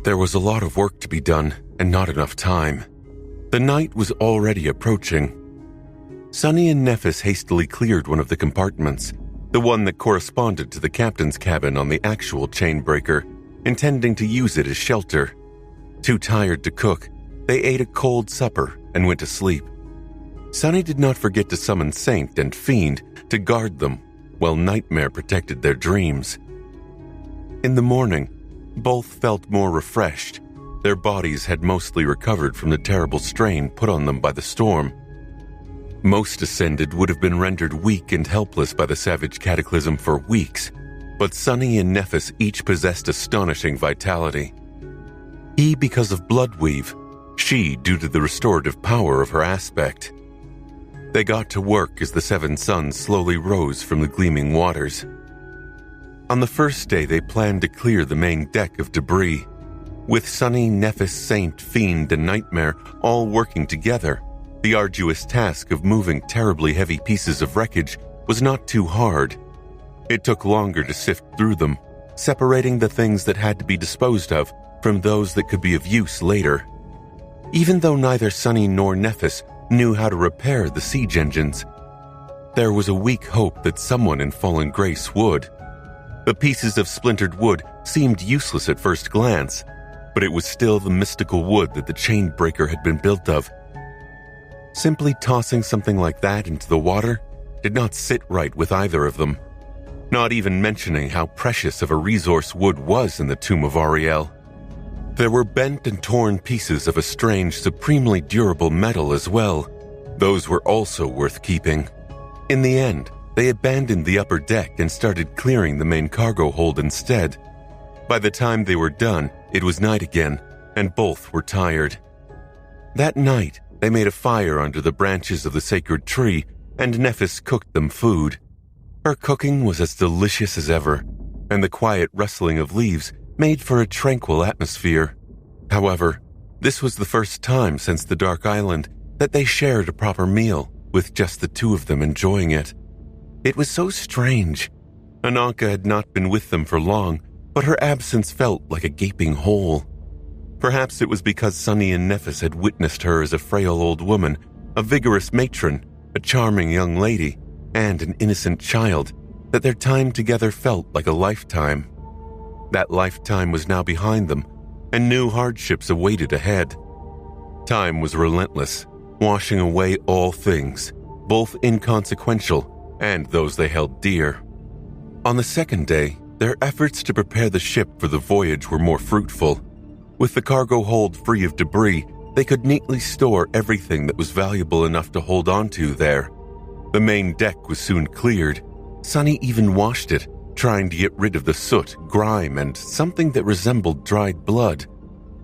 There was a lot of work to be done and not enough time. The night was already approaching. Sunny and Nephis hastily cleared one of the compartments, the one that corresponded to the captain's cabin on the actual chainbreaker, intending to use it as shelter. Too tired to cook, they ate a cold supper and went to sleep. Sunny did not forget to summon Saint and Fiend to guard them, while Nightmare protected their dreams. In the morning, both felt more refreshed. Their bodies had mostly recovered from the terrible strain put on them by the storm. Most Ascended would have been rendered weak and helpless by the savage cataclysm for weeks, but Sunny and Nephis each possessed astonishing vitality. He because of Bloodweave, she due to the restorative power of her aspect. They got to work as the seven suns slowly rose from the gleaming waters. On the first day, they planned to clear the main deck of debris. With Sunny, Nephis, Saint, Fiend, and Nightmare all working together, the arduous task of moving terribly heavy pieces of wreckage was not too hard. It took longer to sift through them, separating the things that had to be disposed of from those that could be of use later. Even though neither Sunny nor Nephis knew how to repair the siege engines, there was a weak hope that someone in Fallen Grace would. The pieces of splintered wood seemed useless at first glance, but it was still the mystical wood that the chainbreaker had been built of. Simply tossing something like that into the water did not sit right with either of them, not even mentioning how precious of a resource wood was in the tomb of Ariel. There were bent and torn pieces of a strange, supremely durable metal as well. Those were also worth keeping. In the end, they abandoned the upper deck and started clearing the main cargo hold instead. By the time they were done, it was night again, and both were tired. That night, they made a fire under the branches of the sacred tree, and Nephis cooked them food. Her cooking was as delicious as ever, and the quiet rustling of leaves made for a tranquil atmosphere. However, this was the first time since the Dark Island that they shared a proper meal, with just the two of them enjoying it. It was so strange. Ananka had not been with them for long, but her absence felt like a gaping hole. Perhaps it was because Sunny and Nephis had witnessed her as a frail old woman, a vigorous matron, a charming young lady, and an innocent child, that their time together felt like a lifetime. That lifetime was now behind them, and new hardships awaited ahead. Time was relentless, washing away all things, both inconsequential and those they held dear. On the second day, their efforts to prepare the ship for the voyage were more fruitful. With the cargo hold free of debris, they could neatly store everything that was valuable enough to hold onto there. The main deck was soon cleared. Sunny even washed it, trying to get rid of the soot, grime, and something that resembled dried blood.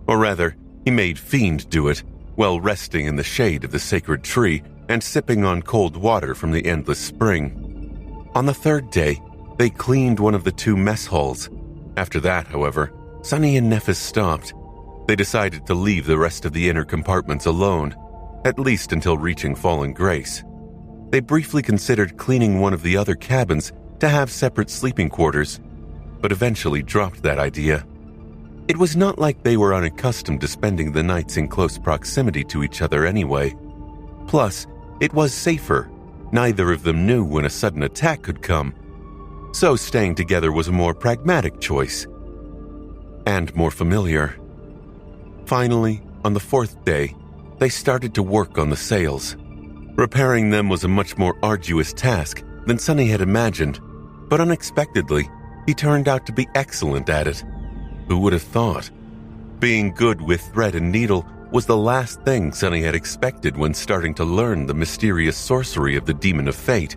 Or rather, he made Fiend do it, while resting in the shade of the sacred tree and sipping on cold water from the endless spring. On the third day, they cleaned one of the two mess halls. After that, however, Sunny and Nephis stopped. They decided to leave the rest of the inner compartments alone, at least until reaching Fallen Grace. They briefly considered cleaning one of the other cabins to have separate sleeping quarters, but eventually dropped that idea. It was not like they were unaccustomed to spending the nights in close proximity to each other anyway. Plus, it was safer. Neither of them knew when a sudden attack could come, so staying together was a more pragmatic choice, and more familiar. Finally, on the fourth day, they started to work on the sails. Repairing them was a much more arduous task than Sunny had imagined, but unexpectedly, he turned out to be excellent at it. Who would have thought? Being good with thread and needle was the last thing Sunny had expected when starting to learn the mysterious sorcery of the Demon of Fate,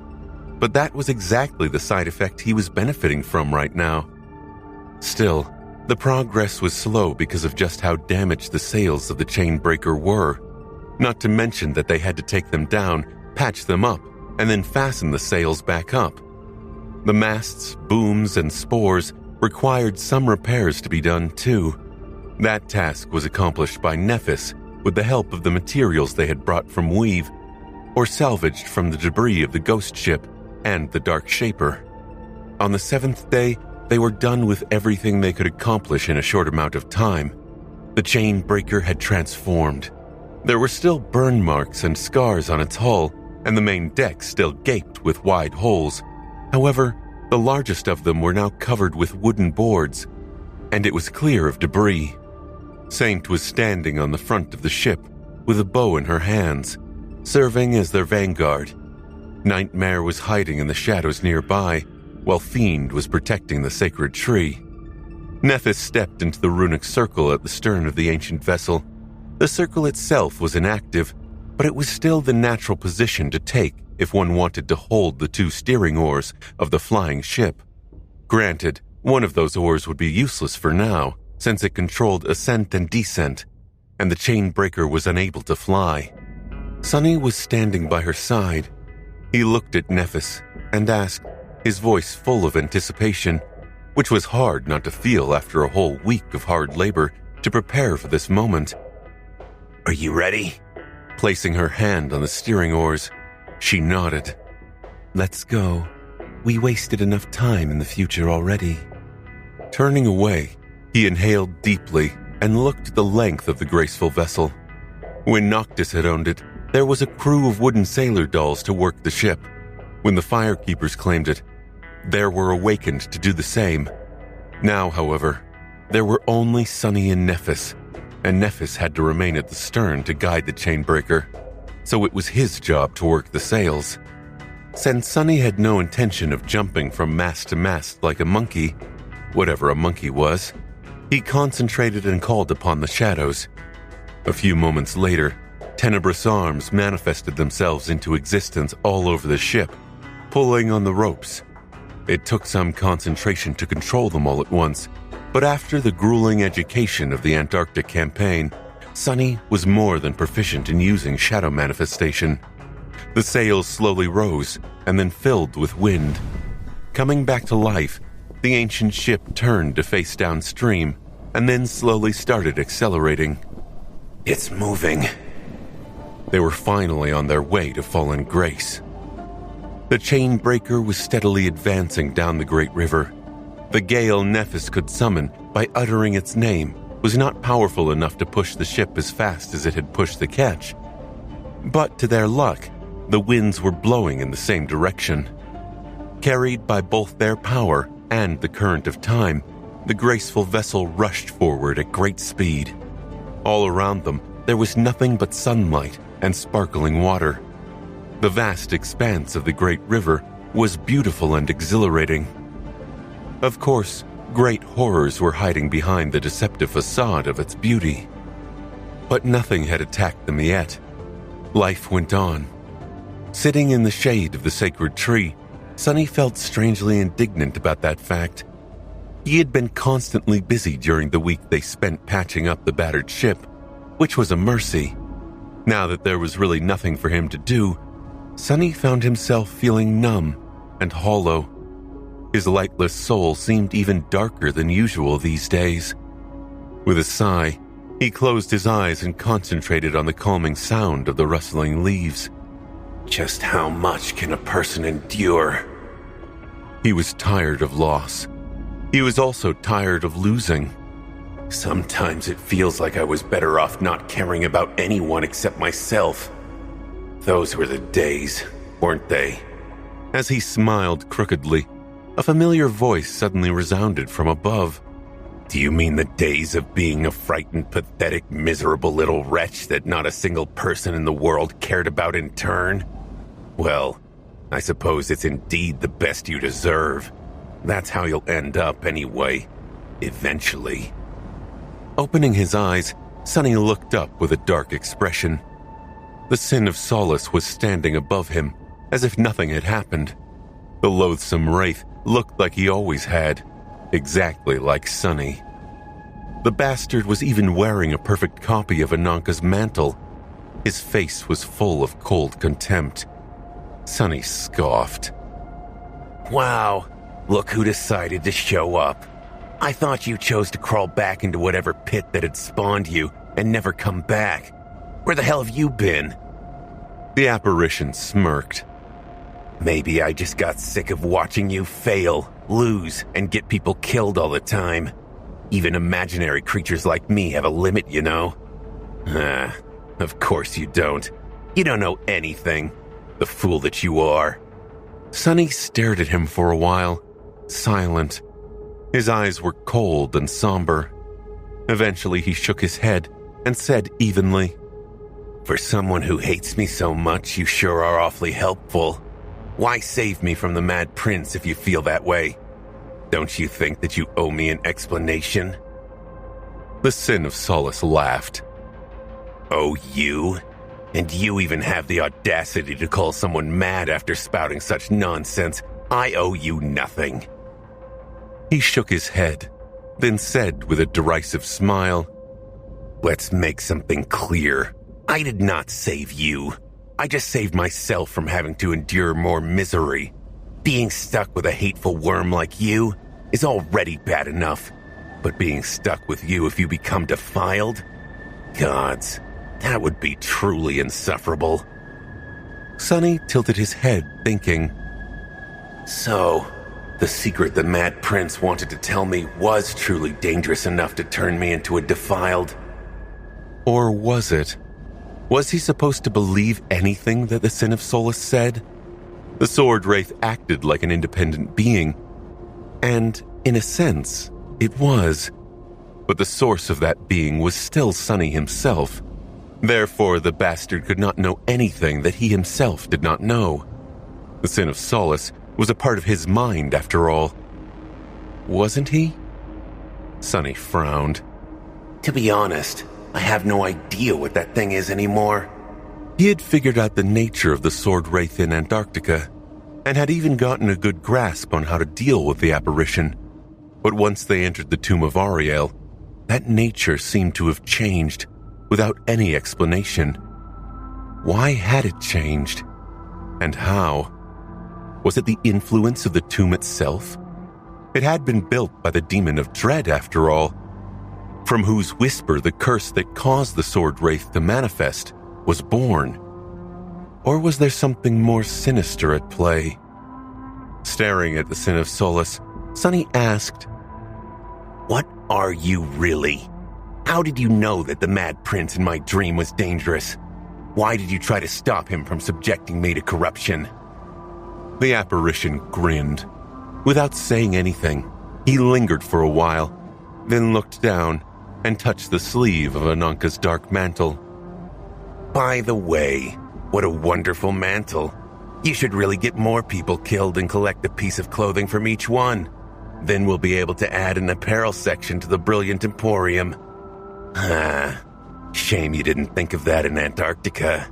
but that was exactly the side effect he was benefiting from right now. Still, the progress was slow because of just how damaged the sails of the chainbreaker were, not to mention that they had to take them down, patch them up, and then fasten the sails back up. The masts, booms, and spores required some repairs to be done too. That task was accomplished by Nephis with the help of the materials they had brought from Weave, or salvaged from the debris of the ghost ship and the Dark Shaper. On the seventh day, they were done with everything they could accomplish in a short amount of time, The chain breaker had transformed. There were still burn marks and scars on its hull, and the main deck still gaped with wide holes. However, the largest of them were now covered with wooden boards, and it was clear of debris. Saint was standing on the front of the ship with a bow in her hands, serving as their vanguard. Nightmare was hiding in the shadows nearby, while Fiend was protecting the sacred tree. Nephis stepped into the runic circle at the stern of the ancient vessel. The circle itself was inactive, but it was still the natural position to take if one wanted to hold the two steering oars of the flying ship. Granted, one of those oars would be useless for now, since it controlled ascent and descent, and the chain breaker was unable to fly. Sunny was standing by her side. He looked at Nephis and asked, his voice full of anticipation, which was hard not to feel after a whole week of hard labor to prepare for this moment. "Are you ready?" Placing her hand on the steering oars, she nodded. "Let's go. We wasted enough time in the future already." Turning away, he inhaled deeply and looked at the length of the graceful vessel. When Noctis had owned it, there was a crew of wooden sailor dolls to work the ship. When the firekeepers claimed it, there were awakened to do the same. Now, however, there were only Sunny and Nephis had to remain at the stern to guide the chainbreaker, so it was his job to work the sails. Since Sunny had no intention of jumping from mast to mast like a monkey, whatever a monkey was, he concentrated and called upon the shadows. A few moments later, tenebrous arms manifested themselves into existence all over the ship, pulling on the ropes. It took some concentration to control them all at once, but after the grueling education of the Antarctic campaign, Sunny was more than proficient in using shadow manifestation. The sails slowly rose and then filled with wind. Coming back to life, the ancient ship turned to face downstream and then slowly started accelerating. "It's moving." They were finally on their way to Fallen Grace. The chain breaker was steadily advancing down the great river. The gale Nephis could summon by uttering its name was not powerful enough to push the ship as fast as it had pushed the ketch. But to their luck, the winds were blowing in the same direction. Carried by both their power and the current of time, the graceful vessel rushed forward at great speed. All around them, there was nothing but sunlight and sparkling water. The vast expanse of the great river was beautiful and exhilarating. Of course, great horrors were hiding behind the deceptive facade of its beauty. But nothing had attacked them yet. Life went on. Sitting in the shade of the sacred tree, Sunny felt strangely indignant about that fact. He had been constantly busy during the week they spent patching up the battered ship, which was a mercy. Now that there was really nothing for him to do, Sunny found himself feeling numb and hollow. His lightless soul seemed even darker than usual these days. With a sigh, he closed his eyes and concentrated on the calming sound of the rustling leaves. Just how much can a person endure? He was tired of loss. He was also tired of losing. Sometimes it feels like I was better off not caring about anyone except myself. Those were the days, weren't they? As he smiled crookedly, a familiar voice suddenly resounded from above. Do you mean the days of being a frightened, pathetic, miserable little wretch that not a single person in the world cared about in turn? Well, I suppose it's indeed the best you deserve. That's how you'll end up anyway, eventually. Opening his eyes, Sunny looked up with a dark expression. The Sin of Solace was standing above him, as if nothing had happened. The loathsome wraith looked like he always had, exactly like Sunny. The bastard was even wearing a perfect copy of Ananka's mantle. His face was full of cold contempt. Sunny scoffed. Wow, look who decided to show up. I thought you chose to crawl back into whatever pit that had spawned you and never come back. Where the hell have you been? The apparition smirked. Maybe I just got sick of watching you fail, lose, and get people killed all the time. Even imaginary creatures like me have a limit, you know. Of course you don't. You don't know anything. The fool that you are. Sonny stared at him for a while, silent. His eyes were cold and somber. Eventually he shook his head and said evenly, "For someone who hates me so much, you sure are awfully helpful. Why save me from the Mad Prince if you feel that way? Don't you think that you owe me an explanation?" The Sin of Solace laughed. "Oh, you? And you even have the audacity to call someone mad after spouting such nonsense? I owe you nothing." He shook his head, then said with a derisive smile, "Let's make something clear. I did not save you. I just saved myself from having to endure more misery. Being stuck with a hateful worm like you is already bad enough, but being stuck with you if you become defiled? Gods, that would be truly insufferable." Sonny tilted his head, thinking, "So, the secret the Mad Prince wanted to tell me was truly dangerous enough to turn me into a defiled? Or was it? Was he supposed to believe anything that the Sin of Solace said? The Sword Wraith acted like an independent being, and, in a sense, it was. But the source of that being was still Sonny himself. Therefore, the bastard could not know anything that he himself did not know. The Sin of Solace was a part of his mind, after all. Wasn't he? Sonny frowned. "To be honest, I have no idea what that thing is anymore." He had figured out the nature of the Sword Wraith in Antarctica, and had even gotten a good grasp on how to deal with the apparition. But once they entered the tomb of Ariel, that nature seemed to have changed, without any explanation. Why had it changed? And how? Was it the influence of the tomb itself? It had been built by the Demon of Dread, after all, from whose whisper the curse that caused the Sword Wraith to manifest was born. Or was there something more sinister at play? Staring at the Sin of Solace, Sonny asked, "What are you really? How did you know that the Mad Prince in my dream was dangerous? Why did you try to stop him from subjecting me to corruption?" The apparition grinned. Without saying anything, he lingered for a while, then looked down and touched the sleeve of Ananka's dark mantle. "By the way, what a wonderful mantle. You should really get more people killed and collect a piece of clothing from each one. Then we'll be able to add an apparel section to the Brilliant Emporium." Shame you didn't think of that in Antarctica."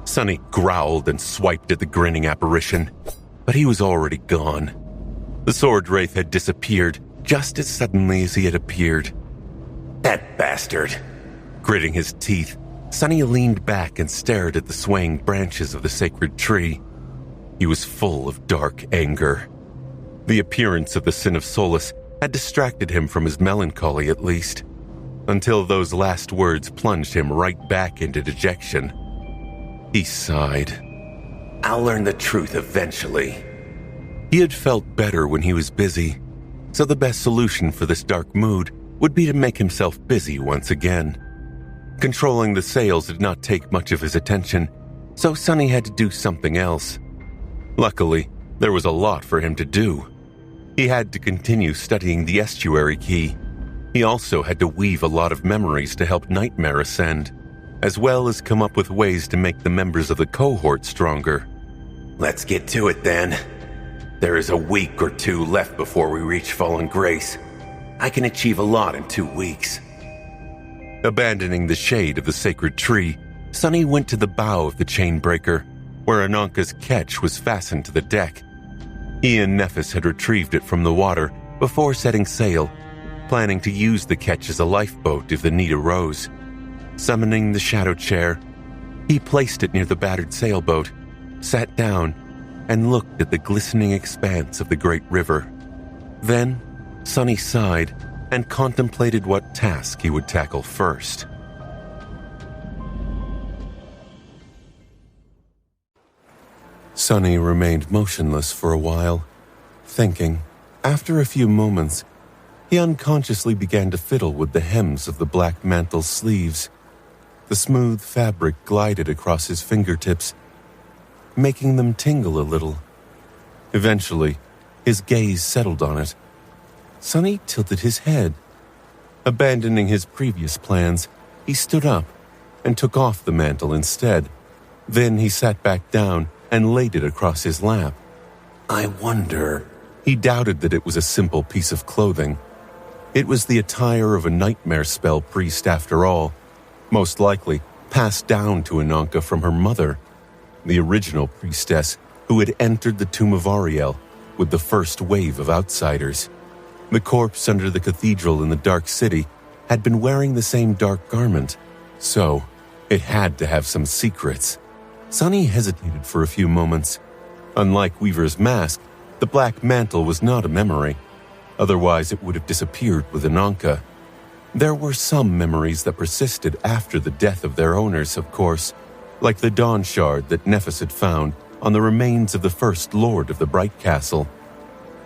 Sonny growled and swiped at the grinning apparition, but he was already gone. The Sword Wraith had disappeared just as suddenly as he had appeared. "That bastard." Gritting his teeth, Sonny leaned back and stared at the swaying branches of the sacred tree. He was full of dark anger. The appearance of the Sin of Solace had distracted him from his melancholy, at least, until those last words plunged him right back into dejection. He sighed. "I'll learn the truth eventually." He had felt better when he was busy, so the best solution for this dark mood would be to make himself busy once again. Controlling the sails did not take much of his attention, so Sonny had to do something else. Luckily, there was a lot for him to do. He had to continue studying the estuary key. He also had to weave a lot of memories to help Nightmare ascend, as well as come up with ways to make the members of the cohort stronger. "Let's get to it then. There is a week or two left before we reach Fallen Grace. I can achieve a lot in 2 weeks." Abandoning the shade of the sacred tree, Sonny went to the bow of the chainbreaker, where Ananka's ketch was fastened to the deck. He and Nephis had retrieved it from the water before setting sail, planning to use the ketch as a lifeboat if the need arose. Summoning the shadow chair, he placed it near the battered sailboat, sat down, and looked at the glistening expanse of the great river. Then, Sonny sighed and contemplated what task he would tackle first. Sonny remained motionless for a while, thinking. After a few moments, He unconsciously began to fiddle with the hems of the black mantle's sleeves. The smooth fabric glided across his fingertips, making them tingle a little. Eventually, his gaze settled on it. Sonny tilted his head. Abandoning his previous plans, he stood up and took off the mantle instead. Then he sat back down and laid it across his lap. I wonder. He doubted that it was a simple piece of clothing. It was the attire of a nightmare spell priest after all, most likely passed down to Ananka from her mother, the original priestess who had entered the tomb of Ariel with the first wave of outsiders. The corpse under the cathedral in the Dark City had been wearing the same dark garment, so it had to have some secrets. Sonny hesitated for a few moments. Unlike Weaver's mask, the black mantle was not a memory. Otherwise, it would have disappeared with Ananka. There were some memories that persisted after the death of their owners, of course, like the Dawn Shard that Nephis had found on the remains of the first lord of the Bright Castle.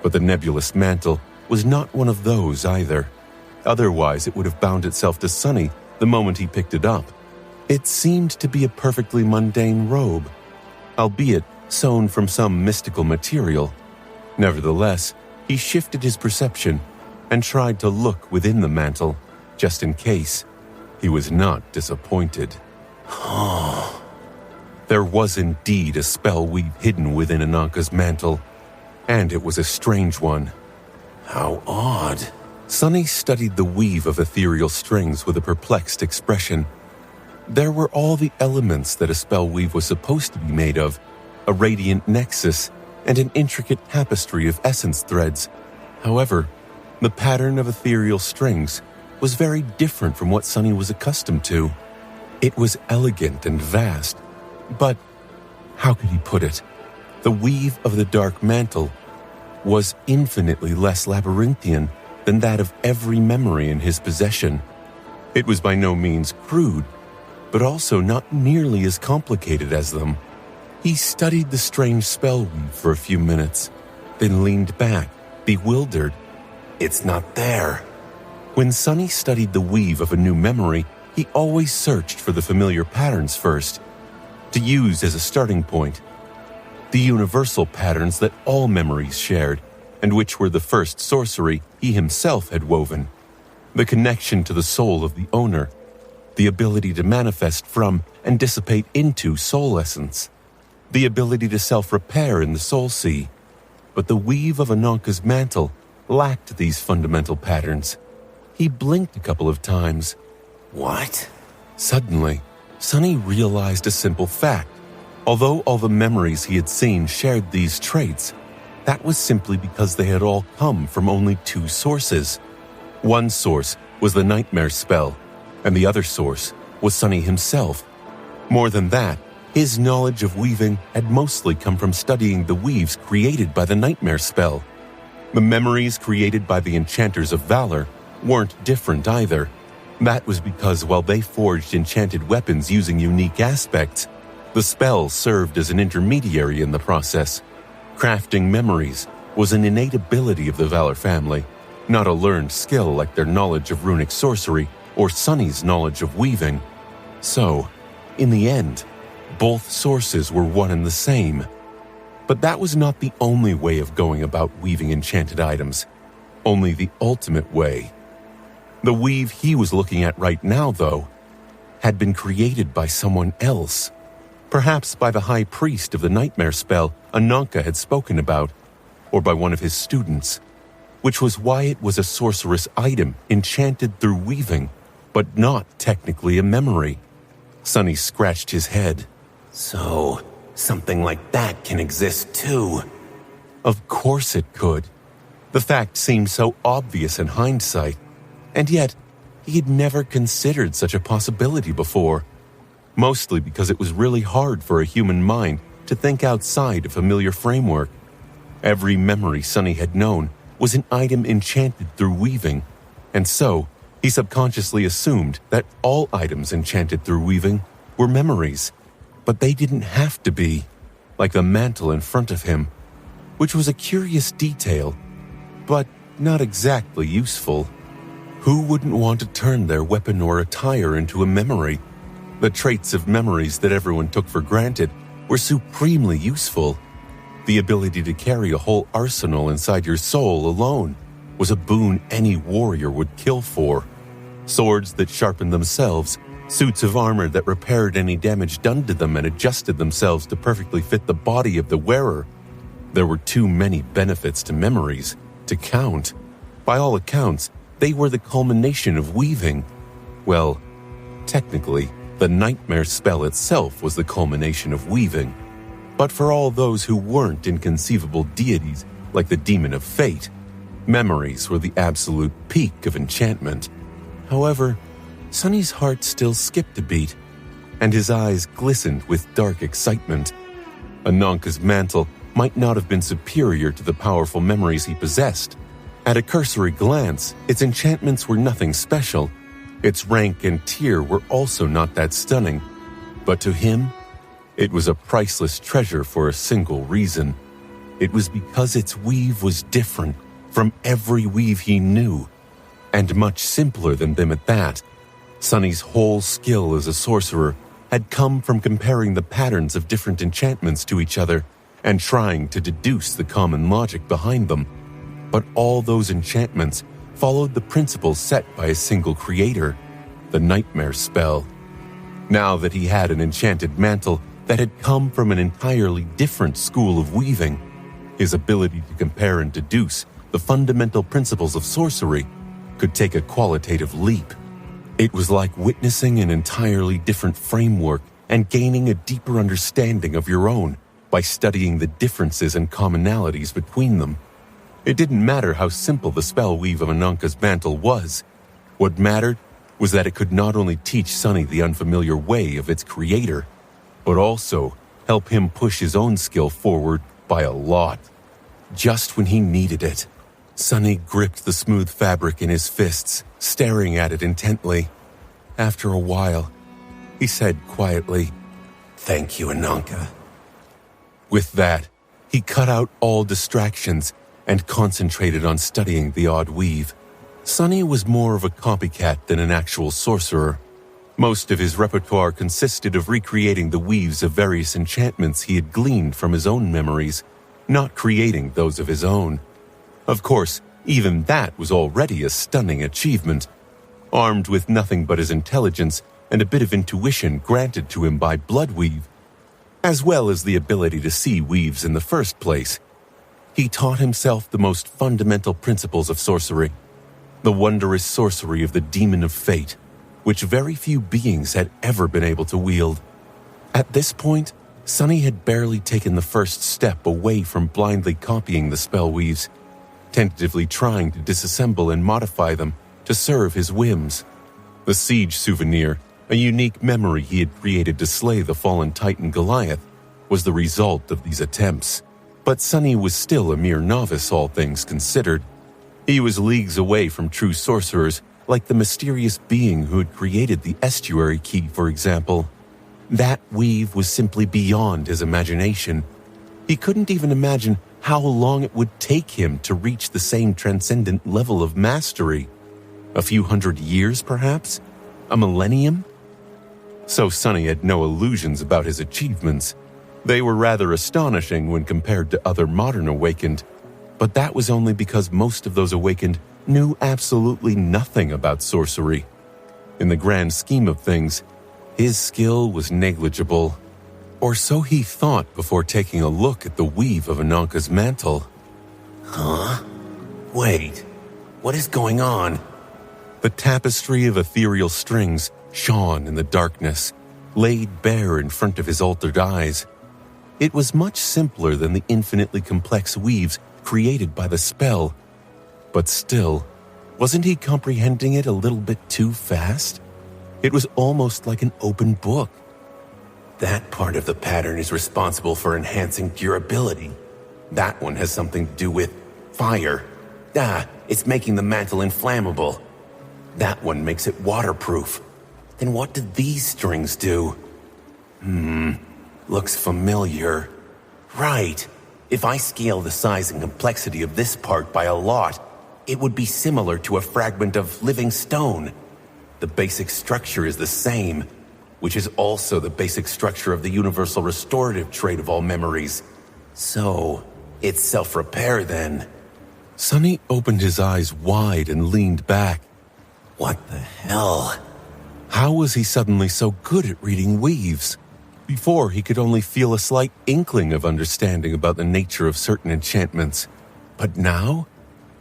But the nebulous mantle was not one of those either. Otherwise, it would have bound itself to Sonny the moment he picked it up. It seemed to be a perfectly mundane robe, albeit sewn from some mystical material. Nevertheless, he shifted his perception and tried to look within the mantle, just in case. He was not disappointed. There was indeed a spell weave hidden within Ananka's mantle, and it was a strange one. How odd. Sonny studied the weave of ethereal strings with a perplexed expression. There were all the elements that a spell weave was supposed to be made of, a radiant nexus, and an intricate tapestry of essence threads. However, the pattern of ethereal strings was very different from what Sonny was accustomed to. It was elegant and vast, but how could he put it? The weave of the dark mantle was infinitely less labyrinthian than that of every memory in his possession. It was by no means crude, but also not nearly as complicated as them. He studied the strange spell weave for a few minutes, then leaned back, bewildered. It's not there. When Sonny studied the weave of a new memory, he always searched for the familiar patterns first, to use as a starting point. The universal patterns that all memories shared, and which were the first sorcery he himself had woven. The connection to the soul of the owner, the ability to manifest from and dissipate into soul essence, the ability to self-repair in the soul sea. But the weave of Ananka's mantle lacked these fundamental patterns. He blinked a couple of times. What? Suddenly, Sonny realized a simple fact. Although all the memories he had seen shared these traits, that was simply because they had all come from only two sources. One source was the nightmare spell, and the other source was Sonny himself. More than that, his knowledge of weaving had mostly come from studying the weaves created by the nightmare spell. The memories created by the enchanters of valor weren't different either. That was because while they forged enchanted weapons using unique aspects, the spell served as an intermediary in the process. Crafting memories was an innate ability of the Valor family, not a learned skill like their knowledge of runic sorcery or Sonny's knowledge of weaving. So, in the end, both sources were one and the same. But that was not the only way of going about weaving enchanted items, only the ultimate way. The weave he was looking at right now, though, had been created by someone else. Perhaps by the high priest of the nightmare spell Ananka had spoken about, or by one of his students, which was why it was a sorceress item enchanted through weaving, but not technically a memory. Sonny scratched his head. So, something like that can exist too. Of course it could. The fact seemed so obvious in hindsight, and yet he had never considered such a possibility before. Mostly because it was really hard for a human mind to think outside a familiar framework. Every memory Sonny had known was an item enchanted through weaving, and so he subconsciously assumed that all items enchanted through weaving were memories. But they didn't have to be, like the mantle in front of him, which was a curious detail, but not exactly useful. Who wouldn't want to turn their weapon or attire into a memory? The traits of memories that everyone took for granted were supremely useful. The ability to carry a whole arsenal inside your soul alone was a boon any warrior would kill for. Swords that sharpened themselves, suits of armor that repaired any damage done to them and adjusted themselves to perfectly fit the body of the wearer. There were too many benefits to memories to count. By all accounts, they were the culmination of weaving. Well, technically, the nightmare spell itself was the culmination of weaving. But for all those who weren't inconceivable deities like the Demon of Fate, memories were the absolute peak of enchantment. However, Sonny's heart still skipped a beat, and his eyes glistened with dark excitement. Ananka's mantle might not have been superior to the powerful memories he possessed. At a cursory glance, its enchantments were nothing special. Its rank and tier were also not that stunning. But to him, it was a priceless treasure for a single reason. It was because its weave was different from every weave he knew, and much simpler than them at that. Sonny's whole skill as a sorcerer had come from comparing the patterns of different enchantments to each other and trying to deduce the common logic behind them. But all those enchantments followed the principles set by a single creator, the nightmare spell. Now that he had an enchanted mantle that had come from an entirely different school of weaving, his ability to compare and deduce the fundamental principles of sorcery could take a qualitative leap. It was like witnessing an entirely different framework and gaining a deeper understanding of your own by studying the differences and commonalities between them. It didn't matter how simple the spell weave of Ananka's mantle was. What mattered was that it could not only teach Sonny the unfamiliar way of its creator, but also help him push his own skill forward by a lot. Just when he needed it, Sonny gripped the smooth fabric in his fists, staring at it intently. After a while, he said quietly, "Thank you, Ananka." With that, he cut out all distractions and concentrated on studying the odd weave. Sonny was more of a copycat than an actual sorcerer. Most of his repertoire consisted of recreating the weaves of various enchantments he had gleaned from his own memories, not creating those of his own. Of course, even that was already a stunning achievement. Armed with nothing but his intelligence and a bit of intuition granted to him by Bloodweave, as well as the ability to see weaves in the first place, he taught himself the most fundamental principles of sorcery, the wondrous sorcery of the Demon of Fate, which very few beings had ever been able to wield. At this point, Sonny had barely taken the first step away from blindly copying the spell weaves, tentatively trying to disassemble and modify them to serve his whims. The siege souvenir, a unique memory he had created to slay the fallen Titan Goliath, was the result of these attempts. But Sonny was still a mere novice, all things considered. He was leagues away from true sorcerers, like the mysterious being who had created the estuary key, for example. That weave was simply beyond his imagination. He couldn't even imagine how long it would take him to reach the same transcendent level of mastery. A few hundred years, perhaps? A millennium? So Sonny had no illusions about his achievements. They were rather astonishing when compared to other modern awakened, but that was only because most of those awakened knew absolutely nothing about sorcery. In the grand scheme of things, his skill was negligible. Or so he thought before taking a look at the weave of Ananka's mantle. Huh? Wait, what is going on? The tapestry of ethereal strings shone in the darkness, laid bare in front of his altered eyes. It was much simpler than the infinitely complex weaves created by the spell. But still, wasn't he comprehending it a little bit too fast? It was almost like an open book. That part of the pattern is responsible for enhancing durability. That one has something to do with fire. It's making the mantle inflammable. That one makes it waterproof. Then what do these strings do? Looks familiar. Right. If I scale the size and complexity of this part by a lot, it would be similar to a fragment of living stone. The basic structure is the same, which is also the basic structure of the universal restorative trait of all memories. So, it's self-repair then. Sonny opened his eyes wide and leaned back. What the hell? How was he suddenly so good at reading weaves? Before, he could only feel a slight inkling of understanding about the nature of certain enchantments. But now,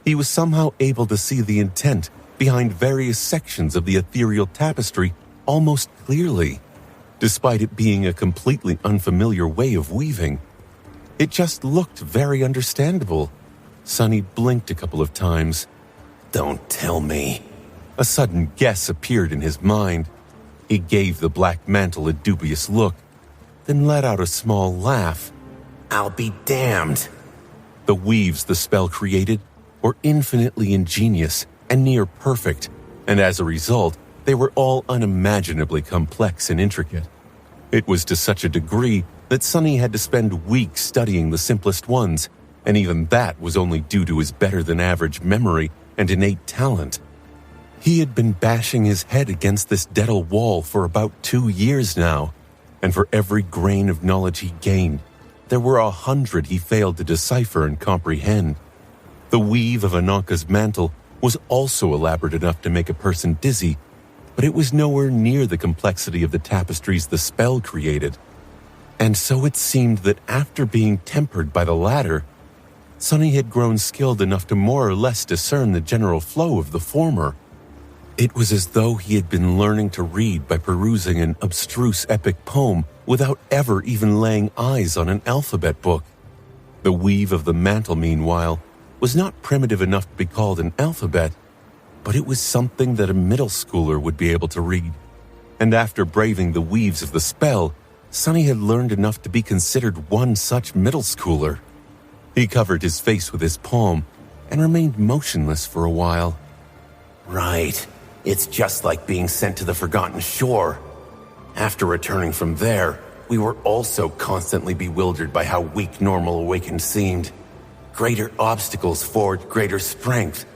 he was somehow able to see the intent behind various sections of the ethereal tapestry almost clearly, despite it being a completely unfamiliar way of weaving. It just looked very understandable. Sonny blinked a couple of times. Don't tell me. A sudden guess appeared in his mind. He gave the black mantle a dubious look, then let out a small laugh. I'll be damned. The weaves the spell created were infinitely ingenious and near perfect, and as a result, they were all unimaginably complex and intricate. It was to such a degree that Sonny had to spend weeks studying the simplest ones, and even that was only due to his better-than-average memory and innate talent. He had been bashing his head against this Dettle wall for about 2 years now, and for every grain of knowledge he gained, there were 100 he failed to decipher and comprehend. The weave of Ananka's mantle was also elaborate enough to make a person dizzy, but it was nowhere near the complexity of the tapestries the spell created. And so it seemed that after being tempered by the latter, Sonny had grown skilled enough to more or less discern the general flow of the former. It was as though he had been learning to read by perusing an abstruse epic poem without ever even laying eyes on an alphabet book. The weave of the mantle, meanwhile, was not primitive enough to be called an alphabet, but it was something that a middle schooler would be able to read. And after braving the weaves of the spell, Sonny had learned enough to be considered one such middle schooler. He covered his face with his palm and remained motionless for a while. Right. It's just like being sent to the Forgotten Shore. After returning from there, we were also constantly bewildered by how weak normal awakened seemed. Greater obstacles forged greater strength,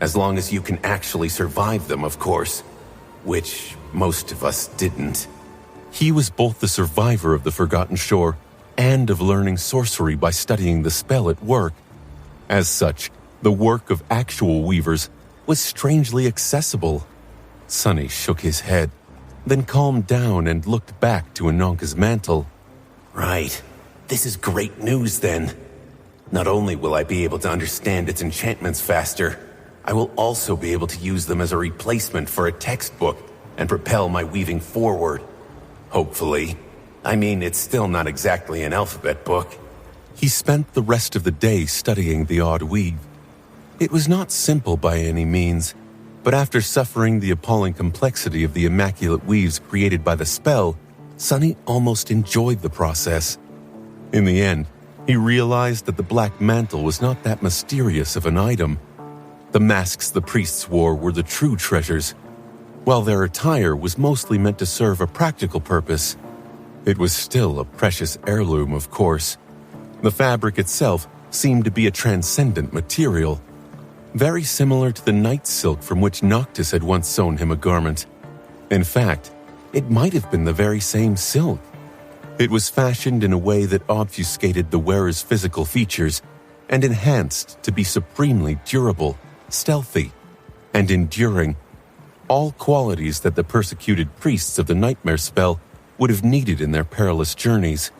as long as you can actually survive them, of course, which most of us didn't. He was both the survivor of the Forgotten Shore and of learning sorcery by studying the spell at work. As such, the work of actual weavers was strangely accessible. Sonny shook his head, then calmed down and looked back to Ananka's mantle. Right. This is great news, then. Not only will I be able to understand its enchantments faster, I will also be able to use them as a replacement for a textbook and propel my weaving forward. Hopefully. I mean, it's still not exactly an alphabet book. He spent the rest of the day studying the odd weave. It was not simple by any means, but after suffering the appalling complexity of the immaculate weaves created by the spell, Sonny almost enjoyed the process. In the end, he realized that the black mantle was not that mysterious of an item. The masks the priests wore were the true treasures, while their attire was mostly meant to serve a practical purpose. It was still a precious heirloom, of course. The fabric itself seemed to be a transcendent material, very similar to the night silk from which Noctis had once sewn him a garment. In fact, it might have been the very same silk. It was fashioned in a way that obfuscated the wearer's physical features and enhanced to be supremely durable, stealthy, and enduring, all qualities that the persecuted priests of the nightmare spell would have needed in their perilous journeys.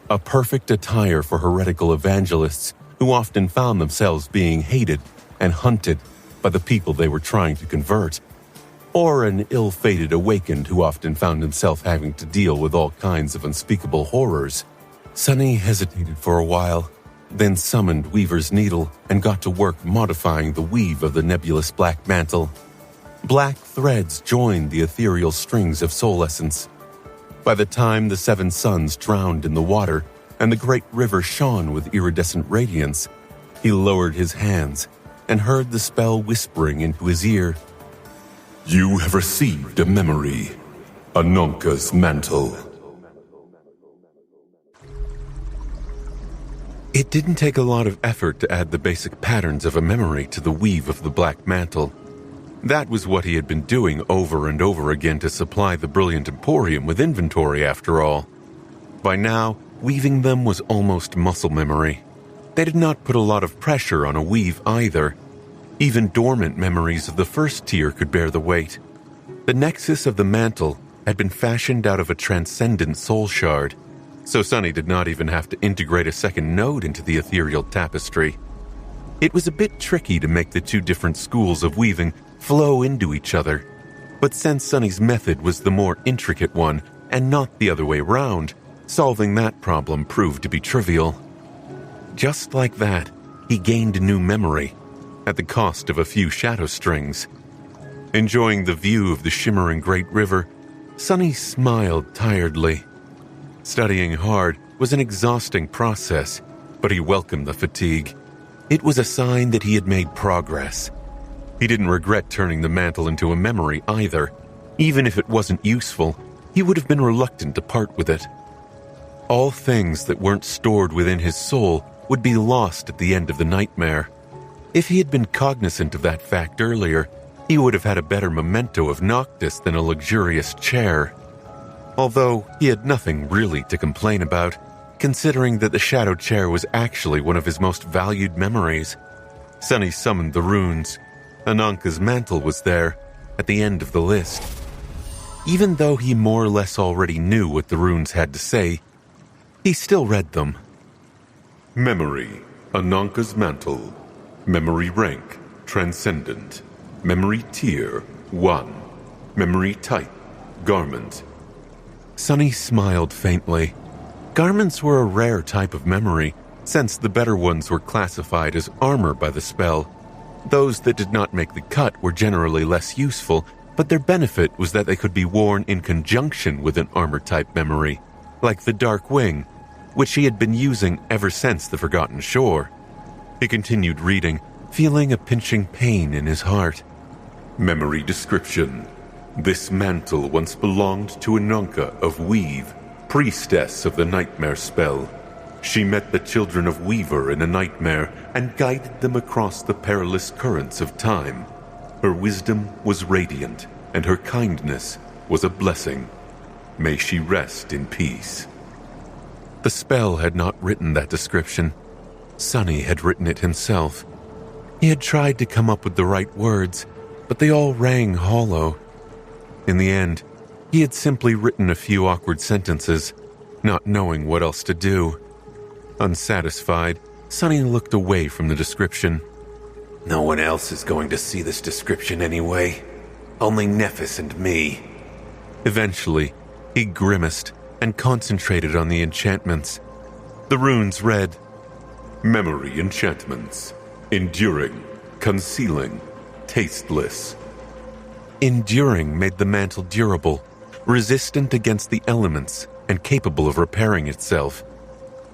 A perfect attire for heretical evangelists who often found themselves being hated and hunted by the people they were trying to convert, or an ill-fated awakened who often found himself having to deal with all kinds of unspeakable horrors. Sonny hesitated for a while, then summoned Weaver's Needle and got to work modifying the weave of the nebulous black mantle. Black threads joined the ethereal strings of soul essence. By the time the 7 suns drowned in the water and the great river shone with iridescent radiance, he lowered his hands and heard the spell whispering into his ear. You have received a memory, Ananka's mantle. It didn't take a lot of effort to add the basic patterns of a memory to the weave of the black mantle. That was what he had been doing over and over again to supply the Brilliant Emporium with inventory, after all. By now, weaving them was almost muscle memory. They did not put a lot of pressure on a weave either. Even dormant memories of the first tier could bear the weight. The nexus of the mantle had been fashioned out of a transcendent soul shard, so Sunny did not even have to integrate a second node into the ethereal tapestry. It was a bit tricky to make the two different schools of weaving flow into each other, but since Sunny's method was the more intricate one and not the other way round, solving that problem proved to be trivial. Just like that, he gained a new memory, at the cost of a few shadow strings. Enjoying the view of the shimmering great river, Sunny smiled tiredly. Studying hard was an exhausting process, but he welcomed the fatigue. It was a sign that he had made progress. He didn't regret turning the mantle into a memory either. Even if it wasn't useful, he would have been reluctant to part with it. All things that weren't stored within his soul would be lost at the end of the nightmare. If he had been cognizant of that fact earlier, he would have had a better memento of Noctis than a luxurious chair. Although he had nothing really to complain about, considering that the shadow chair was actually one of his most valued memories. Sunny summoned the runes. Ananka's mantle was there, at the end of the list. Even though he more or less already knew what the runes had to say, he still read them. Memory, Ananka's mantle. Memory rank, transcendent. Memory tier, 1. Memory type, garment. Sunny smiled faintly. Garments were a rare type of memory, since the better ones were classified as armor by the spell. Those that did not make the cut were generally less useful, but their benefit was that they could be worn in conjunction with an armor-type memory, like the Dark Wing, which he had been using ever since the Forgotten Shore. He continued reading, feeling a pinching pain in his heart. Memory description. This mantle once belonged to Ananka of Weave, priestess of the nightmare spell. She met the children of Weaver in a nightmare and guided them across the perilous currents of time. Her wisdom was radiant, and her kindness was a blessing. May she rest in peace. The spell had not written that description. Sunny had written it himself. He had tried to come up with the right words, but they all rang hollow. In the end, he had simply written a few awkward sentences, not knowing what else to do. Unsatisfied, Sunny looked away from the description. No one else is going to see this description anyway. Only Nephis and me. Eventually, he grimaced and concentrated on the enchantments. The runes read, Memory enchantments. Enduring, concealing, tasteless. Enduring made the mantle durable, resistant against the elements, and capable of repairing itself.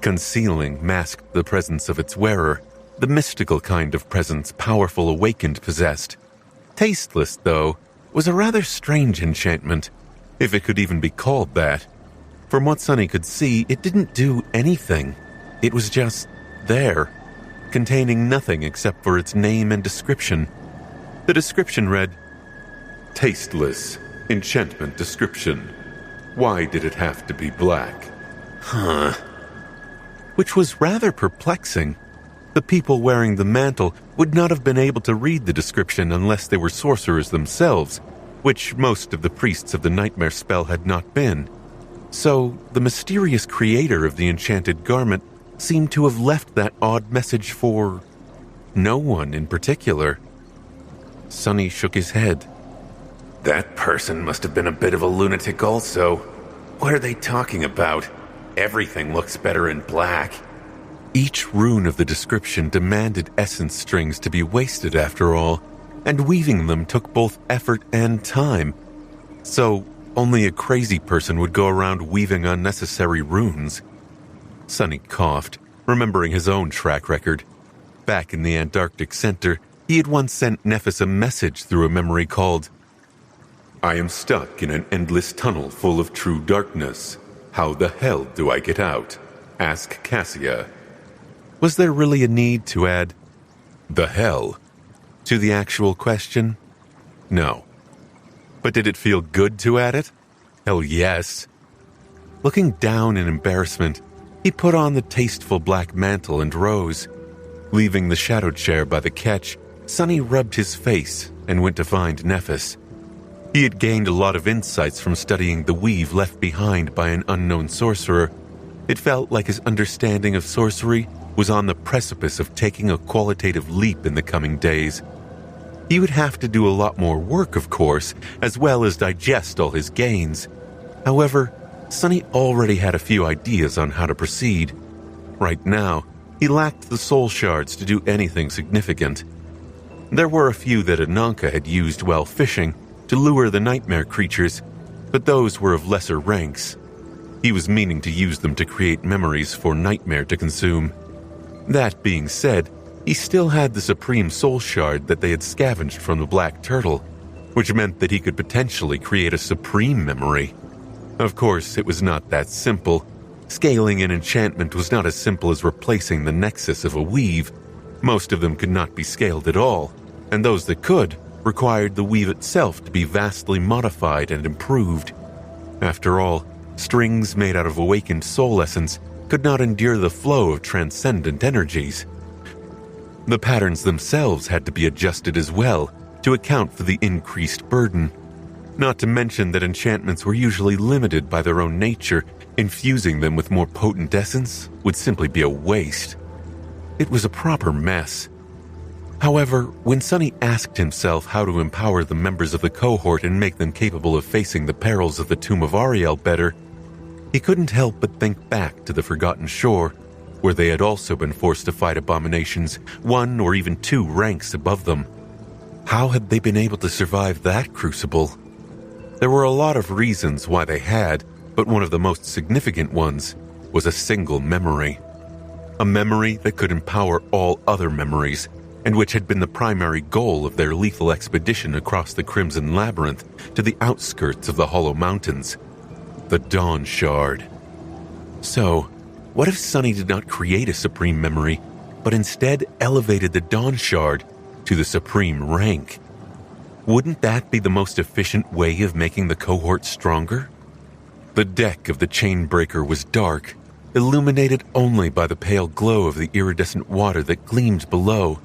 Concealing masked the presence of its wearer, the mystical kind of presence powerful awakened possessed. Tasteless, though, was a rather strange enchantment, if it could even be called that. From what Sunny could see, it didn't do anything. It was just there, containing nothing except for its name and description. The description read, Tasteless, enchantment description. Why did it have to be black? Which was rather perplexing. The people wearing the mantle would not have been able to read the description unless they were sorcerers themselves, which most of the priests of the nightmare spell had not been. So, the mysterious creator of the enchanted garment seemed to have left that odd message for no one in particular. Sunny shook his head. That person must have been a bit of a lunatic also. What are they talking about? Everything looks better in black. Each rune of the description demanded essence strings to be wasted after all, and weaving them took both effort and time. So, only a crazy person would go around weaving unnecessary runes. Sunny coughed, remembering his own track record. Back in the Antarctic Center, he had once sent Nephis a message through a memory called, I am stuck in an endless tunnel full of true darkness. How the hell do I get out? Ask Cassia. Was there really a need to add "the hell" to the actual question? No. But did it feel good to add it? Hell yes. Looking down in embarrassment, he put on the tasteful black mantle and rose. Leaving the shadow chair by the catch, Sonny rubbed his face and went to find Nephis. He had gained a lot of insights from studying the weave left behind by an unknown sorcerer. It felt like his understanding of sorcery was on the precipice of taking a qualitative leap in the coming days. He would have to do a lot more work, of course, as well as digest all his gains. However, Sonny already had a few ideas on how to proceed. Right now, he lacked the soul shards to do anything significant. There were a few that Ananka had used while fishing to lure the nightmare creatures, but those were of lesser ranks. He was meaning to use them to create memories for Nightmare to consume. That being said, he still had the supreme soul shard that they had scavenged from the Black Turtle, which meant that he could potentially create a supreme memory. Of course, it was not that simple. Scaling an enchantment was not as simple as replacing the nexus of a weave. Most of them could not be scaled at all, and those that could required the weave itself to be vastly modified and improved. After all, strings made out of awakened soul essence could not endure the flow of transcendent energies. The patterns themselves had to be adjusted as well to account for the increased burden. Not to mention that enchantments were usually limited by their own nature. Infusing them with more potent essence would simply be a waste. It was a proper mess. However, when Sonny asked himself how to empower the members of the cohort and make them capable of facing the perils of the Tomb of Ariel better, he couldn't help but think back to the Forgotten Shore, where they had also been forced to fight abominations 1 or even 2 ranks above them. How had they been able to survive that crucible? There were a lot of reasons why they had, but one of the most significant ones was a single memory. A memory that could empower all other memories, and which had been the primary goal of their lethal expedition across the Crimson Labyrinth to the outskirts of the Hollow Mountains. The Dawn Shard. So, what if Sonny did not create a supreme memory, but instead elevated the Dawn Shard to the supreme rank? Wouldn't that be the most efficient way of making the cohort stronger? The deck of the Chainbreaker was dark, illuminated only by the pale glow of the iridescent water that gleamed below.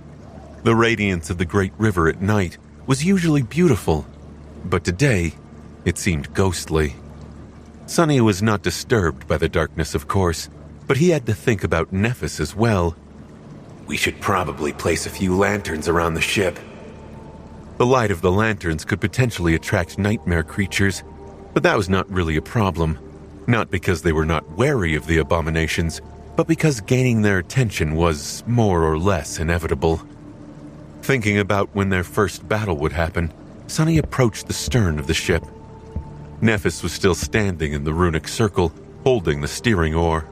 The radiance of the great river at night was usually beautiful, but today it seemed ghostly. Sonny was not disturbed by the darkness, of course, but he had to think about Nephis as well. We should probably place a few lanterns around the ship. The light of the lanterns could potentially attract nightmare creatures, but that was not really a problem. Not because they were not wary of the abominations, but because gaining their attention was more or less inevitable. Thinking about when their first battle would happen, Sonny approached the stern of the ship. Nephis was still standing in the runic circle, holding the steering oar.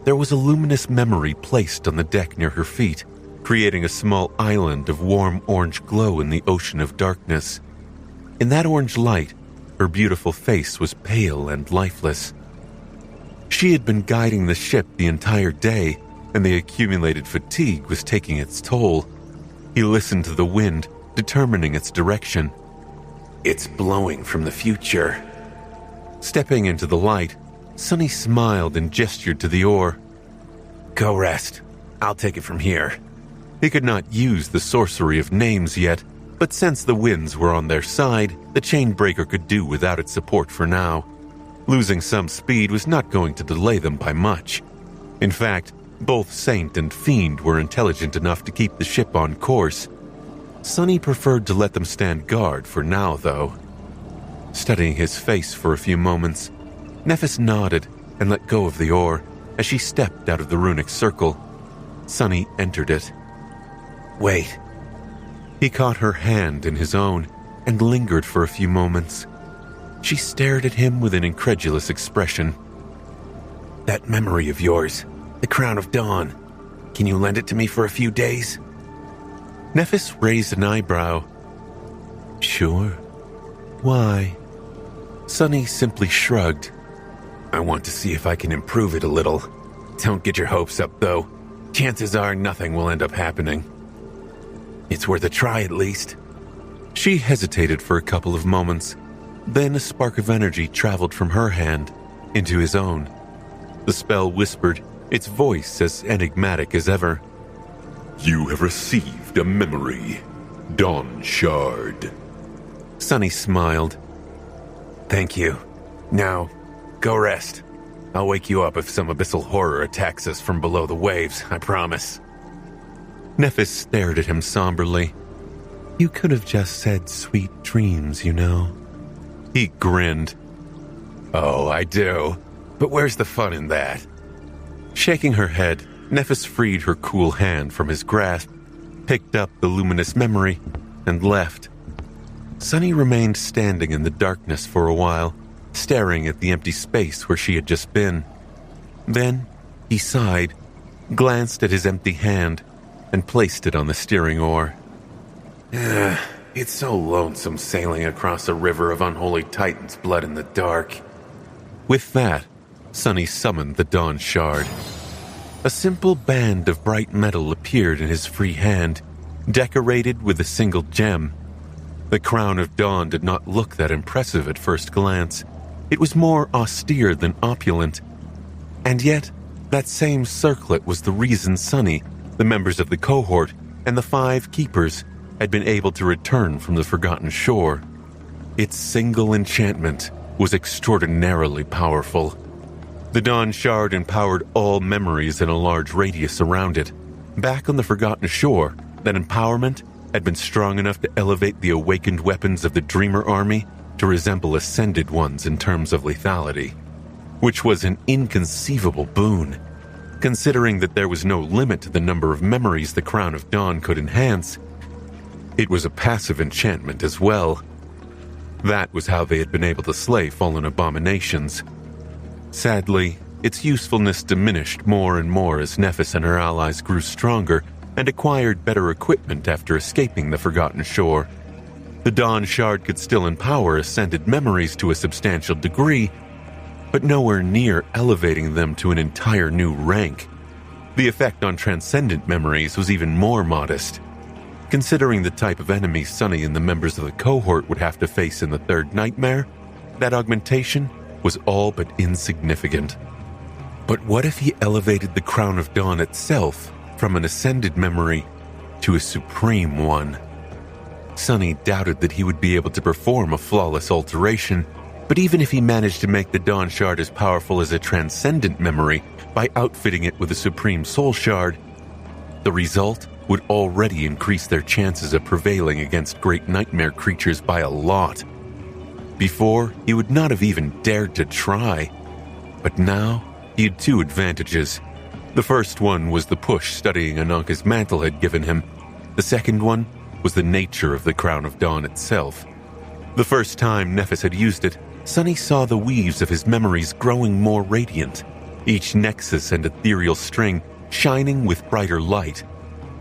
There was a luminous memory placed on the deck near her feet, creating a small island of warm orange glow in the ocean of darkness. In that orange light, her beautiful face was pale and lifeless. She had been guiding the ship the entire day, and the accumulated fatigue was taking its toll. He listened to the wind, determining its direction. It's blowing from the future. Stepping into the light, Sonny smiled and gestured to the oar. Go rest. I'll take it from here. He could not use the sorcery of names yet, but since the winds were on their side, the Chainbreaker could do without its support for now. Losing some speed was not going to delay them by much. In fact, both Saint and Fiend were intelligent enough to keep the ship on course. Sonny preferred to let them stand guard for now, though. Studying his face for a few moments, Nephis nodded and let go of the oar as she stepped out of the runic circle. Sonny entered it. Wait. He caught her hand in his own and lingered for a few moments. She stared at him with an incredulous expression. That memory of yours, the Crown of Dawn, can you lend it to me for a few days? Nephis raised an eyebrow. Sure. Why? Sonny simply shrugged. I want to see if I can improve it a little. Don't get your hopes up, though. chances are nothing will end up happening. It's worth a try at least. She hesitated for a couple of moments. Then a spark of energy traveled from her hand into his own. The spell whispered, its voice as enigmatic as ever. You have received a memory, Dawn Shard. Sunny smiled. Thank you. Now, go rest. I'll wake you up if some abyssal horror attacks us from below the waves, I promise. Nephis stared at him somberly. You could have just said sweet dreams, you know. He grinned. Oh, I do. But where's the fun in that? Shaking her head, Nephis freed her cool hand from his grasp, picked up the luminous memory, and left. Sunny remained standing in the darkness for a while, staring at the empty space where she had just been. Then he sighed, glanced at his empty hand, and placed it on the steering oar. It's so lonesome sailing across a river of unholy titans' blood in the dark. With that, Sunny summoned the Dawn Shard. A simple band of bright metal appeared in his free hand, decorated with a single gem. The crown of dawn did not look that impressive at first glance. It was more austere than opulent. And yet, that same circlet was the reason Sunny, the members of the cohort, and the 5 keepers had been able to return from the Forgotten Shore. Its single enchantment was extraordinarily powerful. The Dawn Shard empowered all memories in a large radius around it. Back on the Forgotten Shore, that empowerment had been strong enough to elevate the awakened weapons of the Dreamer Army to resemble ascended ones in terms of lethality, which was an inconceivable boon. Considering that there was no limit to the number of memories the Crown of Dawn could enhance, it was a passive enchantment as well. That was how they had been able to slay fallen abominations. Sadly, its usefulness diminished more and more as Nephis and her allies grew stronger and acquired better equipment after escaping the Forgotten Shore. The Dawn Shard could still empower ascended memories to a substantial degree, but nowhere near elevating them to an entire new rank. The effect on transcendent memories was even more modest. Considering the type of enemies Sunny and the members of the cohort would have to face in the third nightmare, that augmentation was all but insignificant. But what if he elevated the Crown of Dawn itself from an ascended memory to a supreme one? Sunny doubted that he would be able to perform a flawless alteration, but even if he managed to make the Dawn Shard as powerful as a transcendent memory by outfitting it with a supreme soul shard, the result would already increase their chances of prevailing against great nightmare creatures by a lot. Before, he would not have even dared to try. But now, he had 2 advantages. The first one was the push studying Ananka's mantle had given him. The second one was the nature of the Crown of Dawn itself. The first time Nephis had used it, Sunny saw the weaves of his memories growing more radiant, each nexus and ethereal string shining with brighter light.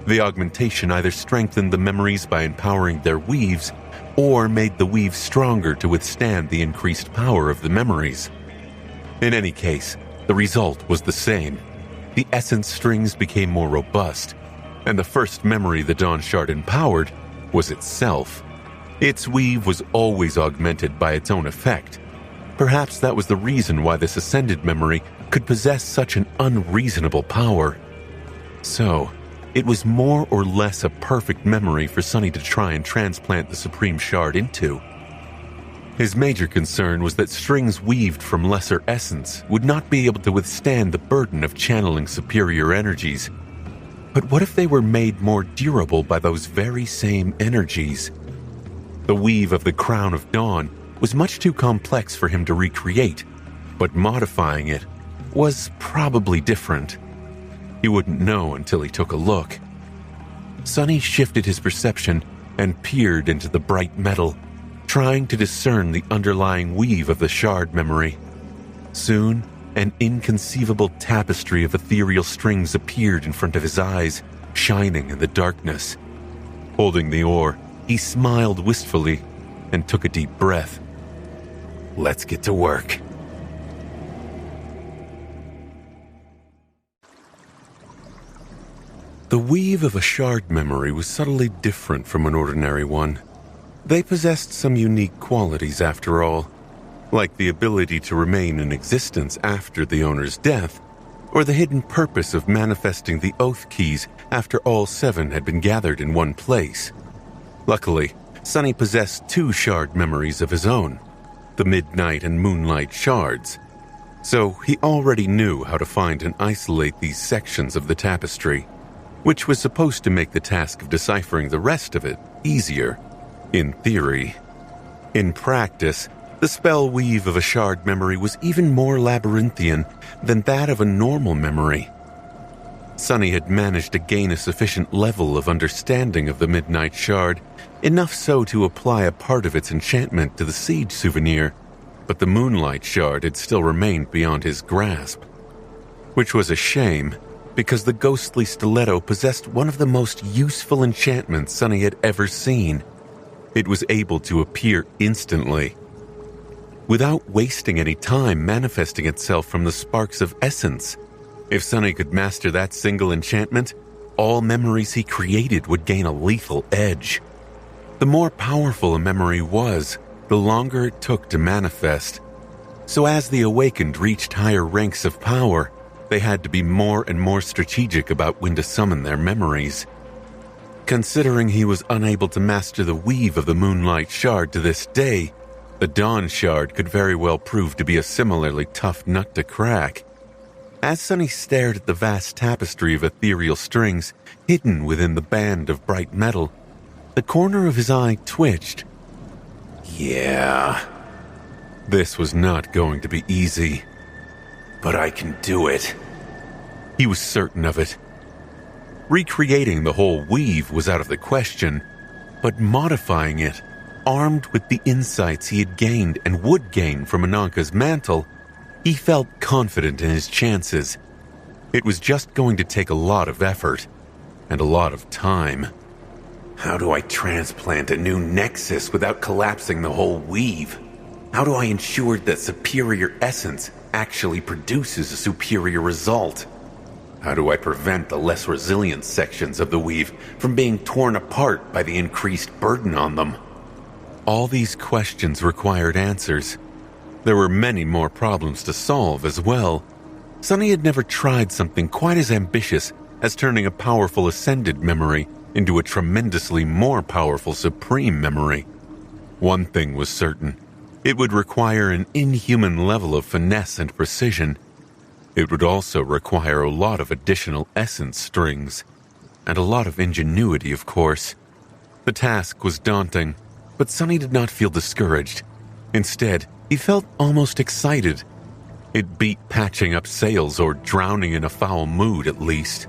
The augmentation either strengthened the memories by empowering their weaves, or made the weaves stronger to withstand the increased power of the memories. In any case, the result was the same. The essence strings became more robust, and the first memory the Dawn Shard empowered was itself. Its weave was always augmented by its own effect. Perhaps that was the reason why this ascended memory could possess such an unreasonable power. So, it was more or less a perfect memory for Sunny to try and transplant the Supreme Shard into. His major concern was that strings weaved from lesser essence would not be able to withstand the burden of channeling superior energies. But what if they were made more durable by those very same energies? The weave of the Crown of Dawn was much too complex for him to recreate, but modifying it was probably different. He wouldn't know until he took a look. Sunny shifted his perception and peered into the bright metal, trying to discern the underlying weave of the shard memory. Soon, an inconceivable tapestry of ethereal strings appeared in front of his eyes, shining in the darkness. Holding the oar, he smiled wistfully and took a deep breath. Let's get to work. The weave of a shard memory was subtly different from an ordinary one. They possessed some unique qualities after all, like the ability to remain in existence after the owner's death, or the hidden purpose of manifesting the oath keys after all 7 had been gathered in one place. Luckily, Sunny possessed 2 shard memories of his own, the Midnight and Moonlight shards, so he already knew how to find and isolate these sections of the tapestry, which was supposed to make the task of deciphering the rest of it easier, in theory. In practice, the spell weave of a shard memory was even more labyrinthian than that of a normal memory. Sunny had managed to gain a sufficient level of understanding of the Midnight Shard, enough so to apply a part of its enchantment to the siege souvenir, but the Moonlight Shard had still remained beyond his grasp. Which was a shame, because the ghostly stiletto possessed one of the most useful enchantments Sunny had ever seen. It was able to appear instantly, without wasting any time manifesting itself from the sparks of essence. If Sunny could master that single enchantment, all memories he created would gain a lethal edge. The more powerful a memory was, the longer it took to manifest. So as the awakened reached higher ranks of power, they had to be more and more strategic about when to summon their memories. Considering he was unable to master the weave of the Moonlight Shard to this day, the Dawn Shard could very well prove to be a similarly tough nut to crack. As Sunny stared at the vast tapestry of ethereal strings hidden within the band of bright metal, the corner of his eye twitched. Yeah, this was not going to be easy, but I can do it. He was certain of it. Recreating the whole weave was out of the question, but modifying it, armed with the insights he had gained and would gain from Ananka's mantle, he felt confident in his chances. It was just going to take a lot of effort, and a lot of time. How do I transplant a new nexus without collapsing the whole weave? How do I ensure that superior essence actually produces a superior result? How do I prevent the less resilient sections of the weave from being torn apart by the increased burden on them? All these questions required answers. There were many more problems to solve as well. Sunny had never tried something quite as ambitious as turning a powerful ascended memory into a tremendously more powerful supreme memory. One thing was certain. It would require an inhuman level of finesse and precision. It would also require a lot of additional essence strings, and a lot of ingenuity, of course. The task was daunting, but Sunny did not feel discouraged. Instead, he felt almost excited. It beat patching up sails or drowning in a foul mood, at least.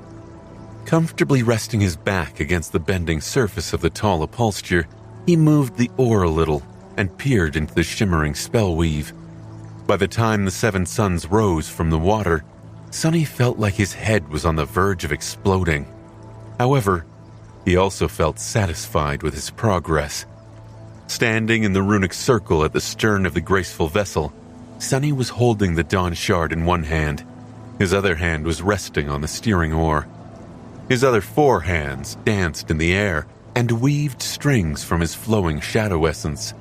Comfortably resting his back against the bending surface of the tall upholsterer, he moved the oar a little and peered into the shimmering spell weave. By the time the 7 suns rose from the water, Sunny felt like his head was on the verge of exploding. However, he also felt satisfied with his progress. Standing in the runic circle at the stern of the graceful vessel, Sunny was holding the Dawn Shard in one hand. His other hand was resting on the steering oar. His other 4 hands danced in the air and weaved strings from his flowing shadow essence.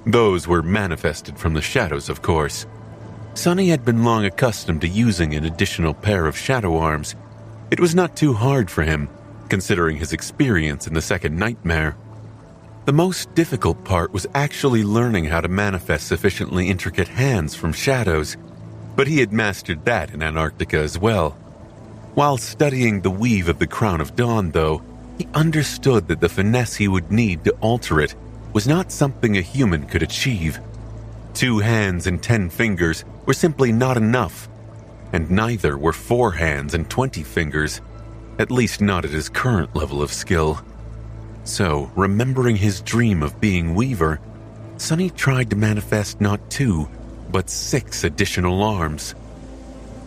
Those were manifested from the shadows, of course. Sunny had been long accustomed to using an additional pair of shadow arms. It was not too hard for him, considering his experience in the second nightmare. The most difficult part was actually learning how to manifest sufficiently intricate hands from shadows, but he had mastered that in Antarctica as well. While studying the weave of the Crown of Dawn, though, he understood that the finesse he would need to alter it was not something a human could achieve. 2 hands and 10 fingers were simply not enough, and neither were 4 hands and 20 fingers, at least not at his current level of skill. So, remembering his dream of being Weaver, Sunny tried to manifest not 2, but 6 additional arms.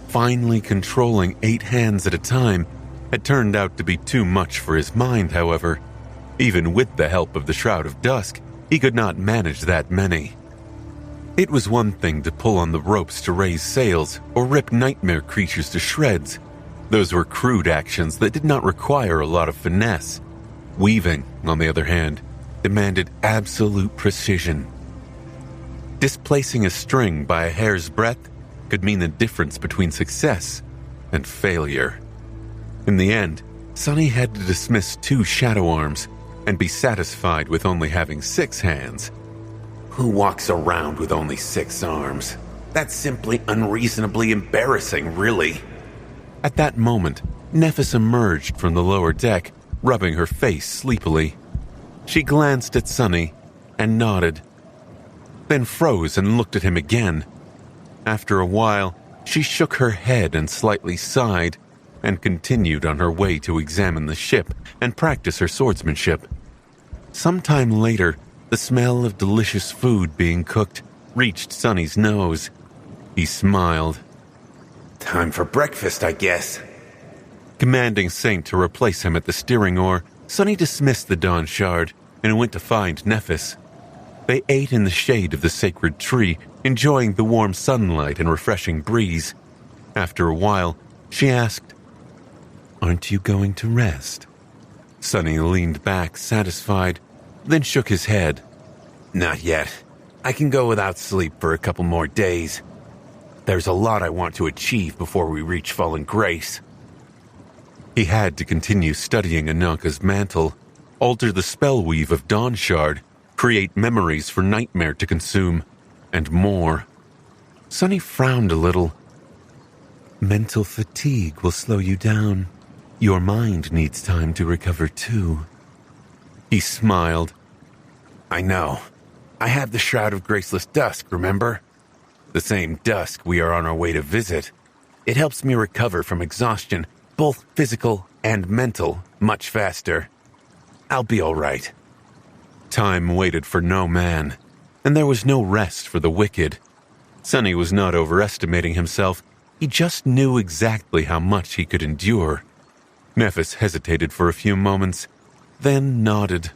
Finally controlling 8 hands at a time had turned out to be too much for his mind, however. Even with the help of the Shroud of Dusk, he could not manage that many. It was one thing to pull on the ropes to raise sails or rip nightmare creatures to shreds, Those were crude actions that did not require a lot of finesse. Weaving, on the other hand, demanded absolute precision. Displacing a string by a hair's breadth could mean the difference between success and failure. In the end, Sunny had to dismiss 2 shadow arms and be satisfied with only having 6 hands. Who walks around with only 6 arms? That's simply unreasonably embarrassing, really. At that moment, Nephis emerged from the lower deck, rubbing her face sleepily. She glanced at Sunny and nodded, then froze and looked at him again. After a while, she shook her head and slightly sighed, and continued on her way to examine the ship and practice her swordsmanship. Sometime later, the smell of delicious food being cooked reached Sunny's nose. He smiled. Time for breakfast, I guess. Commanding Saint to replace him at the steering oar, Sunny dismissed the Dawn Shard and went to find Nephis. They ate in the shade of the sacred tree, enjoying the warm sunlight and refreshing breeze. After a while, she asked, "Aren't you going to rest?" Sunny leaned back, satisfied, then shook his head. Not yet. I can go without sleep for a couple more days. There's a lot I want to achieve before we reach Fallen Grace. He had to continue studying Ananka's mantle, alter the spell weave of Dawn Shard, create memories for Nightmare to consume, and more. Sunny frowned a little. Mental fatigue will slow you down. Your mind needs time to recover too. He smiled. I know. I have the Shroud of Graceless Dusk, remember? The same dusk we are on our way to visit. It helps me recover from exhaustion, both physical and mental, much faster. I'll be all right. Time waited for no man, and there was no rest for the wicked. Sunny was not overestimating himself. He just knew exactly how much he could endure. Nephis hesitated for a few moments, then nodded.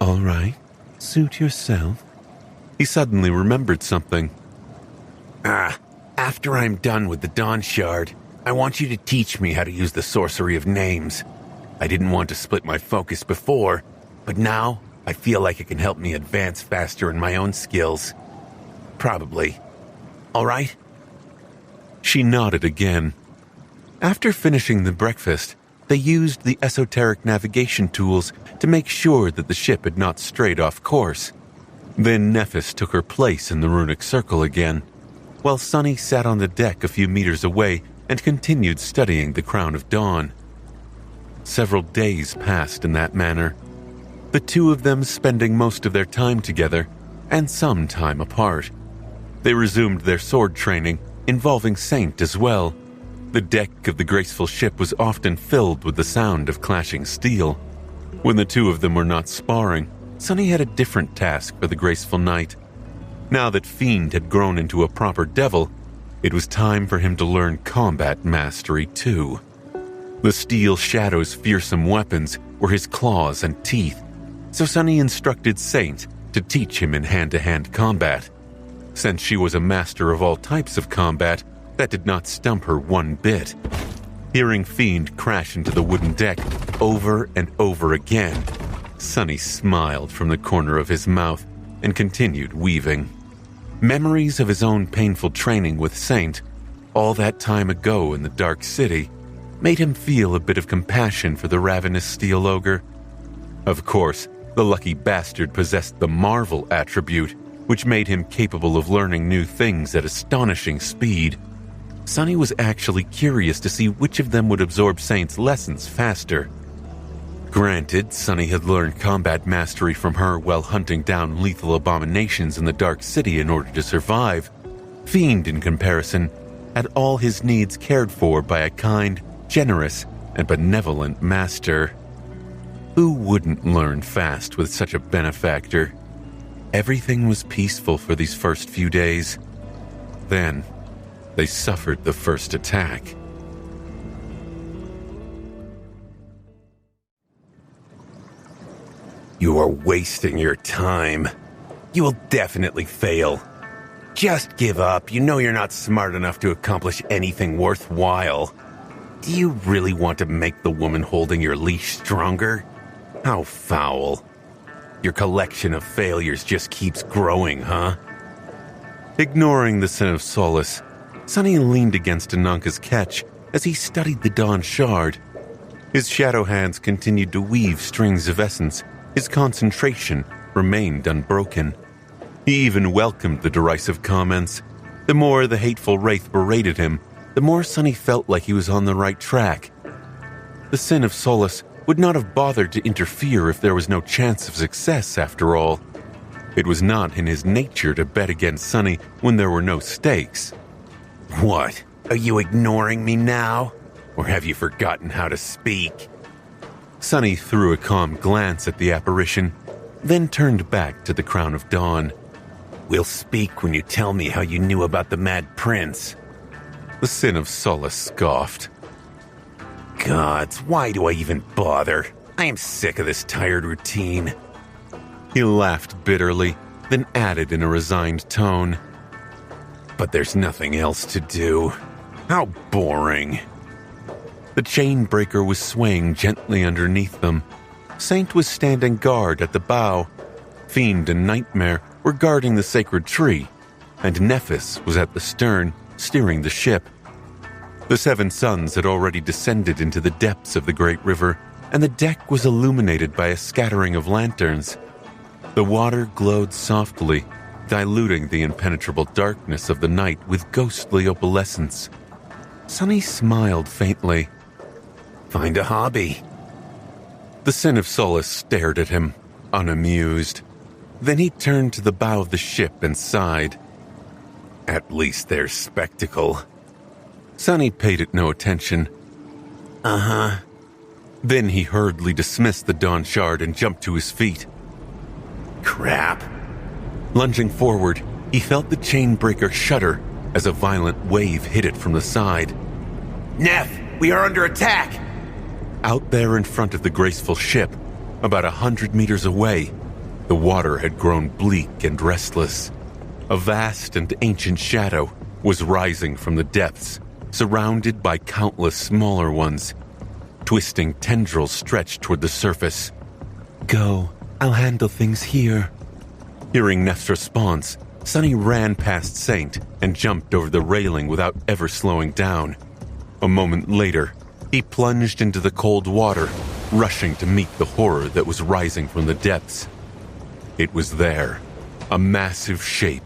All right, suit yourself. He suddenly remembered something. After I'm done with the Dawn Shard, I want you to teach me how to use the Sorcery of Names. I didn't want to split my focus before, but now I feel like it can help me advance faster in my own skills. Probably. All right? She nodded again. After finishing the breakfast, they used the esoteric navigation tools to make sure that the ship had not strayed off course. Then Nephis took her place in the runic circle again, while Sunny sat on the deck a few meters away and continued studying the Crown of Dawn. Several days passed in that manner, the 2 of them spending most of their time together and some time apart. They resumed their sword training, involving Saint as well. The deck of the graceful ship was often filled with the sound of clashing steel. When the 2 of them were not sparring, Sunny had a different task for the graceful knight. Now that Fiend had grown into a proper devil, it was time for him to learn combat mastery too. The Steel Shadow's fearsome weapons were his claws and teeth, so Sunny instructed Saint to teach him in hand-to-hand combat. Since she was a master of all types of combat, that did not stump her one bit. Hearing Fiend crash into the wooden deck over and over again, Sunny smiled from the corner of his mouth and continued weaving. Memories of his own painful training with Saint, all that time ago in the Dark City, made him feel a bit of compassion for the ravenous steel ogre. Of course, the lucky bastard possessed the Marvel attribute, which made him capable of learning new things at astonishing speed. Sunny was actually curious to see which of them would absorb Saint's lessons faster. Granted, Sunny had learned combat mastery from her while hunting down lethal abominations in the Dark City in order to survive. Fiend, in comparison, had all his needs cared for by a kind, generous, and benevolent master. Who wouldn't learn fast with such a benefactor? Everything was peaceful for these first few days. Then, they suffered the first attack. You are wasting your time. You will definitely fail. Just give up. You know you're not smart enough to accomplish anything worthwhile. Do you really want to make the woman holding your leash stronger? How foul. Your collection of failures just keeps growing, huh? Ignoring the Sin of Solace, Sunny leaned against Ananka's catch as he studied the Dawn Shard. His shadow hands continued to weave strings of essence. His concentration remained unbroken. He even welcomed the derisive comments. The more the hateful wraith berated him, the more Sunny felt like he was on the right track. The Sin of Solace would not have bothered to interfere if there was no chance of success, after all. It was not in his nature to bet against Sunny when there were no stakes. What? Are you ignoring me now? Or have you forgotten how to speak? Sunny threw a calm glance at the apparition, then turned back to the Crown of Dawn. We'll speak when you tell me how you knew about the Mad Prince. The Sin of Solace scoffed. Gods, why do I even bother? I am sick of this tired routine. He laughed bitterly, then added in a resigned tone. But there's nothing else to do. How boring. The chain breaker was swaying gently underneath them. Saint was standing guard at the bow. Fiend and Nightmare were guarding the sacred tree, and Nephis was at the stern, steering the ship. The Seven Suns had already descended into the depths of the great river, and the deck was illuminated by a scattering of lanterns. The water glowed softly, diluting the impenetrable darkness of the night with ghostly opalescence. Sunny smiled faintly. Find a hobby. The Sin of Solace stared at him, unamused. Then he turned to the bow of the ship and sighed. At least there's spectacle. Sunny paid it no attention. Uh-huh. Then he hurriedly dismissed the Dawn Shard and jumped to his feet. Crap. Lunging forward, he felt the chain breaker shudder as a violent wave hit it from the side. Neff, we are under attack! Out there in front of the graceful ship, about 100 meters away, the water had grown bleak and restless. A vast and ancient shadow was rising from the depths, surrounded by countless smaller ones. Twisting tendrils stretched toward the surface. Go, I'll handle things here. Hearing Neff's response, Sunny ran past Saint and jumped over the railing without ever slowing down. A moment later, he plunged into the cold water, rushing to meet the horror that was rising from the depths. It was there, a massive shape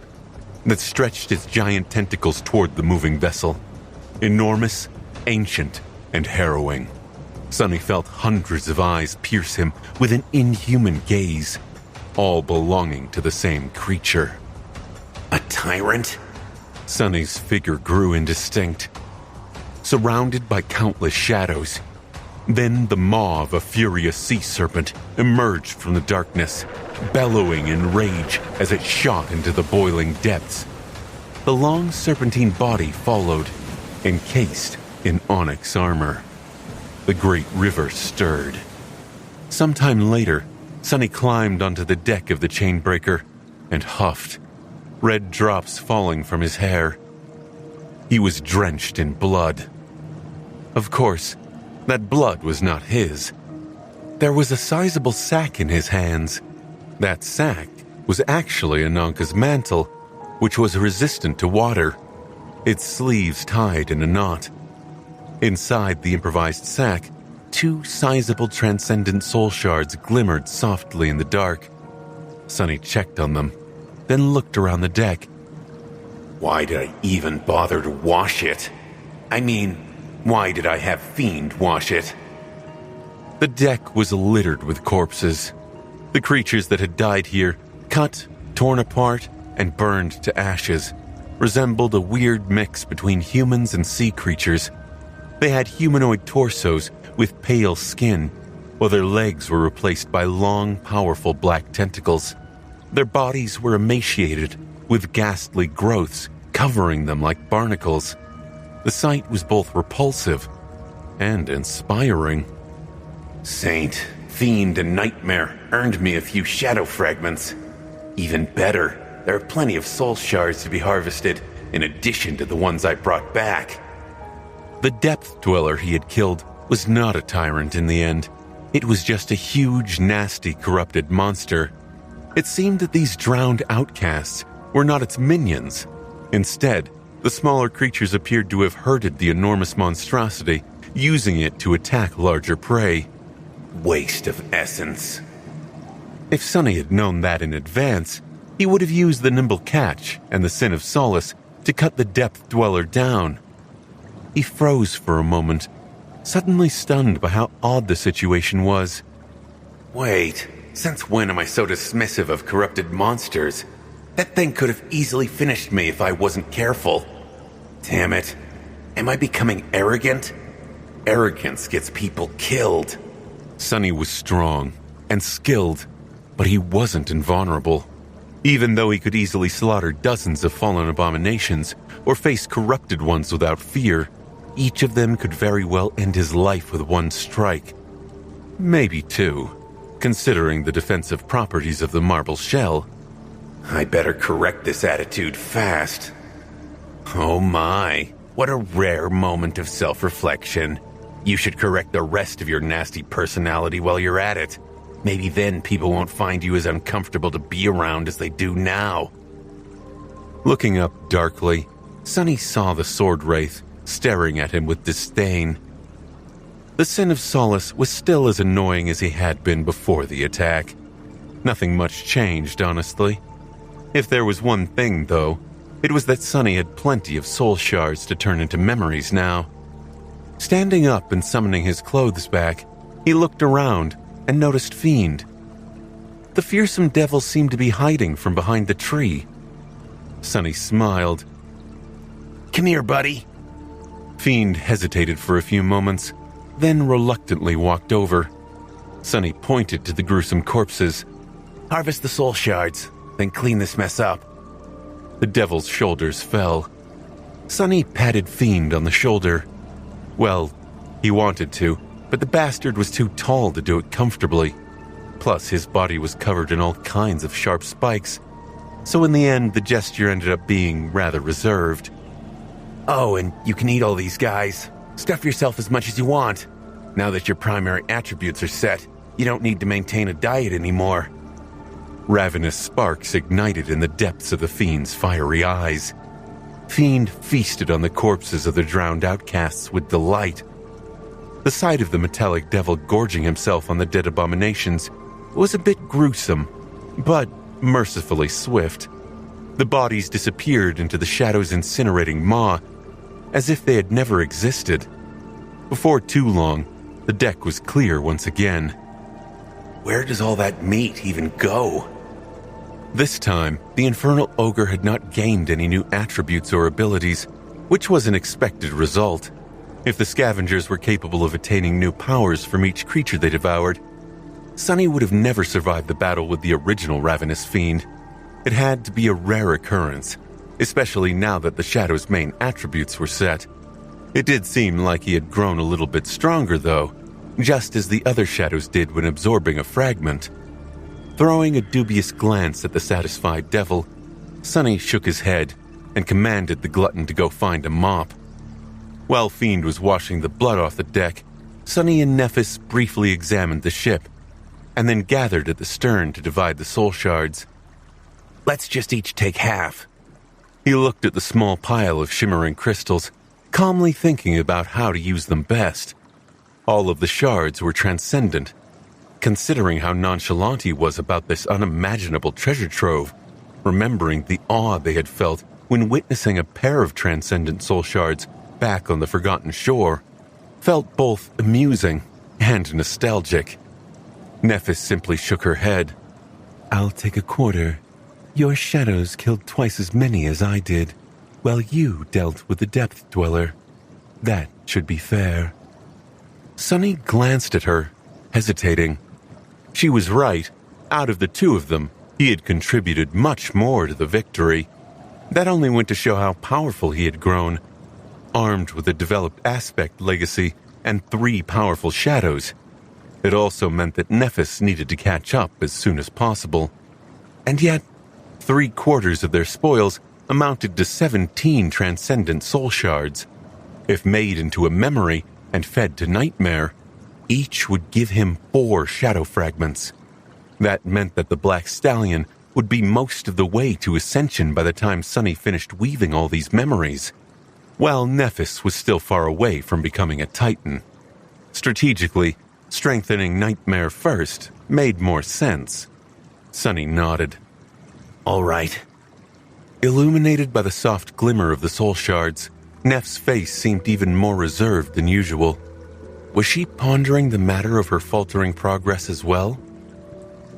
that stretched its giant tentacles toward the moving vessel. Enormous, ancient, and harrowing. Sunny felt hundreds of eyes pierce him with an inhuman gaze, all belonging to the same creature. A tyrant? Sunny's figure grew indistinct, surrounded by countless shadows. Then the maw of a furious sea serpent emerged from the darkness, bellowing in rage as it shot into the boiling depths. The long serpentine body followed, encased in onyx armor. The great river stirred. Sometime later, Sunny climbed onto the deck of the chainbreaker and huffed, red drops falling from his hair. He was drenched in blood. Of course, that blood was not his. There was a sizable sack in his hands. That sack was actually Ananka's mantle, which was resistant to water, its sleeves tied in a knot. Inside the improvised sack, 2 sizable transcendent soul shards glimmered softly in the dark. Sunny checked on them, then looked around the deck. Why did I even bother to wash it? I mean, why did I have Fiend wash it? The deck was littered with corpses. The creatures that had died here, cut, torn apart, and burned to ashes, resembled a weird mix between humans and sea creatures. They had humanoid torsos with pale skin, while their legs were replaced by long, powerful black tentacles. Their bodies were emaciated, with ghastly growths covering them like barnacles. The sight was both repulsive and inspiring. Saint, Fiend, and Nightmare earned me a few shadow fragments. Even better, there are plenty of soul shards to be harvested, in addition to the ones I brought back. The depth dweller he had killed was not a tyrant in the end. It was just a huge, nasty, corrupted monster. It seemed that these drowned outcasts were not its minions. Instead, the smaller creatures appeared to have herded the enormous monstrosity, using it to attack larger prey. Waste of essence. If Sonny had known that in advance, he would have used the nimble catch and the sin of solace to cut the depth dweller down. He froze for a moment, suddenly stunned by how odd the situation was. Wait, since when am I so dismissive of corrupted monsters? That thing could have easily finished me if I wasn't careful. Damn it. Am I becoming arrogant? Arrogance gets people killed. Sonny was strong and skilled, but he wasn't invulnerable. Even though he could easily slaughter dozens of fallen abominations or face corrupted ones without fear, each of them could very well end his life with one strike. Maybe two, considering the defensive properties of the marble shell. I better correct this attitude fast. Oh my, what a rare moment of self-reflection. You should correct the rest of your nasty personality while you're at it. Maybe then people won't find you as uncomfortable to be around as they do now. Looking up darkly, Sonny saw the sword wraith staring at him with disdain. The sin of solace was still as annoying as he had been before the attack. Nothing much changed, honestly. If there was one thing, though, it was that Sonny had plenty of soul shards to turn into memories now. Standing up and summoning his clothes back, he looked around and noticed Fiend. The fearsome devil seemed to be hiding from behind the tree. Sonny smiled. Come here, buddy. Fiend hesitated for a few moments, then reluctantly walked over. Sonny pointed to the gruesome corpses. Harvest the soul shards, then clean this mess up. The devil's shoulders fell. Sonny patted Fiend on the shoulder. Well, he wanted to, but the bastard was too tall to do it comfortably. Plus, his body was covered in all kinds of sharp spikes. So in the end, the gesture ended up being rather reserved. Oh, and you can eat all these guys. Stuff yourself as much as you want. Now that your primary attributes are set, you don't need to maintain a diet anymore. Ravenous sparks ignited in the depths of the Fiend's fiery eyes. Fiend feasted on the corpses of the drowned outcasts with delight. The sight of the metallic devil gorging himself on the dead abominations was a bit gruesome, but mercifully swift. The bodies disappeared into the shadow's incinerating maw, as if they had never existed. Before too long, the deck was clear once again. Where does all that meat even go? This time, the infernal ogre had not gained any new attributes or abilities, which was an expected result. If the scavengers were capable of attaining new powers from each creature they devoured, Sonny would have never survived the battle with the original ravenous fiend. It had to be a rare occurrence, especially now that the Shadow's main attributes were set. It did seem like he had grown a little bit stronger, though, just as the other Shadows did when absorbing a fragment. Throwing a dubious glance at the satisfied devil, Sonny shook his head and commanded the glutton to go find a mop. While Fiend was washing the blood off the deck, Sonny and Nephis briefly examined the ship, and then gathered at the stern to divide the soul shards. Let's just each take half. He looked at the small pile of shimmering crystals, calmly thinking about how to use them best. All of the shards were transcendent. Considering how nonchalant he was about this unimaginable treasure trove, remembering the awe they had felt when witnessing a pair of transcendent soul shards back on the Forgotten Shore, felt both amusing and nostalgic. Nephis simply shook her head. "I'll take a quarter. Your shadows killed twice as many as I did, while you dealt with the Depth Dweller. That should be fair." Sonny glanced at her, hesitating. She was right. Out of the two of them, he had contributed much more to the victory. That only went to show how powerful he had grown. Armed with a developed aspect legacy and 3 powerful shadows, it also meant that Nephis needed to catch up as soon as possible. And yet, 3/4 of their spoils amounted to 17 transcendent soul shards. If made into a memory and fed to Nightmare, each would give him 4 shadow fragments. That meant that the Black Stallion would be most of the way to Ascension by the time Sunny finished weaving all these memories, while Nephis was still far away from becoming a Titan. Strategically, strengthening Nightmare first made more sense. Sunny nodded. All right. Illuminated by the soft glimmer of the soul shards, Neph's face seemed even more reserved than usual. Was she pondering the matter of her faltering progress as well?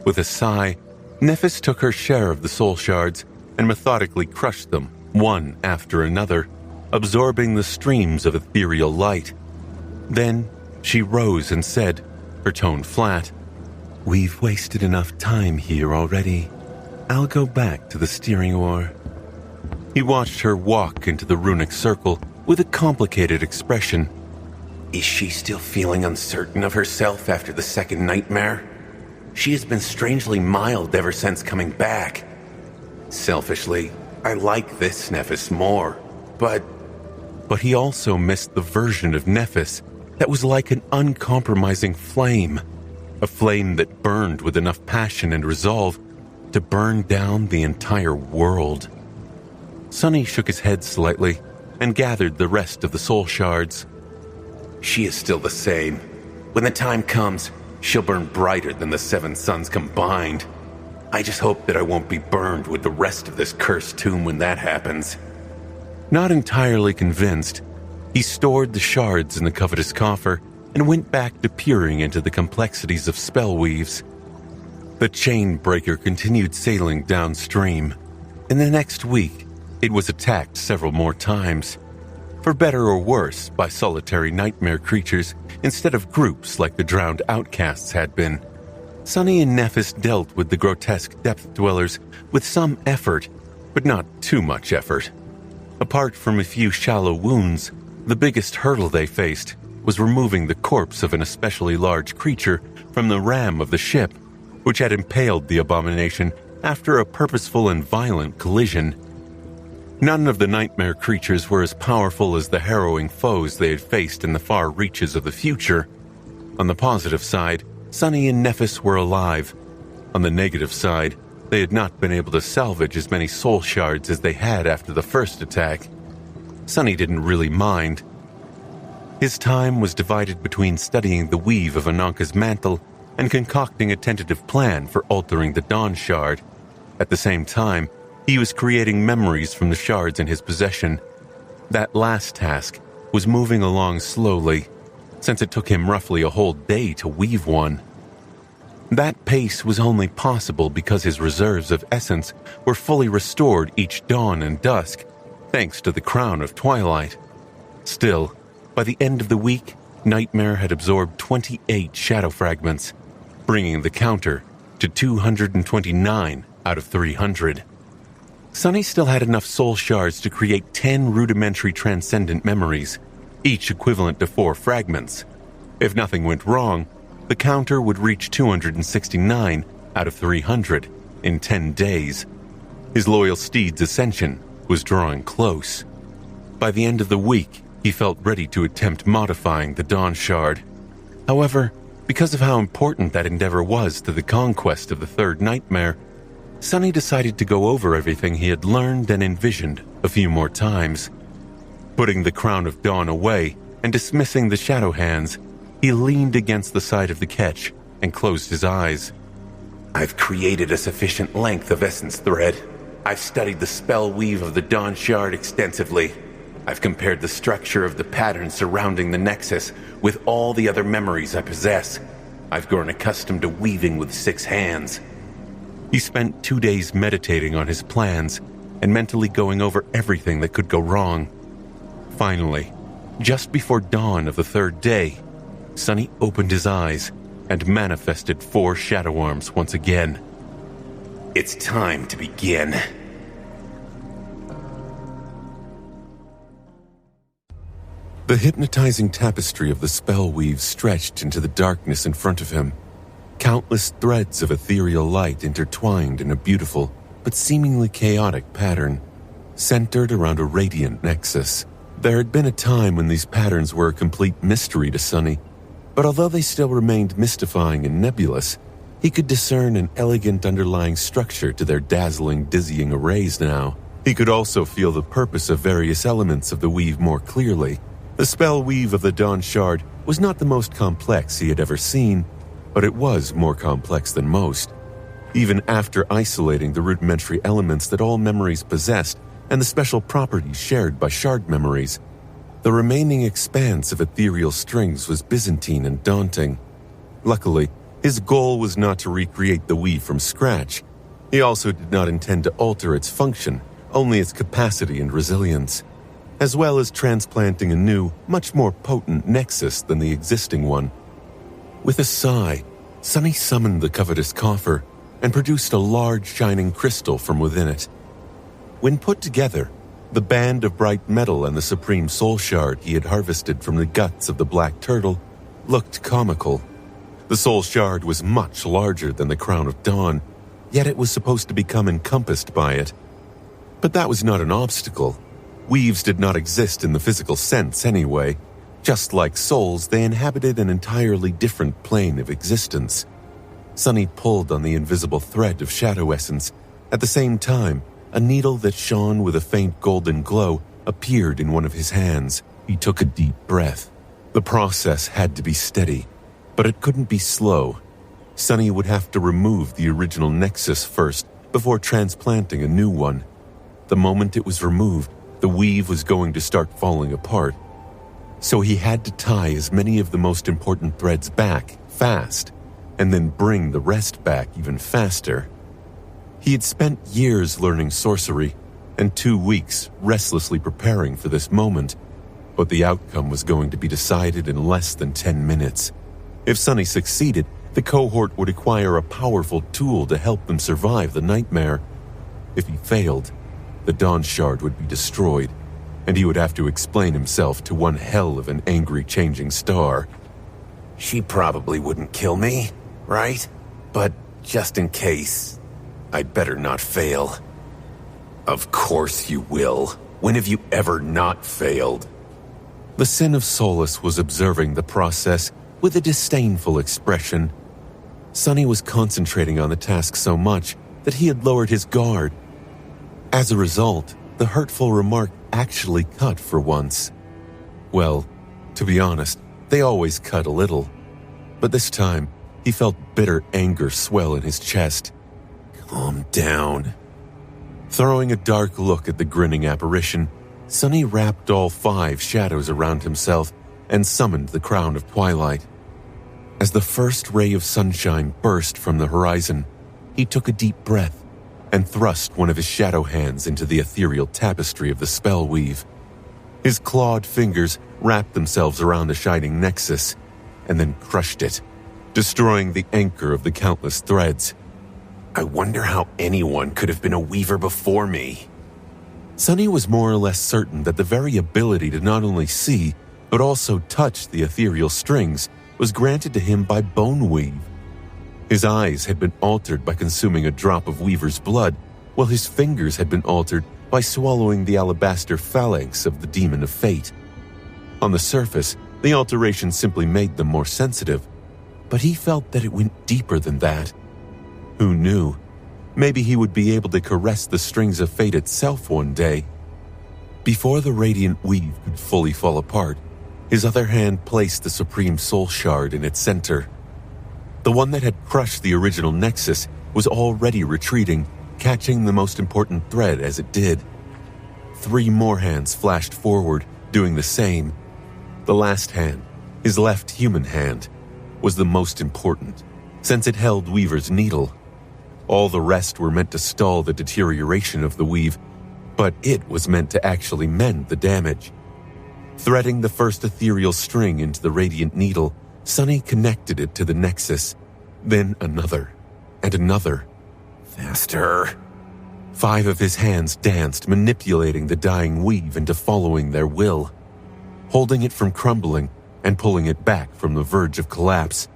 With a sigh, Nephis took her share of the soul shards and methodically crushed them, one after another, absorbing the streams of ethereal light. Then she rose and said, her tone flat, "We've wasted enough time here already. I'll go back to the steering oar." He watched her walk into the runic circle with a complicated expression. Is she still feeling uncertain of herself after the second nightmare? She has been strangely mild ever since coming back. Selfishly, I like this Nephis more, but he also missed the version of Nephis that was like an uncompromising flame, a flame that burned with enough passion and resolve to burn down the entire world. Sunny shook his head slightly and gathered the rest of the soul shards. She is still the same. When the time comes, she'll burn brighter than the 7 suns combined. I just hope that I won't be burned with the rest of this cursed tomb when that happens. Not entirely convinced, he stored the shards in the covetous coffer and went back to peering into the complexities of spell weaves. The chain breaker continued sailing downstream. In the next week, it was attacked several more times. For better or worse, by solitary nightmare creatures instead of groups like the drowned outcasts had been. Sunny and Nephis dealt with the grotesque depth dwellers with some effort, but not too much effort. Apart from a few shallow wounds, the biggest hurdle they faced was removing the corpse of an especially large creature from the ram of the ship, which had impaled the abomination after a purposeful and violent collision. None of the nightmare creatures were as powerful as the harrowing foes they had faced in the far reaches of the future. On the positive side, Sunny and Nephis were alive. On the negative side, they had not been able to salvage as many soul shards as they had after the first attack. Sunny didn't really mind. His time was divided between studying the weave of Ananka's mantle and concocting a tentative plan for altering the Dawn Shard. At the same time, he was creating memories from the shards in his possession. That last task was moving along slowly, since it took him roughly a whole day to weave one. That pace was only possible because his reserves of essence were fully restored each dawn and dusk, thanks to the Crown of Twilight. Still, by the end of the week, Nightmare had absorbed 28 shadow fragments, bringing the counter to 229 out of 300. Sunny still had enough soul shards to create 10 rudimentary transcendent memories, each equivalent to 4 fragments. If nothing went wrong, the counter would reach 269 out of 300 in 10 days. His loyal steed's ascension was drawing close. By the end of the week, he felt ready to attempt modifying the Dawn Shard. However, because of how important that endeavor was to the conquest of the third nightmare, Sunny decided to go over everything he had learned and envisioned a few more times. Putting the Crown of Dawn away and dismissing the Shadow Hands, he leaned against the side of the ketch and closed his eyes. I've created a sufficient length of essence thread. I've studied the spell weave of the Dawn Shard extensively. I've compared the structure of the pattern surrounding the Nexus with all the other memories I possess. I've grown accustomed to weaving with 6 hands. He spent 2 days meditating on his plans and mentally going over everything that could go wrong. Finally, just before dawn of the 3rd day, Sunny opened his eyes and manifested 4 shadow arms once again. It's time to begin. The hypnotizing tapestry of the spell weave stretched into the darkness in front of him. Countless threads of ethereal light intertwined in a beautiful but seemingly chaotic pattern, centered around a radiant nexus, There had been a time when these patterns were a complete mystery to Sonny, but although they still remained mystifying and nebulous, he could discern an elegant underlying structure to their dazzling, dizzying arrays now. He could also feel the purpose of various elements of the weave more clearly. The spell weave of the Dawn Shard was not the most complex he had ever seen, but it was more complex than most. Even after isolating the rudimentary elements that all memories possessed and the special properties shared by shard memories, the remaining expanse of ethereal strings was Byzantine and daunting. Luckily, his goal was not to recreate the weave from scratch. He also did not intend to alter its function, only its capacity and resilience, as well as transplanting a new, much more potent nexus than the existing one. With a sigh, Sonny summoned the covetous coffer and produced a large shining crystal from within it. When put together, the band of bright metal and the supreme soul shard he had harvested from the guts of the black turtle looked comical. The soul shard was much larger than the crown of dawn, yet it was supposed to become encompassed by it. But that was not an obstacle. Weaves did not exist in the physical sense anyway. Just like souls, they inhabited an entirely different plane of existence. Sonny pulled on the invisible thread of shadow essence. At the same time, a needle that shone with a faint golden glow appeared in one of his hands. He took a deep breath. The process had to be steady, but it couldn't be slow. Sonny would have to remove the original nexus first before transplanting a new one. The moment it was removed, the weave was going to start falling apart. So he had to tie as many of the most important threads back fast, and then bring the rest back even faster. He had spent years learning sorcery, and 2 weeks restlessly preparing for this moment, but the outcome was going to be decided in less than 10 minutes. If Sonny succeeded, the cohort would acquire a powerful tool to help them survive the nightmare. If he failed, the Dawn Shard would be destroyed, and he would have to explain himself to one hell of an angry changing star. She probably wouldn't kill me, right? But just in case, I'd better not fail. Of course you will. When have you ever not failed? The Sin of Solace was observing the process with a disdainful expression. Sonny was concentrating on the task so much that he had lowered his guard. As a result, the hurtful remark actually cut for once. Well, to be honest, they always cut a little. But this time, he felt bitter anger swell in his chest. Calm down. Throwing a dark look at the grinning apparition, Sonny wrapped all 5 shadows around himself and summoned the Crown of Twilight. As the first ray of sunshine burst from the horizon, he took a deep breath and thrust one of his shadow hands into the ethereal tapestry of the spell weave. His clawed fingers wrapped themselves around the shining nexus and then crushed it, destroying the anchor of the countless threads. I wonder how anyone could have been a weaver before me. Sonny was more or less certain that the very ability to not only see, but also touch the ethereal strings was granted to him by Bone Weave. His eyes had been altered by consuming a drop of Weaver's blood, while his fingers had been altered by swallowing the alabaster phalanx of the Demon of Fate. On the surface, the alteration simply made them more sensitive, but he felt that it went deeper than that. Who knew? Maybe he would be able to caress the strings of fate itself one day. Before the radiant weave could fully fall apart, his other hand placed the Supreme Soul Shard in its center. The one that had crushed the original nexus was already retreating, catching the most important thread as it did. 3 more hands flashed forward, doing the same. The last hand, his left human hand, was the most important, since it held Weaver's needle. All the rest were meant to stall the deterioration of the weave, but it was meant to actually mend the damage. Threading the first ethereal string into the radiant needle, Sonny connected it to the nexus, then another, and another. Faster. 5 of his hands danced, manipulating the dying weave into following their will, holding it from crumbling and pulling it back from the verge of collapse.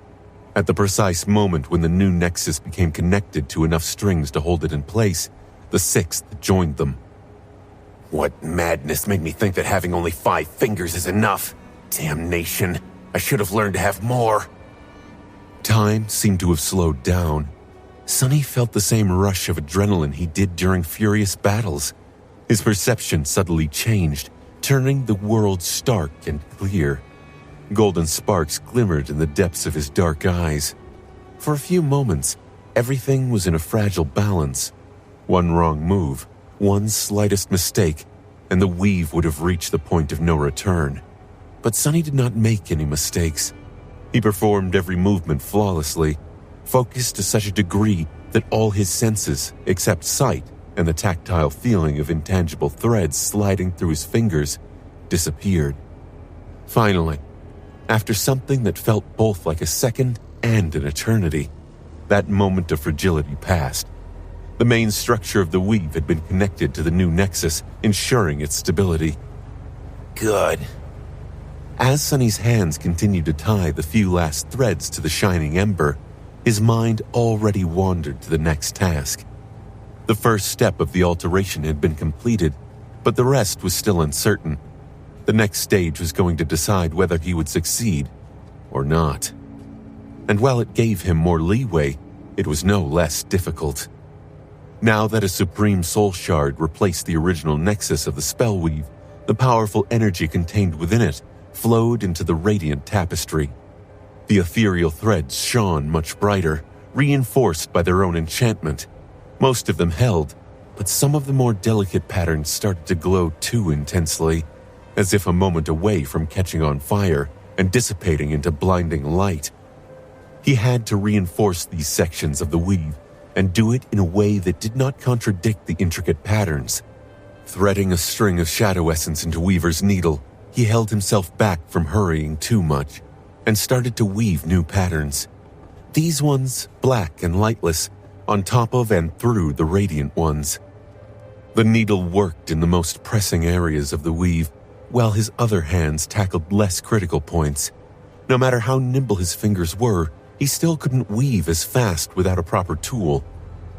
At the precise moment when the new nexus became connected to enough strings to hold it in place, the 6th joined them. What madness made me think that having only 5 fingers is enough? Damnation, I should have learned to have more. Time seemed to have slowed down. Sonny felt the same rush of adrenaline he did during furious battles. His perception suddenly changed, turning the world stark and clear. Golden sparks glimmered in the depths of his dark eyes. For a few moments, everything was in a fragile balance. One wrong move, one slightest mistake, and the weave would have reached the point of no return. But Sonny did not make any mistakes. He performed every movement flawlessly, focused to such a degree that all his senses, except sight and the tactile feeling of intangible threads sliding through his fingers, disappeared. Finally, after something that felt both like a second and an eternity, that moment of fragility passed. The main structure of the weave had been connected to the new nexus, ensuring its stability. Good. As Sonny's hands continued to tie the few last threads to the shining ember, his mind already wandered to the next task. The first step of the alteration had been completed, but the rest was still uncertain. The next stage was going to decide whether he would succeed or not. And while it gave him more leeway, it was no less difficult. Now that a supreme soul shard replaced the original nexus of the spellweave, the powerful energy contained within it flowed into the radiant tapestry. The ethereal threads shone much brighter, reinforced by their own enchantment. Most of them held, but some of the more delicate patterns started to glow too intensely, as if a moment away from catching on fire and dissipating into blinding light. He had to reinforce these sections of the weave and do it in a way that did not contradict the intricate patterns. Threading a string of shadow essence into Weaver's needle, he held himself back from hurrying too much and started to weave new patterns. These ones, black and lightless, on top of and through the radiant ones. The needle worked in the most pressing areas of the weave, while his other hands tackled less critical points. No matter how nimble his fingers were, he still couldn't weave as fast without a proper tool.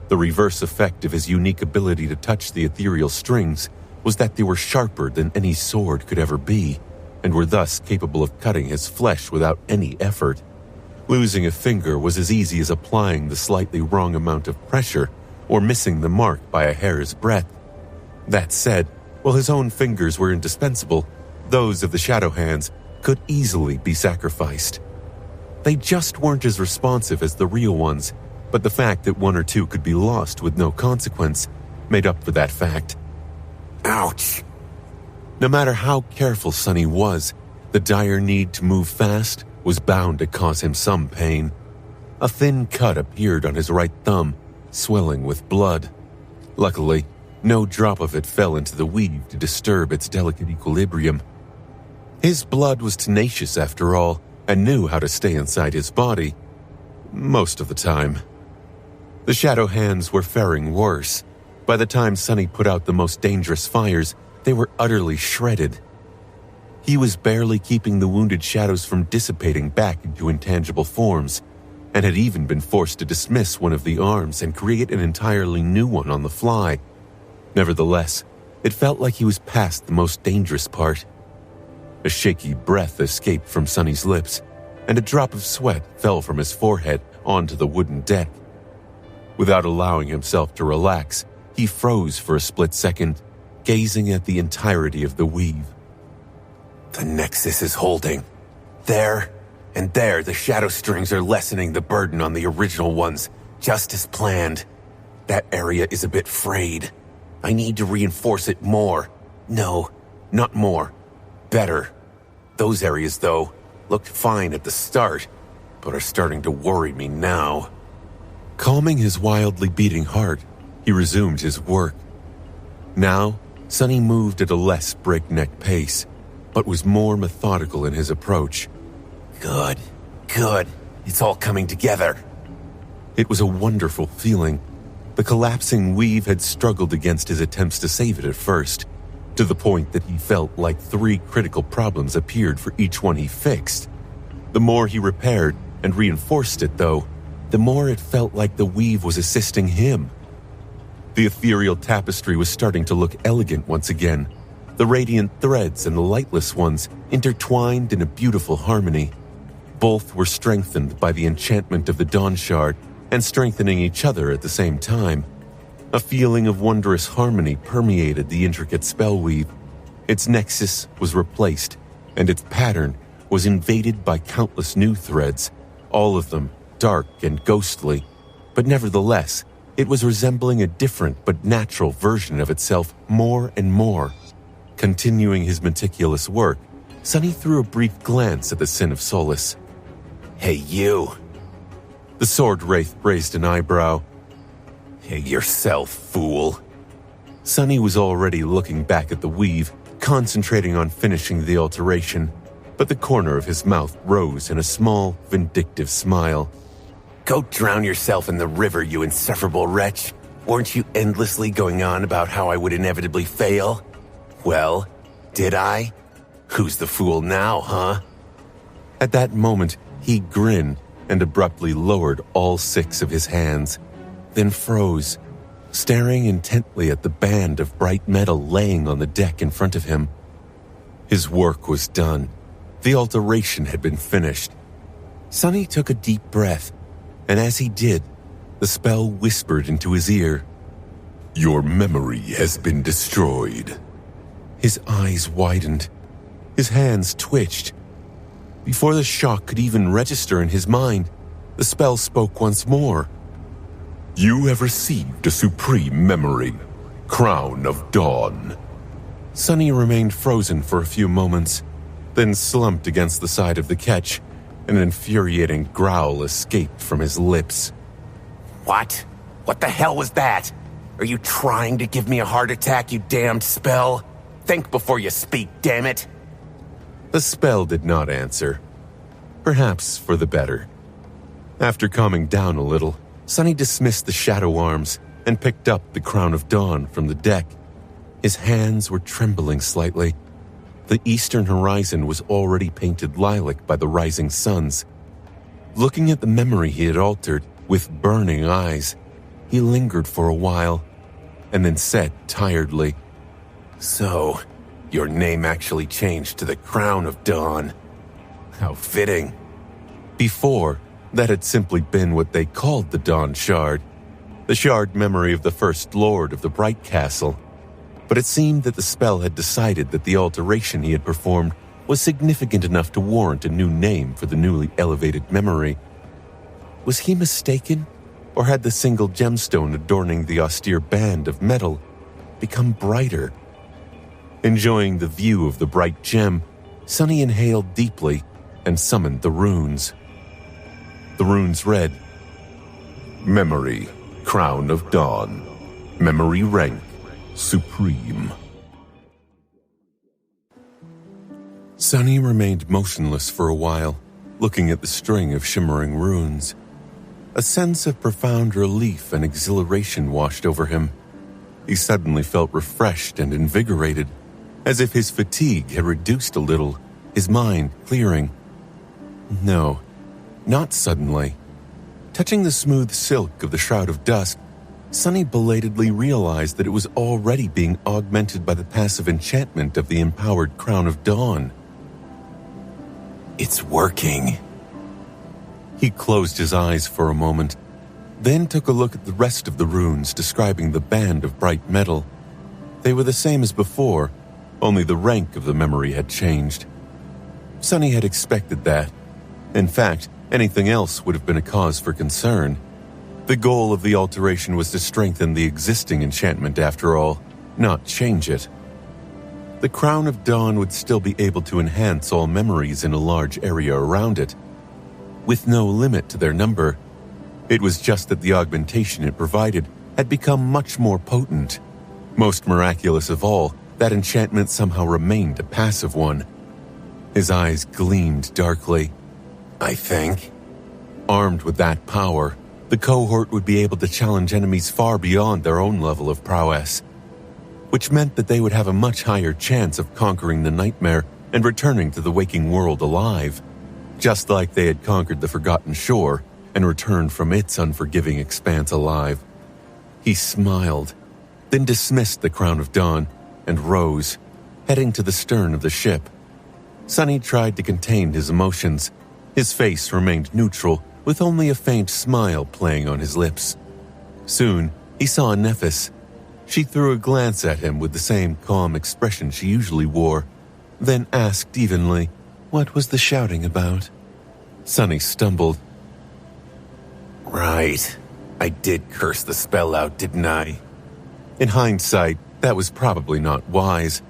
The reverse effect of his unique ability to touch the ethereal strings was that they were sharper than any sword could ever be, and were thus capable of cutting his flesh without any effort. Losing a finger was as easy as applying the slightly wrong amount of pressure or missing the mark by a hair's breadth. That said, while his own fingers were indispensable, those of the shadow hands could easily be sacrificed. They just weren't as responsive as the real ones, but the fact that one or two could be lost with no consequence made up for that fact. Ouch! No matter how careful Sonny was, the dire need to move fast was bound to cause him some pain. A thin cut appeared on his right thumb, swelling with blood. Luckily, no drop of it fell into the weave to disturb its delicate equilibrium. His blood was tenacious after all, and knew how to stay inside his body. Most of the time. The shadow hands were faring worse. By the time Sonny put out the most dangerous fires, they were utterly shredded. He was barely keeping the wounded shadows from dissipating back into intangible forms, and had even been forced to dismiss one of the arms and create an entirely new one on the fly. Nevertheless, it felt like he was past the most dangerous part. A shaky breath escaped from Sonny's lips, and a drop of sweat fell from his forehead onto the wooden deck. Without allowing himself to relax, he froze for a split second, gazing at the entirety of the weave. The nexus is holding. There and there, the shadow strings are lessening the burden on the original ones, just as planned. That area is a bit frayed. I need to reinforce it more. No, not more. Better. Those areas, though, looked fine at the start, but are starting to worry me now. Calming his wildly beating heart, he resumed his work. Now, Sonny moved at a less breakneck pace, but was more methodical in his approach. Good. It's all coming together. It was a wonderful feeling. The collapsing weave had struggled against his attempts to save it at first, to the point that he felt like 3 critical problems appeared for each one he fixed. The more he repaired and reinforced it, though, the more it felt like the weave was assisting him. The ethereal tapestry was starting to look elegant once again, the radiant threads and the lightless ones intertwined in a beautiful harmony. Both were strengthened by the enchantment of the Dawn Shard and strengthening each other at the same time. A feeling of wondrous harmony permeated the intricate spell weave. Its nexus was replaced, and its pattern was invaded by countless new threads, all of them dark and ghostly, but nevertheless, it was resembling a different but natural version of itself more and more. Continuing his meticulous work, Sunny threw a brief glance at the Sin of Solace. Hey, you. The sword wraith raised an eyebrow. Hey, yourself, fool. Sunny was already looking back at the weave, concentrating on finishing the alteration, but the corner of his mouth rose in a small, vindictive smile. Go drown yourself in the river, you insufferable wretch. Weren't you endlessly going on about how I would inevitably fail? Well, did I? Who's the fool now, huh? At that moment, he grinned and abruptly lowered all 6 of his hands, then froze, staring intently at the band of bright metal laying on the deck in front of him. His work was done. The alteration had been finished. Sunny took a deep breath, and as he did, the spell whispered into his ear. Your memory has been destroyed. His eyes widened. His hands twitched. Before the shock could even register in his mind, the spell spoke once more. You have received a supreme memory, Crown of Dawn. Sunny remained frozen for a few moments, then slumped against the side of the ketch. An infuriating growl escaped from his lips. What? What the hell was that? Are you trying to give me a heart attack, you damned spell? Think before you speak, damn it. The spell did not answer. Perhaps for the better. After calming down a little, Sunny dismissed the shadow arms and picked up the Crown of Dawn from the deck. His hands were trembling slightly. The eastern horizon was already painted lilac by the rising suns. Looking at the memory he had altered with burning eyes, he lingered for a while and then said tiredly, So, your name actually changed to the Crown of Dawn. How fitting. Before, that had simply been what they called the Dawn Shard, the shard memory of the First Lord of the Bright Castle. But it seemed that the spell had decided that the alteration he had performed was significant enough to warrant a new name for the newly elevated memory. Was he mistaken, or had the single gemstone adorning the austere band of metal become brighter? Enjoying the view of the bright gem, Sunny inhaled deeply and summoned the runes. The runes read, Memory, Crown of Dawn. Memory rank, Supreme. Sunny remained motionless for a while, looking at the string of shimmering runes. A sense of profound relief and exhilaration washed over him. He suddenly felt refreshed and invigorated, as if his fatigue had reduced a little, his mind clearing. No, not suddenly. Touching the smooth silk of the Shroud of Dusk, Sunny belatedly realized that it was already being augmented by the passive enchantment of the empowered Crown of Dawn. It's working. He closed his eyes for a moment, then took a look at the rest of the runes describing the band of bright metal. They were the same as before, only the rank of the memory had changed. Sunny had expected that. In fact, anything else would have been a cause for concern. The goal of the alteration was to strengthen the existing enchantment after all, not change it. The Crown of Dawn would still be able to enhance all memories in a large area around it, with no limit to their number. It was just that the augmentation it provided had become much more potent. Most miraculous of all, that enchantment somehow remained a passive one. His eyes gleamed darkly. I think. Armed with that power, the cohort would be able to challenge enemies far beyond their own level of prowess, which meant that they would have a much higher chance of conquering the nightmare and returning to the waking world alive, just like they had conquered the Forgotten Shore and returned from its unforgiving expanse alive. He smiled, then dismissed the Crown of Dawn and rose, heading to the stern of the ship. Sonny tried to contain his emotions. His face remained neutral, with only a faint smile playing on his lips. Soon, he saw Nephis. She threw a glance at him with the same calm expression she usually wore, then asked evenly, "What was the shouting about?" Sonny stumbled. Right. I did curse the spell out, didn't I? In hindsight, that was probably not wise.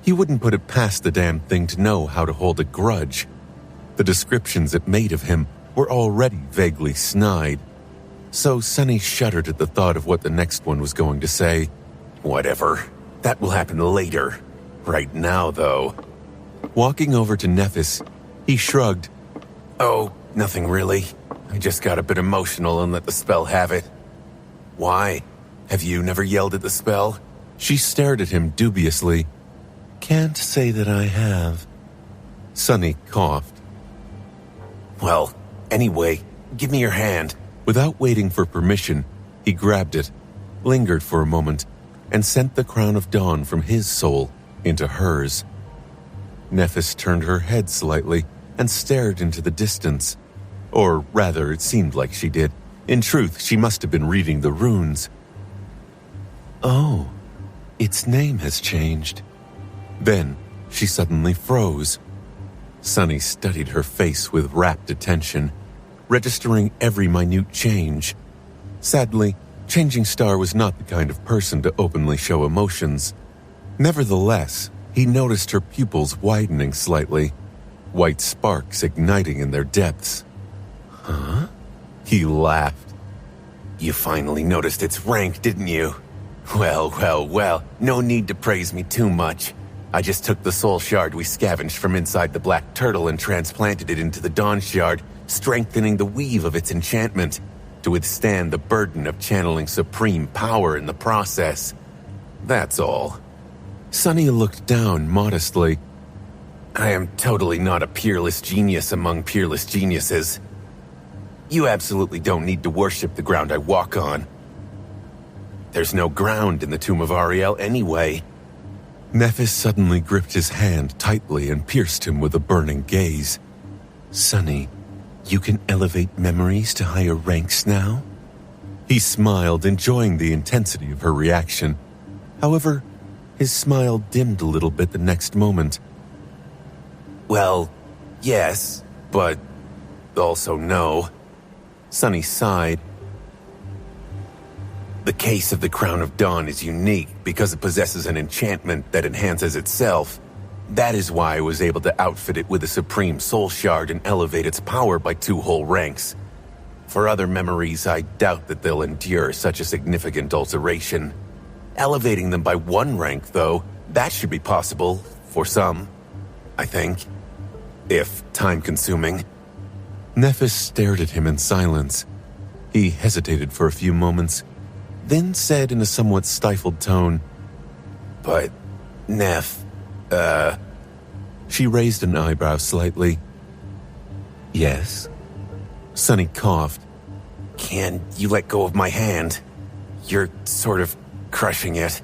He wouldn't put it past the damn thing to know how to hold a grudge. The descriptions it made of him were already vaguely snide. So Sonny shuddered at the thought of what the next one was going to say. Whatever. That will happen later. Right now, though. Walking over to Nephis, he shrugged. Oh, nothing really. I just got a bit emotional and let the spell have it. Why? Have you never yelled at the spell? She stared at him dubiously. Can't say that I have. Sonny coughed. Well, anyway, give me your hand. Without waiting for permission, he grabbed it, lingered for a moment, and sent the Crown of Dawn from his soul into hers. Nephis turned her head slightly and stared into the distance. Or rather, it seemed like she did. In truth, she must have been reading the runes. Oh, its name has changed. Then she suddenly froze. Sonny studied her face with rapt attention, registering every minute change. Sadly, Changing Star was not the kind of person to openly show emotions. Nevertheless, he noticed her pupils widening slightly, white sparks igniting in their depths. Huh? He laughed. You finally noticed its rank, didn't you? Well, no need to praise me too much. I just took the soul shard we scavenged from inside the Black Turtle and transplanted it into the Dawn Shard, strengthening the weave of its enchantment to withstand the burden of channeling supreme power in the process. That's all. Sonny looked down modestly. I am totally not a peerless genius among peerless geniuses. You absolutely don't need to worship the ground I walk on. There's no ground in the Tomb of Ariel anyway. Nephis suddenly gripped his hand tightly and pierced him with a burning gaze. Sonny, you can elevate memories to higher ranks now? He smiled, enjoying the intensity of her reaction. However, his smile dimmed a little bit the next moment. Well, yes, but also no. Sonny sighed. The case of the Crown of Dawn is unique because it possesses an enchantment that enhances itself. That is why I was able to outfit it with a supreme soul shard and elevate its power by 2 whole ranks. For other memories, I doubt that they'll endure such a significant alteration. Elevating them by 1 rank, though, that should be possible for some, I think. If time-consuming. Nephis stared at him in silence. He hesitated for a few moments, then said in a somewhat stifled tone, But, Neph, She raised an eyebrow slightly. Yes? Sonny coughed. Can you let go of my hand? You're sort of crushing it.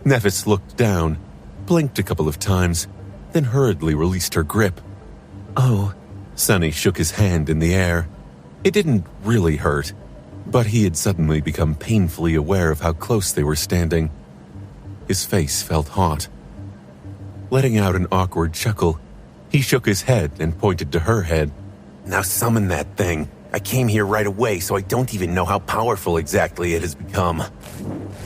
Nephis looked down, blinked a couple of times, then hurriedly released her grip. Oh, Sonny shook his hand in the air. It didn't really hurt, but he had suddenly become painfully aware of how close they were standing. His face felt hot. Letting out an awkward chuckle, he shook his head and pointed to her head. Now summon that thing. I came here right away, so I don't even know how powerful exactly it has become.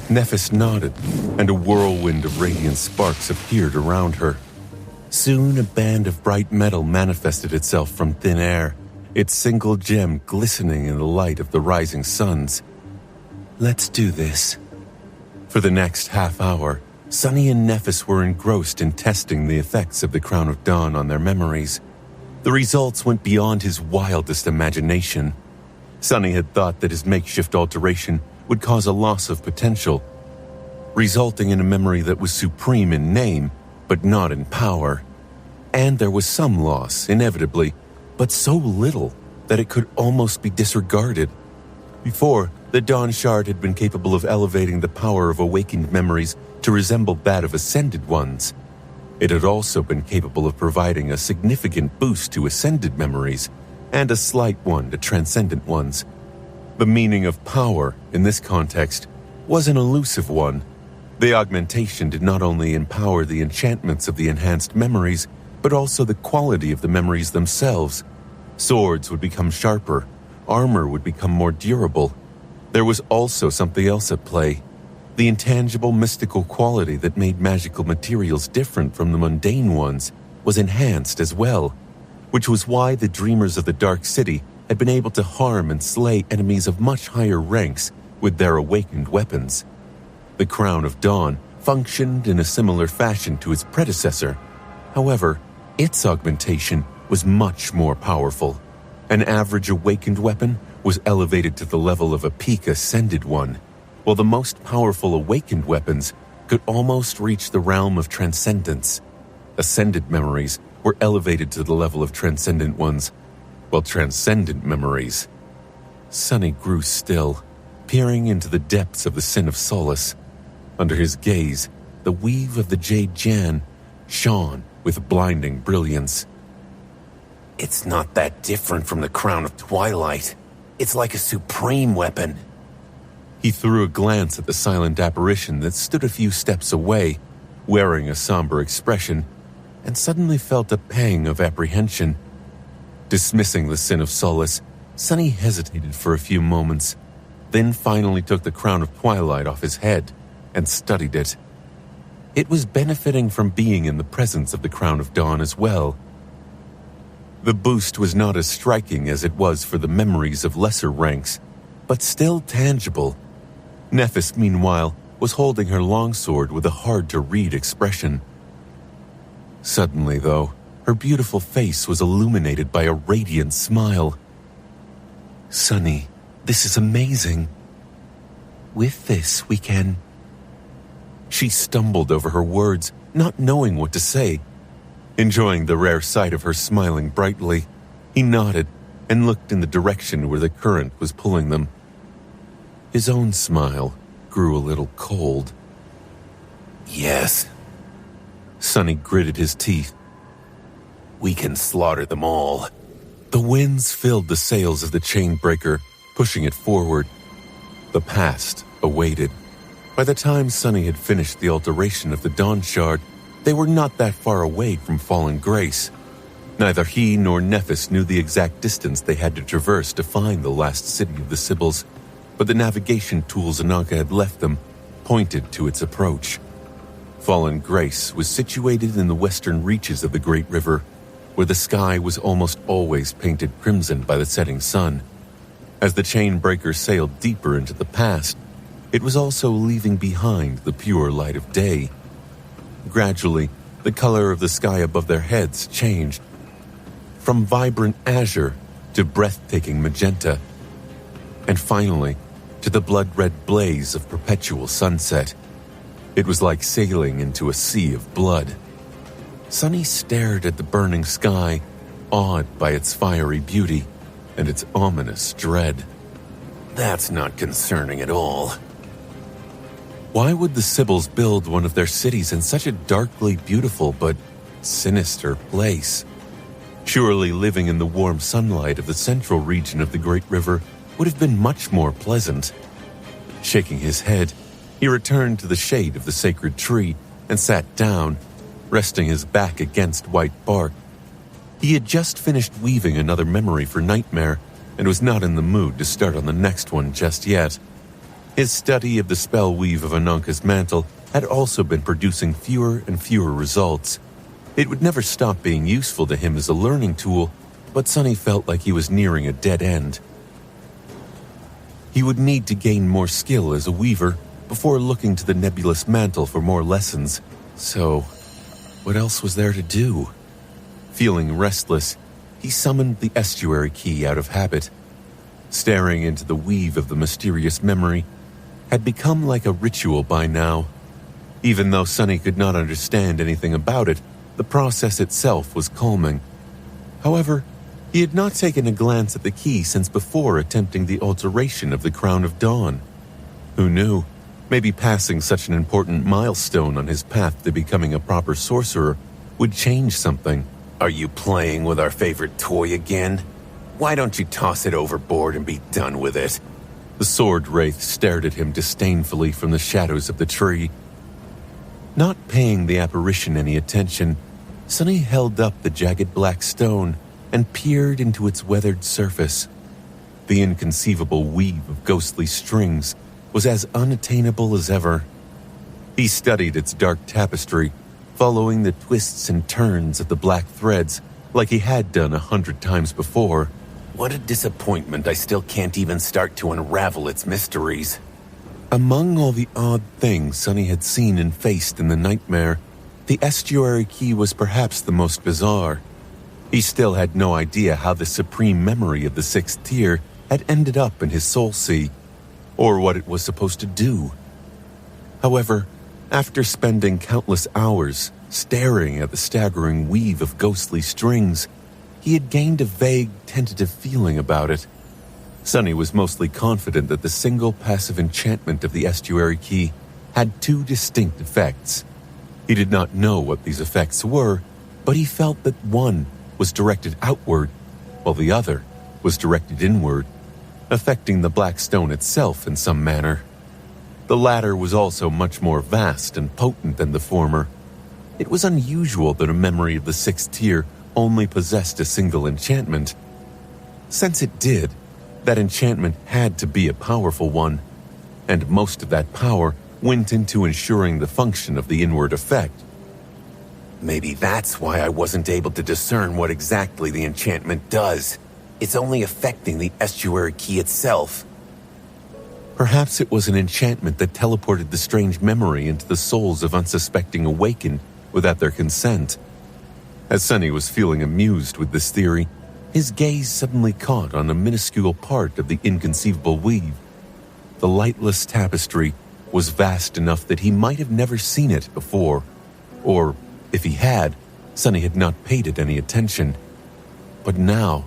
Nephis nodded, and a whirlwind of radiant sparks appeared around her. Soon a band of bright metal manifested itself from thin air, its single gem glistening in the light of the rising suns. Let's do this. For the next half hour, Sonny and Nephis were engrossed in testing the effects of the Crown of Dawn on their memories. The results went beyond his wildest imagination. Sonny had thought that his makeshift alteration would cause a loss of potential, resulting in a memory that was supreme in name, but not in power. And there was some loss, inevitably, but so little that it could almost be disregarded. Before, The Dawn Shard had been capable of elevating the power of awakened memories to resemble that of ascended ones. It had also been capable of providing a significant boost to ascended memories and a slight one to transcendent ones. The meaning of power in this context was an elusive one. The augmentation did not only empower the enchantments of the enhanced memories, but also the quality of the memories themselves. Swords would become sharper, armor would become more durable. There was also something else at play. The intangible mystical quality that made magical materials different from the mundane ones was enhanced as well, which was why the Dreamers of the Dark City had been able to harm and slay enemies of much higher ranks with their awakened weapons. The Crown of Dawn functioned in a similar fashion to its predecessor. However, its augmentation was much more powerful. An average awakened weapon was elevated to the level of a peak ascended one, while the most powerful awakened weapons could almost reach the realm of transcendence. Ascended memories were elevated to the level of transcendent ones, while transcendent memories... Sunny grew still, peering into the depths of the Sin of Solace. Under his gaze, the weave of the Jade Jan shone with blinding brilliance. It's not that different from the Crown of Twilight. It's like a supreme weapon. He threw a glance at the silent apparition that stood a few steps away, wearing a somber expression, and suddenly felt a pang of apprehension. Dismissing the Sin of Solace, Sunny hesitated for a few moments, then finally took the Crown of Twilight off his head and studied it. It was benefiting from being in the presence of the Crown of Dawn as well. The boost was not as striking as it was for the memories of lesser ranks, but still tangible. Nephis, meanwhile, was holding her longsword with a hard-to-read expression. Suddenly, though, her beautiful face was illuminated by a radiant smile. "Sunny, this is amazing. With this, we can..." She stumbled over her words, not knowing what to say. Enjoying the rare sight of her smiling brightly, he nodded and looked in the direction where the current was pulling them. His own smile grew a little cold. Yes. Sunny gritted his teeth. We can slaughter them all. The winds filled the sails of the Chainbreaker, pushing it forward. The past awaited. By the time Sunny had finished the alteration of the Dawn Shard, they were not that far away from Fallen Grace. Neither he nor Nephis knew the exact distance they had to traverse to find the last city of the Sibyls, but the navigation tools Ananka had left them pointed to its approach. Fallen Grace was situated in the western reaches of the Great River, where the sky was almost always painted crimson by the setting sun. As the Chainbreaker sailed deeper into the past, it was also leaving behind the pure light of day. Gradually, the color of the sky above their heads changed, from vibrant azure to breathtaking magenta, and finally to the blood-red blaze of perpetual sunset. It was like sailing into a sea of blood. Sunny stared at the burning sky, awed by its fiery beauty and its ominous dread. That's not concerning at all. Why would the Sibyls build one of their cities in such a darkly beautiful but sinister place? Surely living in the warm sunlight of the central region of the Great River would have been much more pleasant. Shaking his head, he returned to the shade of the sacred tree and sat down, resting his back against white bark. He had just finished weaving another memory for Nightmare and was not in the mood to start on the next one just yet. His study of the spell weave of Ananka's mantle had also been producing fewer and fewer results. It would never stop being useful to him as a learning tool, but Sunny felt like he was nearing a dead end. He would need to gain more skill as a weaver before looking to the nebulous mantle for more lessons. So, what else was there to do? Feeling restless, he summoned the estuary key out of habit. Staring into the weave of the mysterious memory had become like a ritual by now. Even though Sunny could not understand anything about it, the process itself was calming. However, He had not taken a glance at the key since before attempting the alteration of the Crown of Dawn. Who knew? Maybe passing such an important milestone on his path to becoming a proper sorcerer would change something. Are you playing with our favorite toy again? Why don't you toss it overboard and be done with it? The sword wraith stared at him disdainfully from the shadows of the tree. Not paying the apparition any attention, Sonny held up the jagged black stone and peered into its weathered surface. The inconceivable weave of ghostly strings was as unattainable as ever. He studied its dark tapestry, following the twists and turns of the black threads like he had done 100 times before. What a disappointment I still can't even start to unravel its mysteries. Among all the odd things Sonny had seen and faced in the nightmare, the estuary key was perhaps the most bizarre. He still had no idea how the supreme memory of the sixth tier had ended up in his soul sea, or what it was supposed to do. However, after spending countless hours staring at the staggering weave of ghostly strings, he had gained a vague, tentative feeling about it. Sonny was mostly confident that the single passive enchantment of the estuary key had two distinct effects. He did not know what these effects were, but he felt that one was directed outward, while the other was directed inward, affecting the black stone itself in some manner. The latter was also much more vast and potent than the former. It was unusual that a memory of the sixth tier only possessed a single enchantment. Since it did, that enchantment had to be a powerful one, and most of that power went into ensuring the function of the inward effect. Maybe that's why I wasn't able to discern what exactly the enchantment does. It's only affecting the estuary key itself. Perhaps it was an enchantment that teleported the strange memory into the souls of unsuspecting awakened without their consent. As Sonny was feeling amused with this theory, his gaze suddenly caught on a minuscule part of the inconceivable weave. The lightless tapestry was vast enough that he might have never seen it before, or if he had, Sonny had not paid it any attention. But now,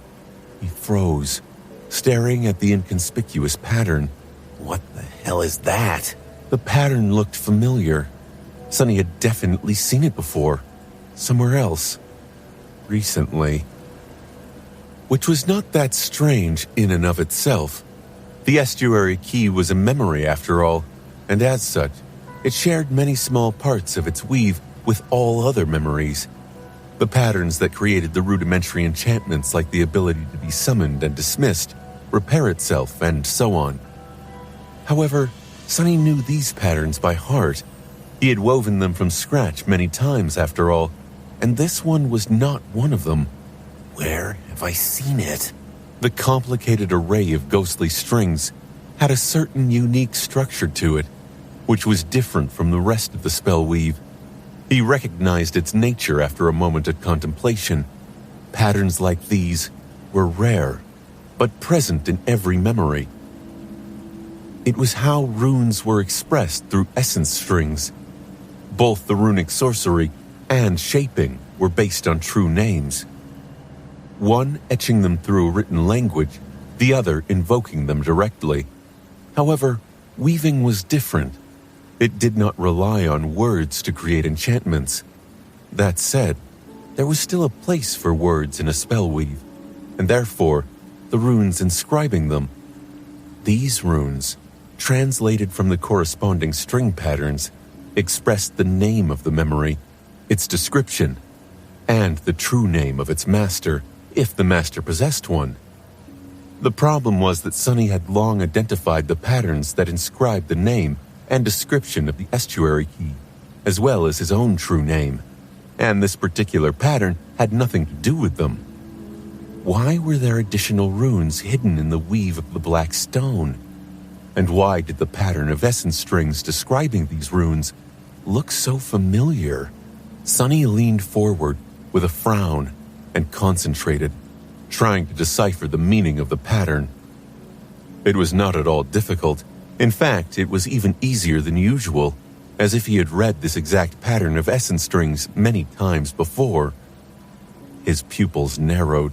he froze, staring at the inconspicuous pattern. What the hell is that? The pattern looked familiar. Sonny had definitely seen it before, somewhere else, recently. Which was not that strange in and of itself. The estuary key was a memory after all, and as such, it shared many small parts of its weave with all other memories. The patterns that created the rudimentary enchantments, like the ability to be summoned and dismissed, repair itself, and so on. However, Sonny knew these patterns by heart. He had woven them from scratch many times after all, and this one was not one of them. Where have I seen it? The complicated array of ghostly strings had a certain unique structure to it, which was different from the rest of the spell weave. He recognized its nature after a moment of contemplation. Patterns like these were rare, but present in every memory. It was how runes were expressed through essence strings. Both the runic sorcery and shaping were based on true names. One etching them through a written language, the other invoking them directly. However, weaving was different. It did not rely on words to create enchantments. That said, there was still a place for words in a spell weave, and therefore, the runes inscribing them. These runes, translated from the corresponding string patterns, expressed the name of the memory, its description, and the true name of its master, if the master possessed one. The problem was that Sonny had long identified the patterns that inscribed the name and description of the estuary key, as well as his own true name, and this particular pattern had nothing to do with them. Why were there additional runes hidden in the weave of the black stone? And why did the pattern of essence strings describing these runes look so familiar? Sonny leaned forward with a frown and concentrated, trying to decipher the meaning of the pattern. It was not at all difficult. In fact, it was even easier than usual, as if he had read this exact pattern of essence strings many times before. His pupils narrowed.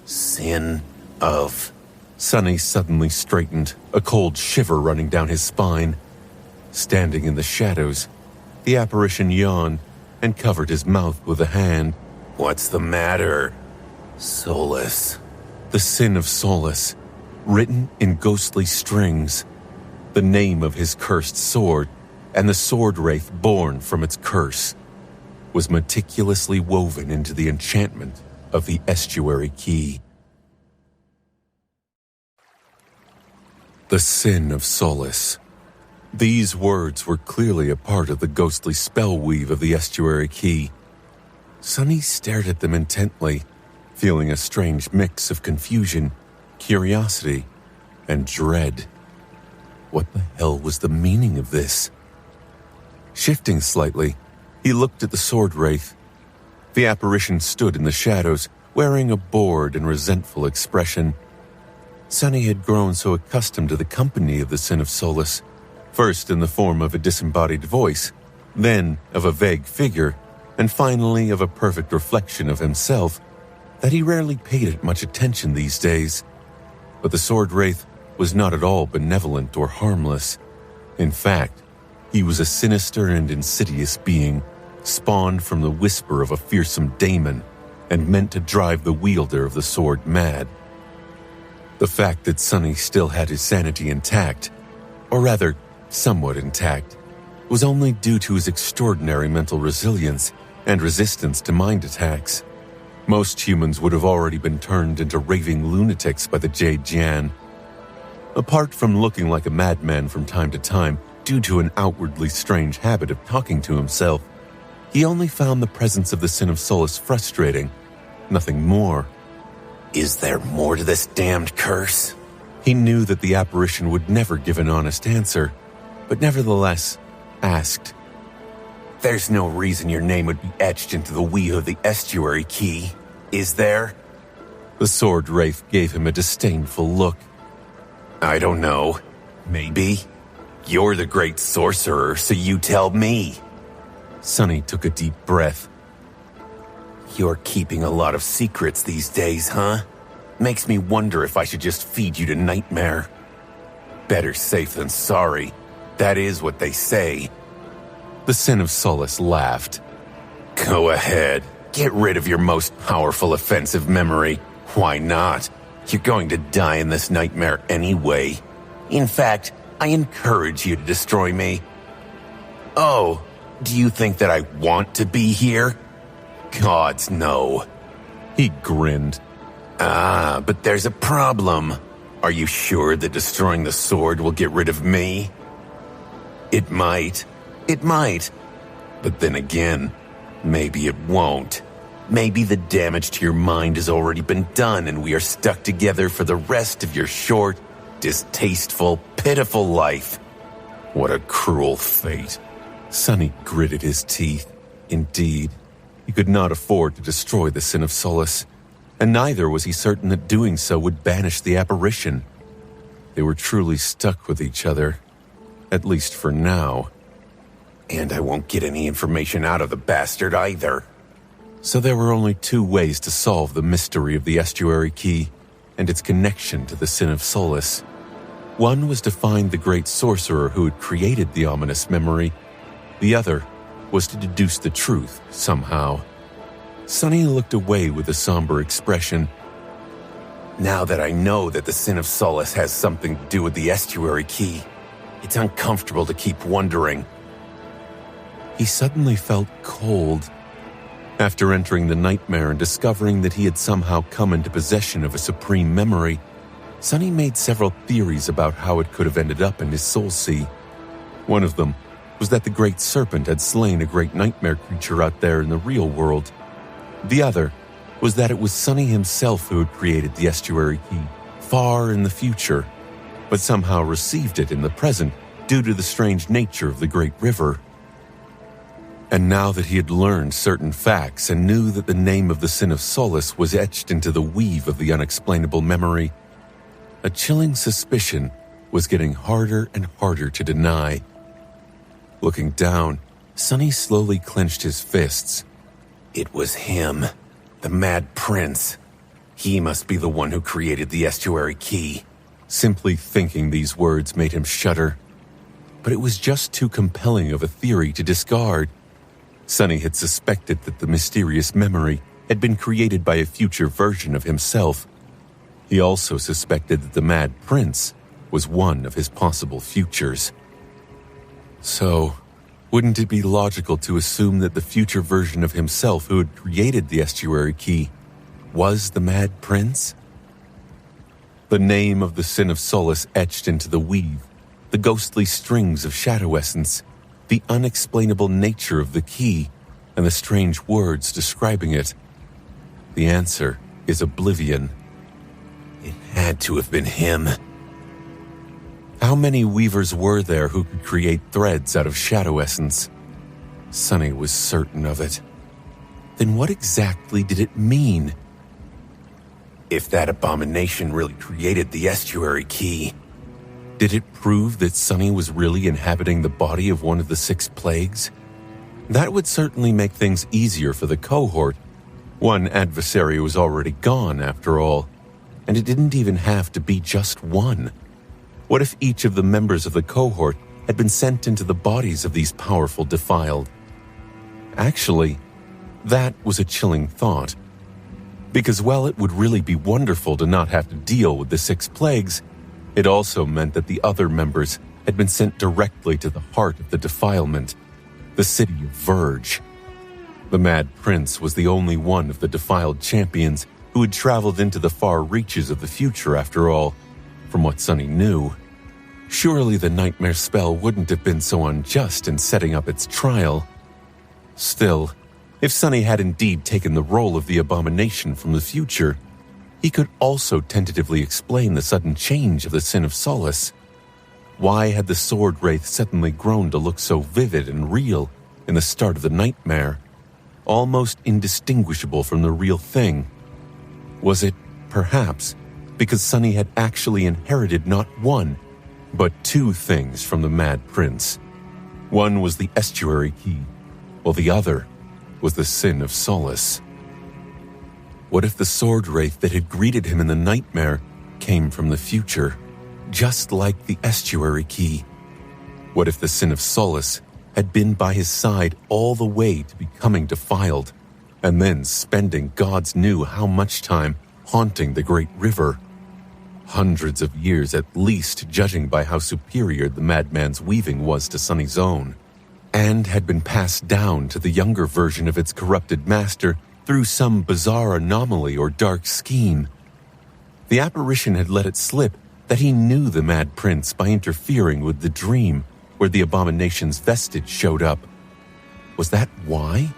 Sin of... Sonny suddenly straightened, a cold shiver running down his spine. Standing in the shadows, the apparition yawned and covered his mouth with a hand. What's the matter? Solus. The sin of Solus, written in ghostly strings. The name of his cursed sword, and the sword wraith born from its curse, was meticulously woven into the enchantment of the Estuary Key. The sin of Solus. These words were clearly a part of the ghostly spell weave of the Estuary Key. Sonny stared at them intently, feeling a strange mix of confusion, curiosity, and dread. What the hell was the meaning of this? Shifting slightly, he looked at the sword wraith. The apparition stood in the shadows, wearing a bored and resentful expression. Sonny had grown so accustomed to the company of the sin of Solus, first in the form of a disembodied voice, then of a vague figure, and finally of a perfect reflection of himself, that he rarely paid it much attention these days. But the sword wraith was not at all benevolent or harmless. In fact, he was a sinister and insidious being, spawned from the whisper of a fearsome daemon, and meant to drive the wielder of the sword mad. The fact that Sonny still had his sanity intact, or rather, somewhat intact, was only due to his extraordinary mental resilience and resistance to mind attacks. Most humans would have already been turned into raving lunatics by the Jade Jian. Apart from looking like a madman from time to time due to an outwardly strange habit of talking to himself, he only found the presence of the sin of Solus frustrating, nothing more. Is there more to this damned curse? He knew that the apparition would never give an honest answer, but nevertheless asked. There's no reason your name would be etched into the weave of the Estuary Key, is there? The sword wraith gave him a disdainful look. I don't know. Maybe. You're the great sorcerer, so you tell me. Sonny took a deep breath. You're keeping a lot of secrets these days, huh? Makes me wonder if I should just feed you to Nightmare. Better safe than sorry. That is what they say. The sin of Solus laughed. Go ahead. Get rid of your most powerful offensive memory. Why not? You're going to die in this nightmare anyway. In fact, I encourage you to destroy me. Oh, do you think that I want to be here? Gods, no. He grinned. But there's a problem. Are you sure that destroying the sword will get rid of me? It might. It might. But then again, maybe it won't. Maybe the damage to your mind has already been done and we are stuck together for the rest of your short, distasteful, pitiful life. What a cruel fate. Sonny gritted his teeth. Indeed, he could not afford to destroy the sin of Solus, and neither was he certain that doing so would banish the apparition. They were truly stuck with each other, at least for now. And I won't get any information out of the bastard either. So there were only two ways to solve the mystery of the Estuary Key and its connection to the sin of Solus. One was to find the great sorcerer who had created the ominous memory. The other was to deduce the truth somehow. Sonny looked away with a somber expression. Now that I know that the sin of Solus has something to do with the Estuary Key, it's uncomfortable to keep wondering. He suddenly felt cold. After entering the nightmare and discovering that he had somehow come into possession of a supreme memory, Sonny made several theories about how it could have ended up in his soul sea. One of them was that the great serpent had slain a great nightmare creature out there in the real world. The other was that it was Sonny himself who had created the Estuary Key far in the future, but somehow received it in the present due to the strange nature of the great river. And now that he had learned certain facts and knew that the name of the sin of Solus was etched into the weave of the unexplainable memory, a chilling suspicion was getting harder and harder to deny. Looking down, Sonny slowly clenched his fists. It was him, the Mad Prince. He must be the one who created the estuary key. Simply thinking these words made him shudder. But it was just too compelling of a theory to discard. Sonny had suspected that the mysterious memory had been created by a future version of himself. He also suspected that the Mad Prince was one of his possible futures. So, wouldn't it be logical to assume that the future version of himself who had created the estuary key was the Mad Prince? The name of the Sin of Solace etched into the weave, the ghostly strings of shadow essence, the unexplainable nature of the key, and the strange words describing it. The answer is oblivion. It had to have been him. How many weavers were there who could create threads out of shadow essence? Sonny was certain of it. Then what exactly did it mean? If that abomination really created the estuary key, did it prove that Sonny was really inhabiting the body of one of the 6 plagues? That would certainly make things easier for the cohort. One adversary was already gone, after all, and it didn't even have to be just one. What if each of the members of the cohort had been sent into the bodies of these powerful defiled? Actually, that was a chilling thought. Because while it would really be wonderful to not have to deal with the 6 plagues, it also meant that the other members had been sent directly to the heart of the defilement, the city of Verge. The Mad Prince was the only one of the defiled champions who had traveled into the far reaches of the future after all, from what Sonny knew. Surely the nightmare spell wouldn't have been so unjust in setting up its trial. Still, if Sonny had indeed taken the role of the abomination from the future, he could also tentatively explain the sudden change of the Sin of Solace. Why had the sword wraith suddenly grown to look so vivid and real in the start of the nightmare, almost indistinguishable from the real thing? Was it, perhaps, because Sonny had actually inherited not one, but 2 things from the Mad Prince? One was the estuary key, while the other was the Sin of Solace. What if the sword wraith that had greeted him in the nightmare came from the future, just like the estuary key? What if the Sin of Solace had been by his side all the way to becoming defiled, and then spending gods knew how much time haunting the great river? Hundreds of years at least, judging by how superior the madman's weaving was to Sonny's own, and had been passed down to the younger version of its corrupted master through some bizarre anomaly or dark scheme. The apparition had let it slip that he knew the Mad Prince by interfering with the dream where the abomination's vestige showed up. Was that why?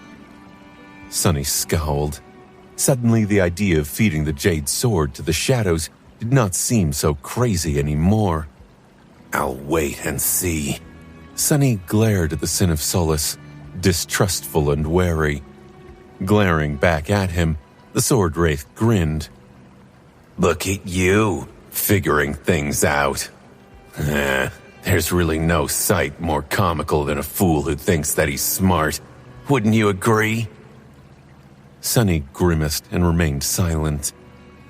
Sonny scowled. Suddenly the idea of feeding the jade sword to the shadows did not seem so crazy anymore. I'll wait and see. Sonny glared at the Sin of Solace, distrustful and wary. Glaring back at him, the sword wraith grinned. Look at you, figuring things out. There's really no sight more comical than a fool who thinks that he's smart. Wouldn't you agree? Sonny grimaced and remained silent.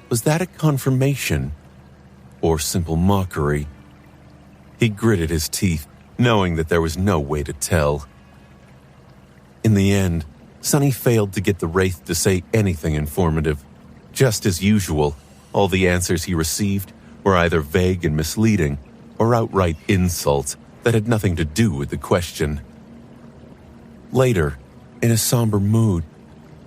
Was that a confirmation? Or simple mockery? He gritted his teeth, knowing that there was no way to tell. In the end, Sonny failed to get the wraith to say anything informative. Just as usual, all the answers he received were either vague and misleading, or outright insults that had nothing to do with the question. Later, in a somber mood,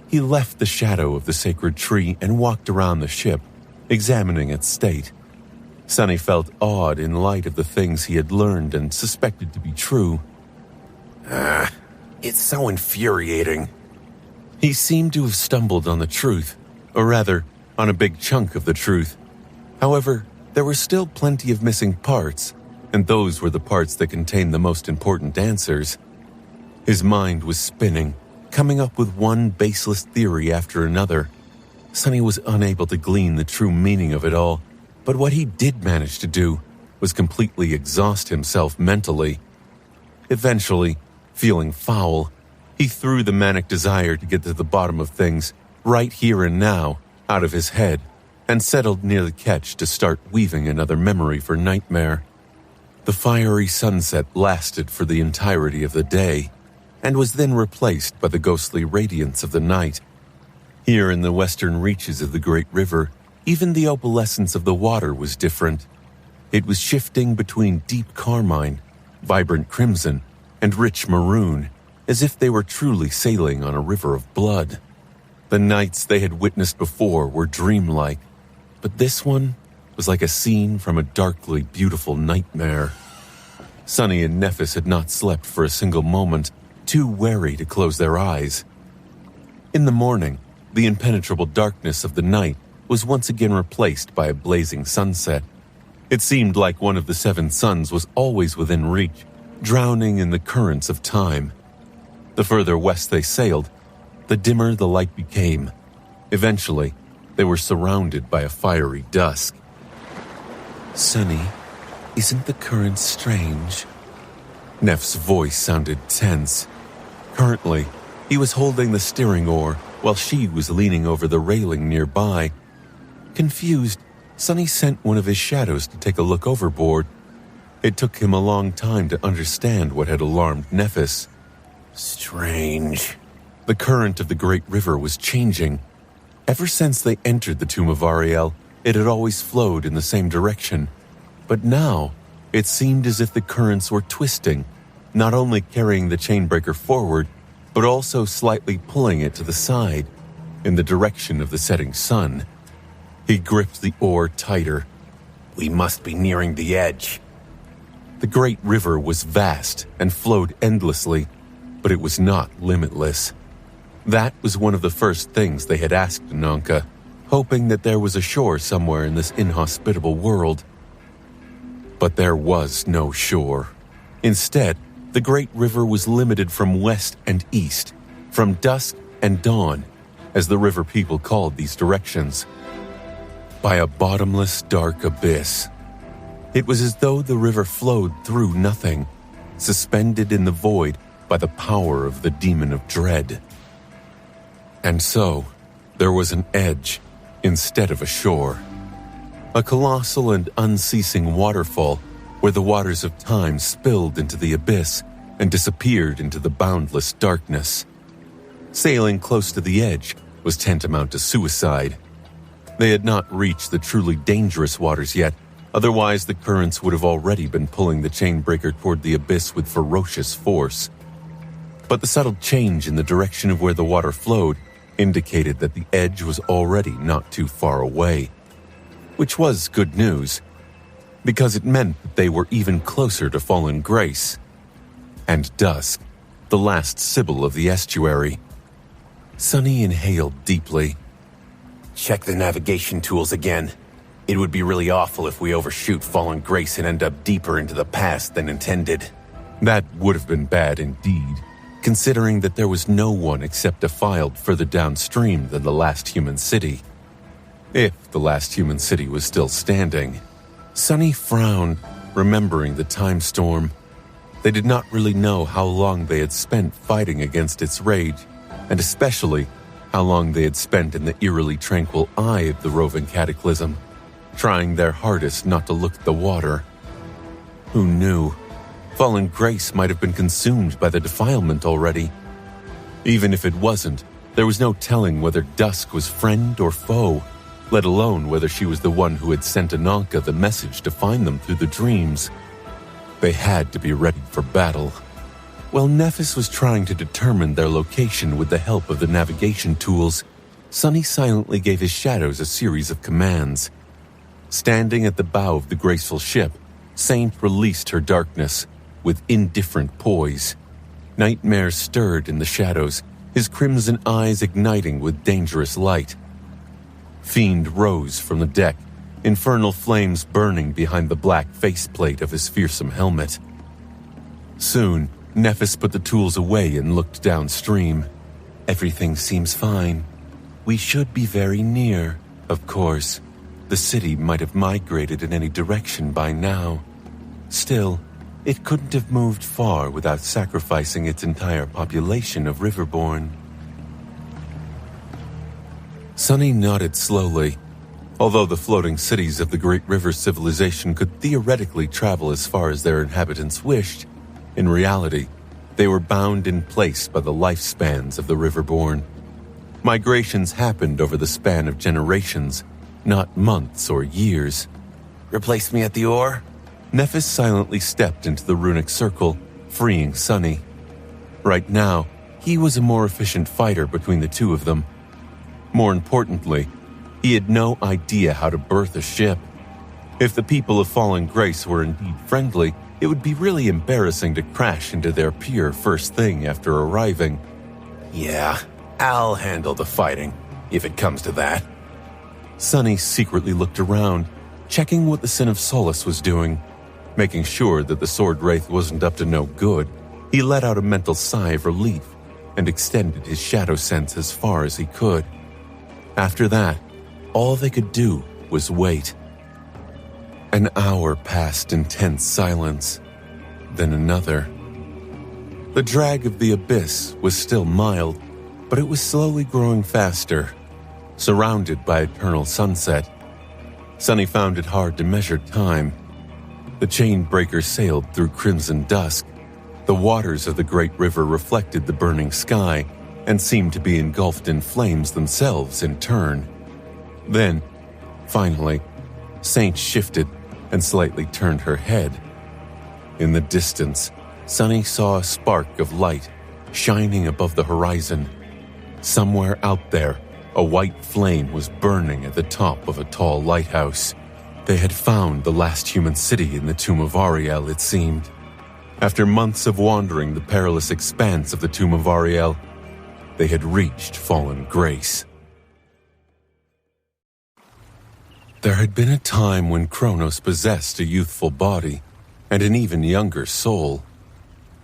he left the shadow of the sacred tree and walked around the ship, examining its state. Sonny felt awed in light of the things he had learned and suspected to be true. It's so infuriating. He seemed to have stumbled on the truth, or rather, on a big chunk of the truth. However, there were still plenty of missing parts, and those were the parts that contained the most important answers. His mind was spinning, coming up with one baseless theory after another. Sonny was unable to glean the true meaning of it all, but what he did manage to do was completely exhaust himself mentally. Eventually, feeling foul, he threw the manic desire to get to the bottom of things, right here and now, out of his head and settled near the ketch to start weaving another memory for Nightmare. The fiery sunset lasted for the entirety of the day, and was then replaced by the ghostly radiance of the night. Here in the western reaches of the great river, even the opalescence of the water was different. It was shifting between deep carmine, vibrant crimson, and rich maroon, as if they were truly sailing on a river of blood. The nights they had witnessed before were dreamlike, but this one was like a scene from a darkly beautiful nightmare. Sunny and Nephis had not slept for a single moment, too wary to close their eyes. In the morning, the impenetrable darkness of the night was once again replaced by a blazing sunset. It seemed like one of the 7 suns was always within reach, drowning in the currents of time. The further west they sailed, the dimmer the light became. Eventually, they were surrounded by a fiery dusk. "Sunny, isn't the current strange?" Neff's voice sounded tense. Currently, he was holding the steering oar while she was leaning over the railing nearby. Confused, Sunny sent one of his shadows to take a look overboard. It took him a long time to understand what had alarmed Nephis. Strange. The current of the great river was changing. Ever since they entered the Tomb of Ariel, it had always flowed in the same direction. But now, it seemed as if the currents were twisting, not only carrying the chainbreaker forward, but also slightly pulling it to the side, in the direction of the setting sun. He gripped the oar tighter. We must be nearing the edge. The great river was vast and flowed endlessly, but it was not limitless. That was one of the first things they had asked Ananka, hoping that there was a shore somewhere in this inhospitable world. But there was no shore. Instead, the great river was limited from west and east, from dusk and dawn, as the river people called these directions, by a bottomless, dark abyss. It was as though the river flowed through nothing, suspended in the void by the power of the demon of dread. And so, there was an edge instead of a shore. A colossal and unceasing waterfall where the waters of time spilled into the abyss and disappeared into the boundless darkness. Sailing close to the edge was tantamount to suicide. They had not reached the truly dangerous waters yet, otherwise the currents would have already been pulling the chainbreaker toward the abyss with ferocious force. But the subtle change in the direction of where the water flowed indicated that the edge was already not too far away, which was good news, because it meant that they were even closer to Fallen Grace and Dusk, the last Sibyl of the estuary. Sunny inhaled deeply. Check the navigation tools again. It would be really awful if we overshoot Fallen Grace and end up deeper into the past than intended. That would have been bad indeed, considering that there was no one except Defiled further downstream than the last human city. If the last human city was still standing. Sunny frowned, remembering the time storm. They did not really know how long they had spent fighting against its rage, and especially how long they had spent in the eerily tranquil eye of the roving cataclysm, trying their hardest not to look at the water. Who knew? Fallen Grace might have been consumed by the defilement already. Even if it wasn't, there was no telling whether Dusk was friend or foe, let alone whether she was the one who had sent Ananka the message to find them through the dreams. They had to be ready for battle. While Nephis was trying to determine their location with the help of the navigation tools, Sunny silently gave his shadows a series of commands. Standing at the bow of the graceful ship, Saint released her darkness with indifferent poise. Nightmare stirred in the shadows, his crimson eyes igniting with dangerous light. Fiend rose from the deck, infernal flames burning behind the black faceplate of his fearsome helmet. Soon, Nephis put the tools away and looked downstream. Everything seems fine. We should be very near, of course. The city might have migrated in any direction by now. Still, it couldn't have moved far without sacrificing its entire population of Riverborn. Sunny nodded slowly. Although the floating cities of the Great River civilization could theoretically travel as far as their inhabitants wished, in reality, they were bound in place by the lifespans of the Riverborn. Migrations happened over the span of generations, not months or years. Replace me at the oar? Nephis silently stepped into the runic circle, freeing Sunny. Right now, he was a more efficient fighter between the two of them. More importantly, he had no idea how to berth a ship. If the people of Fallen Grace were indeed friendly, it would be really embarrassing to crash into their pier first thing after arriving. Yeah, I'll handle the fighting, if it comes to that. Sunny secretly looked around, checking what the Sin of Solace was doing. Making sure that the Sword Wraith wasn't up to no good, he let out a mental sigh of relief and extended his shadow sense as far as he could. After that, all they could do was wait. An hour passed in tense silence, then another. The drag of the abyss was still mild, but it was slowly growing faster, surrounded by eternal sunset. Sunny found it hard to measure time. The chain breaker sailed through crimson dusk. The waters of the great river reflected the burning sky and seemed to be engulfed in flames themselves in turn. Then, finally, Saint shifted and slightly turned her head. In the distance, Sunny saw a spark of light shining above the horizon. Somewhere out there, a white flame was burning at the top of a tall lighthouse. They had found the last human city in the Tomb of Ariel, it seemed. After months of wandering the perilous expanse of the Tomb of Ariel, they had reached Fallen Grace. There had been a time when Kronos possessed a youthful body and an even younger soul.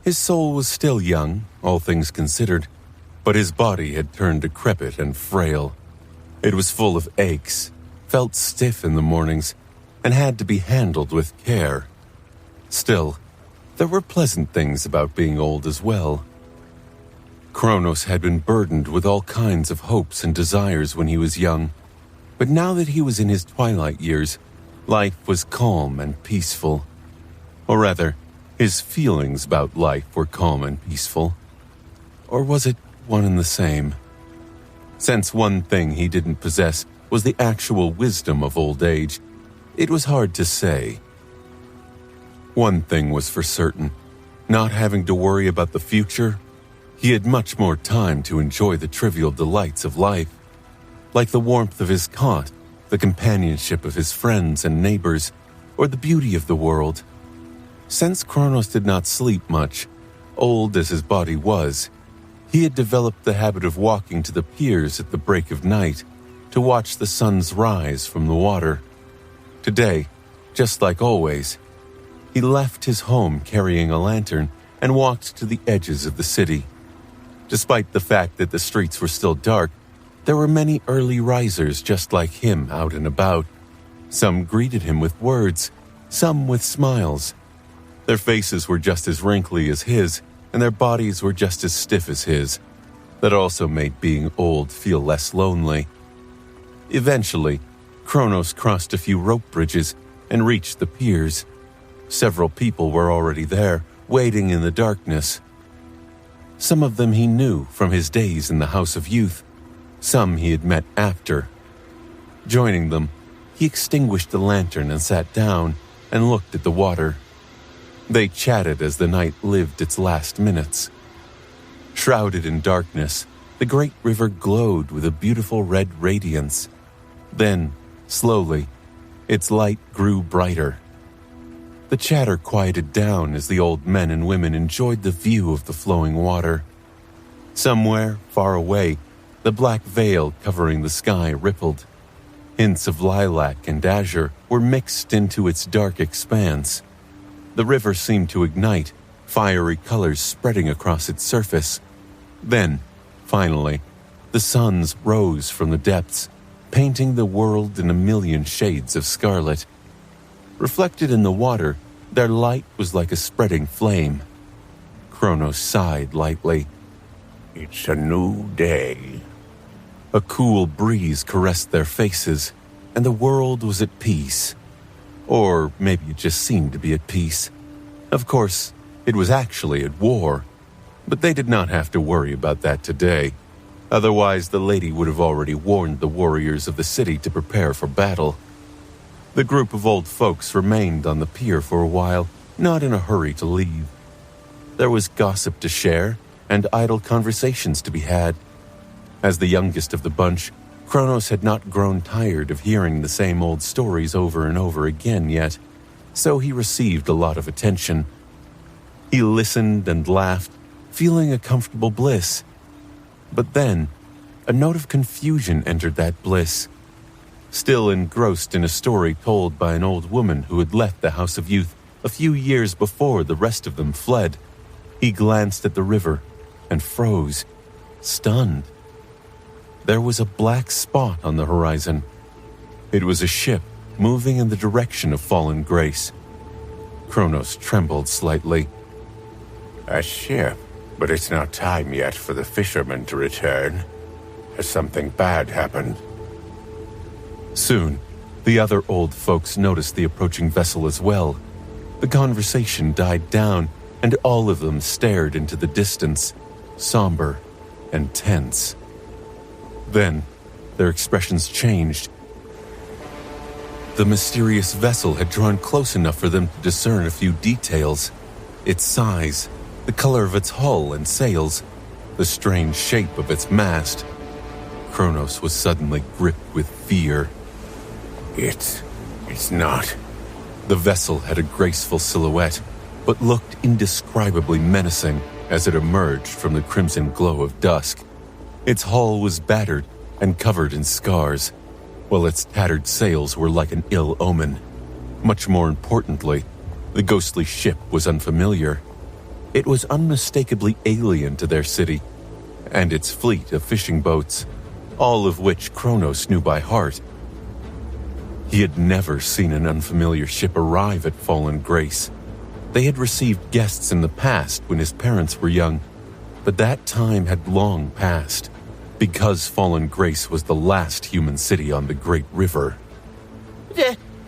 His soul was still young, all things considered, but his body had turned decrepit and frail. It was full of aches, felt stiff in the mornings, and had to be handled with care. Still, there were pleasant things about being old as well. Kronos had been burdened with all kinds of hopes and desires when he was young, but now that he was in his twilight years, life was calm and peaceful. Or rather, his feelings about life were calm and peaceful. Or was it one and the same? Since one thing he didn't possess was the actual wisdom of old age, it was hard to say. One thing was for certain, not having to worry about the future, he had much more time to enjoy the trivial delights of life, like the warmth of his cot, the companionship of his friends and neighbors, or the beauty of the world. Since Kronos did not sleep much, old as his body was, he had developed the habit of walking to the piers at the break of night to watch the suns rise from the water. Today, just like always, he left his home carrying a lantern and walked to the edges of the city. Despite the fact that the streets were still dark, there were many early risers just like him out and about. Some greeted him with words, some with smiles. Their faces were just as wrinkly as his, and their bodies were just as stiff as his. That also made being old feel less lonely. Eventually, Kronos crossed a few rope bridges and reached the piers. Several people were already there, waiting in the darkness. Some of them he knew from his days in the House of Youth. Some he had met after. Joining them, he extinguished the lantern and sat down and looked at the water. They chatted as the night lived its last minutes. Shrouded in darkness, the great river glowed with a beautiful red radiance. Then, slowly, its light grew brighter. The chatter quieted down as the old men and women enjoyed the view of the flowing water. Somewhere, far away, the black veil covering the sky rippled. Hints of lilac and azure were mixed into its dark expanse. The river seemed to ignite, fiery colors spreading across its surface. Then, finally, the suns rose from the depths, painting the world in a million shades of scarlet. Reflected in the water, their light was like a spreading flame. Kronos sighed lightly. It's a new day. A cool breeze caressed their faces. and the world was at peace. Or maybe it just seemed to be at peace. Of course, it was actually at war. But they did not have to worry about that today. Otherwise, the lady would have already warned the warriors of the city to prepare for battle. The group of old folks remained on the pier for a while, not in a hurry to leave. There was gossip to share and idle conversations to be had. As the youngest of the bunch, Kronos had not grown tired of hearing the same old stories over and over again yet, so he received a lot of attention. He listened and laughed, feeling a comfortable bliss. But then, a note of confusion entered that bliss. Still engrossed in a story told by an old woman who had left the House of Youth a few years before the rest of them fled, he glanced at the river and froze, stunned. There was a black spot on the horizon. It was a ship moving in the direction of Fallen Grace. Kronos trembled slightly. A ship, but it's not time yet for the fishermen to return. Has something bad happened? Soon, the other old folks noticed the approaching vessel as well. The conversation died down, and all of them stared into the distance, somber and tense. Then, their expressions changed. The mysterious vessel had drawn close enough for them to discern a few details. Its size, the color of its hull and sails, the strange shape of its mast. Kronos was suddenly gripped with fear. It's not. The vessel had a graceful silhouette, but looked indescribably menacing as it emerged from the crimson glow of dusk. Its hull was battered and covered in scars, while its tattered sails were like an ill omen. Much more importantly, the ghostly ship was unfamiliar. It was unmistakably alien to their city, and its fleet of fishing boats, all of which Kronos knew by heart. He had never seen an unfamiliar ship arrive at Fallen Grace. They had received guests in the past when his parents were young, but that time had long passed, because Fallen Grace was the last human city on the Great River.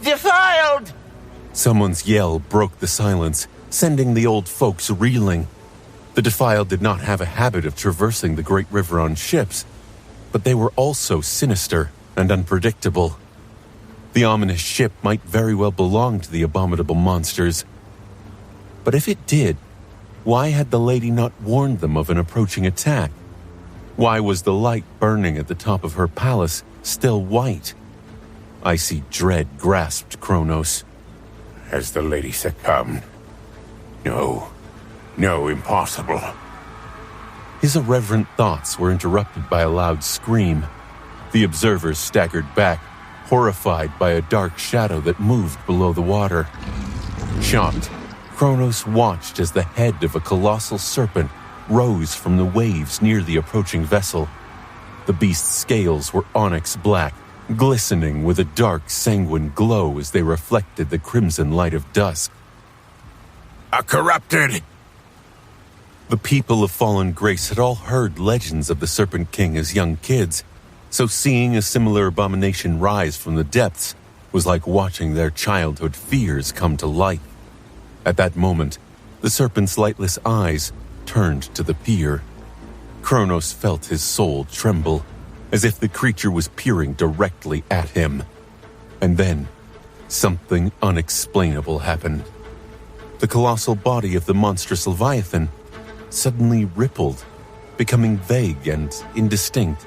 Defiled! Someone's yell broke the silence, sending the old folks reeling. The Defiled did not have a habit of traversing the Great River on ships, but they were also sinister and unpredictable. The ominous ship might very well belong to the abominable monsters. But if it did, why had the lady not warned them of an approaching attack? Why was the light burning at the top of her palace still white? Icy dread grasped Kronos. Has the lady succumbed? No, impossible. His irreverent thoughts were interrupted by a loud scream. The observers staggered back, horrified by a dark shadow that moved below the water. Shocked, Kronos watched as the head of a colossal serpent rose from the waves near the approaching vessel. The beast's scales were onyx black, glistening with a dark sanguine glow as they reflected the crimson light of dusk. A corrupted! The people of Fallen Grace had all heard legends of the Serpent King as young kids, so seeing a similar abomination rise from the depths was like watching their childhood fears come to life. At that moment, the serpent's lightless eyes turned to the pier. Kronos felt his soul tremble, as if the creature was peering directly at him. And then, something unexplainable happened. The colossal body of the monstrous Leviathan suddenly rippled, becoming vague and indistinct.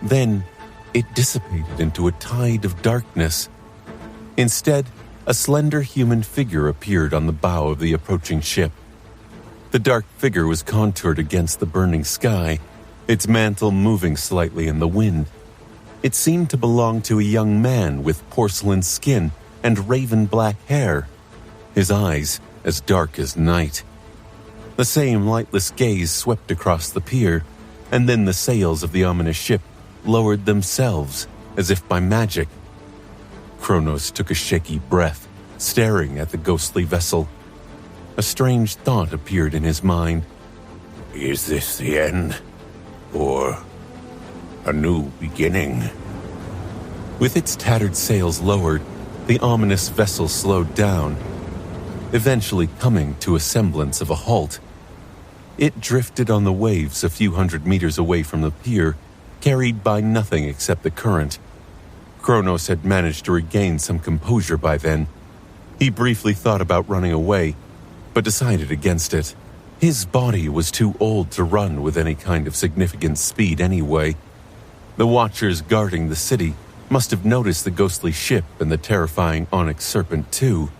Then, it dissipated into a tide of darkness. Instead, a slender human figure appeared on the bow of the approaching ship. The dark figure was contoured against the burning sky, its mantle moving slightly in the wind. It seemed to belong to a young man with porcelain skin and raven black hair, his eyes as dark as night. The same lightless gaze swept across the pier, and then the sails of the ominous ship lowered themselves as if by magic. Kronos took a shaky breath, staring at the ghostly vessel. A strange thought appeared in his mind. Is this the end? Or a new beginning? With its tattered sails lowered, the ominous vessel slowed down, eventually coming to a semblance of a halt. It drifted on the waves a few hundred meters away from the pier, carried by nothing except the current. Kronos had managed to regain some composure by then. He briefly thought about running away, but decided against it. His body was too old to run with any kind of significant speed anyway. The watchers guarding the city must have noticed the ghostly ship and the terrifying Onyx Serpent too.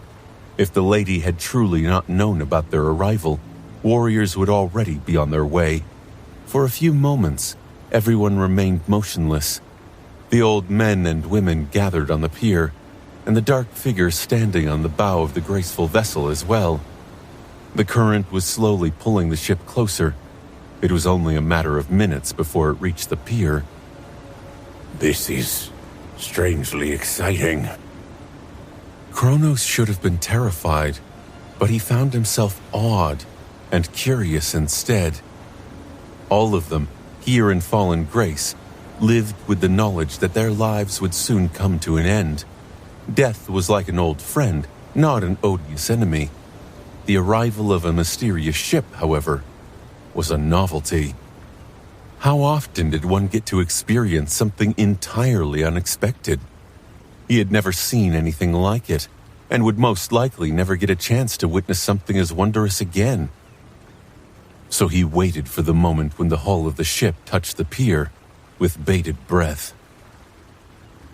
If the lady had truly not known about their arrival, warriors would already be on their way. For a few moments, everyone remained motionless. The old men and women gathered on the pier, and the dark figure standing on the bow of the graceful vessel as well. The current was slowly pulling the ship closer. It was only a matter of minutes before it reached the pier. This is strangely exciting. Kronos should have been terrified, but he found himself awed and curious instead. All of them, here in Fallen Grace, lived with the knowledge that their lives would soon come to an end. Death was like an old friend, not an odious enemy. The arrival of a mysterious ship, however, was a novelty. How often did one get to experience something entirely unexpected? He had never seen anything like it, and would most likely never get a chance to witness something as wondrous again. So he waited for the moment when the hull of the ship touched the pier, with bated breath.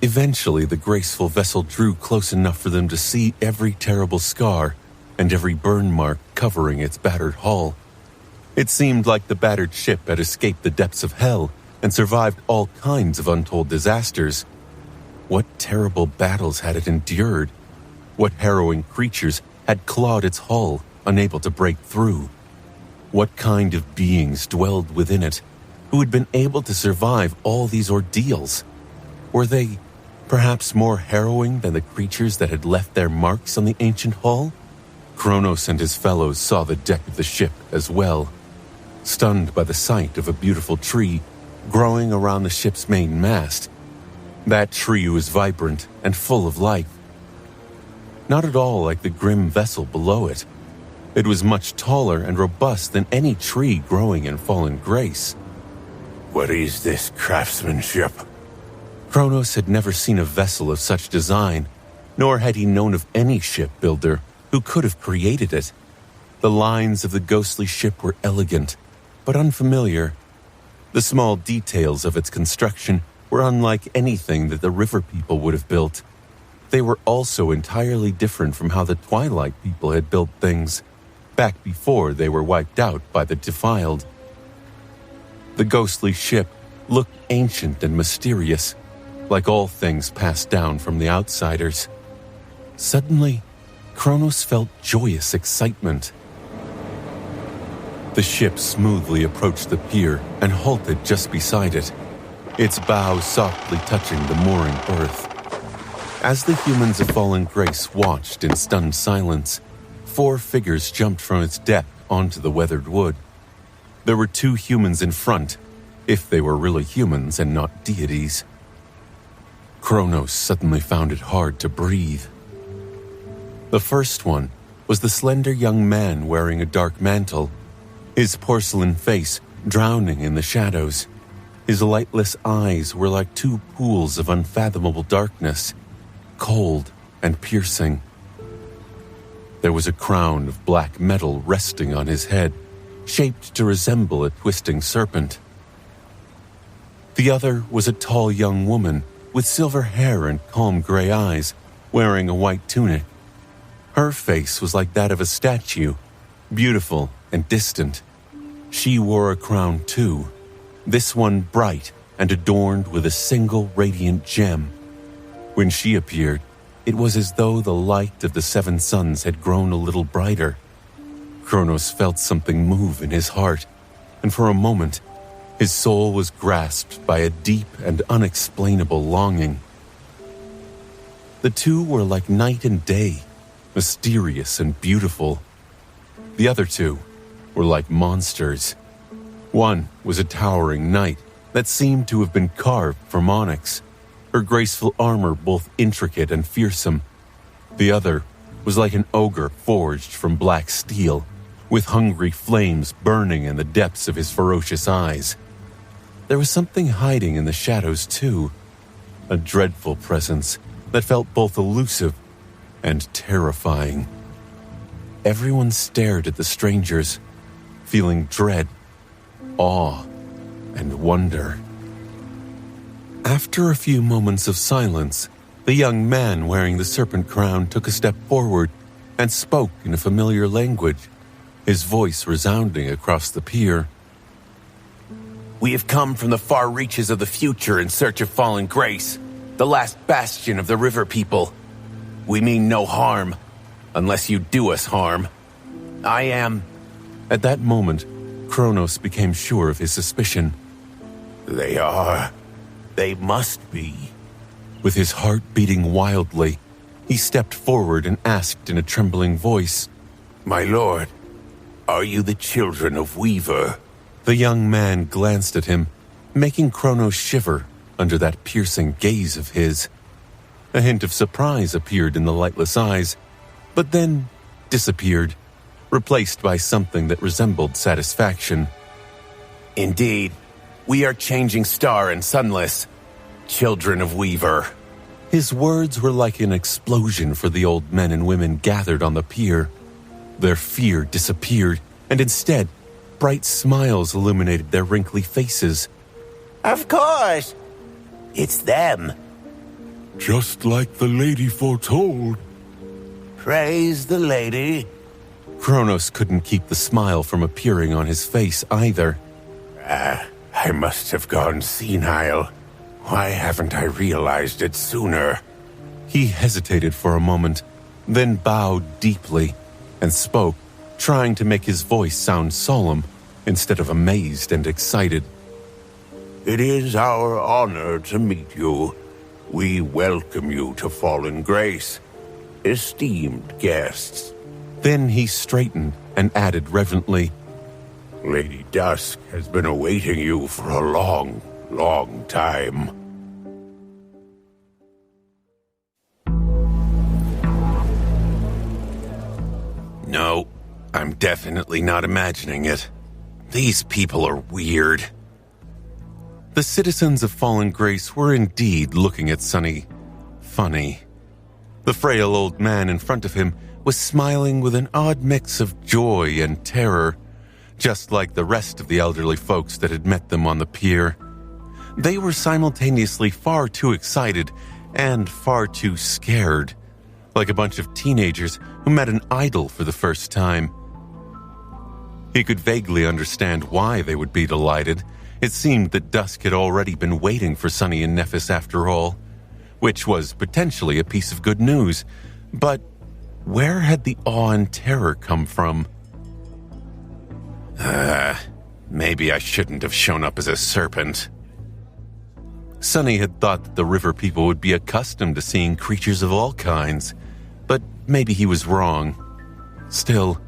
Eventually, the graceful vessel drew close enough for them to see every terrible scar and every burn mark covering its battered hull. It seemed like the battered ship had escaped the depths of hell and survived all kinds of untold disasters. What terrible battles had it endured? What harrowing creatures had clawed its hull, unable to break through? What kind of beings dwelled within it, who had been able to survive all these ordeals? Were they perhaps more harrowing than the creatures that had left their marks on the ancient hull? Kronos and his fellows saw the deck of the ship as well, stunned by the sight of a beautiful tree growing around the ship's main mast. That tree was vibrant and full of life. Not at all like the grim vessel below it. It was much taller and robust than any tree growing in Fallen Grace. What is this craftsmanship? Kronos had never seen a vessel of such design, nor had he known of any shipbuilder who could have created it. The lines of the ghostly ship were elegant, but unfamiliar. The small details of its construction were unlike anything that the river people would have built. They were also entirely different from how the Twilight people had built things, back before they were wiped out by the Defiled. The ghostly ship looked ancient and mysterious, like all things passed down from the outsiders. Suddenly, Kronos felt joyous excitement. The ship smoothly approached the pier and halted just beside it, its bow softly touching the mooring berth. As the humans of Fallen Grace watched in stunned silence, 4 figures jumped from its deck onto the weathered wood. There were 2 humans in front, if they were really humans and not deities. Kronos suddenly found it hard to breathe. The first one was the slender young man wearing a dark mantle, his porcelain face drowning in the shadows. His lightless eyes were like 2 pools of unfathomable darkness, cold and piercing. There was a crown of black metal resting on his head, shaped to resemble a twisting serpent. The other was a tall young woman with silver hair and calm gray eyes, wearing a white tunic. Her face was like that of a statue, beautiful and distant. She wore a crown too, this one bright and adorned with a single radiant gem. When she appeared, it was as though the light of the 7 suns had grown a little brighter. Kronos felt something move in his heart, and for a moment, his soul was grasped by a deep and unexplainable longing. The 2 were like night and day, mysterious and beautiful. The other 2 were like monsters. One was a towering knight that seemed to have been carved from onyx. her graceful armor both intricate and fearsome. The other was like an ogre forged from black steel, with hungry flames burning in the depths of his ferocious eyes. There was something hiding in the shadows, too, a dreadful presence that felt both elusive and terrifying. Everyone stared at the strangers, feeling dread, awe, and wonder. After a few moments of silence, the young man wearing the serpent crown took a step forward and spoke in a familiar language, his voice resounding across the pier. We have come from the far reaches of the future in search of fallen grace, the last bastion of the river people. We mean no harm, unless you do us harm. I am... At that moment, Kronos became sure of his suspicion. They are. They must be. With his heart beating wildly, he stepped forward and asked in a trembling voice, My lord, are you the children of Weaver? The young man glanced at him, making Kronos shiver under that piercing gaze of his. A hint of surprise appeared in the lightless eyes, but then disappeared, replaced by something that resembled satisfaction. Indeed, we are Changing Star and Sunless, children of Weaver. His words were like an explosion for the old men and women gathered on the pier. Their fear disappeared, and instead, bright smiles illuminated their wrinkly faces. Of course! It's them. Just like the lady foretold. Praise the lady. Kronos couldn't keep the smile from appearing on his face either. I must have gone senile. Why haven't I realized it sooner? He hesitated for a moment, then bowed deeply and spoke, trying to make his voice sound solemn instead of amazed and excited. It is our honor to meet you. We welcome you to Fallen Grace, esteemed guests. Then he straightened and added reverently, Lady Dusk has been awaiting you for a long, long time. No, I'm definitely not imagining it. These people are weird. The citizens of Fallen Grace were indeed looking at Sunny funny. The frail old man in front of him was smiling with an odd mix of joy and terror, just like the rest of the elderly folks that had met them on the pier. They were simultaneously far too excited and far too scared, like a bunch of teenagers who met an idol for the first time. He could vaguely understand why they would be delighted. It seemed that Dusk had already been waiting for Sunny and Nephis after all, which was potentially a piece of good news. But where had the awe and terror come from? Maybe I shouldn't have shown up as a serpent. Sunny had thought that the river people would be accustomed to seeing creatures of all kinds, but maybe he was wrong. Still,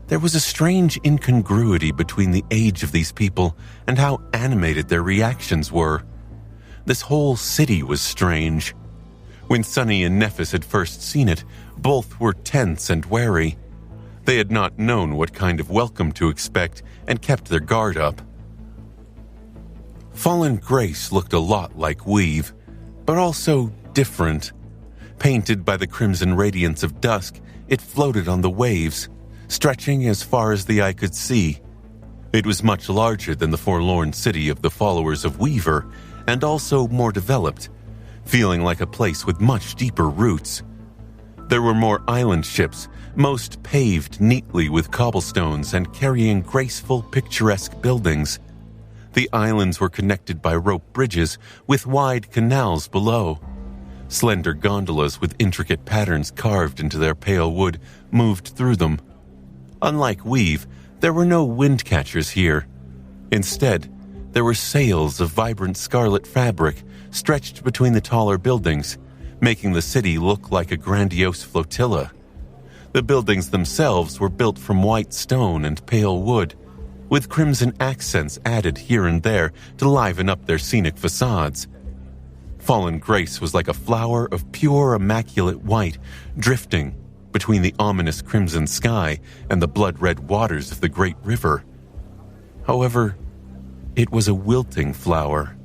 there was a strange incongruity between the age of these people and how animated their reactions were. This whole city was strange. When Sunny and Nephis had first seen it, both were tense and wary. They had not known what kind of welcome to expect and kept their guard up. Fallen Grace looked a lot like Weave, but also different. Painted by the crimson radiance of dusk, it floated on the waves, stretching as far as the eye could see. It was much larger than the forlorn city of the followers of Weaver, and also more developed, feeling like a place with much deeper roots. There were more island ships, most paved neatly with cobblestones and carrying graceful, picturesque buildings. The islands were connected by rope bridges with wide canals below. Slender gondolas with intricate patterns carved into their pale wood moved through them. Unlike Weave, there were no wind catchers here. Instead, there were sails of vibrant scarlet fabric stretched between the taller buildings, making the city look like a grandiose flotilla. The buildings themselves were built from white stone and pale wood, with crimson accents added here and there to liven up their scenic facades. Fallen Grace was like a flower of pure immaculate white, drifting between the ominous crimson sky and the blood-red waters of the great river. However, it was a wilting flower.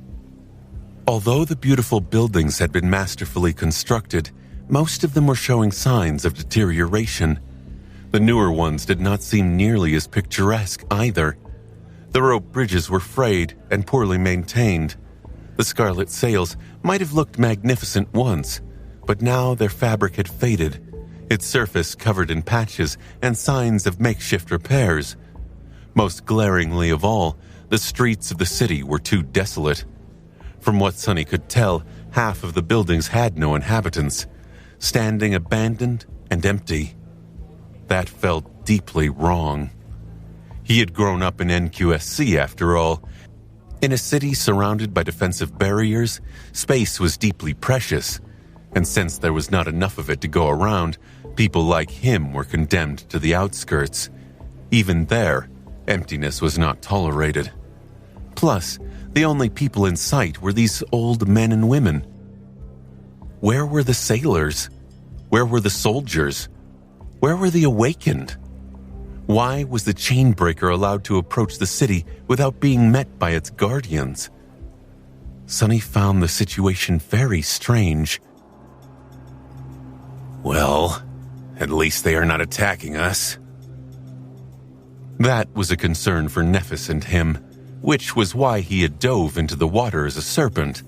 Although the beautiful buildings had been masterfully constructed, most of them were showing signs of deterioration. The newer ones did not seem nearly as picturesque either. The rope bridges were frayed and poorly maintained. The scarlet sails might have looked magnificent once, but now their fabric had faded, its surface covered in patches and signs of makeshift repairs. Most glaringly of all, the streets of the city were too desolate. From what Sonny could tell, half of the buildings had no inhabitants, standing abandoned and empty. That felt deeply wrong. He had grown up in NQSC after all. In a city surrounded by defensive barriers, space was deeply precious, and since there was not enough of it to go around, people like him were condemned to the outskirts. Even there, emptiness was not tolerated. Plus, the only people in sight were these old men and women. Where were the sailors? Where were the soldiers? Where were the awakened? Why was the Chainbreaker allowed to approach the city without being met by its guardians? Sonny found the situation very strange. Well, at least they are not attacking us. That was a concern for Nephis and him, which was why he had dove into the water as a serpent.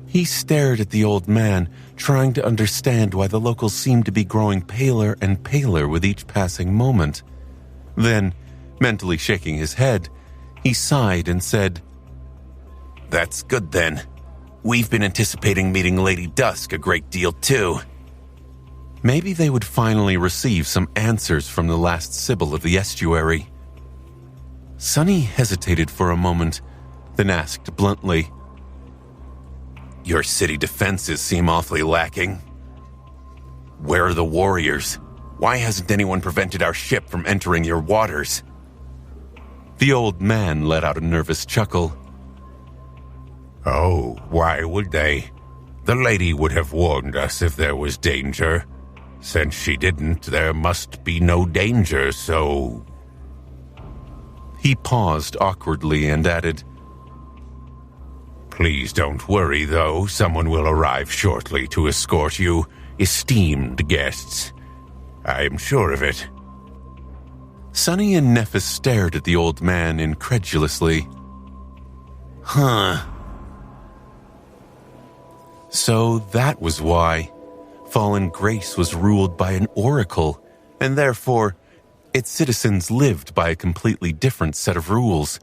He stared at the old man, trying to understand why the locals seemed to be growing paler and paler with each passing moment. Then, mentally shaking his head, he sighed and said, "That's good then. We've been anticipating meeting Lady Dusk a great deal too." Maybe they would finally receive some answers from the last Sibyl of the estuary. Sonny hesitated for a moment, then asked bluntly, "Your city defenses seem awfully lacking. Where are the warriors? Why hasn't anyone prevented our ship from entering your waters?" The old man let out a nervous chuckle. "Oh, why would they? The lady would have warned us if there was danger. Since she didn't, there must be no danger, so..." He paused awkwardly and added, "Please don't worry, though. Someone will arrive shortly to escort you, esteemed guests. I am sure of it." Sonny and Nephis stared at the old man incredulously. Huh. So that was why Fallen Grace was ruled by an oracle, and therefore its citizens lived by a completely different set of rules.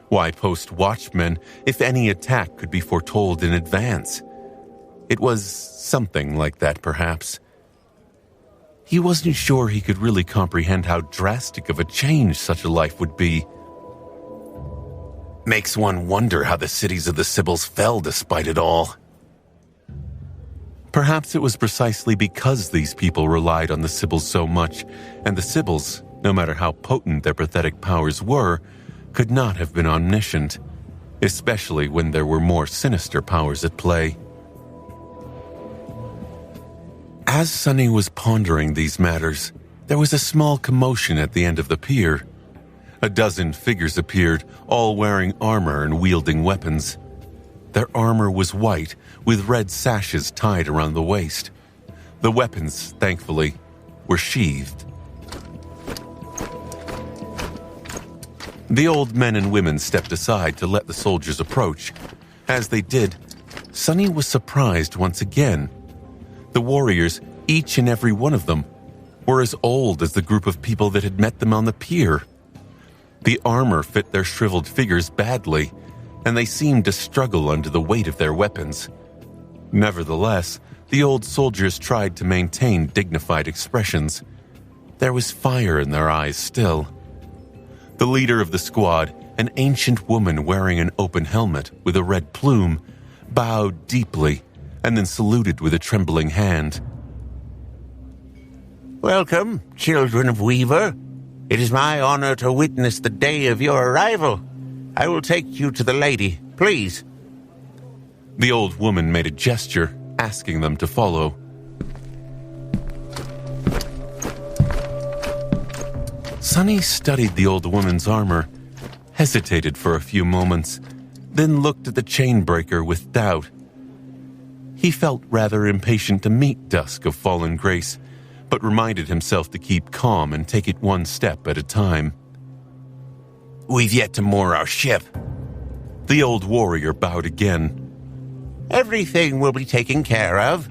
Why post watchmen if any attack could be foretold in advance? It was something like that, perhaps. He wasn't sure he could really comprehend how drastic of a change such a life would be. Makes one wonder how the cities of the Sibyls fell despite it all. Perhaps it was precisely because these people relied on the Sibyls so much, and the Sibyls, no matter how potent their pathetic powers were, could not have been omniscient, especially when there were more sinister powers at play. As Sonny was pondering these matters, there was a small commotion at the end of the pier. A dozen figures appeared, all wearing armor and wielding weapons. Their armor was white, with red sashes tied around the waist. The weapons, thankfully, were sheathed. The old men and women stepped aside to let the soldiers approach. As they did, Sonny was surprised once again. The warriors, each and every one of them, were as old as the group of people that had met them on the pier. The armor fit their shriveled figures badly, and they seemed to struggle under the weight of their weapons. Nevertheless, the old soldiers tried to maintain dignified expressions. There was fire in their eyes still. The leader of the squad, an ancient woman wearing an open helmet with a red plume, bowed deeply and then saluted with a trembling hand. "Welcome, children of Weaver. It is my honor to witness the day of your arrival. I will take you to the lady, please." The old woman made a gesture, asking them to follow. Sunny studied the old woman's armor, hesitated for a few moments, then looked at the chainbreaker with doubt. He felt rather impatient to meet Dusk of Fallen Grace, but reminded himself to keep calm and take it one step at a time. We've yet to moor our ship. The old warrior bowed again. Everything will be taken care of.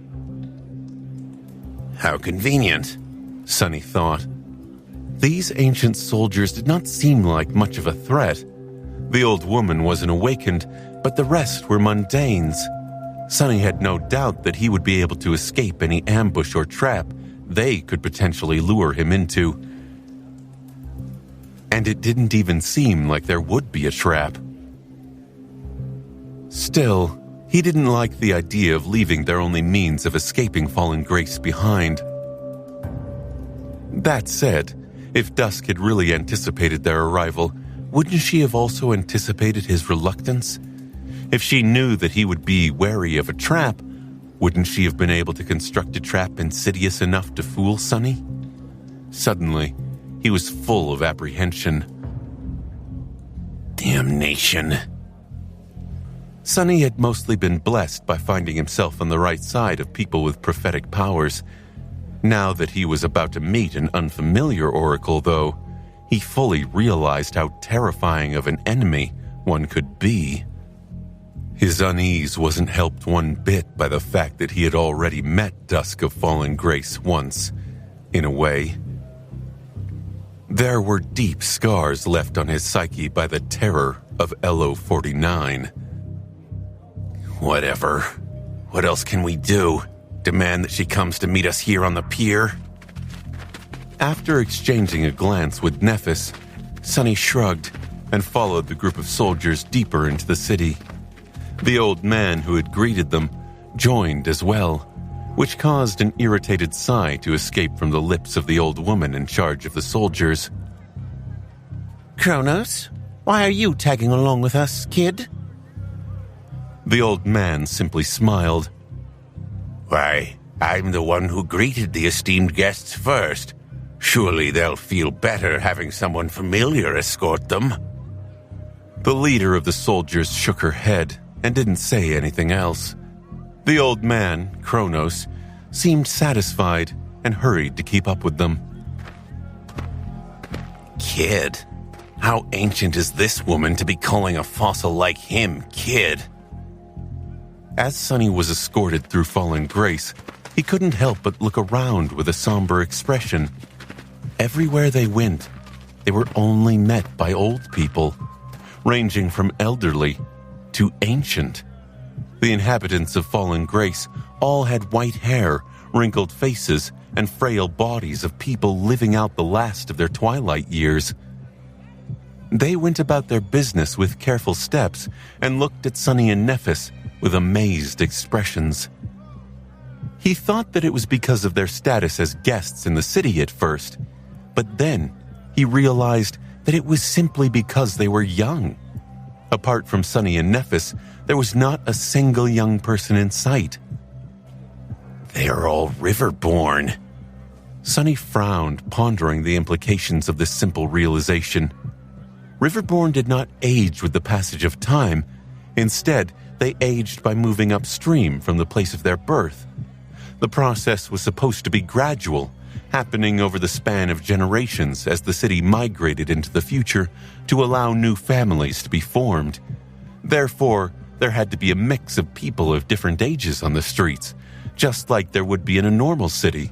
How convenient, Sunny thought. These ancient soldiers did not seem like much of a threat. The old woman wasn't awakened, but the rest were mundanes. Sunny had no doubt that he would be able to escape any ambush or trap they could potentially lure him into. And it didn't even seem like there would be a trap. Still, he didn't like the idea of leaving their only means of escaping Fallen Grace behind. That said, if Dusk had really anticipated their arrival, wouldn't she have also anticipated his reluctance? If she knew that he would be wary of a trap, wouldn't she have been able to construct a trap insidious enough to fool Sunny? Suddenly, he was full of apprehension. Damnation. Sunny had mostly been blessed by finding himself on the right side of people with prophetic powers. Now that he was about to meet an unfamiliar oracle, though, he fully realized how terrifying of an enemy one could be. His unease wasn't helped one bit by the fact that he had already met Dusk of Fallen Grace once, in a way. There were deep scars left on his psyche by the terror of LO-49. Whatever. What else can we do? Demand that she comes to meet us here on the pier? After exchanging a glance with Nephis, Sunny shrugged and followed the group of soldiers deeper into the city. The old man who had greeted them joined as well, which caused an irritated sigh to escape from the lips of the old woman in charge of the soldiers. Kronos, why are you tagging along with us, kid? The old man simply smiled. Why, I'm the one who greeted the esteemed guests first. Surely they'll feel better having someone familiar escort them. The leader of the soldiers shook her head and didn't say anything else. The old man, Kronos, seemed satisfied and hurried to keep up with them. Kid? How ancient is this woman to be calling a fossil like him kid? As Sunny was escorted through Fallen Grace, he couldn't help but look around with a somber expression. Everywhere they went, they were only met by old people, ranging from elderly to ancient. The inhabitants of Fallen Grace all had white hair, wrinkled faces, and frail bodies of people living out the last of their twilight years. They went about their business with careful steps and looked at Sunny and Nephis with amazed expressions. He thought that it was because of their status as guests in the city at first, but then he realized that it was simply because they were young. Apart from Sunny and Nephis, there was not a single young person in sight. They are all river-born. Sunny frowned, pondering the implications of this simple realization. Riverborn did not age with the passage of time. Instead, they aged by moving upstream from the place of their birth. The process was supposed to be gradual, happening over the span of generations as the city migrated into the future to allow new families to be formed. Therefore, there had to be a mix of people of different ages on the streets, just like there would be in a normal city.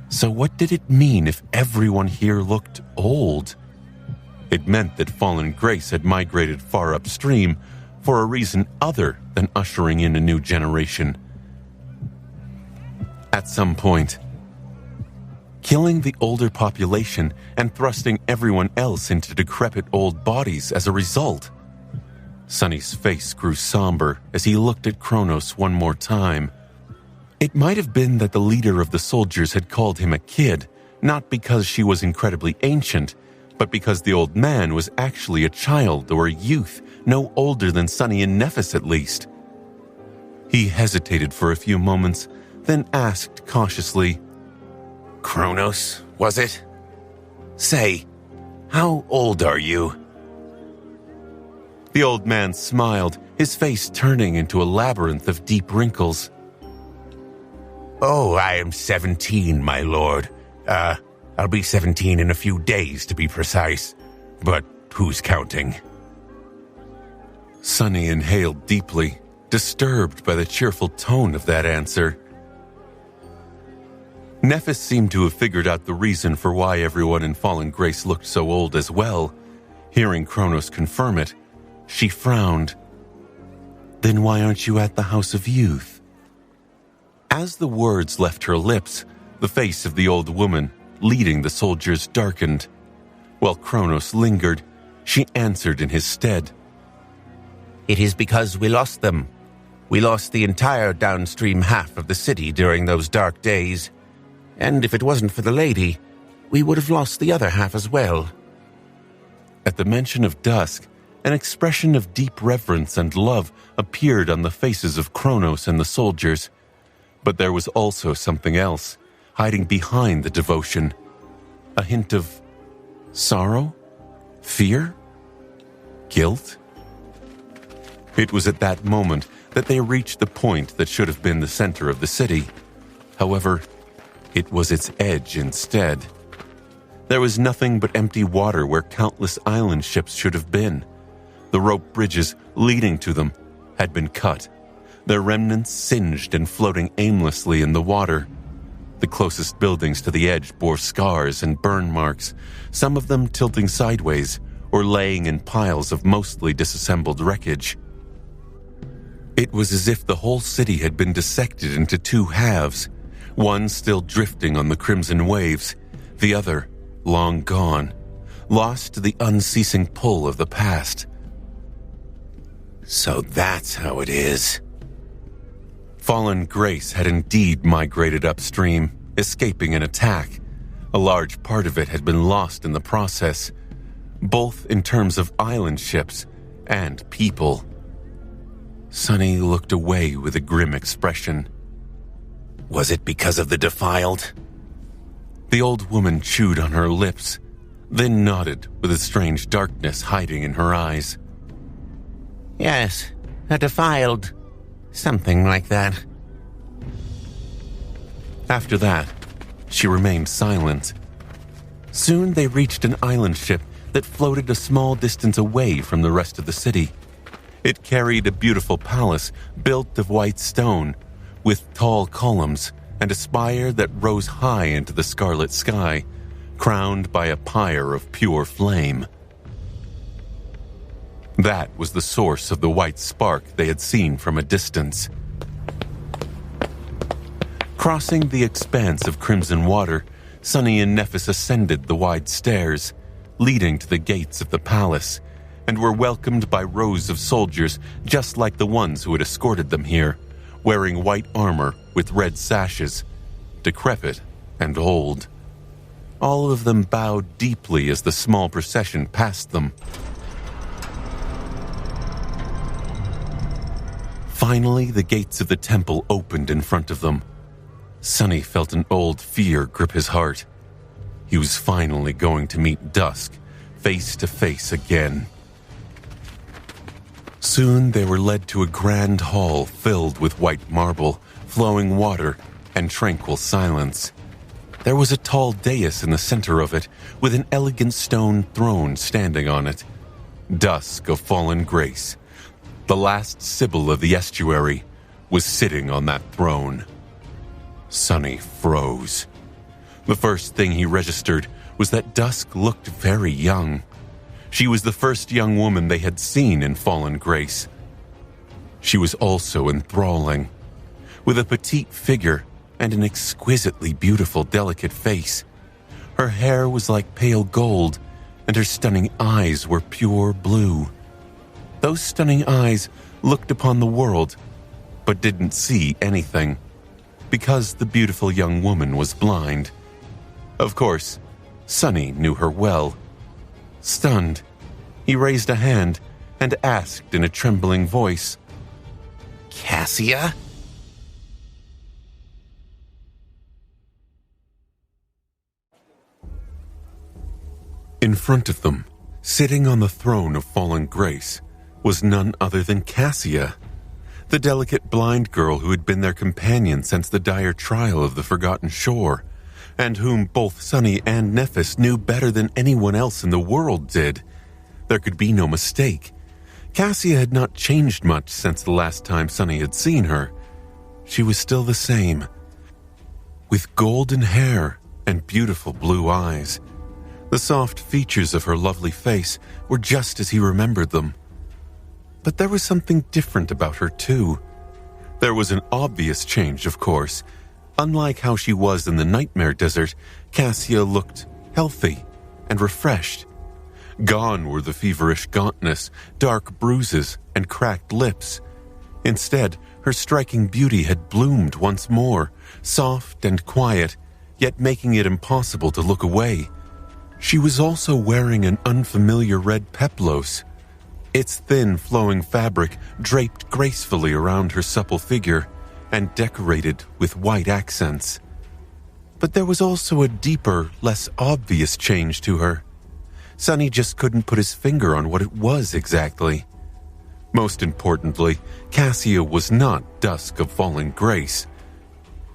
So what did it mean if everyone here looked old? It meant that Fallen Grace had migrated far upstream for a reason other than ushering in a new generation. At some point, killing the older population and thrusting everyone else into decrepit old bodies as a result. Sunny's face grew somber as he looked at Kronos one more time. It might have been that the leader of the soldiers had called him a kid, not because she was incredibly ancient, but because the old man was actually a child or a youth, no older than Sunny and Nephis at least. He hesitated for a few moments, then asked cautiously, Kronos, was it? Say, how old are you? The old man smiled, his face turning into a labyrinth of deep wrinkles. Oh, I am 17, my lord. I'll be 17 in a few days, to be precise. But who's counting? Sunny inhaled deeply, disturbed by the cheerful tone of that answer. Nephis seemed to have figured out the reason for why everyone in Fallen Grace looked so old as well. Hearing Kronos confirm it, she frowned. Then why aren't you at the House of Youth? As the words left her lips, the face of the old woman leading the soldiers darkened. While Kronos lingered, she answered in his stead. It is because we lost them. We lost the entire downstream half of the city during those dark days. And if it wasn't for the lady, we would have lost the other half as well. At the mention of dusk, an expression of deep reverence and love appeared on the faces of Kronos and the soldiers. But there was also something else, hiding behind the devotion. A hint of sorrow? Fear? Guilt? It was at that moment that they reached the point that should have been the center of the city. However, it was its edge instead. There was nothing but empty water where countless island ships should have been. The rope bridges leading to them had been cut, their remnants singed and floating aimlessly in the water. The closest buildings to the edge bore scars and burn marks, some of them tilting sideways or laying in piles of mostly disassembled wreckage. It was as if the whole city had been dissected into two halves, one still drifting on the crimson waves, the other long gone, lost to the unceasing pull of the past. So that's how it is. Fallen Grace had indeed migrated upstream, escaping an attack. A large part of it had been lost in the process, both in terms of island ships and people. Sunny looked away with a grim expression. Was it because of the defiled? The old woman chewed on her lips, then nodded with a strange darkness hiding in her eyes. Yes, a defiled. Something like that. After that, she remained silent. Soon they reached an island ship that floated a small distance away from the rest of the city. It carried a beautiful palace built of white stone, with tall columns and a spire that rose high into the scarlet sky, crowned by a pyre of pure flame. That was the source of the white spark they had seen from a distance. Crossing the expanse of crimson water, Sunny and Nephis ascended the wide stairs, leading to the gates of the palace, and were welcomed by rows of soldiers just like the ones who had escorted them here, wearing white armor with red sashes, decrepit and old. All of them bowed deeply as the small procession passed them. Finally, the gates of the temple opened in front of them. Sunny felt an old fear grip his heart. He was finally going to meet Dusk, face to face again. Soon they were led to a grand hall filled with white marble, flowing water, and tranquil silence. There was a tall dais in the center of it, with an elegant stone throne standing on it. Dusk of Fallen Grace, the last Sibyl of the estuary, was sitting on that throne. Sunny froze. The first thing he registered was that Dusk looked very young. She was the first young woman they had seen in Fallen Grace. She was also enthralling, with a petite figure and an exquisitely beautiful, delicate face. Her hair was like pale gold, and her stunning eyes were pure blue. Those stunning eyes looked upon the world, but didn't see anything, because the beautiful young woman was blind. Of course, Sunny knew her well. Stunned, he raised a hand and asked in a trembling voice, Cassia? In front of them, sitting on the throne of fallen grace, was none other than Cassia, the delicate blind girl who had been their companion since the dire trial of the Forgotten Shore, and whom both Sunny and Nephis knew better than anyone else in the world did. There could be no mistake. Cassia had not changed much since the last time Sunny had seen her. She was still the same, with golden hair and beautiful blue eyes. The soft features of her lovely face were just as he remembered them. But there was something different about her, too. There was an obvious change, of course. Unlike how she was in the Nightmare Desert, Cassia looked healthy and refreshed. Gone were the feverish gauntness, dark bruises, and cracked lips. Instead, her striking beauty had bloomed once more, soft and quiet, yet making it impossible to look away. She was also wearing an unfamiliar red peplos. Its thin, flowing fabric draped gracefully around her supple figure and decorated with white accents. But there was also a deeper, less obvious change to her. Sunny just couldn't put his finger on what it was exactly. Most importantly, Cassia was not Dusk of Fallen Grace.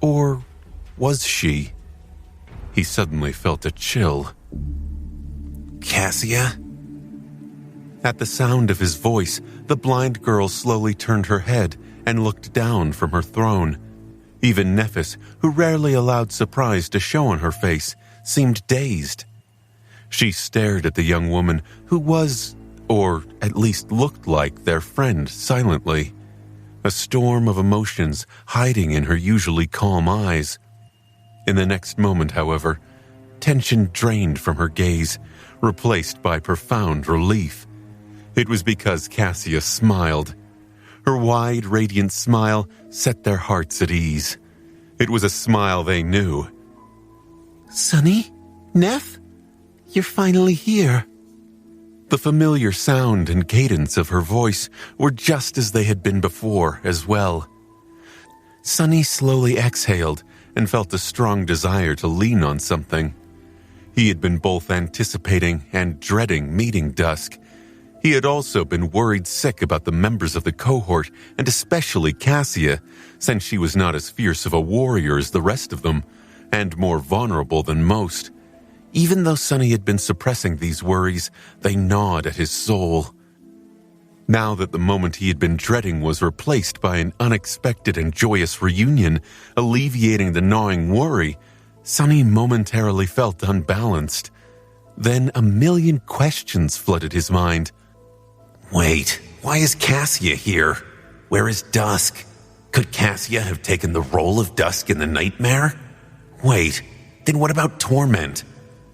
Or was she? He suddenly felt a chill. Cassia? At the sound of his voice, the blind girl slowly turned her head and looked down from her throne. Even Nephis, who rarely allowed surprise to show on her face, seemed dazed. She stared at the young woman who was, or at least looked like, their friend silently, a storm of emotions hiding in her usually calm eyes. In the next moment, however, tension drained from her gaze, replaced by profound relief. It was because Cassia smiled. Her wide, radiant smile set their hearts at ease. It was a smile they knew. Sunny? Neph? You're finally here. The familiar sound and cadence of her voice were just as they had been before as well. Sunny slowly exhaled and felt a strong desire to lean on something. He had been both anticipating and dreading meeting Dusk. He had also been worried sick about the members of the cohort, and especially Cassia, since she was not as fierce of a warrior as the rest of them, and more vulnerable than most. Even though Sunny had been suppressing these worries, they gnawed at his soul. Now that the moment he had been dreading was replaced by an unexpected and joyous reunion, alleviating the gnawing worry, Sunny momentarily felt unbalanced. Then a million questions flooded his mind. Wait, why is Cassia here? Where is Dusk? Could Cassia have taken the role of Dusk in the nightmare? Wait, then what about Torment?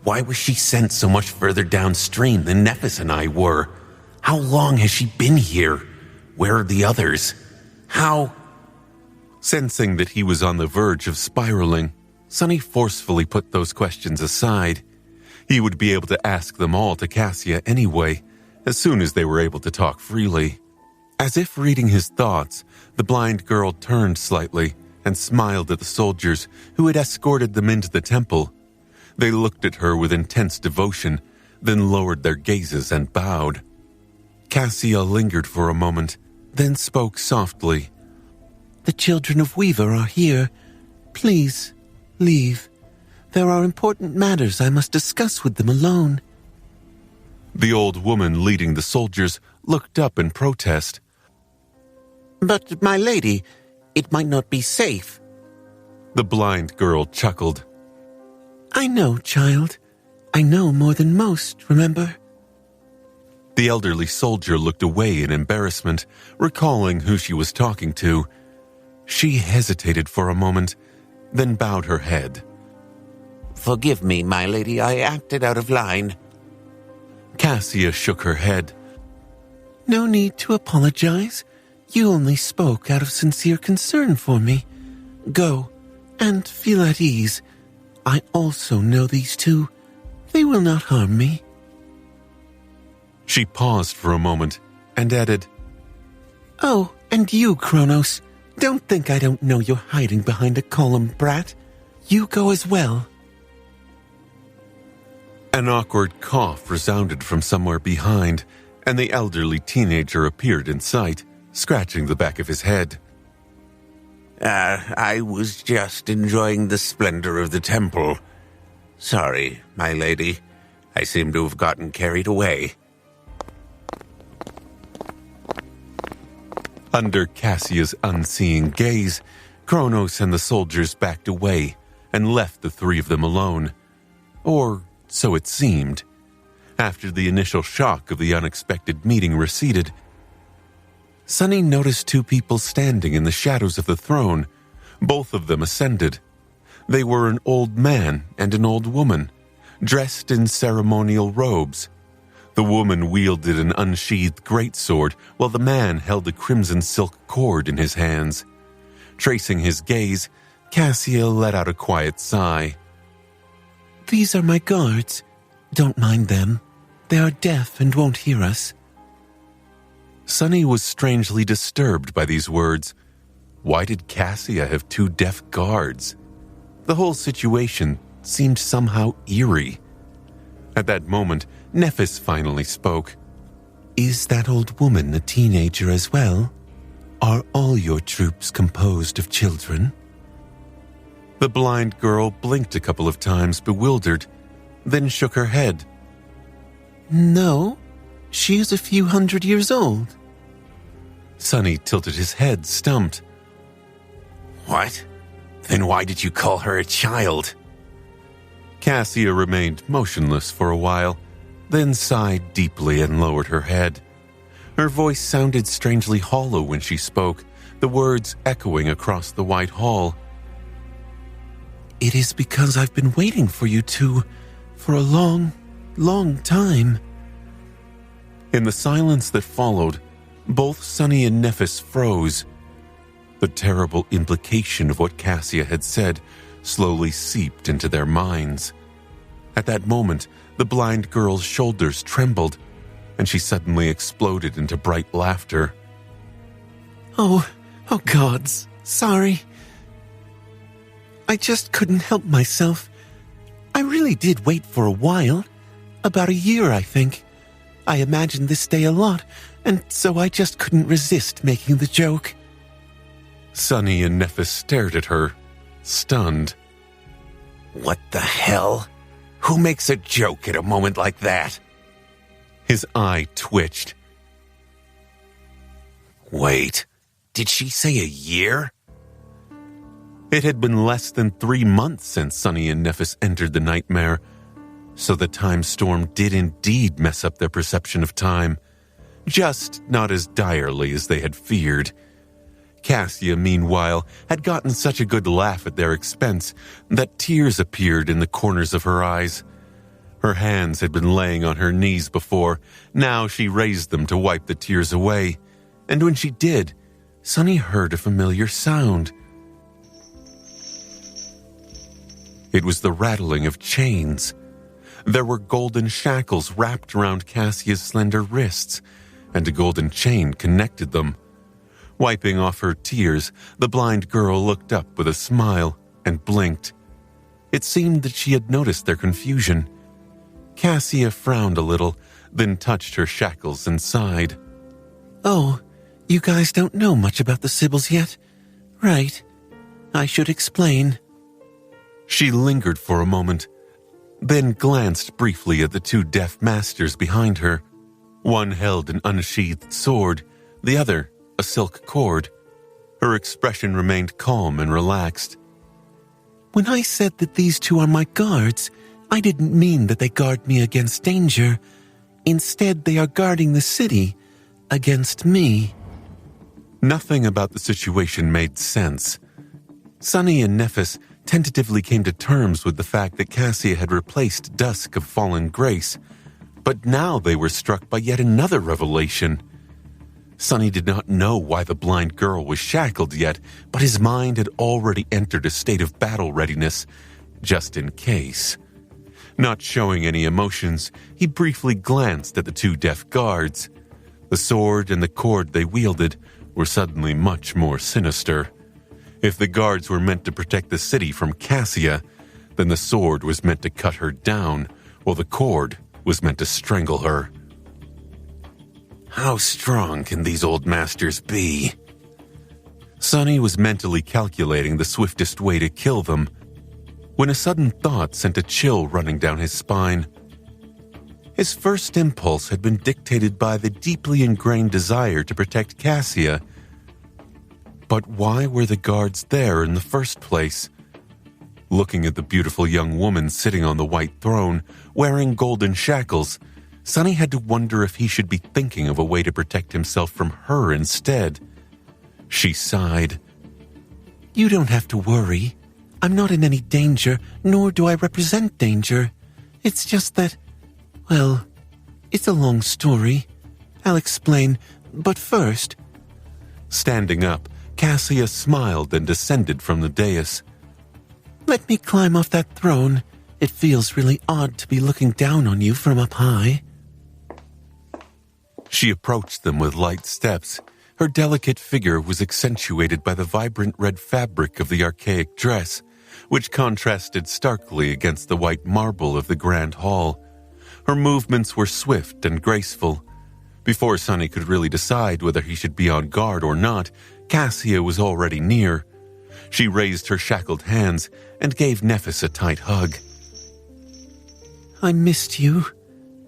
Why was she sent so much further downstream than Nephis and I were? How long has she been here? Where are the others? How? Sensing that he was on the verge of spiraling, Sunny forcefully put those questions aside. He would be able to ask them all to Cassia anyway, as soon as they were able to talk freely. As if reading his thoughts, the blind girl turned slightly and smiled at the soldiers who had escorted them into the temple. They looked at her with intense devotion, then lowered their gazes and bowed. Cassia lingered for a moment, then spoke softly. The children of Weaver are here. Please, leave. There are important matters I must discuss with them alone. The old woman leading the soldiers looked up in protest. But, my lady, it might not be safe. The blind girl chuckled. I know, child. I know more than most, remember? The elderly soldier looked away in embarrassment, recalling who she was talking to. She hesitated for a moment, then bowed her head. Forgive me, my lady, I acted out of line. Cassia shook her head. No need to apologize. You only spoke out of sincere concern for me. Go, and feel at ease. I also know these two. They will not harm me. She paused for a moment and added, Oh, And you, Kronos, don't think I don't know you're hiding behind a column, brat. You go as well. An awkward cough resounded from somewhere behind, and the elderly teenager appeared in sight, scratching the back of his head. I was just enjoying the splendor of the temple. Sorry, my lady. I seem to have gotten carried away. Under Cassia's unseeing gaze, Kronos and the soldiers backed away and left the three of them alone. Or so it seemed. After the initial shock of the unexpected meeting receded, Sunny noticed two people standing in the shadows of the throne. Both of them ascended. They were an old man and an old woman, dressed in ceremonial robes. The woman wielded an unsheathed greatsword, while the man held a crimson silk cord in his hands. Tracing his gaze, Cassia let out a quiet sigh. These are my guards. Don't mind them. They are deaf and won't hear us. Sunny was strangely disturbed by these words. Why did Cassia have two deaf guards? The whole situation seemed somehow eerie. At that moment, Nephis finally spoke. Is that old woman a teenager as well? Are all your troops composed of children? The blind girl blinked a couple of times, bewildered, then shook her head. No, she is a few hundred years old. Sunny tilted his head, stumped. What? Then why did you call her a child? Cassia remained motionless for a while, then sighed deeply and lowered her head. Her voice sounded strangely hollow when she spoke, the words echoing across the white hall. It is because I've been waiting for you two for a long, long time. In the silence that followed, both Sunny and Nephis froze. The terrible implication of what Cassia had said slowly seeped into their minds. At that moment, the blind girl's shoulders trembled, and she suddenly exploded into bright laughter. Oh gods, sorry. I just couldn't help myself. I really did wait for a while. About a year, I think. I imagined this day a lot, and so I just couldn't resist making the joke. Sunny and Nephis stared at her, stunned. What the hell? Who makes a joke at a moment like that? His eye twitched. Wait, did she say a year? It had been less than 3 months since Sunny and Nephis entered the nightmare, so the time storm did indeed mess up their perception of time, just not as direly as they had feared. Cassia, meanwhile, had gotten such a good laugh at their expense that tears appeared in the corners of her eyes. Her hands had been laying on her knees before. Now she raised them to wipe the tears away, and when she did, Sunny heard a familiar sound. It was the rattling of chains. There were golden shackles wrapped around Cassia's slender wrists, and a golden chain connected them. Wiping off her tears, the blind girl looked up with a smile and blinked. It seemed that she had noticed their confusion. Cassia frowned a little, then touched her shackles and sighed. Oh, you guys don't know much about the Sybils yet? Right. I should explain. She lingered for a moment, then glanced briefly at the two deaf masters behind her. One held an unsheathed sword, the other a silk cord. Her expression remained calm and relaxed. When I said that these two are my guards, I didn't mean that they guard me against danger. Instead, they are guarding the city against me. Nothing about the situation made sense. Sunny and Nephis tentatively came to terms with the fact that Cassia had replaced Dusk of Fallen Grace, but now they were struck by yet another revelation. Sunny did not know why the blind girl was shackled yet, but his mind had already entered a state of battle readiness, just in case. Not showing any emotions, he briefly glanced at the two deaf guards. The sword and the cord they wielded were suddenly much more sinister. If the guards were meant to protect the city from Cassia, then the sword was meant to cut her down, while the cord was meant to strangle her. How strong can these old masters be? Sonny was mentally calculating the swiftest way to kill them, when a sudden thought sent a chill running down his spine. His first impulse had been dictated by the deeply ingrained desire to protect Cassia. But why were the guards there in the first place? Looking at the beautiful young woman sitting on the white throne, wearing golden shackles, Sonny had to wonder if he should be thinking of a way to protect himself from her instead. She sighed. You don't have to worry. I'm not in any danger, nor do I represent danger. It's just that, well, it's a long story. I'll explain, but first... Standing up, Cassia smiled and descended from the dais. Let me climb off that throne. It feels really odd to be looking down on you from up high. She approached them with light steps. Her delicate figure was accentuated by the vibrant red fabric of the archaic dress, which contrasted starkly against the white marble of the grand hall. Her movements were swift and graceful. Before Sonny could really decide whether he should be on guard or not, Cassia was already near. She raised her shackled hands and gave Nephis a tight hug. I missed you.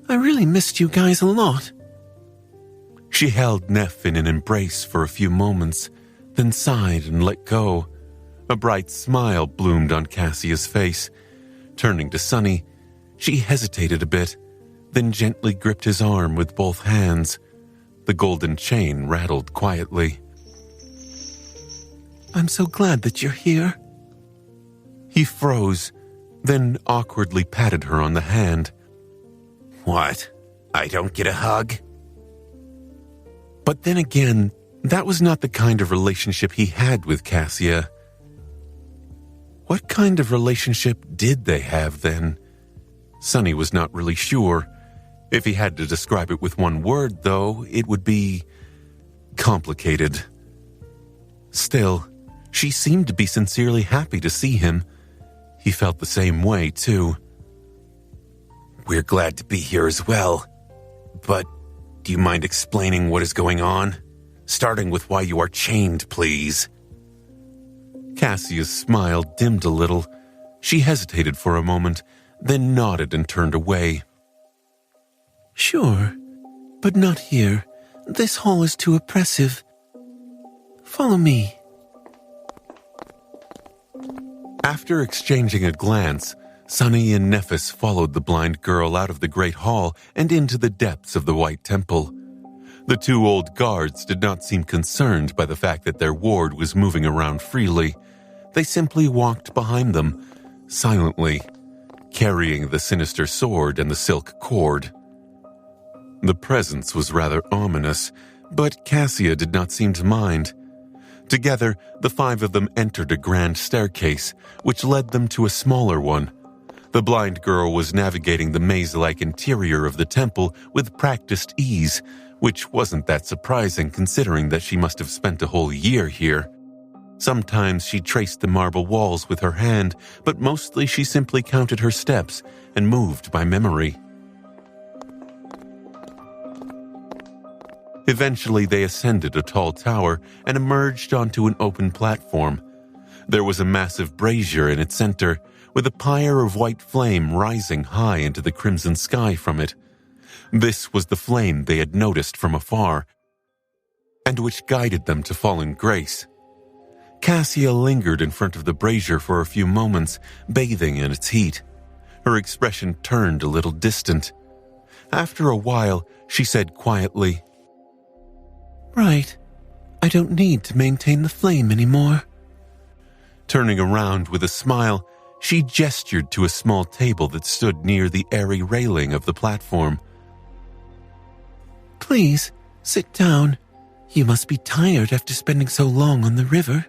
I really missed you guys a lot. She held Neph in an embrace for a few moments, then sighed and let go. A bright smile bloomed on Cassia's face. Turning to Sonny, she hesitated a bit, then gently gripped his arm with both hands. The golden chain rattled quietly. I'm so glad that you're here. He froze, then awkwardly patted her on the hand. What? I don't get a hug? But then again, that was not the kind of relationship he had with Cassia. What kind of relationship did they have then? Sonny was not really sure. If he had to describe it with one word, though, it would be complicated. Still, she seemed to be sincerely happy to see him. He felt the same way, too. We're glad to be here as well. But do you mind explaining what is going on? Starting with why you are chained, please. Cassia's smile dimmed a little. She hesitated for a moment, then nodded and turned away. Sure, but not here. This hall is too oppressive. Follow me. After exchanging a glance, Sonny and Nephis followed the blind girl out of the great hall and into the depths of the White Temple. The two old guards did not seem concerned by the fact that their ward was moving around freely. They simply walked behind them, silently, carrying the sinister sword and the silk cord. The presence was rather ominous, but Cassia did not seem to mind. Together, the five of them entered a grand staircase, which led them to a smaller one. The blind girl was navigating the maze-like interior of the temple with practiced ease, which wasn't that surprising considering that she must have spent a whole year here. Sometimes she traced the marble walls with her hand, but mostly she simply counted her steps and moved by memory. Eventually, they ascended a tall tower and emerged onto an open platform. There was a massive brazier in its center, with a pyre of white flame rising high into the crimson sky from it. This was the flame they had noticed from afar, and which guided them to Fallen Grace. Cassia lingered in front of the brazier for a few moments, bathing in its heat. Her expression turned a little distant. After a while, she said quietly, Right. I don't need to maintain the flame anymore. Turning around with a smile, she gestured to a small table that stood near the airy railing of the platform. Please, sit down. You must be tired after spending so long on the river.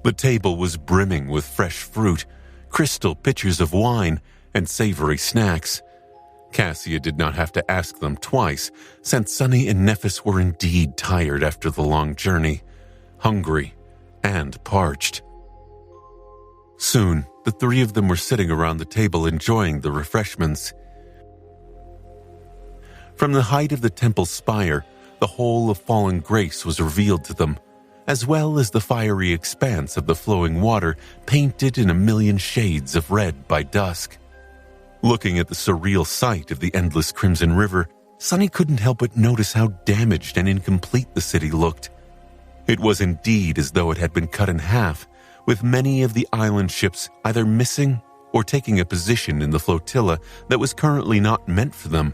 The table was brimming with fresh fruit, crystal pitchers of wine, and savory snacks. Cassia did not have to ask them twice, since Sunny and Nephis were indeed tired after the long journey, hungry and parched. Soon, the three of them were sitting around the table enjoying the refreshments. From the height of the temple spire, the whole of Fallen Grace was revealed to them, as well as the fiery expanse of the flowing water painted in a million shades of red by dusk. Looking at the surreal sight of the endless crimson river, Sunny couldn't help but notice how damaged and incomplete the city looked. It was indeed as though it had been cut in half, with many of the island ships either missing or taking a position in the flotilla that was currently not meant for them.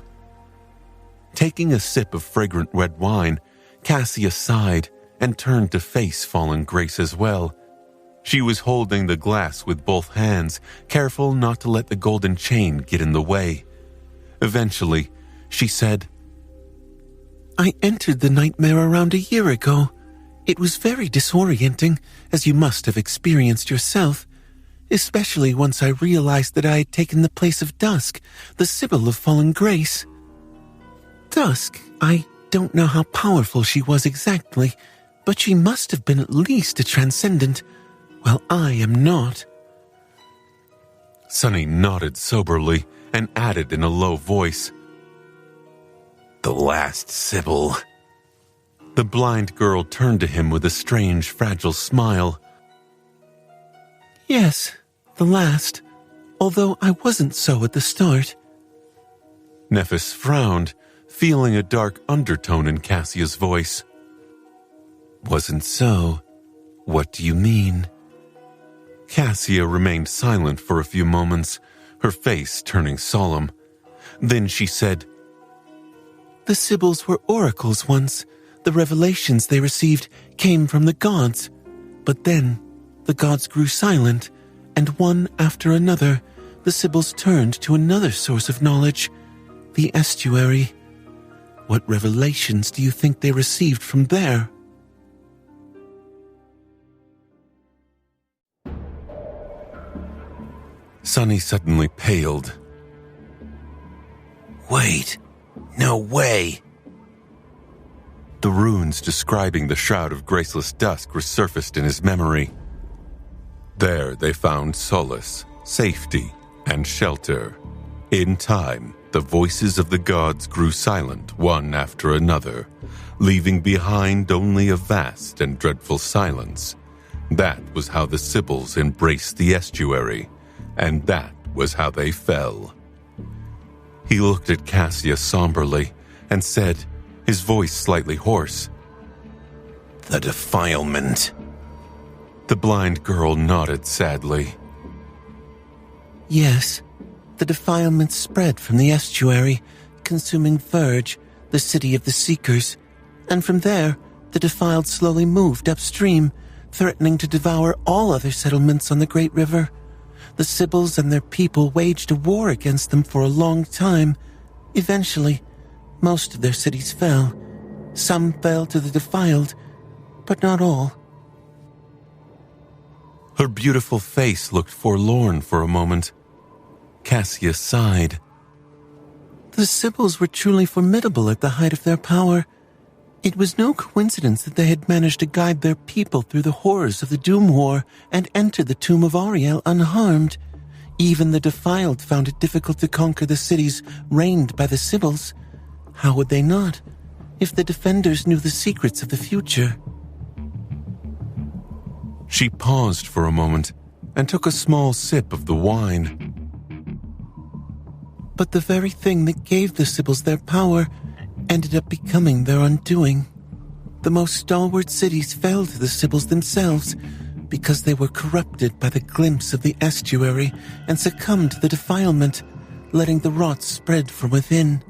Taking a sip of fragrant red wine, Cassia sighed and turned to face Fallen Grace as well. She was holding the glass with both hands, careful not to let the golden chain get in the way. Eventually, she said, I entered the nightmare around a year ago. It was very disorienting, as you must have experienced yourself, especially once I realized that I had taken the place of Dusk, the Sibyl of Fallen Grace. Dusk, I don't know how powerful she was exactly, but she must have been at least a transcendent, while I am not. Sunny nodded soberly and added in a low voice, The last Sibyl. The blind girl turned to him with a strange, fragile smile. Yes, the last, although I wasn't so at the start. Nephis frowned, feeling a dark undertone in Cassia's voice. Wasn't so? What do you mean? Cassia remained silent for a few moments, her face turning solemn. Then she said, The Sibyls were oracles once. The revelations they received came from the gods. But then, the gods grew silent, and one after another, the Sibyls turned to another source of knowledge, the estuary. What revelations do you think they received from there? Sunny suddenly paled. Wait, no way. The runes describing the Shroud of Graceless Dusk resurfaced in his memory. There they found solace, safety, and shelter. In time, the voices of the gods grew silent one after another, leaving behind only a vast and dreadful silence. That was how the Sibyls embraced the estuary, and that was how they fell. He looked at Cassia somberly and said, his voice slightly hoarse, The defilement. The blind girl nodded sadly. Yes, the defilement spread from the estuary, consuming Verge, the city of the Seekers, and from there, the defiled slowly moved upstream, threatening to devour all other settlements on the Great River. The Sibyls and their people waged a war against them for a long time. Eventually, most of their cities fell. Some fell to the defiled, but not all. Her beautiful face looked forlorn for a moment. Cassia sighed. The Sibyls were truly formidable at the height of their power. It was no coincidence that they had managed to guide their people through the horrors of the Doom War and enter the tomb of Auriel unharmed. Even the defiled found it difficult to conquer the cities reigned by the Sibyls. How would they not, if the defenders knew the secrets of the future? She paused for a moment and took a small sip of the wine. But the very thing that gave the Sibyls their power ended up becoming their undoing. The most stalwart cities fell to the Sibyls themselves because they were corrupted by the glimpse of the estuary and succumbed to the defilement, letting the rot spread from within.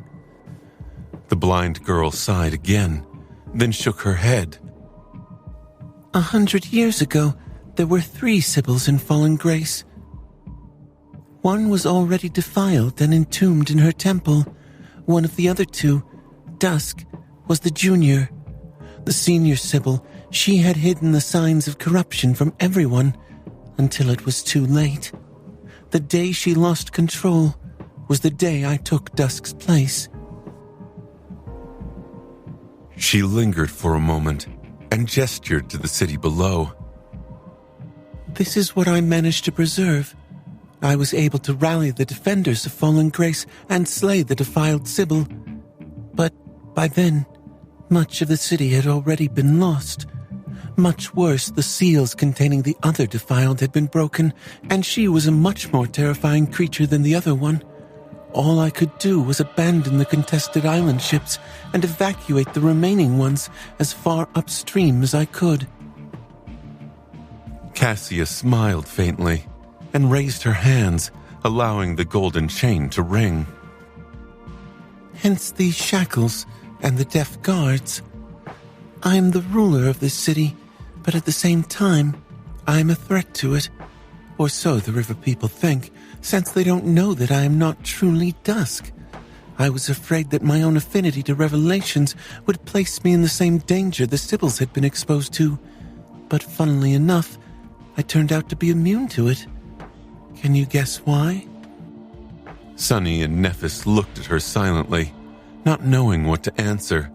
The blind girl sighed again, then shook her head. 100 years ago, there were 3 Sibyls in Fallen Grace. One was already defiled and entombed in her temple. One of the other 2, Dusk, was the junior. The senior Sibyl, she had hidden the signs of corruption from everyone until it was too late. The day she lost control, was the day I took Dusk's place. She lingered for a moment and gestured to the city below. This is what I managed to preserve. I was able to rally the defenders of Fallen Grace and slay the defiled Sibyl. But by then, much of the city had already been lost. Much worse, the seals containing the other defiled had been broken, and she was a much more terrifying creature than the other one. All I could do was abandon the contested island ships and evacuate the remaining ones as far upstream as I could. Cassia smiled faintly and raised her hands, allowing the golden chain to ring. Hence these shackles and the deaf guards. I am the ruler of this city, but at the same time, I am a threat to it. Or so the river people think, since they don't know that I am not truly Dusk. I was afraid that my own affinity to revelations would place me in the same danger the Sibyls had been exposed to. But funnily enough, I turned out to be immune to it. Can you guess why? Sunny and Nephis looked at her silently, not knowing what to answer.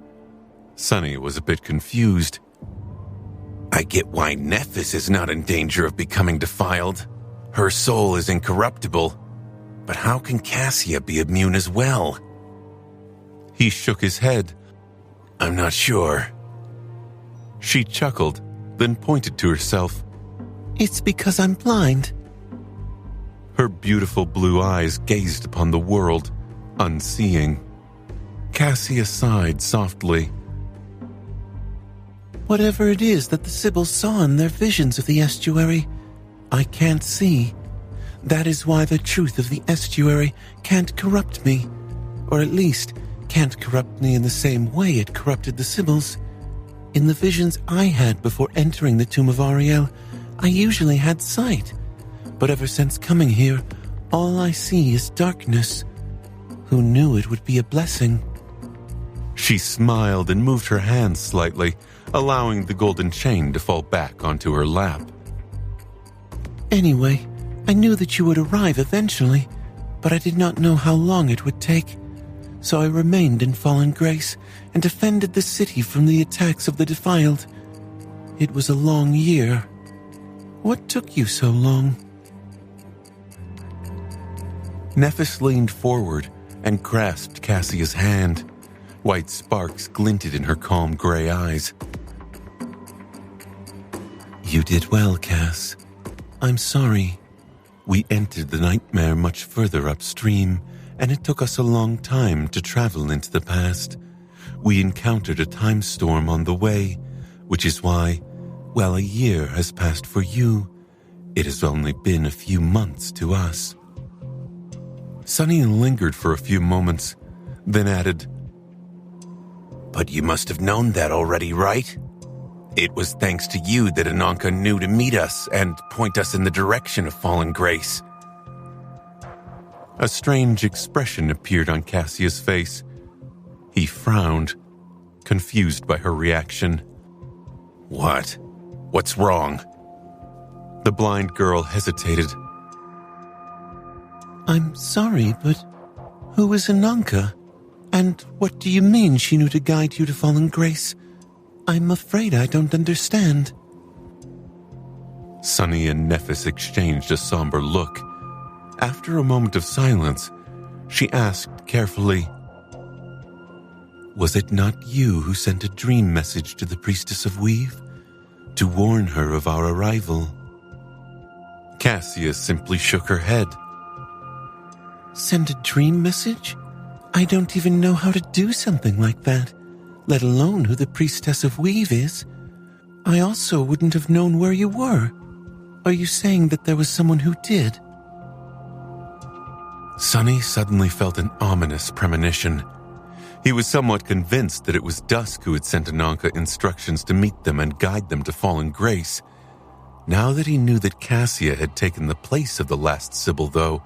Sunny was a bit confused. I get why Nephis is not in danger of becoming defiled. Her soul is incorruptible. But how can Cassia be immune as well? He shook his head. I'm not sure. She chuckled, then pointed to herself. It's because I'm blind. Her beautiful blue eyes gazed upon the world, unseeing. Cassia sighed softly. Whatever it is that the Sibyls saw in their visions of the estuary, I can't see. That is why the truth of the estuary can't corrupt me, or at least can't corrupt me in the same way it corrupted the Sibyls. In the visions I had before entering the Tomb of Ariel, I usually had sight, but ever since coming here, all I see is darkness. Who knew it would be a blessing? She smiled and moved her hands slightly, allowing the golden chain to fall back onto her lap. Anyway, I knew that you would arrive eventually, but I did not know how long it would take. So I remained in Fallen Grace and defended the city from the attacks of the defiled. It was a long year. What took you so long? Nephis leaned forward and grasped Cassia's hand. White sparks glinted in her calm gray eyes. You did well, Cass. I'm sorry. We entered the nightmare much further upstream, and it took us a long time to travel into the past. We encountered a time storm on the way, which is why, while a year has passed for you, it has only been a few months to us. Sunny lingered for a few moments, then added, But you must have known that already, right? It was thanks to you that Ananka knew to meet us and point us in the direction of Fallen Grace. A strange expression appeared on Cassia's face. He frowned, confused by her reaction. What? What's wrong? The blind girl hesitated. I'm sorry, but who is Ananka? And what do you mean she knew to guide you to Fallen Grace? I'm afraid I don't understand. Sunny and Nephis exchanged a somber look. After a moment of silence, she asked carefully, Was it not you who sent a dream message to the Priestess of Weave to warn her of our arrival? Cassia simply shook her head. Send a dream message? I don't even know how to do something like that, let alone who the Priestess of Weave is. I also wouldn't have known where you were. Are you saying that there was someone who did? Sunny suddenly felt an ominous premonition. He was somewhat convinced that it was Dusk who had sent Ananka instructions to meet them and guide them to Fallen Grace. Now that he knew that Cassia had taken the place of the last Sibyl, though,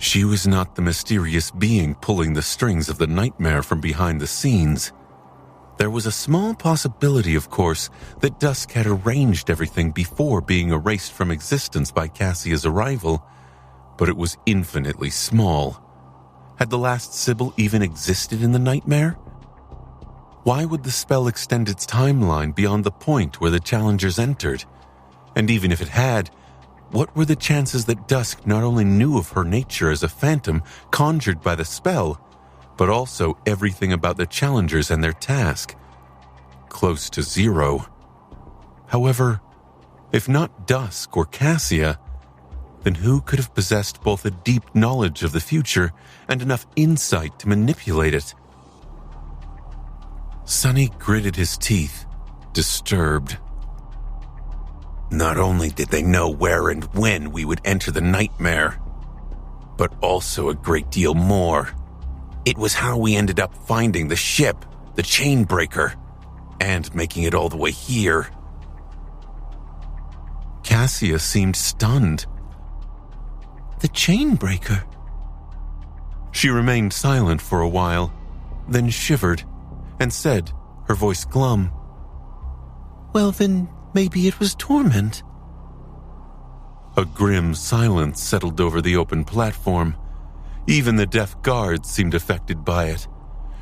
she was not the mysterious being pulling the strings of the nightmare from behind the scenes. There was a small possibility, of course, that Dusk had arranged everything before being erased from existence by Cassia's arrival, but it was infinitely small. Had the last Sibyl even existed in the nightmare? Why would the spell extend its timeline beyond the point where the challengers entered? And even if it had, what were the chances that Dusk not only knew of her nature as a phantom conjured by the spell, but also everything about the challengers and their task? Close to zero. However, if not Dusk or Cassia, then who could have possessed both a deep knowledge of the future and enough insight to manipulate it? Sonny gritted his teeth, disturbed. Not only did they know where and when we would enter the nightmare, but also a great deal more. It was how we ended up finding the ship, the Chainbreaker, and making it all the way here. Cassia seemed stunned. The Chainbreaker? She remained silent for a while, then shivered and said, her voice glum, Well, then maybe it was Torment. A grim silence settled over the open platform. Even the deaf guards seemed affected by it,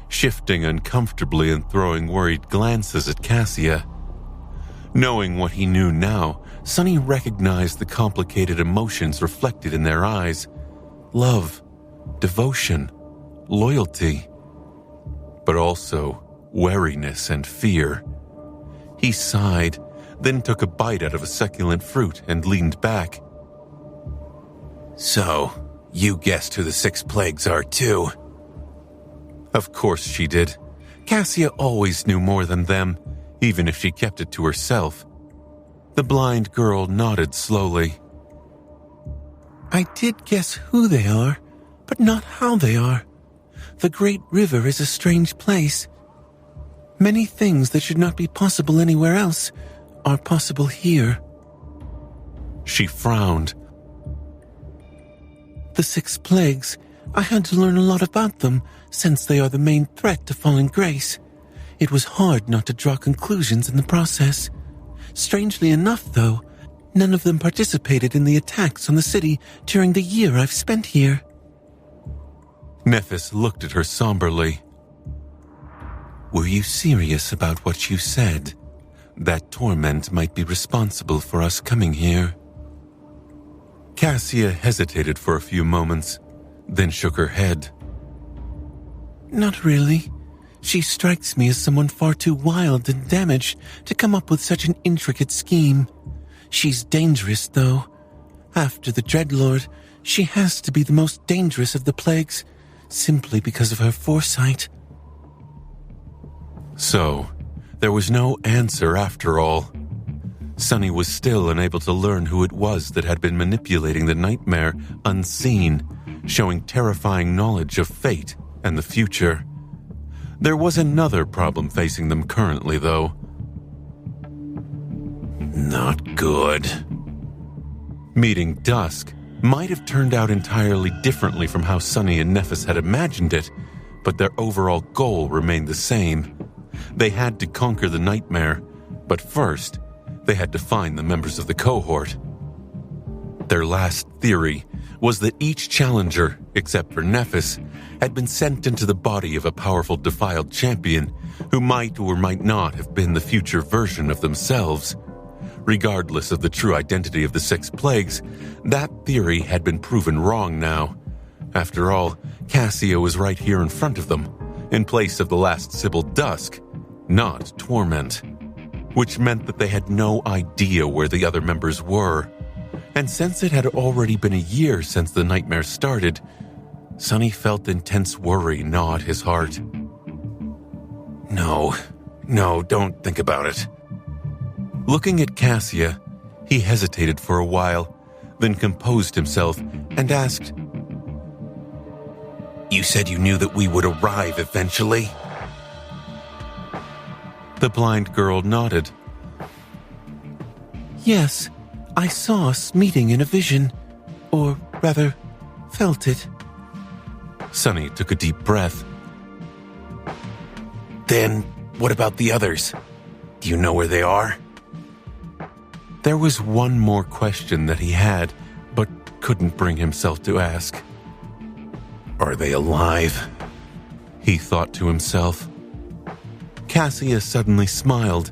shifting uncomfortably and throwing worried glances at Cassia. Knowing what he knew now, Sonny recognized the complicated emotions reflected in their eyes. Love, devotion, loyalty, but also wariness and fear. He sighed, then took a bite out of a succulent fruit and leaned back. So, you guessed who the 6 plagues are too? Of course she did. Cassia always knew more than them, even if she kept it to herself. The blind girl nodded slowly. I did guess who they are, but not how they are. The Great River is a strange place. Many things that should not be possible anywhere else are possible here. She frowned. The 6 plagues, I had to learn a lot about them, since they are the main threat to Fallen Grace. It was hard not to draw conclusions in the process. Strangely enough, though, none of them participated in the attacks on the city during the year I've spent here. Nephis looked at her somberly. Were you serious about what you said? That Torment might be responsible for us coming here? Cassia hesitated for a few moments, then shook her head. Not really. She strikes me as someone far too wild and damaged to come up with such an intricate scheme. She's dangerous, though. After the Dreadlord, she has to be the most dangerous of the plagues, simply because of her foresight. So, there was no answer after all. Sonny was still unable to learn who it was that had been manipulating the nightmare unseen, showing terrifying knowledge of fate and the future. There was another problem facing them currently, though. Not good. Meeting Dusk might have turned out entirely differently from how Sonny and Nephis had imagined it, but their overall goal remained the same. They had to conquer the nightmare, but first, they had to find the members of the cohort. Their last theory was that each challenger, except for Nephis, had been sent into the body of a powerful defiled champion who might or might not have been the future version of themselves. Regardless of the true identity of the 6 plagues, that theory had been proven wrong now. After all, Cassia was right here in front of them, in place of the last Sibyl Dusk, not Torment. Which meant that they had no idea where the other members were. And since it had already been a year since the nightmare started, Sonny felt intense worry gnaw at his heart. No, don't think about it. Looking at Cassia, he hesitated for a while, then composed himself and asked, You said you knew that we would arrive eventually? The blind girl nodded. Yes, I saw us meeting in a vision. Or rather, felt it. Sonny took a deep breath. Then, what about the others? Do you know where they are? There was one more question that he had, but couldn't bring himself to ask. Are they alive? He thought to himself. Cassia suddenly smiled.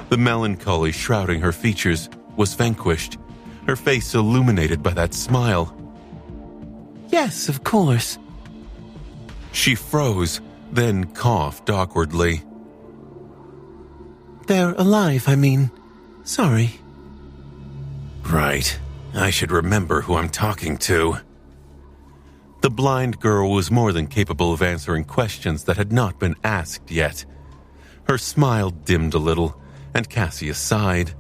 The melancholy shrouding her features was vanquished, her face illuminated by that smile. Yes, of course. She froze, then coughed awkwardly. They're alive, I mean. Sorry. Right. I should remember who I'm talking to. The blind girl was more than capable of answering questions that had not been asked yet. Her smile dimmed a little, and Cassia sighed.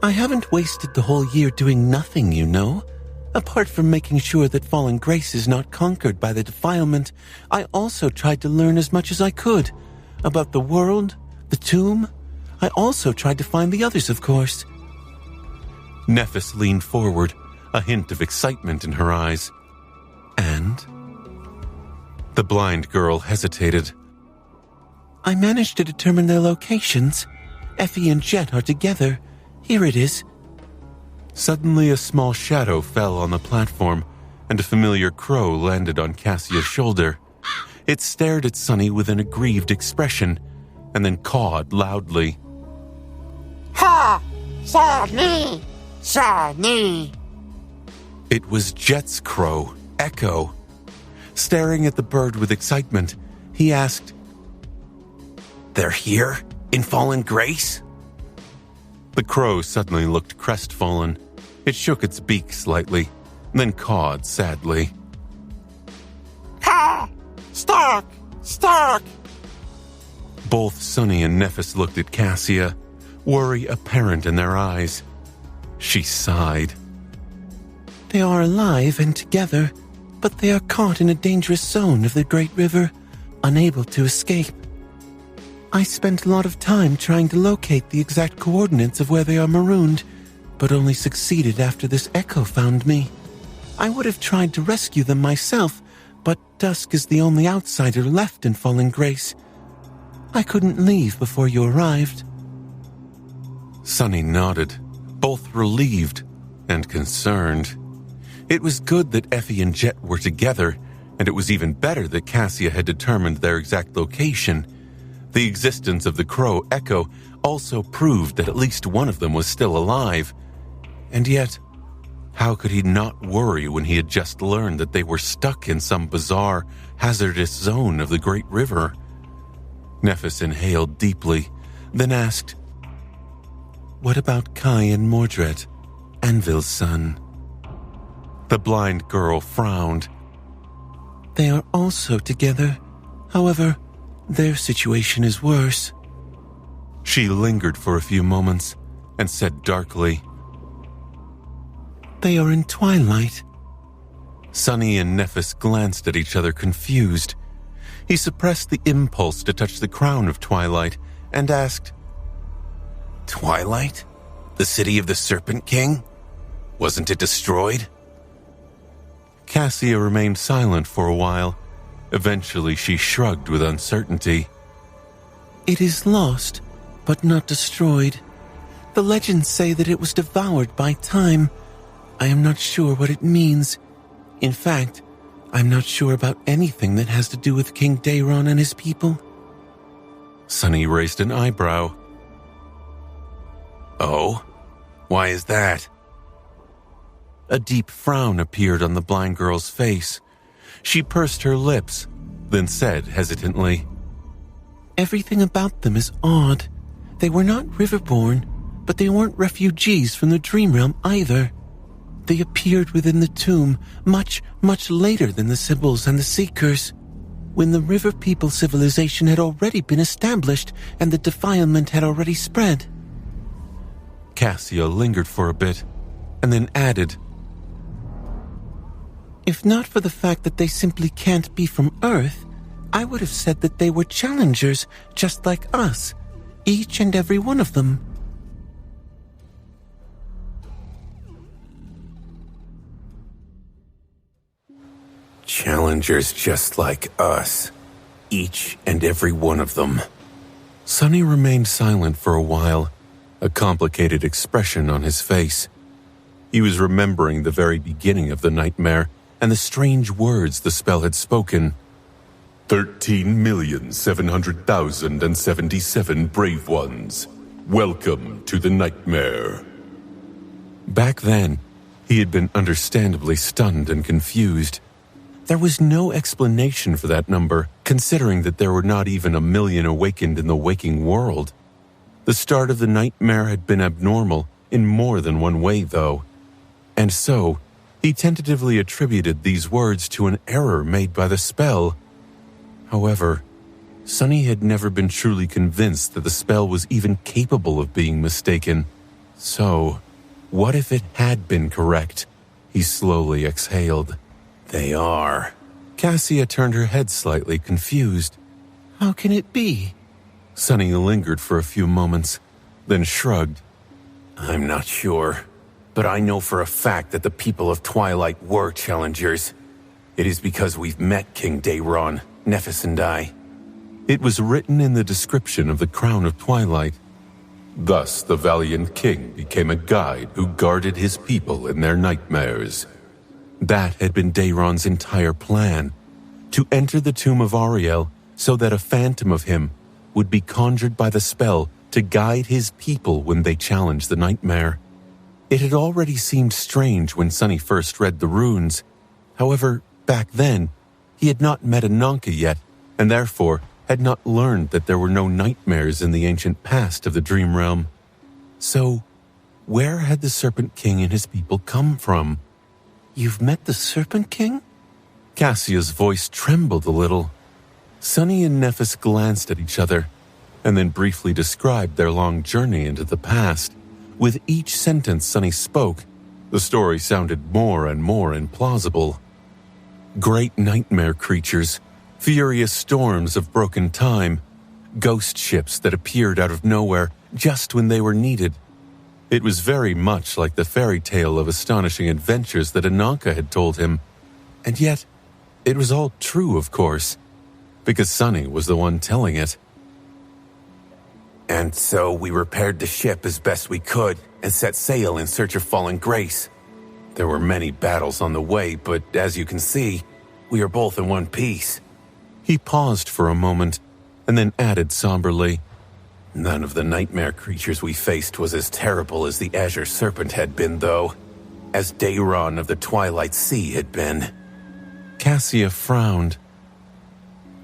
I haven't wasted the whole year doing nothing, you know. Apart from making sure that Fallen Grace is not conquered by the defilement, I also tried to learn as much as I could. About the world, the tomb. I also tried to find the others, of course. Nephis leaned forward, a hint of excitement in her eyes. And? The blind girl hesitated. I managed to determine their locations. Effie and Jet are together. Here it is. Suddenly a small shadow fell on the platform, and a familiar crow landed on Cassia's shoulder. It stared at Sunny with an aggrieved expression, and then cawed loudly. Ha! Sunny! Sunny! It was Jet's crow, Echo. Staring at the bird with excitement, he asked, They're here? In Fallen Grace? The crow suddenly looked crestfallen. It shook its beak slightly, then cawed sadly. Ha! Stark! Stark! Both Sunny and Nephis looked at Cassia, worry apparent in their eyes. She sighed. They are alive and together, but they are caught in a dangerous zone of the Great River, unable to escape. I spent a lot of time trying to locate the exact coordinates of where they are marooned, but only succeeded after this Echo found me. I would have tried to rescue them myself, but Dusk is the only outsider left in Fallen Grace. I couldn't leave before you arrived. Sunny nodded, both relieved and concerned. It was good that Effie and Jet were together, and it was even better that Cassia had determined their exact location. The existence of the crow Echo also proved that at least one of them was still alive. And yet, how could he not worry when he had just learned that they were stuck in some bizarre, hazardous zone of the Great River? Nephis inhaled deeply, then asked, What about Kai and Mordred, Anvil's son? The blind girl frowned. They are also together. However, their situation is worse. She lingered for a few moments and said darkly, They are in Twilight. Sunny and Nephis glanced at each other confused. He suppressed the impulse to touch the crown of Twilight and asked, Twilight? The city of the Serpent King? Wasn't it destroyed? Cassia remained silent for a while. Eventually, she shrugged with uncertainty. It is lost, but not destroyed. The legends say that it was devoured by time. I am not sure what it means. In fact, I'm not sure about anything that has to do with King Daeron and his people. Sunny raised an eyebrow. Oh? Why is that? A deep frown appeared on the blind girl's face. She pursed her lips, then said hesitantly, Everything about them is odd. They were not Riverborn, but they weren't refugees from the Dream Realm either. They appeared within the tomb much, much later than the Sibyls and the Seekers, when the River People civilization had already been established and the defilement had already spread. Cassia lingered for a bit, and then added, If not for the fact that they simply can't be from Earth, I would have said that they were challengers, just like us, each and every one of them. Challengers just like us, each and every one of them. Sunny remained silent for a while, a complicated expression on his face. He was remembering the very beginning of the nightmare and the strange words the spell had spoken. 13,700,077 brave ones. Welcome to the nightmare. Back then, he had been understandably stunned and confused. There was no explanation for that number, considering that there were not even 1 million awakened in the waking world. The start of the nightmare had been abnormal in more than one way, though. And so, he tentatively attributed these words to an error made by the spell. However, Sunny had never been truly convinced that the spell was even capable of being mistaken. So, what if it had been correct? He slowly exhaled. They are. Cassia turned her head slightly, confused. How can it be? Sunny lingered for a few moments, then shrugged. I'm not sure, but I know for a fact that the people of Twilight were challengers. It is because we've met King Dayron, Nephis and I. It was written in the description of the Crown of Twilight. Thus the valiant king became a guide who guarded his people in their nightmares. That had been Dayron's entire plan, to enter the tomb of Ariel so that a phantom of him would be conjured by the spell to guide his people when they challenged the nightmare. It had already seemed strange when Sunny first read the runes. However, back then, he had not met Ananka yet, and therefore had not learned that there were no nightmares in the ancient past of the Dream Realm. So, where had the Serpent King and his people come from? You've met the Serpent King? Cassia's voice trembled a little. Sunny and Nephis glanced at each other, and then briefly described their long journey into the past. With each sentence Sunny spoke, the story sounded more and more implausible. Great nightmare creatures, furious storms of broken time, ghost ships that appeared out of nowhere just when they were needed. It was very much like the fairy tale of astonishing adventures that Ananka had told him. And yet, it was all true, of course, because Sunny was the one telling it. And so we repaired the ship as best we could and set sail in search of Fallen Grace. There were many battles on the way, but as you can see, we are both in one piece. He paused for a moment, and then added somberly, None of the nightmare creatures we faced was as terrible as the Azure Serpent had been, though, as Dayron of the Twilight Sea had been. Cassia frowned.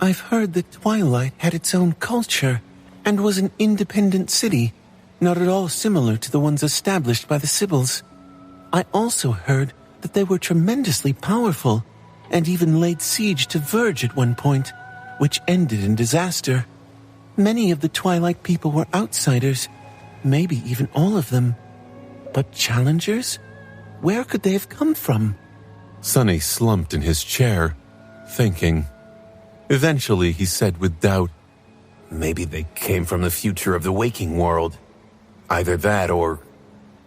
I've heard that Twilight had its own culture and was an independent city, not at all similar to the ones established by the Sibyls. I also heard that they were tremendously powerful and even laid siege to Verge at one point, which ended in disaster. Many of the Twilight people were outsiders, maybe even all of them. But challengers? Where could they have come from? Sunny slumped in his chair, thinking. Eventually he said with doubt, Maybe they came from the future of the waking world. Either that or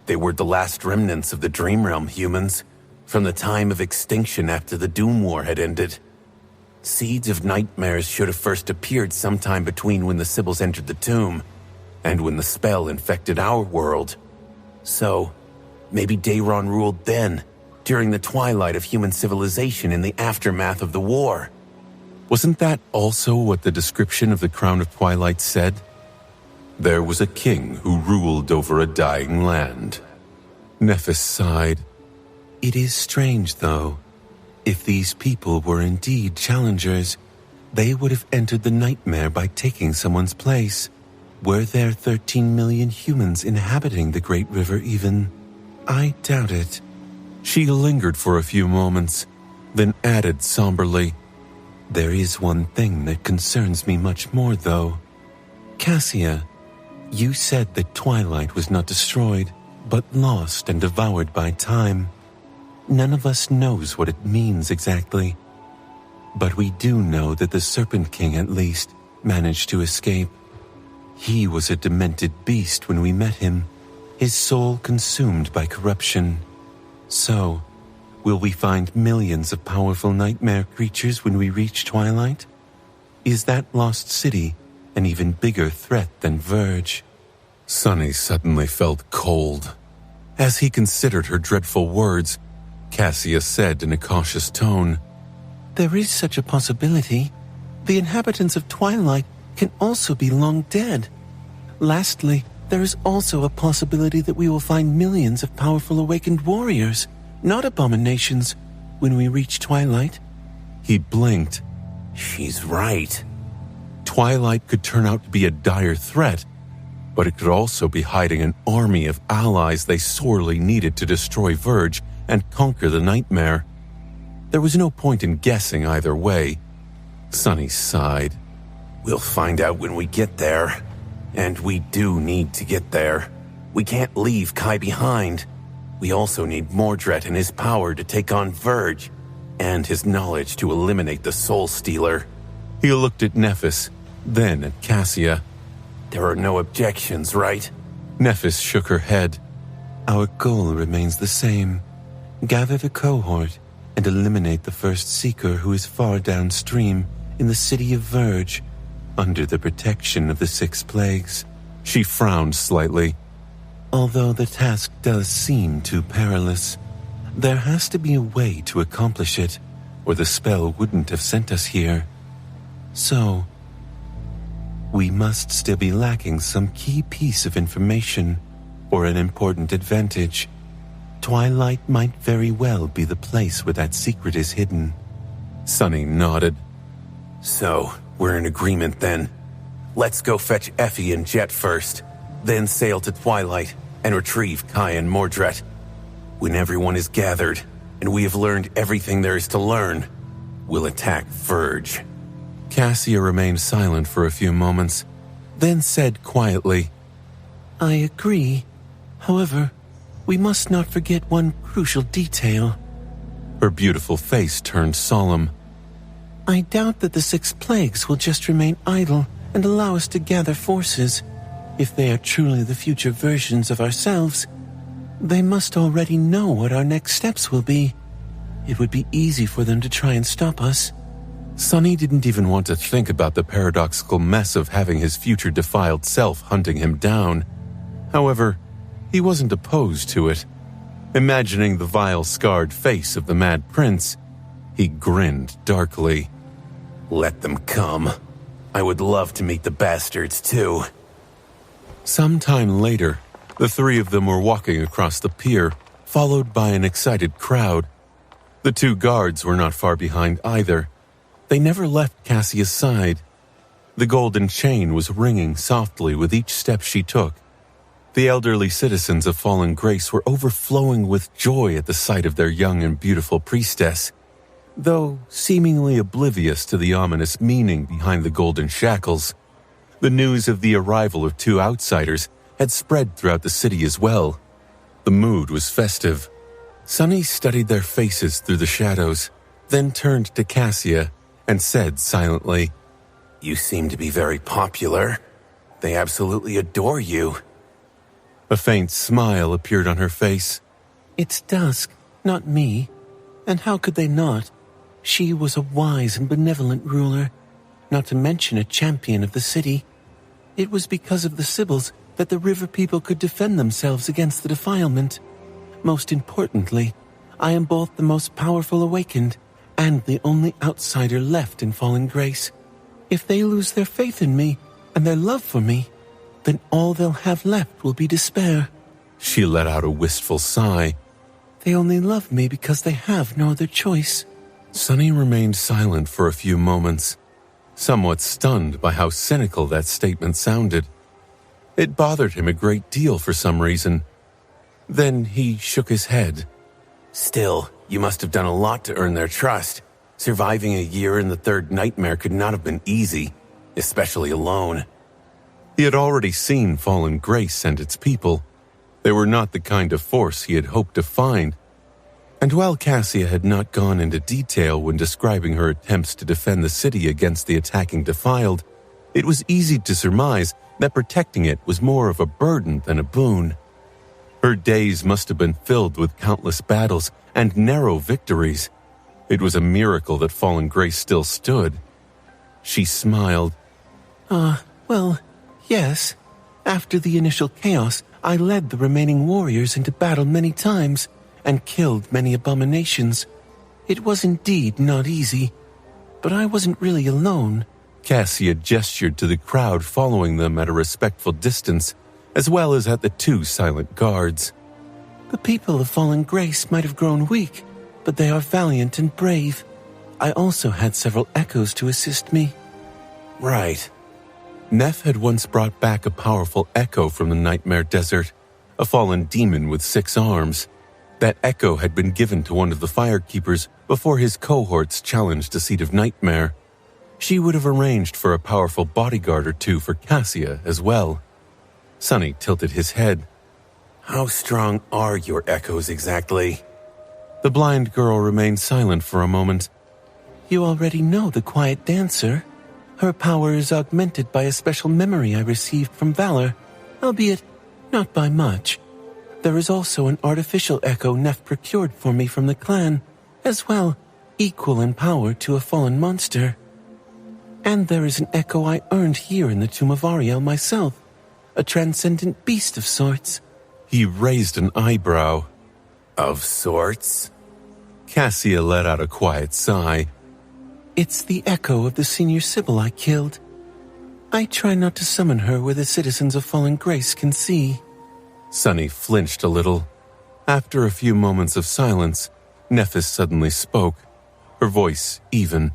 they were the last remnants of the Dream Realm humans from the time of extinction after the Doom War had ended. Seeds of nightmares should have first appeared sometime between when the Sibyls entered the tomb and when the spell infected our world. So, maybe Dayron ruled then, during the twilight of human civilization in the aftermath of the war. Wasn't that also what the description of the Crown of Twilight said? There was a king who ruled over a dying land. Nephis sighed. It is strange, though. If these people were indeed challengers, they would have entered the nightmare by taking someone's place. Were there 13 million humans inhabiting the Great River even? I doubt it. She lingered for a few moments, then added somberly, There is one thing that concerns me much more, though. Cassia, you said that Twilight was not destroyed, but lost and devoured by time. None of us knows what it means exactly. But we do know that the Serpent King, at least, managed to escape. He was a demented beast when we met him, his soul consumed by corruption. So, will we find millions of powerful nightmare creatures when we reach Twilight? Is that lost city an even bigger threat than Verge? Sunny suddenly felt cold. As he considered her dreadful words, Cassia said in a cautious tone, There is such a possibility. The inhabitants of Twilight can also be long dead. Lastly, there is also a possibility that we will find millions of powerful awakened warriors, not abominations, when we reach Twilight. He blinked. She's right. Twilight could turn out to be a dire threat, but it could also be hiding an army of allies they sorely needed to destroy Verge and conquer the Nightmare. There was no point in guessing either way. Sunny sighed. We'll find out when we get there. And we do need to get there. We can't leave Kai behind. We also need Mordred and his power to take on Verge, and his knowledge to eliminate the Soul Stealer. He looked at Nephis, then at Cassia. There are no objections, right? Nephis shook her head. Our goal remains the same. Gather the cohort and eliminate the first Seeker who is far downstream in the city of Verge, under the protection of the 6 plagues. She frowned slightly. Although the task does seem too perilous, there has to be a way to accomplish it, or the spell wouldn't have sent us here. So, we must still be lacking some key piece of information, or an important advantage. Twilight might very well be the place where that secret is hidden. Sunny nodded. So, we're in agreement then. Let's go fetch Effie and Jet first, then sail to Twilight and retrieve Kai and Mordred. When everyone is gathered, and we have learned everything there is to learn, we'll attack Verge. Cassia remained silent for a few moments, then said quietly, I agree. However, we must not forget one crucial detail. Her beautiful face turned solemn. I doubt that the 6 plagues will just remain idle and allow us to gather forces. If they are truly the future versions of ourselves, they must already know what our next steps will be. It would be easy for them to try and stop us. Sunny didn't even want to think about the paradoxical mess of having his future defiled self hunting him down. However, he wasn't opposed to it. Imagining the vile, scarred face of the Mad Prince, he grinned darkly. Let them come. I would love to meet the bastards too. Some time later, the 3 of them were walking across the pier, followed by an excited crowd. The 2 guards were not far behind either. They never left Cassia's side. The golden chain was ringing softly with each step she took. The elderly citizens of Fallen Grace were overflowing with joy at the sight of their young and beautiful priestess, though seemingly oblivious to the ominous meaning behind the golden shackles. The news of the arrival of 2 outsiders had spread throughout the city as well. The mood was festive. Sunny studied their faces through the shadows, then turned to Cassia and said silently, You seem to be very popular. They absolutely adore you. A faint smile appeared on her face. It's Dusk, not me. And how could they not? She was a wise and benevolent ruler, not to mention a champion of the city. It was because of the Sibyls that the river people could defend themselves against the defilement. Most importantly, I am both the most powerful awakened and the only outsider left in Fallen Grace. If they lose their faith in me and their love for me, then all they'll have left will be despair. She let out a wistful sigh. They only love me because they have no other choice. Sunny remained silent for a few moments, somewhat stunned by how cynical that statement sounded. It bothered him a great deal for some reason. Then he shook his head. Still, you must have done a lot to earn their trust. Surviving a year in the 3rd nightmare could not have been easy, especially alone. He had already seen Fallen Grace and its people. They were not the kind of force he had hoped to find. And while Cassia had not gone into detail when describing her attempts to defend the city against the attacking Defiled, it was easy to surmise that protecting it was more of a burden than a boon. Her days must have been filled with countless battles and narrow victories. It was a miracle that Fallen Grace still stood. She smiled. Well, yes. After the initial chaos, I led the remaining warriors into battle many times and killed many abominations. It was indeed not easy, but I wasn't really alone. Cassia gestured to the crowd following them at a respectful distance, as well as at the two silent guards. The people of Fallen Grace might have grown weak, but they are valiant and brave. I also had several echoes to assist me. Right. Neff had once brought back a powerful echo from the Nightmare Desert, a fallen demon with 6 arms. That echo had been given to one of the Firekeepers before his cohorts challenged a Seat of Nightmare. She would have arranged for a powerful bodyguard or two for Cassia as well. Sunny tilted his head. How strong are your echoes exactly? The blind girl remained silent for a moment. You already know the Quiet Dancer. Her power is augmented by a special memory I received from Valor, albeit not by much. There is also an artificial echo Neff procured for me from the clan, as well, equal in power to a fallen monster. And there is an echo I earned here in the Tomb of Ariel myself, a transcendent beast of sorts. He raised an eyebrow. Of sorts? Cassia let out a quiet sigh. It's the echo of the senior Sibyl I killed. I try not to summon her where the citizens of Fallen Grace can see. Sunny flinched a little. After a few moments of silence, Nephis suddenly spoke, her voice even.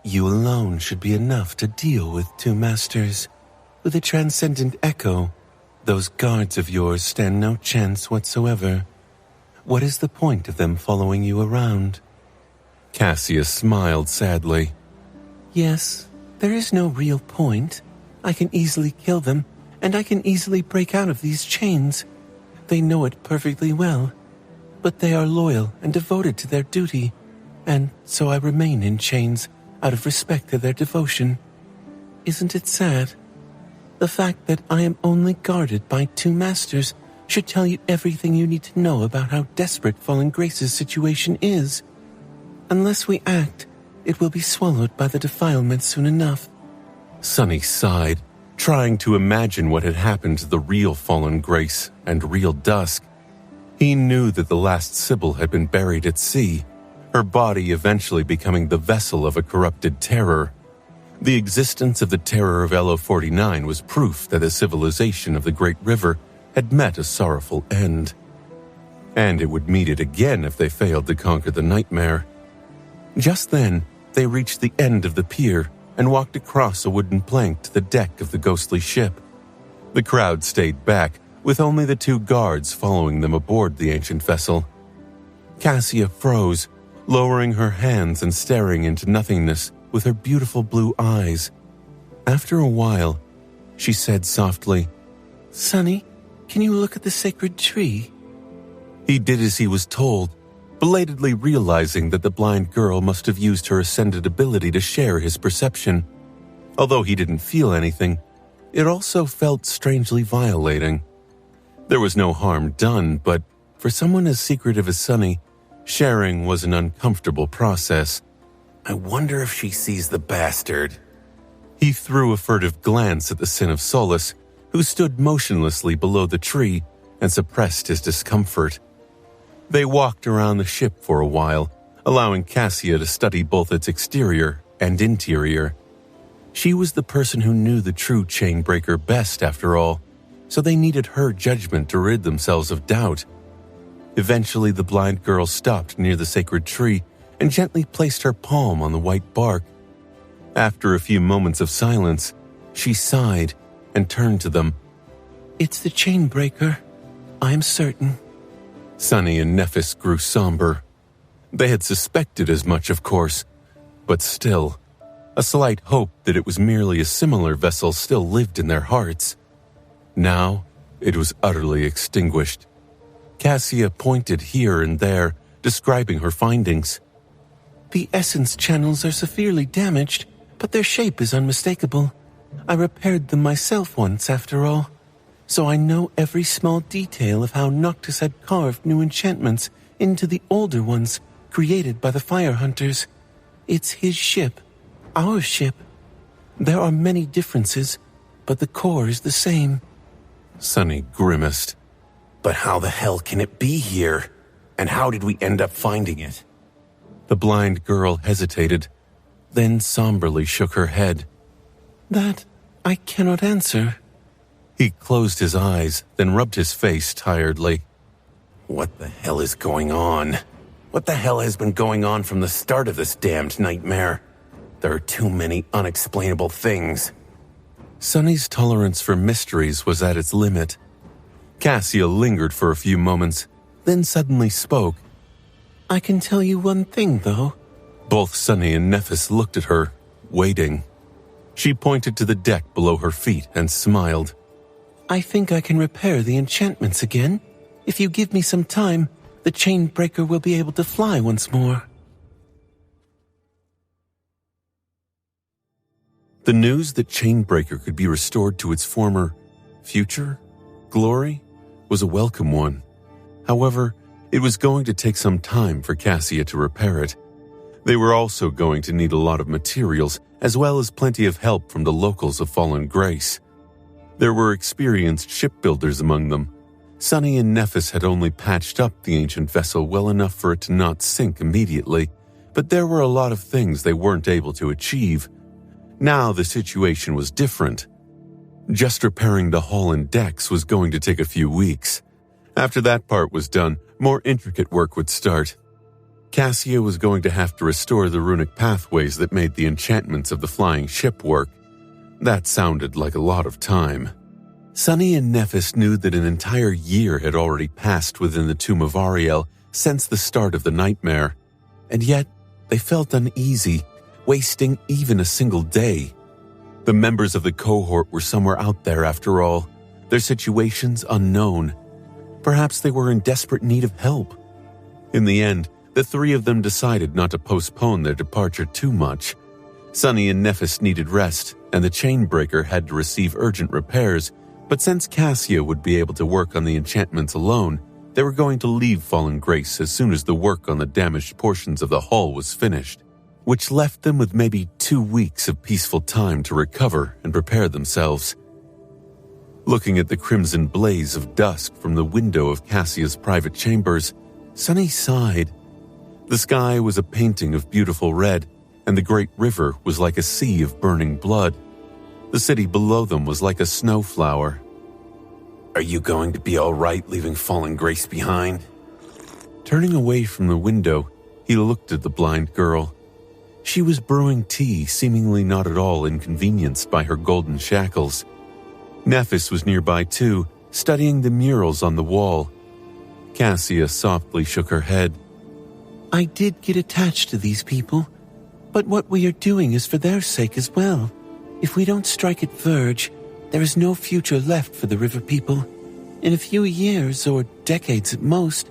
You alone should be enough to deal with 2 masters. With a transcendent echo, those guards of yours stand no chance whatsoever. What is the point of them following you around? Cassia smiled sadly. Yes, there is no real point. I can easily kill them, and I can easily break out of these chains. They know it perfectly well. But they are loyal and devoted to their duty, and so I remain in chains out of respect to their devotion. Isn't it sad? The fact that I am only guarded by 2 masters should tell you everything you need to know about how desperate Fallen Grace's situation is. Unless we act, it will be swallowed by the defilement soon enough. Sunny sighed, trying to imagine what had happened to the real Fallen Grace and real Dusk. He knew that the last Sibyl had been buried at sea, her body eventually becoming the vessel of a corrupted terror. The existence of the terror of LO-49 was proof that the civilization of the Great River had met a sorrowful end. And it would meet it again if they failed to conquer the nightmare. Just then, they reached the end of the pier and walked across a wooden plank to the deck of the ghostly ship. The crowd stayed back, with only the 2 guards following them aboard the ancient vessel. Cassia froze, lowering her hands and staring into nothingness with her beautiful blue eyes. After a while, she said softly, Sunny, can you look at the sacred tree? He did as he was told, belatedly realizing that the blind girl must have used her ascended ability to share his perception. Although he didn't feel anything, it also felt strangely violating. There was no harm done, but for someone as secretive as Sunny, sharing was an uncomfortable process. I wonder if she sees the bastard. He threw a furtive glance at the Sin of Solace, who stood motionlessly below the tree and suppressed his discomfort. They walked around the ship for a while, allowing Cassia to study both its exterior and interior. She was the person who knew the true Chainbreaker best, after all, so they needed her judgment to rid themselves of doubt. Eventually, the blind girl stopped near the sacred tree and gently placed her palm on the white bark. After a few moments of silence, she sighed and turned to them. It's the Chainbreaker, I am certain. Sunny and Nephis grew somber. They had suspected as much, of course, but still, a slight hope that it was merely a similar vessel still lived in their hearts. Now, it was utterly extinguished. Cassia pointed here and there, describing her findings. The essence channels are severely damaged, but their shape is unmistakable. I repaired them myself once, after all. So I know every small detail of how Noctis had carved new enchantments into the older ones created by the Fire Hunters. It's his ship, our ship. There are many differences, but the core is the same. Sunny grimaced. But how the hell can it be here? And how did we end up finding it? The blind girl hesitated, then somberly shook her head. That I cannot answer. He closed his eyes, then rubbed his face tiredly. What the hell is going on? What the hell has been going on from the start of this damned nightmare? There are too many unexplainable things. Sunny's tolerance for mysteries was at its limit. Cassia lingered for a few moments, then suddenly spoke. I can tell you one thing, though. Both Sunny and Nephis looked at her, waiting. She pointed to the deck below her feet and smiled. I think I can repair the enchantments again. If you give me some time, the chain breaker will be able to fly once more. The news that Chainbreaker could be restored to its former future glory was a welcome one. However, it was going to take some time for Cassia to repair it. They were also going to need a lot of materials, as well as plenty of help from the locals of Fallen Grace. There were experienced shipbuilders among them. Sunny and Nephis had only patched up the ancient vessel well enough for it to not sink immediately, but there were a lot of things they weren't able to achieve. Now the situation was different. Just repairing the hull and decks was going to take a few weeks. After that part was done, more intricate work would start. Cassia was going to have to restore the runic pathways that made the enchantments of the flying ship work. That sounded like a lot of time. Sunny and Nephis knew that an entire year had already passed within the Tomb of Ariel since the start of the nightmare, and yet they felt uneasy, wasting even a single day. The members of the cohort were somewhere out there after all, their situations unknown. Perhaps they were in desperate need of help. In the end, the three of them decided not to postpone their departure too much. Sunny and Nephis needed rest, and the Chainbreaker had to receive urgent repairs, but since Cassia would be able to work on the enchantments alone, they were going to leave Fallen Grace as soon as the work on the damaged portions of the hull was finished, which left them with maybe 2 weeks of peaceful time to recover and prepare themselves. Looking at the crimson blaze of dusk from the window of Cassia's private chambers, Sunny sighed. The sky was a painting of beautiful red, and the great river was like a sea of burning blood. The city below them was like a snowflower. Are you going to be all right leaving Fallen Grace behind? Turning away from the window, he looked at the blind girl. She was brewing tea, seemingly not at all inconvenienced by her golden shackles. Nephis was nearby too, studying the murals on the wall. Cassia softly shook her head. I did get attached to these people, but what we are doing is for their sake as well. If we don't strike it verge, there is no future left for the river people. In a few years, or decades at most,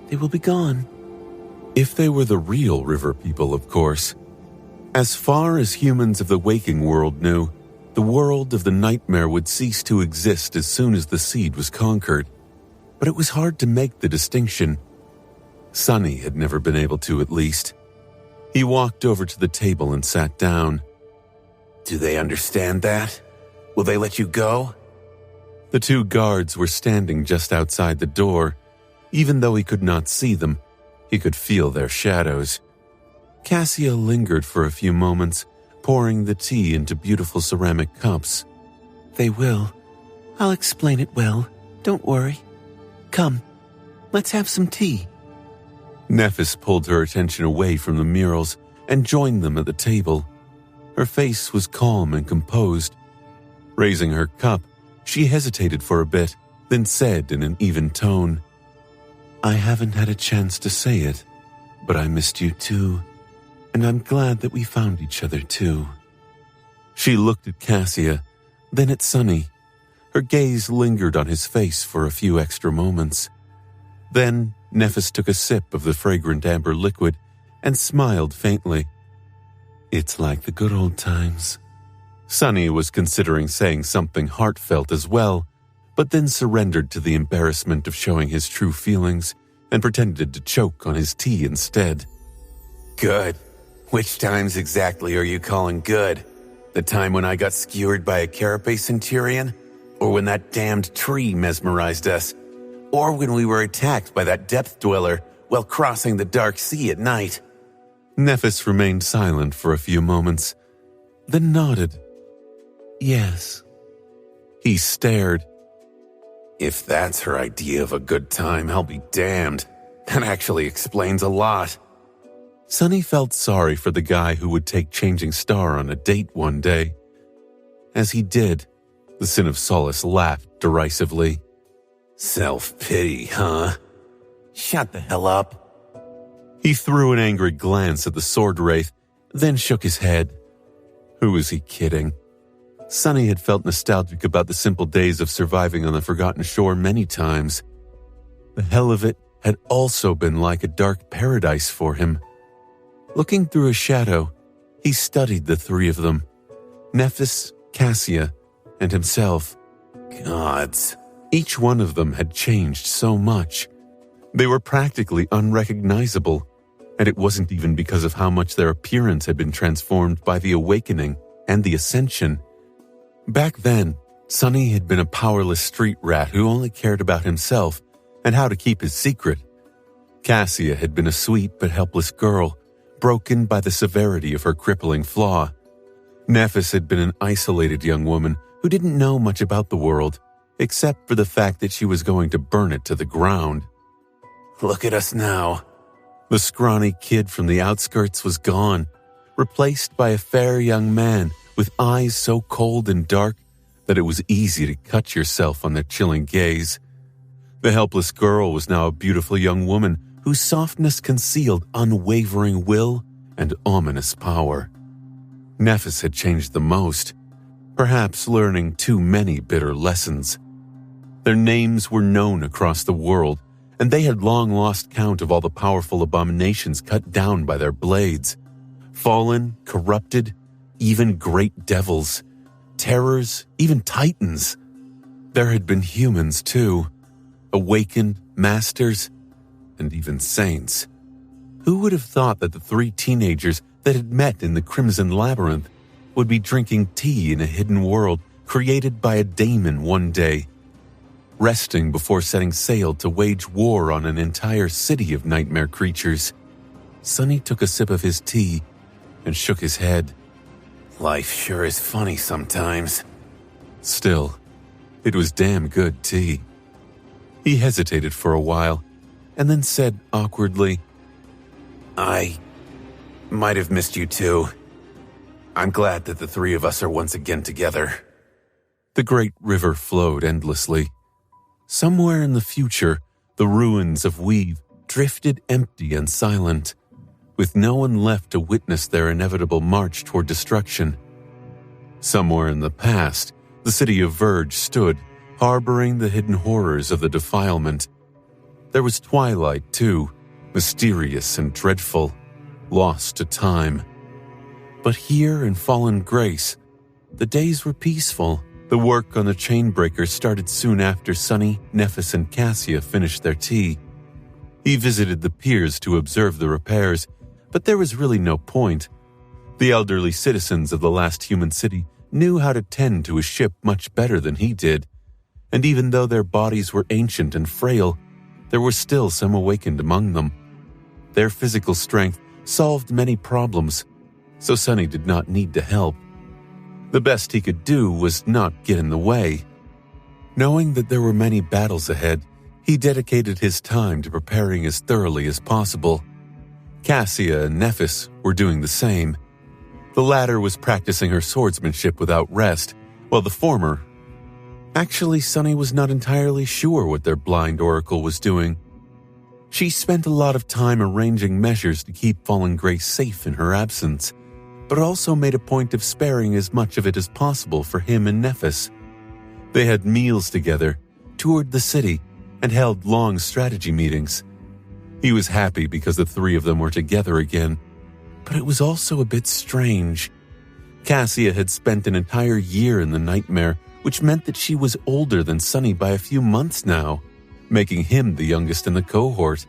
they will be gone. If they were the real river people, of course. As far as humans of the waking world knew, the world of the nightmare would cease to exist as soon as the seed was conquered. But it was hard to make the distinction. Sunny had never been able to, at least. He walked over to the table and sat down. Do they understand that? Will they let you go? The 2 guards were standing just outside the door. Even though he could not see them, he could feel their shadows. Cassia lingered for a few moments, pouring the tea into beautiful ceramic cups. They will. I'll explain it well. Don't worry. Come, let's have some tea. Nephis pulled her attention away from the murals and joined them at the table. Her face was calm and composed. Raising her cup, she hesitated for a bit, then said in an even tone, I haven't had a chance to say it, but I missed you too, and I'm glad that we found each other too. She looked at Cassia, then at Sunny. Her gaze lingered on his face for a few extra moments. Then Nephis took a sip of the fragrant amber liquid and smiled faintly. It's like the good old times. Sunny was considering saying something heartfelt as well, but then surrendered to the embarrassment of showing his true feelings and pretended to choke on his tea instead. Good. Which times exactly are you calling good? The time when I got skewered by a Carapace Centurion? or when that damned tree mesmerized us, or when we were attacked by that depth dweller while crossing the dark sea at night." Nephis remained silent for a few moments, then nodded. "Yes." He stared. If that's her idea of a good time, I'll be damned. That actually explains a lot. Sunny felt sorry for the guy who would take Changing Star on a date one day. As he did, the Sin of Solace laughed derisively. Self-pity, huh? Shut the hell up. He threw an angry glance at the sword wraith, then shook his head. Who was he kidding? Sunny had felt nostalgic about the simple days of surviving on the Forgotten Shore many times. The hell of it had also been like a dark paradise for him. Looking through a shadow, he studied the three of them, Nephis, Cassia, and himself. Gods. Each one of them had changed so much. They were practically unrecognizable, and it wasn't even because of how much their appearance had been transformed by the awakening and the ascension. Back then, Sunny had been a powerless street rat who only cared about himself and how to keep his secret. Cassia had been a sweet but helpless girl, broken by the severity of her crippling flaw. Nephis had been an isolated young woman who didn't know much about the world, except for the fact that she was going to burn it to the ground. Look at us now. The scrawny kid from the outskirts was gone, replaced by a fair young man with eyes so cold and dark that it was easy to cut yourself on their chilling gaze. The helpless girl was now a beautiful young woman whose softness concealed unwavering will and ominous power. Nephis had changed the most, perhaps learning too many bitter lessons. Their names were known across the world, and they had long lost count of all the powerful abominations cut down by their blades. Fallen, corrupted, even great devils, terrors, even titans. There had been humans too, awakened masters, and even saints. Who would have thought that the three teenagers that had met in the Crimson Labyrinth would be drinking tea in a hidden world created by a daemon one day, resting before setting sail to wage war on an entire city of nightmare creatures? Sunny took a sip of his tea and shook his head. Life sure is funny sometimes. Still, it was damn good tea. He hesitated for a while, and then said awkwardly, I might have missed you too. I'm glad that the three of us are once again together. The great river flowed endlessly. Somewhere in the future, the ruins of Weave drifted empty and silent, with no one left to witness their inevitable march toward destruction. Somewhere in the past, the city of Verge stood, harboring the hidden horrors of the defilement. There was twilight, too, mysterious and dreadful, lost to time. But here in Fallen Grace, the days were peaceful. The work on the Chainbreaker started soon after Sunny, Nephis, and Cassia finished their tea. He visited the piers to observe the repairs, but there was really no point. The elderly citizens of the last human city knew how to tend to a ship much better than he did, and even though their bodies were ancient and frail, there were still some awakened among them. Their physical strength solved many problems, so Sunny did not need to help. The best he could do was not get in the way. Knowing that there were many battles ahead, he dedicated his time to preparing as thoroughly as possible. Cassia and Nephis were doing the same. The latter was practicing her swordsmanship without rest, while the former... Actually, Sunny was not entirely sure what their blind oracle was doing. She spent a lot of time arranging measures to keep Fallen Grace safe in her absence, but also made a point of sparing as much of it as possible for him and Nephis. They had meals together, toured the city, and held long strategy meetings. He was happy because the three of them were together again, but it was also a bit strange. Cassia had spent an entire year in the Nightmare, which meant that she was older than Sunny by a few months now, making him the youngest in the cohort.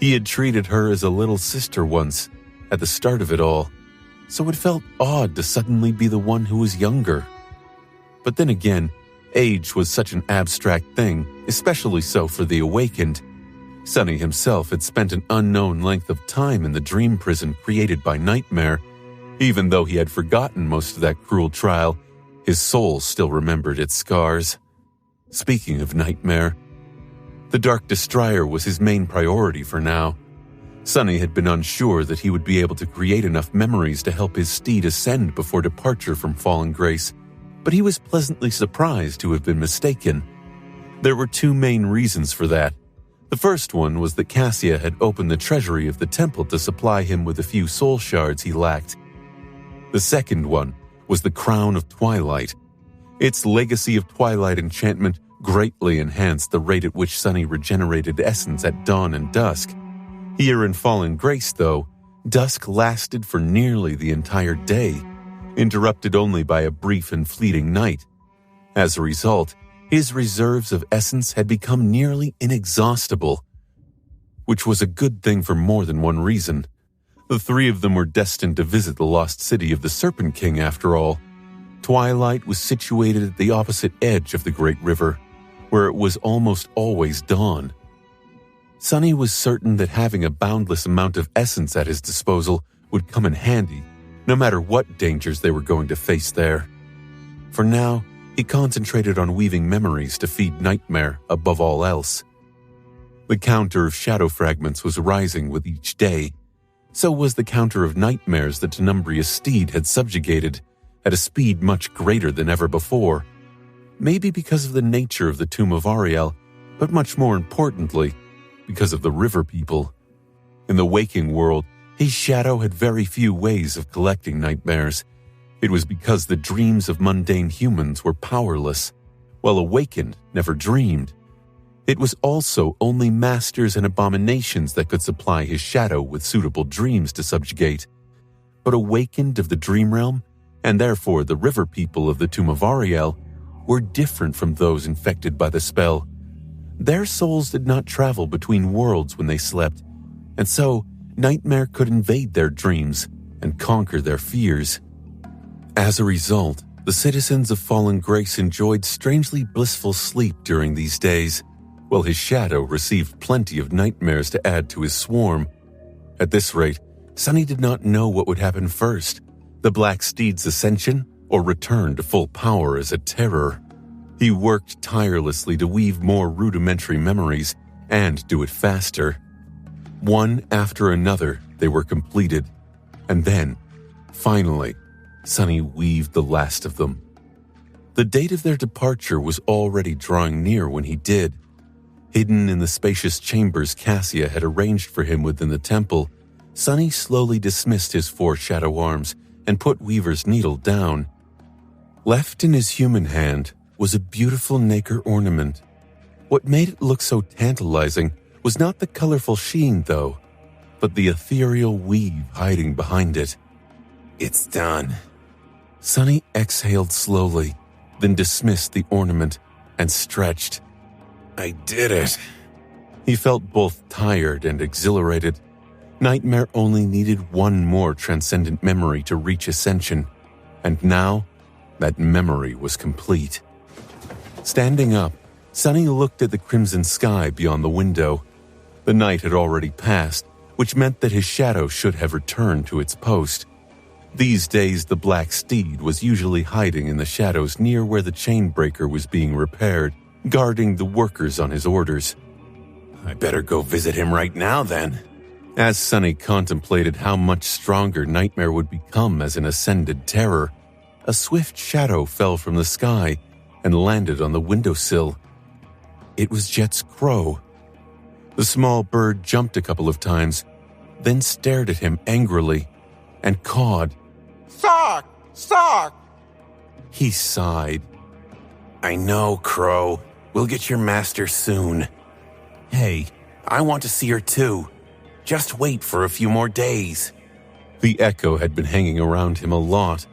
He had treated her as a little sister once, at the start of it all, so it felt odd to suddenly be the one who was younger. But then again, Age was such an abstract thing, especially so for the awakened. Sunny himself had spent an unknown length of time in the dream prison created by Nightmare. Even though he had forgotten most of that cruel trial, his soul still remembered its scars. Speaking of Nightmare, the Dark Destroyer was his main priority for now. Sunny had been unsure that he would be able to create enough memories to help his steed ascend before departure from Fallen Grace, but he was pleasantly surprised to have been mistaken. There were two main reasons for that. The first one was that Cassia had opened the treasury of the temple to supply him with a few soul shards he lacked. The second one was the Crown of Twilight. Its legacy of Twilight enchantment greatly enhanced the rate at which Sunny regenerated essence at dawn and dusk. Here in Fallen Grace, though, dusk lasted for nearly the entire day, interrupted only by a brief and fleeting night. As a result, his reserves of essence had become nearly inexhaustible, which was a good thing for more than one reason. The three of them were destined to visit the lost city of the Serpent King after all. Twilight was situated at the opposite edge of the Great River, where it was almost always dawn. Sunny was certain that having a boundless amount of essence at his disposal would come in handy, no matter what dangers they were going to face there. For now, he concentrated on weaving memories to feed Nightmare above all else. The counter of shadow fragments was rising with each day. So was the counter of nightmares that Tenumbria's steed had subjugated, at a speed much greater than ever before. Maybe because of the nature of the Tomb of Ariel, but much more importantly, because of the river people. In the waking world, his shadow had very few ways of collecting nightmares. It was because the dreams of mundane humans were powerless, while awakened never dreamed. It was also only masters and abominations that could supply his shadow with suitable dreams to subjugate. But awakened of the dream realm, and therefore the river people of the Tomb of Ariel, were different from those infected by the spell. Their souls did not travel between worlds when they slept, and so Nightmare could invade their dreams and conquer their fears. As a result, the citizens of Fallen Grace enjoyed strangely blissful sleep during these days, while his shadow received plenty of nightmares to add to his swarm. At this rate, Sunny did not know what would happen first, the Black Steed's ascension or return to full power as a terror. He worked tirelessly to weave more rudimentary memories and do it faster. One after another, they were completed, and then, finally, Sunny weaved the last of them. The date of their departure was already drawing near when he did. Hidden in the spacious chambers Cassia had arranged for him within the temple, Sunny slowly dismissed his four shadow arms and put Weaver's needle down. Left in his human hand was a beautiful nacre ornament. What made it look so tantalizing was not the colorful sheen, though, but the ethereal weave hiding behind it. It's done. Sunny exhaled slowly, then dismissed the ornament and stretched. I did it. He felt both tired and exhilarated. Nightmare only needed one more transcendent memory to reach ascension, and now that memory was complete. Standing up, Sunny looked at the crimson sky beyond the window. The night had already passed, which meant that his shadow should have returned to its post. These days, the Black Steed was usually hiding in the shadows near where the chain breaker was being repaired, guarding the workers on his orders. I better go visit him right now, then. As Sunny contemplated how much stronger Nightmare would become as an ascended terror, a swift shadow fell from the sky and landed on the windowsill. It was Jet's crow. The small bird jumped a couple of times, then stared at him angrily and cawed. Stark! Stark! He sighed. I know, Crow. We'll get your master soon. Hey, I want to see her too. Just wait for a few more days. The echo had been hanging around him a lot,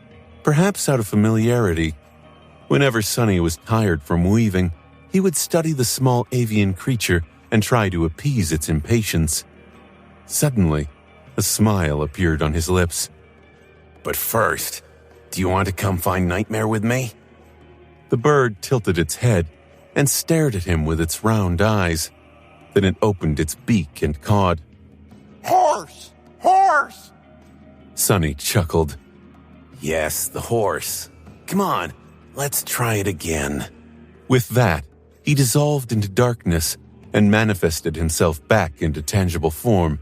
perhaps out of familiarity. Whenever Sunny was tired from weaving, he would study the small avian creature and try to appease its impatience. Suddenly, a smile appeared on his lips. But first, do you want to come find Nightmare with me? The bird tilted its head and stared at him with its round eyes. Then it opened its beak and cawed. Horse! Horse! Sonny chuckled. Yes, the horse. Come on, let's try it again. With that, he dissolved into darkness and manifested himself back into tangible form.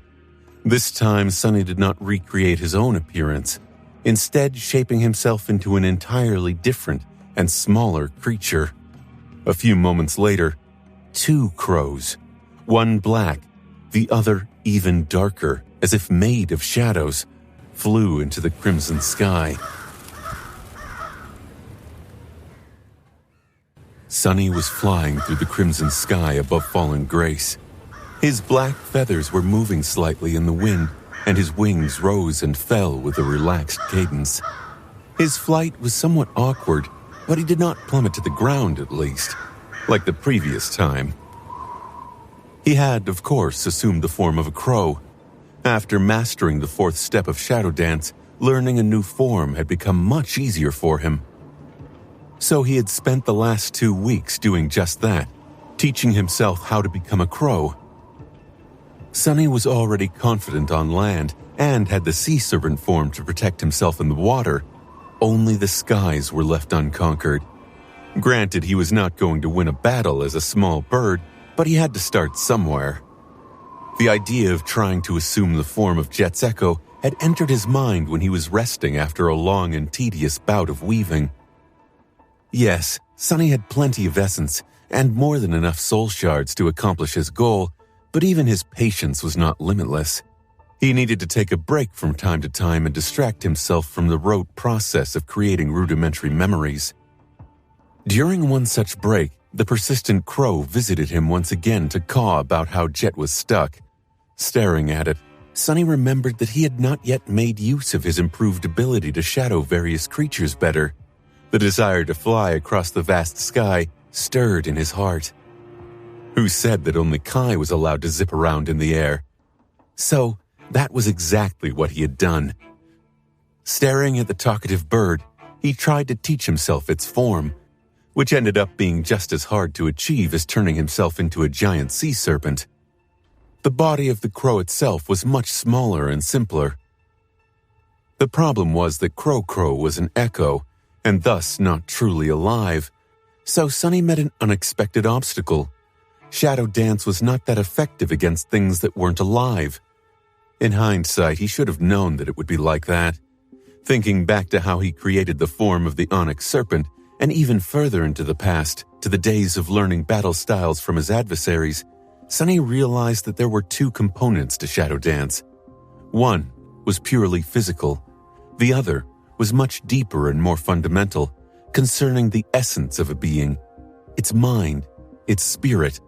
This time, Sonny did not recreate his own appearance, instead shaping himself into an entirely different and smaller creature. A few moments later, 2 crows, one black, the other even darker, as if made of shadows, flew into the crimson sky. Sonny was flying through the crimson sky above Fallen Grace. His black feathers were moving slightly in the wind, and his wings rose and fell with a relaxed cadence. His flight was somewhat awkward, but he did not plummet to the ground at least, like the previous time. He had, of course, assumed the form of a crow. After mastering the 4th step of Shadow Dance, learning a new form had become much easier for him. So he had spent the last 2 weeks doing just that, teaching himself how to become a crow. Sonny was already confident on land and had the sea serpent form to protect himself in the water. Only the skies were left unconquered. Granted, he was not going to win a battle as a small bird, but he had to start somewhere. The idea of trying to assume the form of Jet's Echo had entered his mind when he was resting after a long and tedious bout of weaving. Yes, Sonny had plenty of essence and more than enough soul shards to accomplish his goal, but even his patience was not limitless. He needed to take a break from time to time and distract himself from the rote process of creating rudimentary memories. During one such break, the persistent crow visited him once again to caw about how Jet was stuck. Staring at it, Sonny remembered that he had not yet made use of his improved ability to shadow various creatures better. The desire to fly across the vast sky stirred in his heart. Who said that only Kai was allowed to zip around in the air? So, that was exactly what he had done. Staring at the talkative bird, he tried to teach himself its form, which ended up being just as hard to achieve as turning himself into a giant sea serpent. The body of the crow itself was much smaller and simpler. The problem was that Crow was an echo, and thus not truly alive, so Sonny met an unexpected obstacle. Shadow Dance was not that effective against things that weren't alive. In hindsight, he should have known that it would be like that. Thinking back to how he created the form of the Onyx Serpent, and even further into the past, to the days of learning battle styles from his adversaries, Sonny realized that there were 2 components to Shadow Dance. One was purely physical. The other was much deeper and more fundamental, concerning the essence of a being, its mind, its spirit,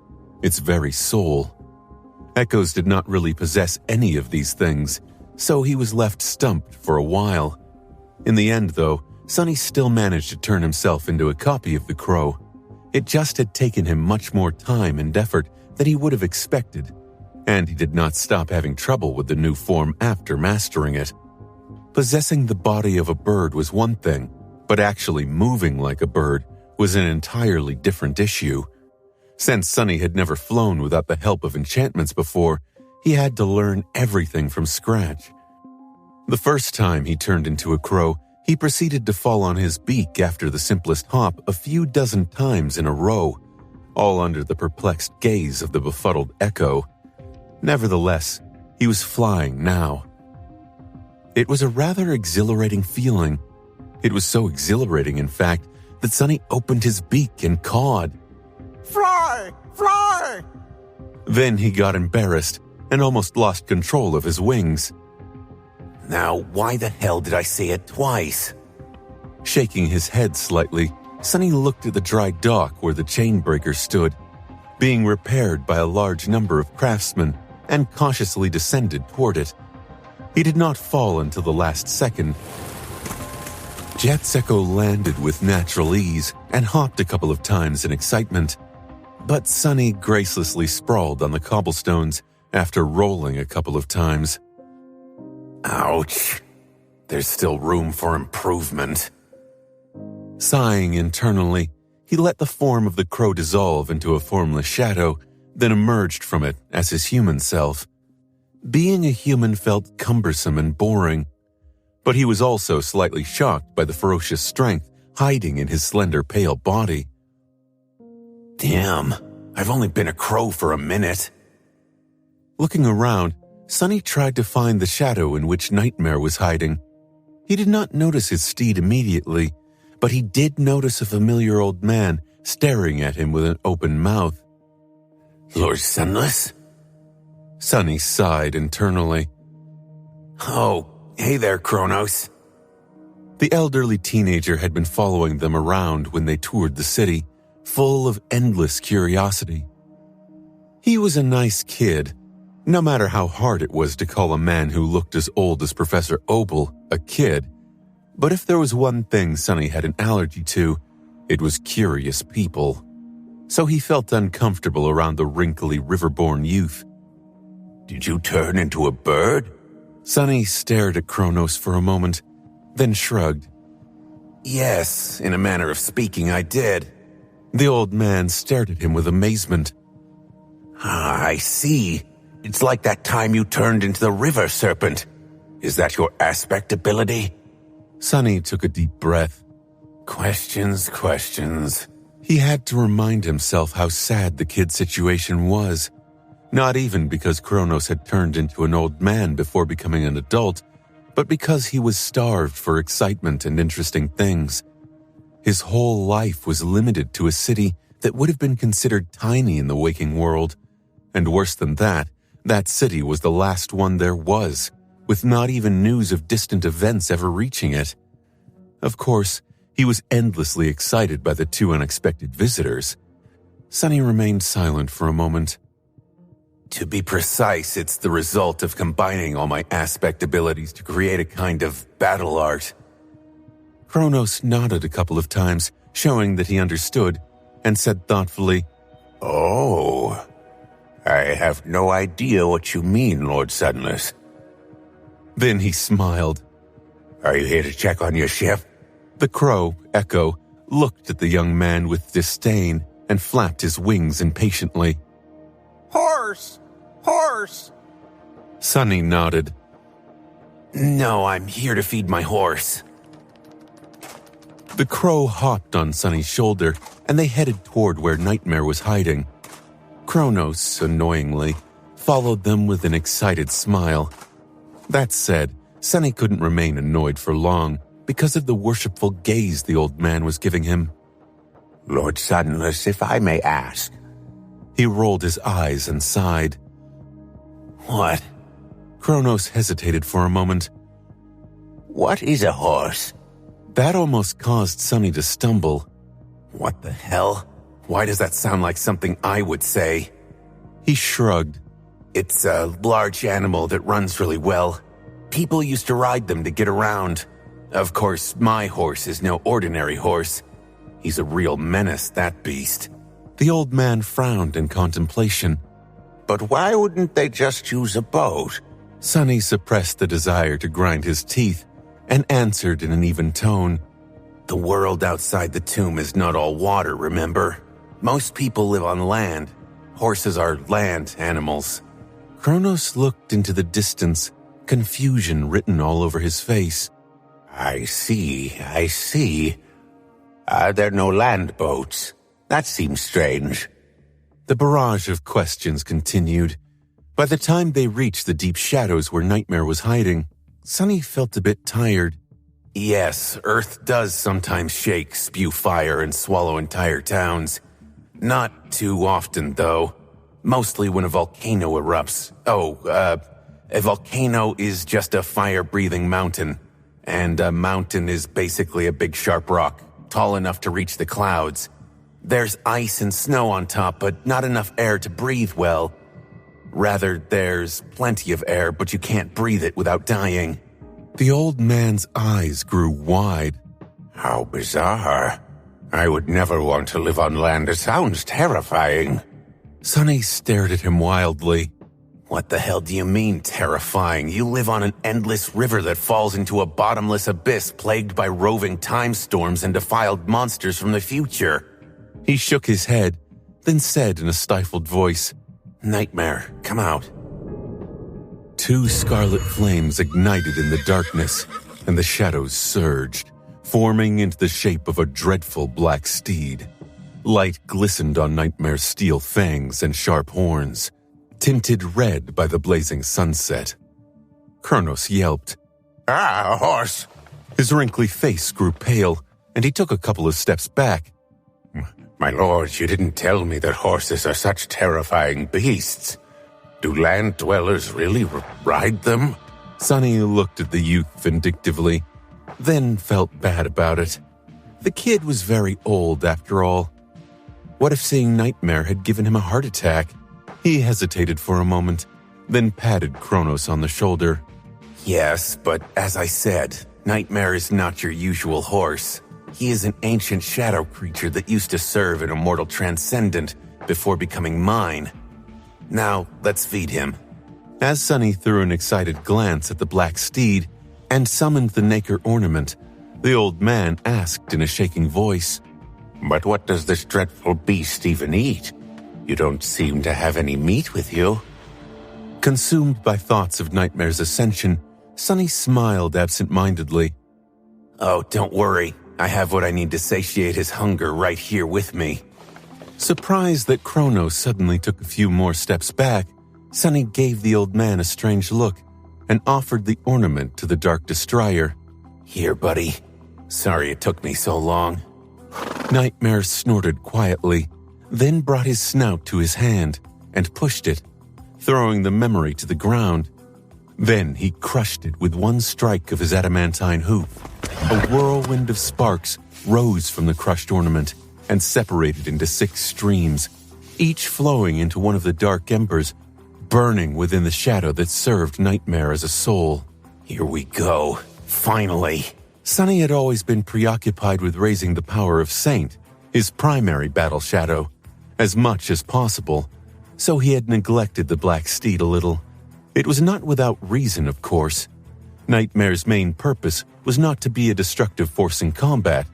its very soul. Echoes did not really possess any of these things, so he was left stumped for a while. In the end, though, Sonny still managed to turn himself into a copy of the crow. It just had taken him much more time and effort than he would have expected, and he did not stop having trouble with the new form after mastering it. Possessing the body of a bird was one thing, but actually moving like a bird was an entirely different issue. Since Sonny had never flown without the help of enchantments before, he had to learn everything from scratch. The first time he turned into a crow, he proceeded to fall on his beak after the simplest hop a few dozen times in a row, all under the perplexed gaze of the befuddled Echo. Nevertheless, he was flying now. It was a rather exhilarating feeling. It was so exhilarating, in fact, that Sonny opened his beak and cawed. Fly! Fly! Then he got embarrassed and almost lost control of his wings. Now, why the hell did I say it twice? Shaking his head slightly, Sonny looked at the dry dock where the chainbreaker stood, being repaired by a large number of craftsmen, and cautiously descended toward it. He did not fall until the last second. Jet's Echo landed with natural ease and hopped a couple of times in excitement, but Sonny gracelessly sprawled on the cobblestones after rolling a couple of times. Ouch. There's still room for improvement. Sighing internally, He let the form of the crow dissolve into a formless shadow, then emerged from it as his human self. Being a human felt cumbersome and boring, but he was also slightly shocked by the ferocious strength hiding in his slender, pale body. Damn, I've only been a crow for a minute. Looking around, Sonny tried to find the shadow in which Nightmare was hiding. He did not notice his steed immediately, but he did notice a familiar old man staring at him with an open mouth. Lord Sunless? Sonny sighed internally. Oh, hey there, Kronos. The elderly teenager had been following them around when they toured the city, full of endless curiosity. He was a nice kid, no matter how hard it was to call a man who looked as old as Professor Opal a kid. But if there was one thing Sonny had an allergy to, it was curious people. So he felt uncomfortable around the wrinkly, river-born youth. Did you turn into a bird? Sonny stared at Kronos for a moment, then shrugged. Yes, in a manner of speaking, I did. The old man stared at him with amazement. Ah, I see. It's like that time you turned into the river serpent. Is that your aspect ability? Sonny took a deep breath. Questions. He had to remind himself how sad the kid's situation was. Not even because Kronos had turned into an old man before becoming an adult, but because he was starved for excitement and interesting things. His whole life was limited to a city that would have been considered tiny in the waking world. And worse than that, that city was the last one there was, with not even news of distant events ever reaching it. Of course, he was endlessly excited by the two unexpected visitors. Sonny remained silent for a moment. To be precise, it's the result of combining all my aspect abilities to create a kind of battle art. Kronos nodded a couple of times, showing that he understood, and said thoughtfully, Oh, I have no idea what you mean, Lord Sunless. Then he smiled. Are you here to check on your ship? The crow, Echo, looked at the young man with disdain and flapped his wings impatiently. Horse! Horse! Sonny nodded. No, I'm here to feed my horse. The crow hopped on Sonny's shoulder, and they headed toward where Nightmare was hiding. Kronos, annoyingly, followed them with an excited smile. That said, Sonny couldn't remain annoyed for long because of the worshipful gaze the old man was giving him. Lord Sunless, if I may ask. He rolled his eyes and sighed. What? Kronos hesitated for a moment. What is a horse? That almost caused Sonny to stumble. What the hell? Why does that sound like something I would say? He shrugged. It's a large animal that runs really well. People used to ride them to get around. Of course, my horse is no ordinary horse. He's a real menace, that beast. The old man frowned in contemplation. But why wouldn't they just use a boat? Sonny suppressed the desire to grind his teeth and answered in an even tone. The world outside the tomb is not all water, remember? Most people live on land. Horses are land animals. Kronos looked into the distance, confusion written all over his face. I see. Are there no land boats? That seems strange. The barrage of questions continued. By the time they reached the deep shadows where Nightmare was hiding, Sonny felt a bit tired. Yes, Earth does sometimes shake, spew fire, and swallow entire towns. Not too often, though. Mostly when a volcano erupts. A volcano is just a fire-breathing mountain. And a mountain is basically a big sharp rock, tall enough to reach the clouds. There's ice and snow on top, but not enough air to breathe well. Rather, there's plenty of air, but you can't breathe it without dying. The old man's eyes grew wide. How bizarre. I would never want to live on land. It sounds terrifying. Sonny stared at him wildly. What the hell do you mean, terrifying? You live on an endless river that falls into a bottomless abyss plagued by roving time storms and defiled monsters from the future. He shook his head, then said in a stifled voice, "Nightmare, come out." Two scarlet flames ignited in the darkness, and the shadows surged, forming into the shape of a dreadful black steed. Light glistened on Nightmare's steel fangs and sharp horns, tinted red by the blazing sunset. Kronos yelped. "Ah, a horse!" His wrinkly face grew pale, and he took a couple of steps back. "My lord, you didn't tell me that horses are such terrifying beasts. Do land dwellers really ride them?" Sunny looked at the youth vindictively, then felt bad about it. The kid was very old after all. What if seeing Nightmare had given him a heart attack? He hesitated for a moment, then patted Kronos on the shoulder. "Yes, but as I said, Nightmare is not your usual horse. He is an ancient shadow creature that used to serve an immortal transcendent before becoming mine. Now, let's feed him." As Sunny threw an excited glance at the black steed and summoned the nacre ornament, the old man asked in a shaking voice, "But what does this dreadful beast even eat? You don't seem to have any meat with you." Consumed by thoughts of Nightmare's ascension, Sunny smiled absent-mindedly. "Oh, don't worry. I have what I need to satiate his hunger right here with me." Surprised that Kronos suddenly took a few more steps back, Sunny gave the old man a strange look and offered the ornament to the Dark Destroyer. "Here, buddy. Sorry it took me so long." Nightmare snorted quietly, then brought his snout to his hand and pushed it, throwing the memory to the ground. Then he crushed it with one strike of his adamantine hoof. A whirlwind of sparks rose from the crushed ornament and separated into 6 streams, each flowing into one of the dark embers, burning within the shadow that served Nightmare as a soul. "Here we go. Finally." Sunny had always been preoccupied with raising the power of Saint, his primary battle shadow, as much as possible, so he had neglected the black steed a little. It was not without reason, of course. Nightmare's main purpose was not to be a destructive force in combat.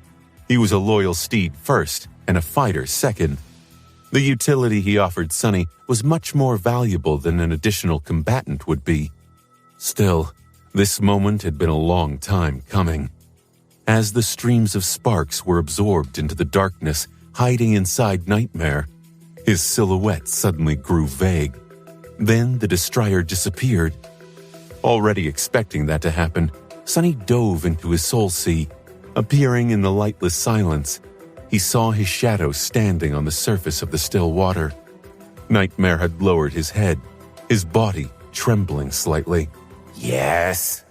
He was a loyal steed first and a fighter second. The utility he offered Sunny was much more valuable than an additional combatant would be. Still, this moment had been a long time coming. As the streams of sparks were absorbed into the darkness hiding inside Nightmare, his silhouette suddenly grew vague. Then the Destroyer disappeared. Already expecting that to happen, Sunny dove into his soul sea. Appearing in the lightless silence, he saw his shadow standing on the surface of the still water. Nightmare had lowered his head, his body trembling slightly. "Yes?"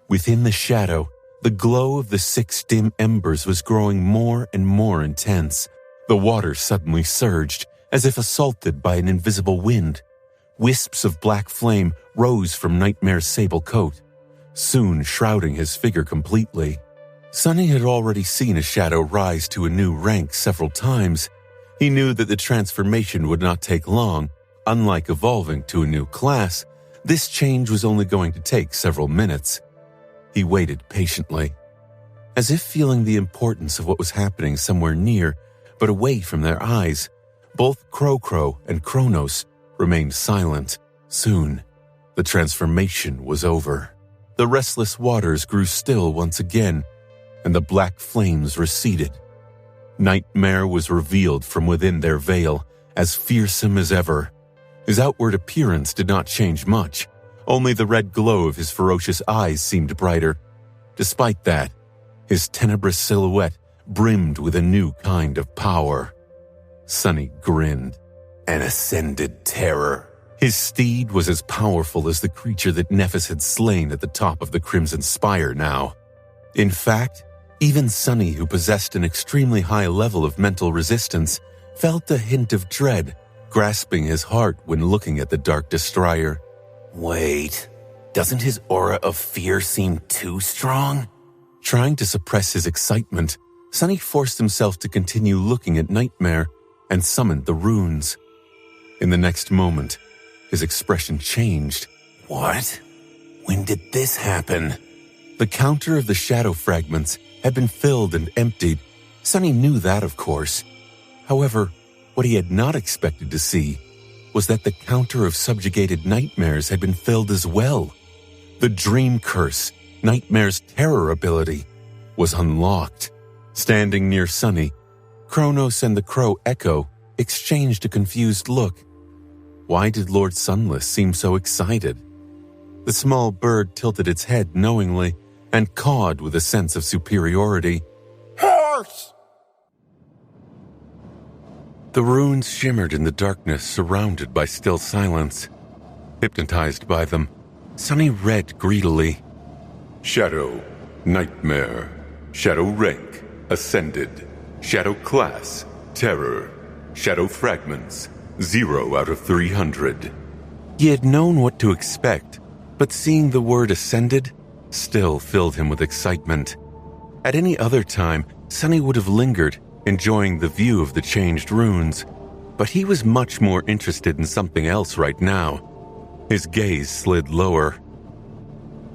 Within the shadow, the glow of the 6 dim embers was growing more and more intense. The water suddenly surged, as if assaulted by an invisible wind. Wisps of black flame rose from Nightmare's sable coat, soon shrouding his figure completely. Sunny had already seen a shadow rise to a new rank several times. He knew that the transformation would not take long. Unlike evolving to a new class, this change was only going to take several minutes. He waited patiently, as if feeling the importance of what was happening somewhere near, but away from their eyes. Both Crocro and Kronos remained silent. Soon, the transformation was over. The restless waters grew still once again, and the black flames receded. Nightmare was revealed from within their veil, as fearsome as ever. His outward appearance did not change much. Only the red glow of his ferocious eyes seemed brighter. Despite that, his tenebrous silhouette brimmed with a new kind of power. Sunny grinned. An ascended terror. His steed was as powerful as the creature that Nephis had slain at the top of the Crimson Spire now. In fact, even Sunny, who possessed an extremely high level of mental resistance, felt a hint of dread grasping his heart when looking at the Dark Destroyer. Wait, doesn't his aura of fear seem too strong? Trying to suppress his excitement, Sunny forced himself to continue looking at Nightmare and summoned the runes. In the next moment, his expression changed. What? When did this happen? The counter of the shadow fragments had been filled and emptied. Sunny knew that, of course. However, what he had not expected to see was that the counter of subjugated nightmares had been filled as well. The Dream Curse, Nightmare's terror ability, was unlocked. Standing near Sunny, Kronos and the crow Echo exchanged a confused look. Why did Lord Sunless seem so excited? The small bird tilted its head knowingly and cawed with a sense of superiority. Horse! The runes shimmered in the darkness, surrounded by still silence. Hypnotized by them, Sunny read greedily. Shadow, Nightmare. Shadow rank, Ascended. Shadow class, Terror. Shadow fragments, 0 out of 300. He had known what to expect, but seeing the word Ascended still filled him with excitement. At any other time, Sunny would have lingered, enjoying the view of the changed runes, but he was much more interested in something else right now. His gaze slid lower.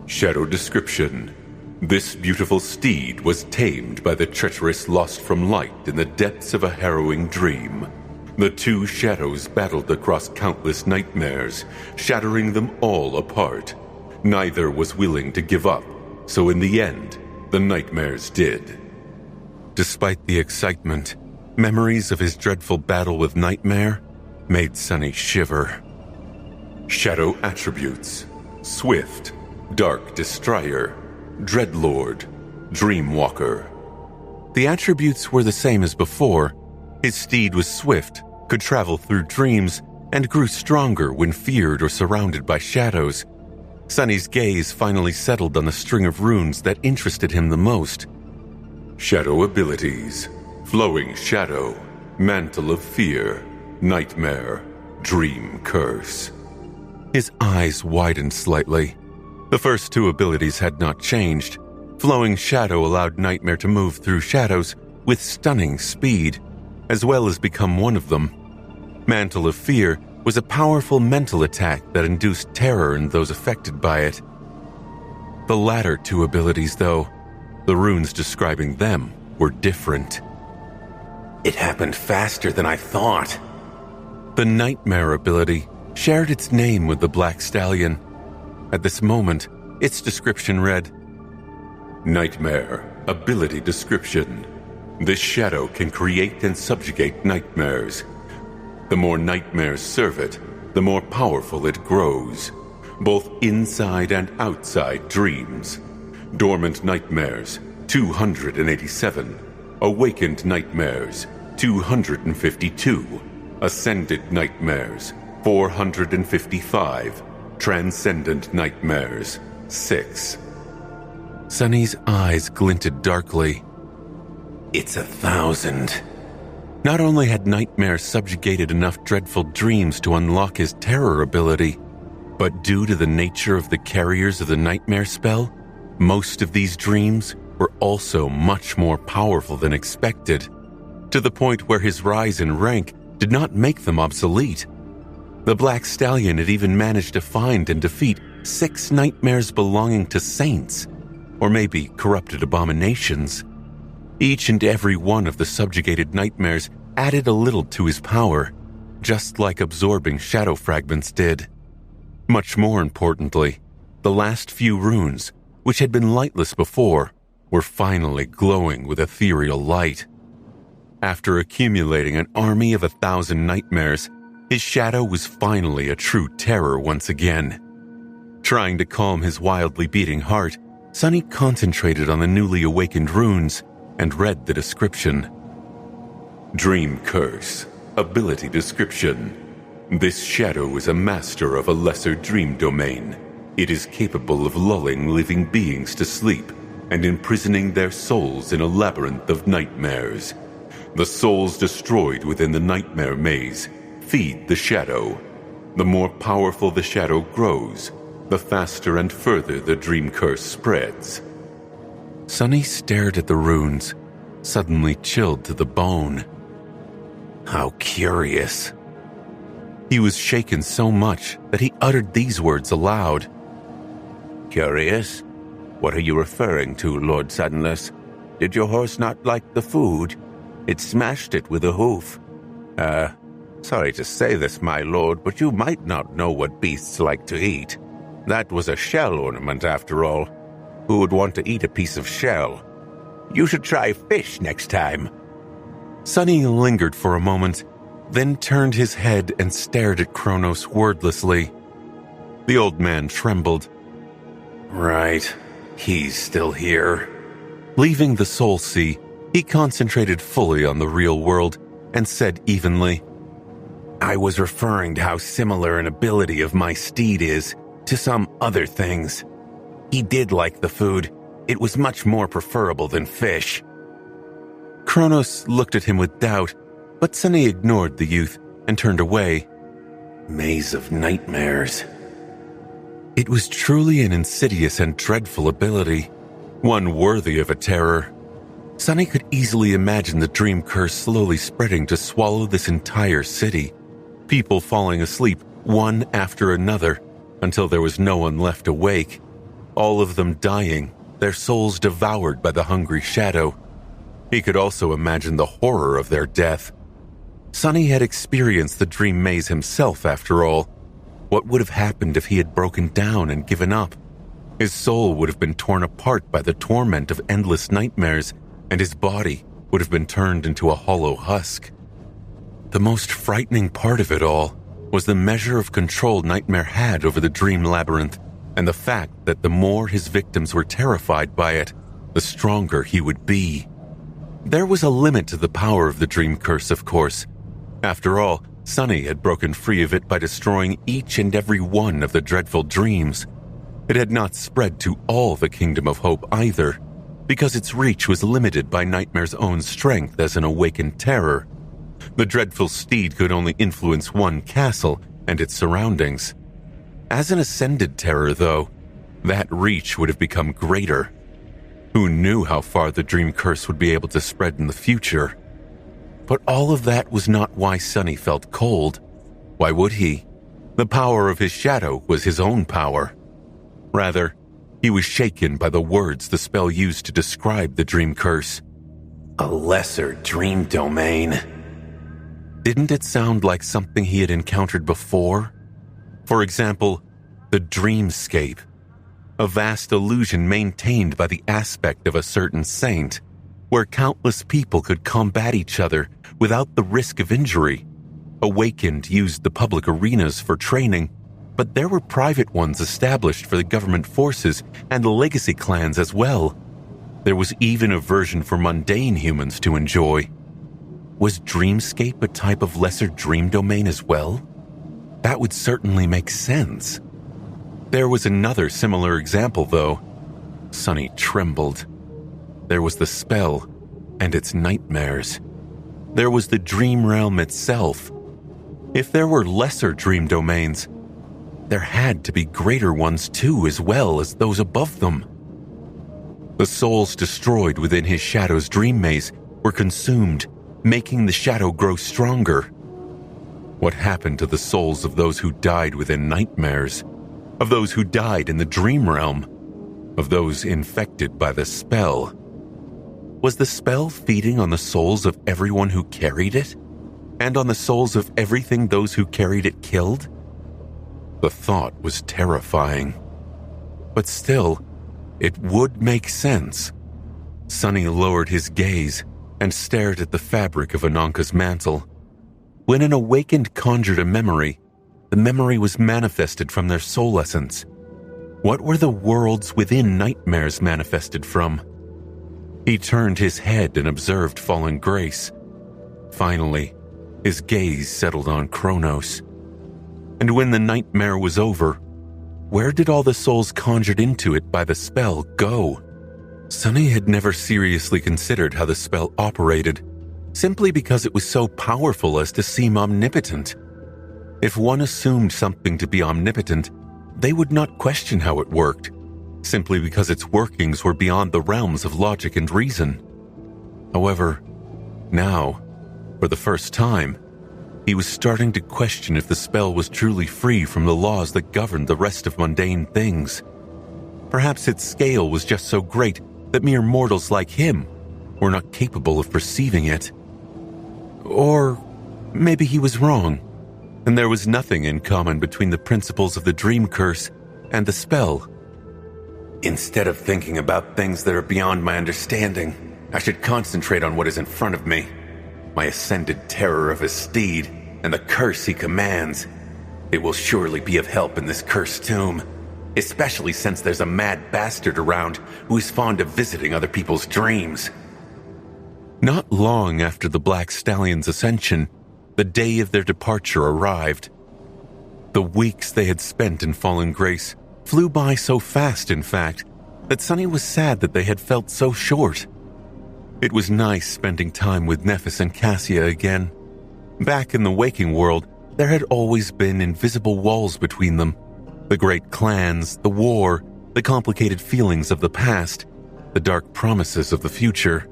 Shadow description. This beautiful steed was tamed by the treacherous lost from light in the depths of a harrowing dream. The two shadows battled across countless nightmares, shattering them all apart. Neither was willing to give up, so in the end, the nightmares did. Despite the excitement, memories of his dreadful battle with Nightmare made Sunny shiver. Shadow attributes: Swift, Dark Destroyer, Dreadlord, Dreamwalker. The attributes were the same as before. His steed was swift, could travel through dreams, and grew stronger when feared or surrounded by shadows. Sunny's gaze finally settled on the string of runes that interested him the most. Shadow abilities: Flowing Shadow, Mantle of Fear, Nightmare, Dream Curse. His eyes widened slightly. The first two abilities had not changed. Flowing Shadow allowed Nightmare to move through shadows with stunning speed, as well as become one of them. Mantle of Fear was a powerful mental attack that induced terror in those affected by it. The latter two abilities, though, the runes describing them were different. It happened faster than I thought. The Nightmare ability shared its name with the Black Stallion. At this moment, its description read, Nightmare, ability description. This shadow can create and subjugate nightmares. The more nightmares serve it, the more powerful it grows, both inside and outside dreams. Dormant nightmares, 287. Awakened nightmares, 252. Ascended nightmares, 455. Transcendent nightmares, 6. Sunny's eyes glinted darkly. It's 1,000. Not only had Nightmare subjugated enough dreadful dreams to unlock his terror ability, but due to the nature of the carriers of the Nightmare spell, most of these dreams were also much more powerful than expected, to the point where his rise in rank did not make them obsolete. The Black Stallion had even managed to find and defeat 6 nightmares belonging to saints, or maybe corrupted abominations. Each and every one of the subjugated nightmares added a little to his power, just like absorbing shadow fragments did. Much more importantly, the last few runes, which had been lightless before, were finally glowing with ethereal light. After accumulating an army of 1,000 nightmares, his shadow was finally a true terror once again. Trying to calm his wildly beating heart, Sunny concentrated on the newly awakened runes and read the description. Dream Curse, ability description. This shadow is a master of a lesser dream domain. It is capable of lulling living beings to sleep and imprisoning their souls in a labyrinth of nightmares. The souls destroyed within the nightmare maze feed the shadow. The more powerful the shadow grows, the faster and further the dream curse spreads. Sunny stared at the runes, suddenly chilled to the bone. How curious. He was shaken so much that he uttered these words aloud. Curious? What are you referring to, Lord Sunless? Did your horse not like the food? It smashed it with a hoof. Sorry to say this, my lord, but you might not know what beasts like to eat. That was a shell ornament, after all. Who would want to eat a piece of shell? You should try fish next time." Sunny lingered for a moment, then turned his head and stared at Kronos wordlessly. The old man trembled. Right, he's still here. Leaving the Soul Sea, he concentrated fully on the real world and said evenly, "I was referring to how similar an ability of my steed is to some other things. He did like the food. It was much more preferable than fish." Kronos looked at him with doubt, but Sunny ignored the youth and turned away. Maze of nightmares. It was truly an insidious and dreadful ability, one worthy of a terror. Sunny could easily imagine the dream curse slowly spreading to swallow this entire city, people falling asleep one after another until there was no one left awake, all of them dying, their souls devoured by the hungry shadow. He could also imagine the horror of their death. Sunny had experienced the dream maze himself, after all. What would have happened if he had broken down and given up? His soul would have been torn apart by the torment of endless nightmares, and his body would have been turned into a hollow husk. The most frightening part of it all was the measure of control Nightmare had over the dream labyrinth, and the fact that the more his victims were terrified by it, the stronger he would be. There was a limit to the power of the dream curse, of course. After all, Sunny had broken free of it by destroying each and every one of the dreadful dreams. It had not spread to all the Kingdom of Hope either, because its reach was limited by Nightmare's own strength as an awakened terror. The dreadful steed could only influence one castle and its surroundings. As an ascended terror, though, that reach would have become greater. Who knew how far the dream curse would be able to spread in the future? But all of that was not why Sunny felt cold. Why would he? The power of his shadow was his own power. Rather, he was shaken by the words the spell used to describe the dream curse. A lesser dream domain. Didn't it sound like something he had encountered before? For example, the dreamscape. A vast illusion maintained by the aspect of a certain saint, where countless people could combat each other without the risk of injury. Awakened used the public arenas for training, but there were private ones established for the government forces and the legacy clans as well. There was even a version for mundane humans to enjoy. Was Dreamscape a type of lesser dream domain as well? That would certainly make sense. There was another similar example, though. Sunny trembled. There was the spell and its nightmares. There was the dream realm itself. If there were lesser dream domains, there had to be greater ones too, as well as those above them. The souls destroyed within his shadow's dream maze were consumed, making the shadow grow stronger. What happened to the souls of those who died within nightmares? Of those who died in the dream realm? Of those infected by the spell? Was the spell feeding on the souls of everyone who carried it? And on the souls of everything those who carried it killed? The thought was terrifying. But still, it would make sense. Sunny lowered his gaze and stared at the fabric of Ananka's mantle. When an awakened conjured a memory, the memory was manifested from their soul essence. What were the worlds within nightmares manifested from? He turned his head and observed Fallen Grace. Finally, his gaze settled on Kronos. And when the nightmare was over, where did all the souls conjured into it by the spell go? Sunny had never seriously considered how the spell operated, simply because it was so powerful as to seem omnipotent. If one assumed something to be omnipotent, they would not question how it worked, simply because its workings were beyond the realms of logic and reason. However, now, for the first time, he was starting to question if the spell was truly free from the laws that governed the rest of mundane things. Perhaps its scale was just so great that mere mortals like him were not capable of perceiving it. Or maybe he was wrong, and there was nothing in common between the principles of the dream curse and the spell. Instead of thinking about things that are beyond my understanding, I should concentrate on what is in front of me. My ascended terror of his steed, and the curse he commands. It will surely be of help in this cursed tomb, especially since there's a mad bastard around who is fond of visiting other people's dreams. Not long after the Black Stallion's ascension, the day of their departure arrived. The weeks they had spent in Fallen Grace flew by so fast, in fact, that Sunny was sad that they had felt so short. It was nice spending time with Nephis and Cassia again. Back in the waking world, there had always been invisible walls between them. The great clans, the war, the complicated feelings of the past, the dark promises of the future.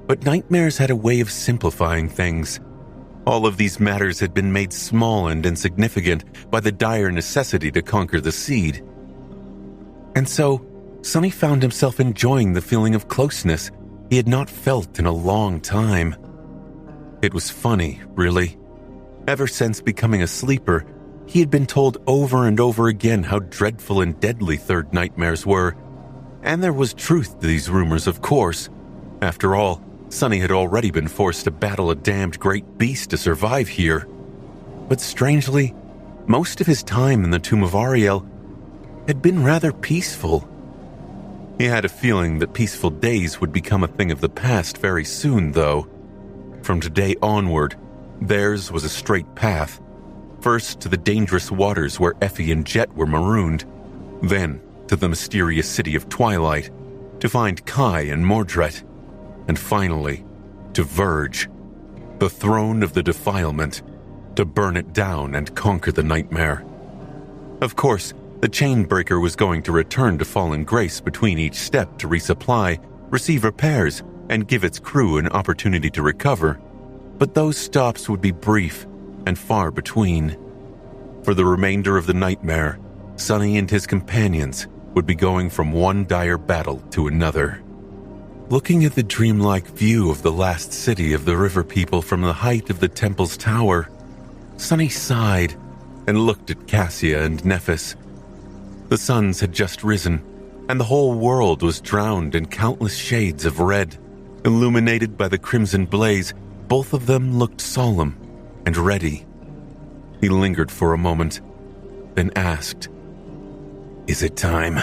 But nightmares had a way of simplifying things. All of these matters had been made small and insignificant by the dire necessity to conquer the seed. And so, Sunny found himself enjoying the feeling of closeness he had not felt in a long time. It was funny, really. Ever since becoming a sleeper, he had been told over and over again how dreadful and deadly third nightmares were. And there was truth to these rumors, of course. After all, Sunny had already been forced to battle a damned great beast to survive here. But strangely, most of his time in the Tomb of Ariel had been rather peaceful. He had a feeling that peaceful days would become a thing of the past very soon, though. From today onward, theirs was a straight path. First to the dangerous waters where Effie and Jet were marooned, then to the mysterious city of Twilight, to find Kai and Mordred, and finally, to Verge, the throne of the defilement, to burn it down and conquer the nightmare. Of course, the Chainbreaker was going to return to Fallen Grace between each step to resupply, receive repairs, and give its crew an opportunity to recover. But those stops would be brief and far between. For the remainder of the nightmare, Sunny and his companions would be going from one dire battle to another. Looking at the dreamlike view of the last city of the river people from the height of the temple's tower, Sunny sighed and looked at Cassia and Nephis. The suns had just risen, and the whole world was drowned in countless shades of red. Illuminated by the crimson blaze, both of them looked solemn and ready. He lingered for a moment, then asked, "Is it time?"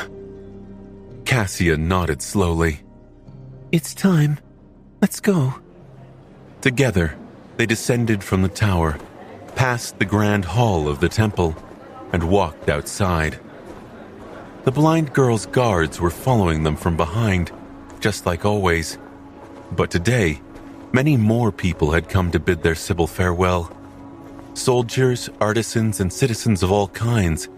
Cassia nodded slowly. "It's time. Let's go." Together, they descended from the tower, past the grand hall of the temple, and walked outside. The blind girl's guards were following them from behind, just like always. But today, many more people had come to bid their Sibyl farewell. Soldiers, artisans, and citizens of all kinds.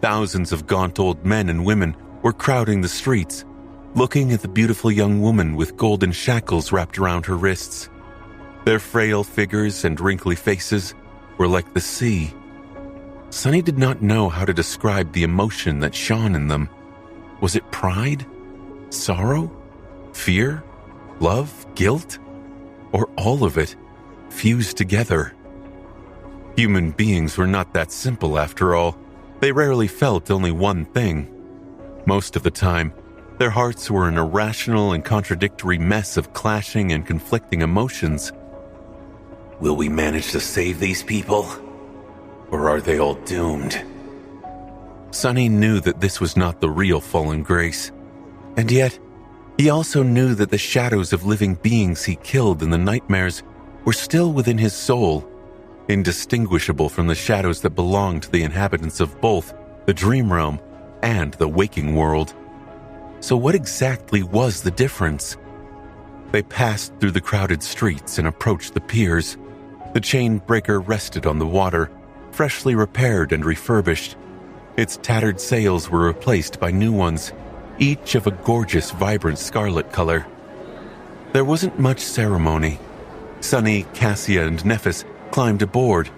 Thousands of gaunt old men and women were crowding the streets, looking at the beautiful young woman with golden shackles wrapped around her wrists. Their frail figures and wrinkly faces were like the sea. Sunny did not know how to describe the emotion that shone in them. Was it pride? Sorrow? Fear? Love? Guilt? Or all of it, fused together? Human beings were not that simple after all. They rarely felt only one thing. Most of the time, their hearts were an irrational and contradictory mess of clashing and conflicting emotions. Will we manage to save these people? Or are they all doomed? Sunny knew that this was not the real Fallen Grace. And yet, he also knew that the shadows of living beings he killed in the nightmares were still within his soul, indistinguishable from the shadows that belonged to the inhabitants of both the dream realm and the waking world. So what exactly was the difference? They passed through the crowded streets and approached the piers. The Chainbreaker rested on the water, freshly repaired and refurbished. Its tattered sails were replaced by new ones, each of a gorgeous, vibrant scarlet color. There wasn't much ceremony. Sunny, Cassia, and Nephis climbed aboard.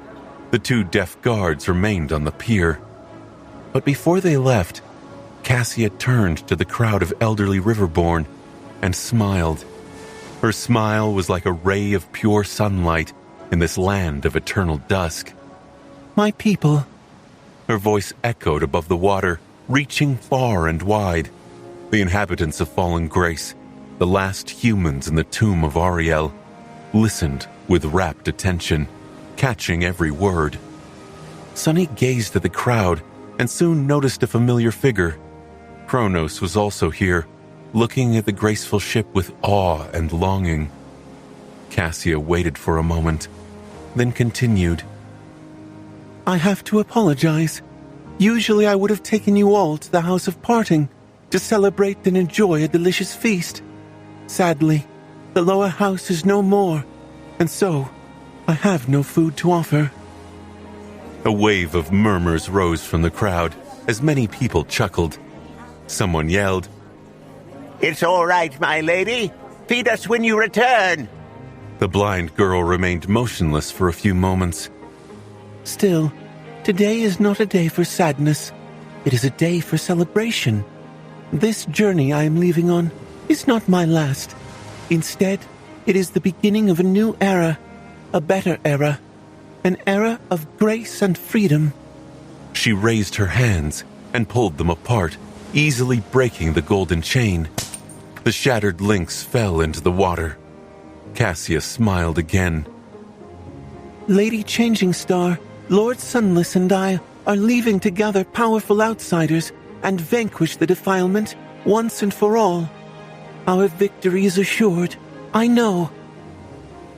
The two deaf guards remained on the pier. But before they left, Cassia turned to the crowd of elderly Riverborn and smiled. Her smile was like a ray of pure sunlight, in this land of eternal dusk. My people. Her voice echoed above the water, reaching far and wide. The inhabitants of Fallen Grace, the last humans in the tomb of Ariel, listened with rapt attention, catching every word. Sunny gazed at the crowd and soon noticed a familiar figure. Kronos was also here, looking at the graceful ship with awe and longing. Cassia waited for a moment, then continued. I have to apologize. Usually I would have taken you all to the House of Parting to celebrate and enjoy a delicious feast. Sadly, the lower house is no more, and so I have no food to offer. A wave of murmurs rose from the crowd as many people chuckled. Someone yelled, It's all right, my lady. Feed us when you return. The blind girl remained motionless for a few moments. Still, today is not a day for sadness. It is a day for celebration. This journey I am leaving on is not my last. Instead, it is the beginning of a new era, a better era, an era of grace and freedom. She raised her hands and pulled them apart, easily breaking the golden chain. The shattered links fell into the water. Cassia smiled again. Lady Changing Star, Lord Sunless and I are leaving to gather powerful outsiders and vanquish the defilement once and for all. Our victory is assured, I know.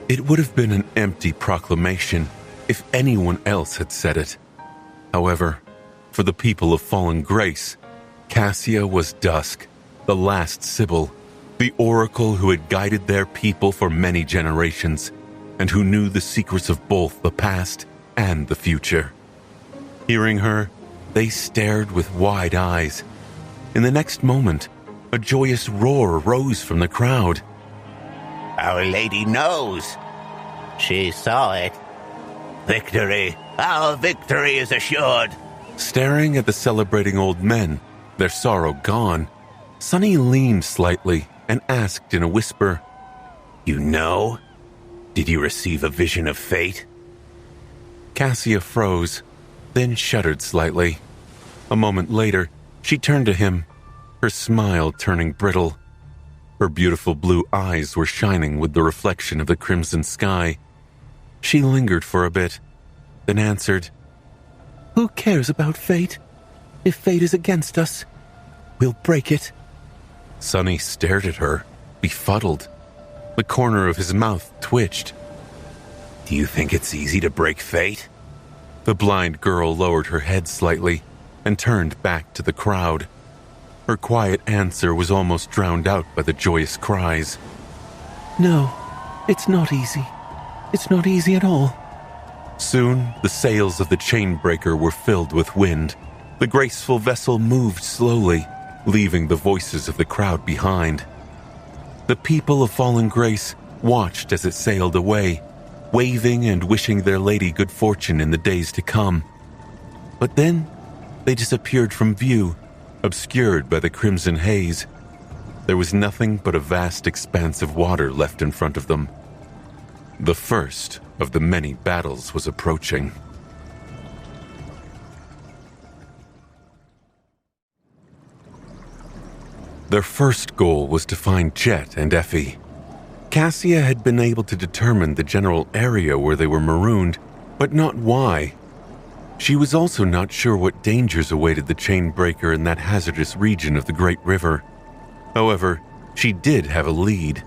It would have been an empty proclamation if anyone else had said it. However, for the people of Fallen Grace, Cassia was Dusk, the last Sibyl, the oracle who had guided their people for many generations, and who knew the secrets of both the past and the future. Hearing her, they stared with wide eyes. In the next moment, a joyous roar rose from the crowd. Our lady knows. She saw it. Victory! Our victory is assured! Staring at the celebrating old men, their sorrow gone, Sunny leaned slightly and asked in a whisper, You know? Did you receive a vision of fate? Cassia froze, then shuddered slightly. A moment later, she turned to him, her smile turning brittle. Her beautiful blue eyes were shining with the reflection of the crimson sky. She lingered for a bit, then answered, Who cares about fate? If fate is against us, we'll break it. Sunny stared at her, befuddled. The corner of his mouth twitched. Do you think it's easy to break fate? The blind girl lowered her head slightly and turned back to the crowd. Her quiet answer was almost drowned out by the joyous cries. No, it's not easy. It's not easy at all. Soon, the sails of the chainbreaker were filled with wind. The graceful vessel moved slowly, leaving the voices of the crowd behind. The people of Fallen Grace watched as it sailed away, waving and wishing their lady good fortune in the days to come. But then, they disappeared from view, obscured by the crimson haze. There was nothing but a vast expanse of water left in front of them. The first of the many battles was approaching. Their first goal was to find Jet and Effie. Cassia had been able to determine the general area where they were marooned, but not why. She was also not sure what dangers awaited the chainbreaker in that hazardous region of the Great River. However, she did have a lead.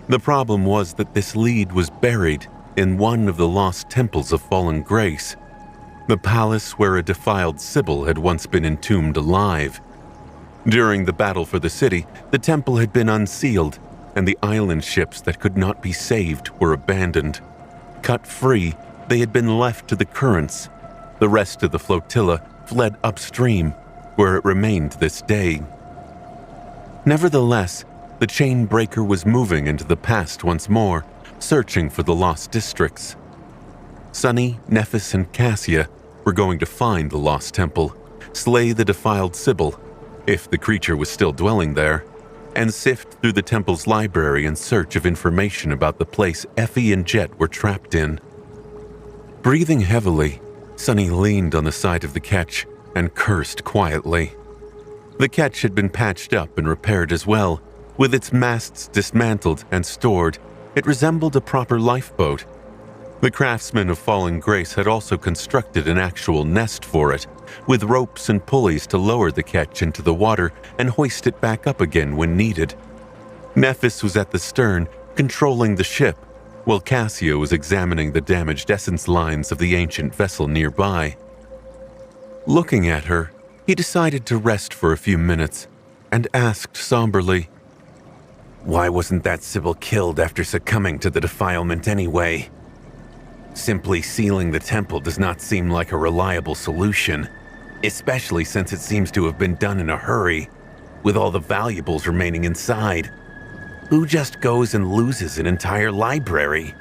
The problem was that this lead was buried in one of the lost temples of Fallen Grace, the palace where a defiled Sibyl had once been entombed alive. During the battle for the city, the temple had been unsealed, and the island ships that could not be saved were abandoned. Cut free, they had been left to the currents. The rest of the flotilla fled upstream, where it remained this day. Nevertheless, the chainbreaker was moving into the past once more, searching for the lost districts. Sunny, Nephis, and Cassia were going to find the lost temple, slay the defiled Sibyl, if the creature was still dwelling there, and sift through the temple's library in search of information about the place Effie and Jet were trapped in. Breathing heavily, Sunny leaned on the side of the ketch and cursed quietly. The ketch had been patched up and repaired as well. With its masts dismantled and stored, it resembled a proper lifeboat. The craftsmen of Fallen Grace had also constructed an actual nest for it, with ropes and pulleys to lower the ketch into the water and hoist it back up again when needed. Nephis was at the stern, controlling the ship, while Cassia was examining the damaged essence lines of the ancient vessel nearby. Looking at her, he decided to rest for a few minutes and asked somberly, "Why wasn't that Sybil killed after succumbing to the defilement anyway? Simply sealing the temple does not seem like a reliable solution, especially since it seems to have been done in a hurry, with all the valuables remaining inside. Who just goes and loses an entire library?"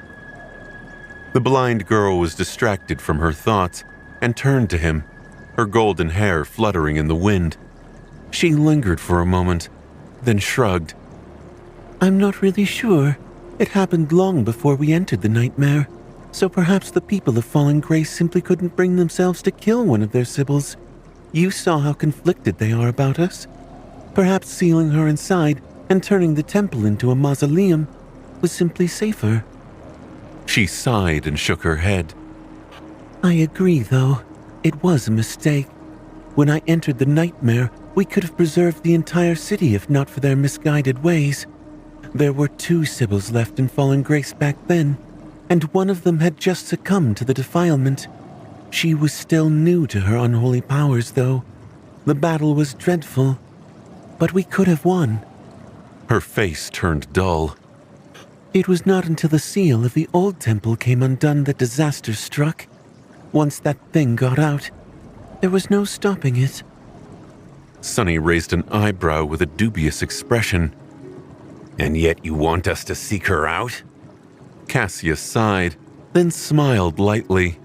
The blind girl was distracted from her thoughts and turned to him, her golden hair fluttering in the wind. She lingered for a moment, then shrugged. I'm not really sure. It happened long before we entered the nightmare, so perhaps the people of Fallen Grace simply couldn't bring themselves to kill one of their Sibyls. You saw how conflicted they are about us. Perhaps sealing her inside and turning the temple into a mausoleum was simply safer. She sighed and shook her head. I agree, though. It was a mistake. When I entered the nightmare, we could have preserved the entire city if not for their misguided ways. There were 2 Sibyls left in Fallen Grace back then, and one of them had just succumbed to the defilement. She was still new to her unholy powers, though. The battle was dreadful, but we could have won. Her face turned dull. It was not until the seal of the old temple came undone that disaster struck. Once that thing got out, there was no stopping it. Sunny raised an eyebrow with a dubious expression. "And yet you want us to seek her out?" Cassia sighed, then smiled lightly.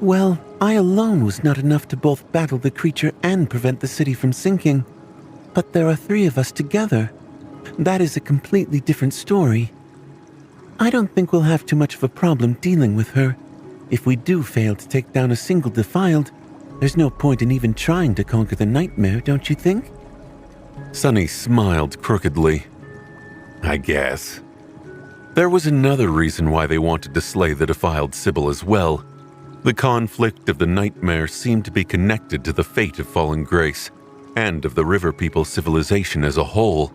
Well, I alone was not enough to both battle the creature and prevent the city from sinking. But there are 3 of us together. That is a completely different story. I don't think we'll have too much of a problem dealing with her. If we do fail to take down a single defiled, there's no point in even trying to conquer the nightmare, don't you think? Sunny smiled crookedly. "I guess." There was another reason why they wanted to slay the defiled Sybil as well. The conflict of the nightmare seemed to be connected to the fate of Fallen Grace and of the River People civilization as a whole.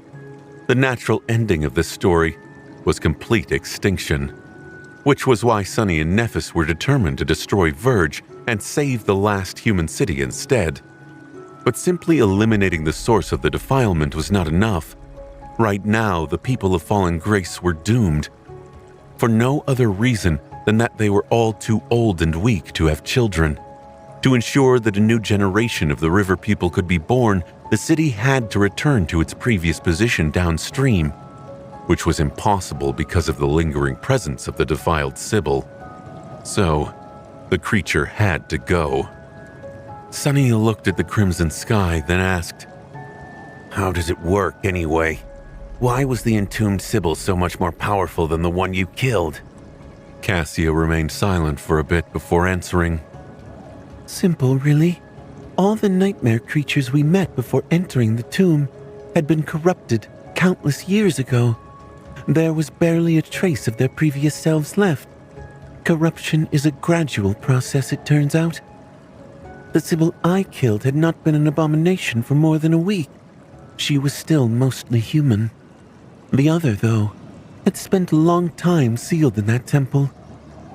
The natural ending of this story was complete extinction, which was why Sunny and Nephis were determined to destroy Verge and save the last human city instead. But simply eliminating the source of the defilement was not enough. Right now, the people of Fallen Grace were doomed, for no other reason than that they were all too old and weak to have children. To ensure that a new generation of the River People could be born, the city had to return to its previous position downstream, which was impossible because of the lingering presence of the defiled Sybil. So, the creature had to go. Sunny looked at the crimson sky, then asked, "How does it work anyway? Why was the entombed Sybil so much more powerful than the one you killed?" Cassia remained silent for a bit before answering. Simple, really. All the nightmare creatures we met before entering the tomb had been corrupted countless years ago. There was barely a trace of their previous selves left. Corruption is a gradual process, it turns out. The Sybil I killed had not been an abomination for more than a week. She was still mostly human. The other, though, had spent a long time sealed in that temple.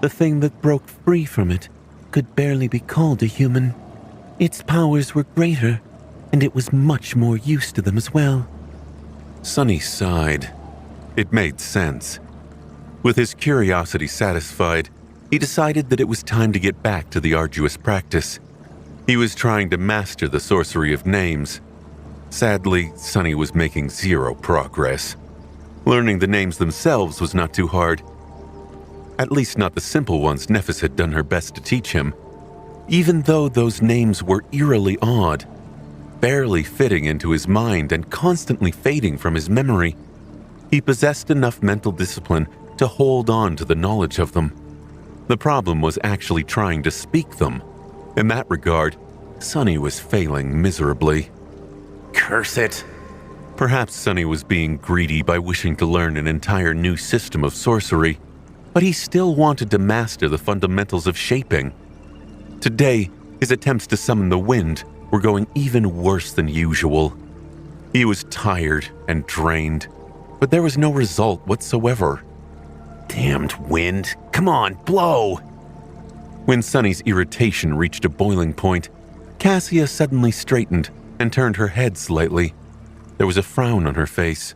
The thing that broke free from it could barely be called a human. Its powers were greater, and it was much more used to them as well. Sunny sighed. It made sense. With his curiosity satisfied, he decided that it was time to get back to the arduous practice. He was trying to master the sorcery of names. Sadly, Sunny was making 0 progress. Learning the names themselves was not too hard. At least not the simple ones Nephis had done her best to teach him. Even though those names were eerily odd, barely fitting into his mind and constantly fading from his memory, he possessed enough mental discipline to hold on to the knowledge of them. The problem was actually trying to speak them. In that regard, Sunny was failing miserably. Curse it. Perhaps Sunny was being greedy by wishing to learn an entire new system of sorcery, but he still wanted to master the fundamentals of shaping. Today, his attempts to summon the wind were going even worse than usual. He was tired and drained, but there was no result whatsoever. Damned wind. Come on, blow! When Sunny's irritation reached a boiling point, Cassia suddenly straightened and turned her head slightly. There was a frown on her face.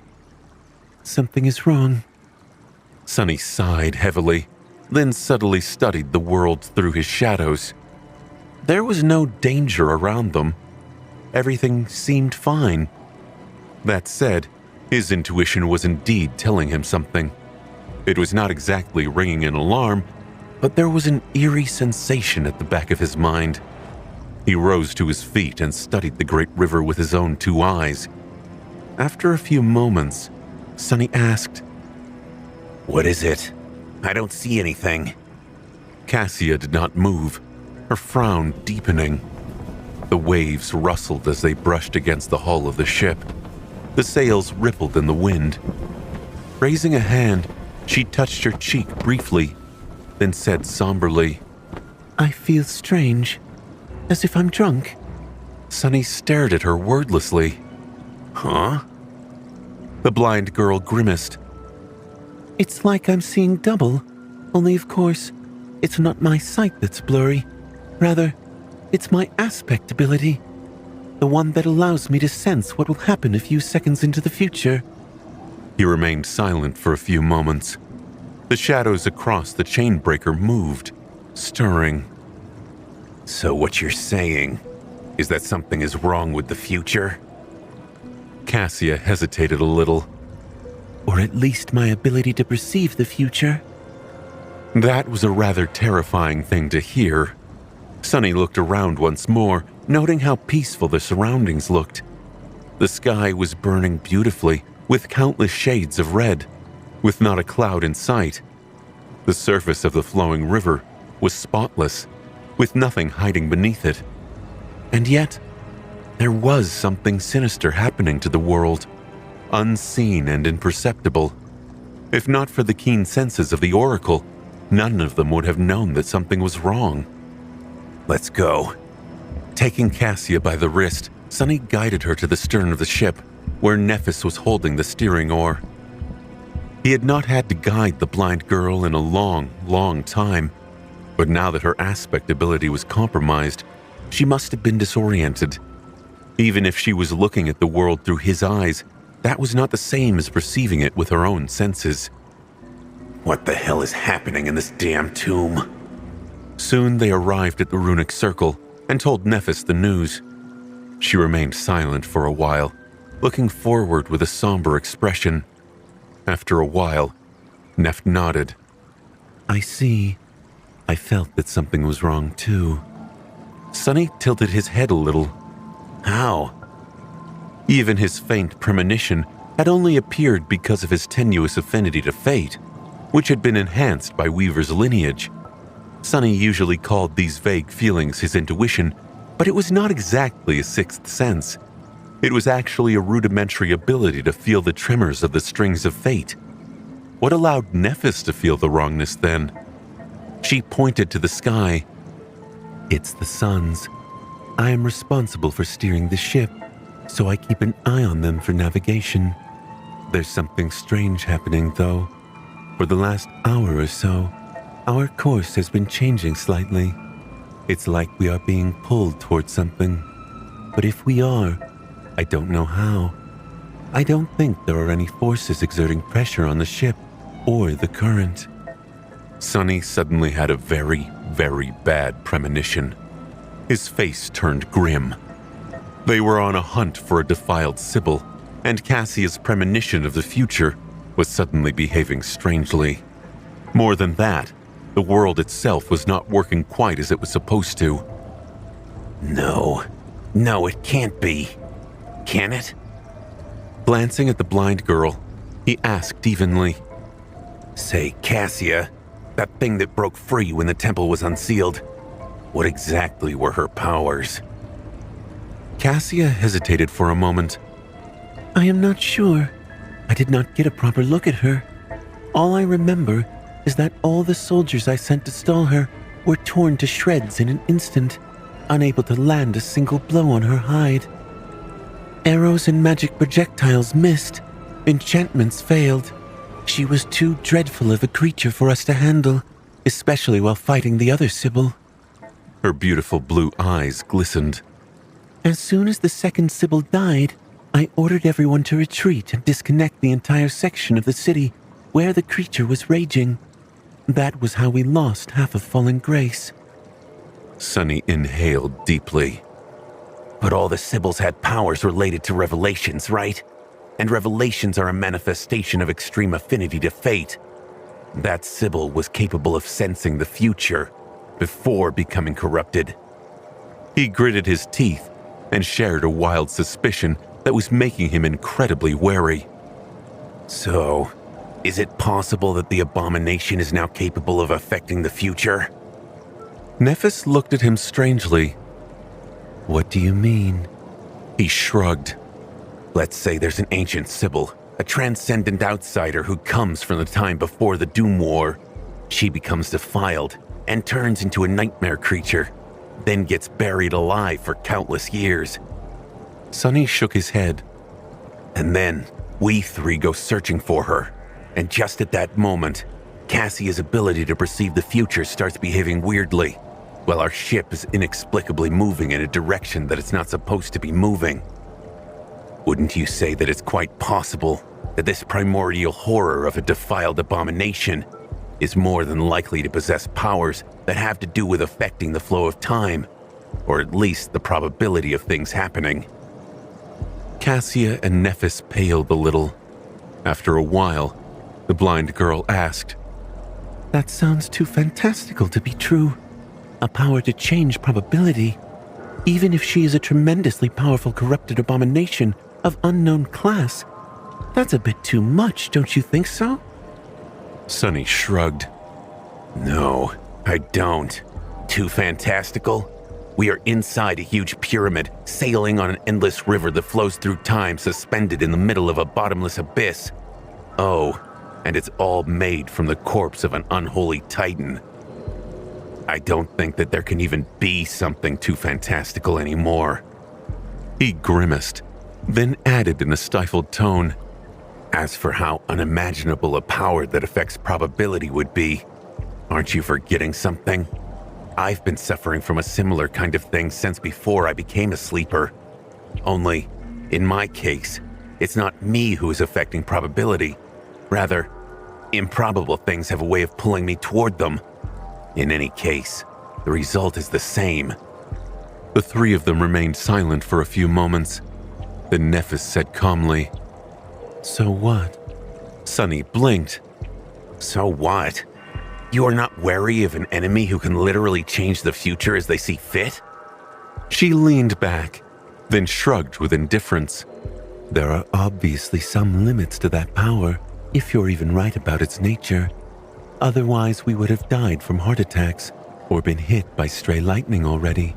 Something is wrong. Sunny sighed heavily, then subtly studied the world through his shadows. There was no danger around them. Everything seemed fine. That said, his intuition was indeed telling him something. It was not exactly ringing an alarm, but there was an eerie sensation at the back of his mind. He rose to his feet and studied the great river with his own two eyes. After a few moments, Sunny asked, "What is it? I don't see anything." Cassia did not move, her frown deepening. The waves rustled as they brushed against the hull of the ship. The sails rippled in the wind. Raising a hand, she touched her cheek briefly, then said somberly, I feel strange, as if I'm drunk. Sunny stared at her wordlessly. Huh? The blind girl grimaced. It's like I'm seeing double, only of course, it's not my sight that's blurry. Rather, it's my aspect ability, the one that allows me to sense what will happen a few seconds into the future. He remained silent for a few moments. The shadows across the chainbreaker moved, stirring. So what you're saying is that something is wrong with the future? Cassia hesitated a little. Or at least my ability to perceive the future. That was a rather terrifying thing to hear. Sunny looked around once more, noting how peaceful the surroundings looked. The sky was burning beautifully, with countless shades of red, with not a cloud in sight. The surface of the flowing river was spotless, with nothing hiding beneath it. And yet, there was something sinister happening to the world, unseen and imperceptible. If not for the keen senses of the Oracle, none of them would have known that something was wrong. Let's go. Taking Cassia by the wrist, Sunny guided her to the stern of the ship, where Nephis was holding the steering oar. He had not had to guide the blind girl in a long, long time, but now that her aspect ability was compromised, she must have been disoriented. Even if she was looking at the world through his eyes, that was not the same as perceiving it with her own senses. What the hell is happening in this damn tomb? Soon they arrived at the runic circle and told Nephis the news. She remained silent for a while, looking forward with a somber expression. After a while, Neph nodded. I see. I felt that something was wrong too. Sunny tilted his head a little. How? Even his faint premonition had only appeared because of his tenuous affinity to fate, which had been enhanced by Weaver's lineage. Sunny usually called these vague feelings his intuition, but it was not exactly a sixth sense. It was actually a rudimentary ability to feel the tremors of the strings of fate. What allowed Nephis to feel the wrongness then? She pointed to the sky. It's the suns. I am responsible for steering the ship, so I keep an eye on them for navigation. There's something strange happening, though. For the last hour or so, our course has been changing slightly. It's like we are being pulled towards something. But if we are, I don't know how. I don't think there are any forces exerting pressure on the ship or the current. Sunny suddenly had a very, very bad premonition. His face turned grim. They were on a hunt for a defiled Sibyl, and Cassia's premonition of the future was suddenly behaving strangely. More than that, the world itself was not working quite as it was supposed to. No, it can't be. Can it? Glancing at the blind girl, he asked evenly, Say, Cassia, That thing that broke free when the temple was unsealed. What exactly were her powers? Cassia hesitated for a moment. I am not sure. I did not get a proper look at her. All I remember is that all the soldiers I sent to stall her were torn to shreds in an instant, unable to land a single blow on her hide. Arrows and magic projectiles missed. Enchantments failed. She was too dreadful of a creature for us to handle, especially while fighting the other Sibyl. Her beautiful blue eyes glistened. As soon as the second Sibyl died, I ordered everyone to retreat and disconnect the entire section of the city where the creature was raging. That was how we lost half of Fallen Grace. Sunny inhaled deeply. But all the Sibyls had powers related to revelations, right? And revelations are a manifestation of extreme affinity to fate. That Sibyl was capable of sensing the future before becoming corrupted. He gritted his teeth and shared a wild suspicion that was making him incredibly wary. So, is it possible that the abomination is now capable of affecting the future? Nephis looked at him strangely. What do you mean? He shrugged. Let's say there's an ancient Sibyl, a transcendent outsider who comes from the time before the Doom War. She becomes defiled and turns into a nightmare creature, then gets buried alive for countless years. Sunny shook his head. And then we three go searching for her. And just at that moment, Cassia's ability to perceive the future starts behaving weirdly, while our ship is inexplicably moving in a direction that it's not supposed to be moving. Wouldn't you say that it's quite possible that this primordial horror of a defiled abomination is more than likely to possess powers that have to do with affecting the flow of time, or at least the probability of things happening? Cassia and Nephis paled a little. After a while, the blind girl asked, That sounds too fantastical to be true. A power to change probability. Even if she is a tremendously powerful corrupted abomination of unknown class, that's a bit too much, don't you think so? Sunny shrugged. No, I don't. Too fantastical? We are inside a huge pyramid, sailing on an endless river that flows through time, suspended in the middle of a bottomless abyss. Oh, and it's all made from the corpse of an unholy titan. I don't think that there can even be something too fantastical anymore. He grimaced, then added in a stifled tone, As for how unimaginable a power that affects probability would be, aren't you forgetting something? I've been suffering from a similar kind of thing since before I became a sleeper. Only, in my case, it's not me who is affecting probability. Rather, improbable things have a way of pulling me toward them. In any case, the result is the same. The three of them remained silent for a few moments. Then Nephis said calmly, So what? Sunny blinked. So what? You are not wary of an enemy who can literally change the future as they see fit? She leaned back, then shrugged with indifference. There are obviously some limits to that power, if you're even right about its nature. Otherwise, we would have died from heart attacks or been hit by stray lightning already.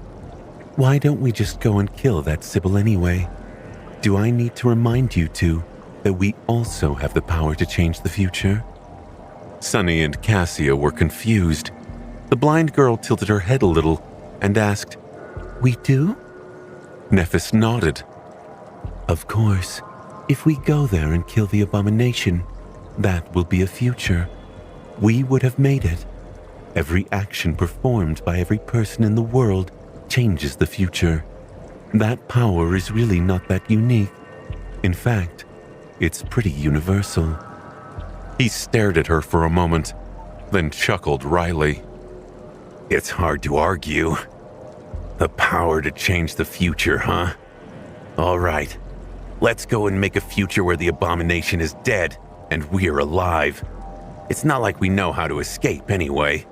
Why don't we just go and kill that Sibyl anyway? Do I need to remind you two that we also have the power to change the future? Sunny and Cassia were confused. The blind girl tilted her head a little and asked, We do? Nephis nodded. Of course. If we go there and kill the abomination, that will be a future. We would have made it. Every action performed by every person in the world changes the future. That power is really not that unique. In fact, it's pretty universal. He stared at her for a moment, then chuckled wryly. It's hard to argue. The power to change the future, huh? All right, let's go and make a future where the abomination is dead and we're alive. It's not like we know how to escape anyway.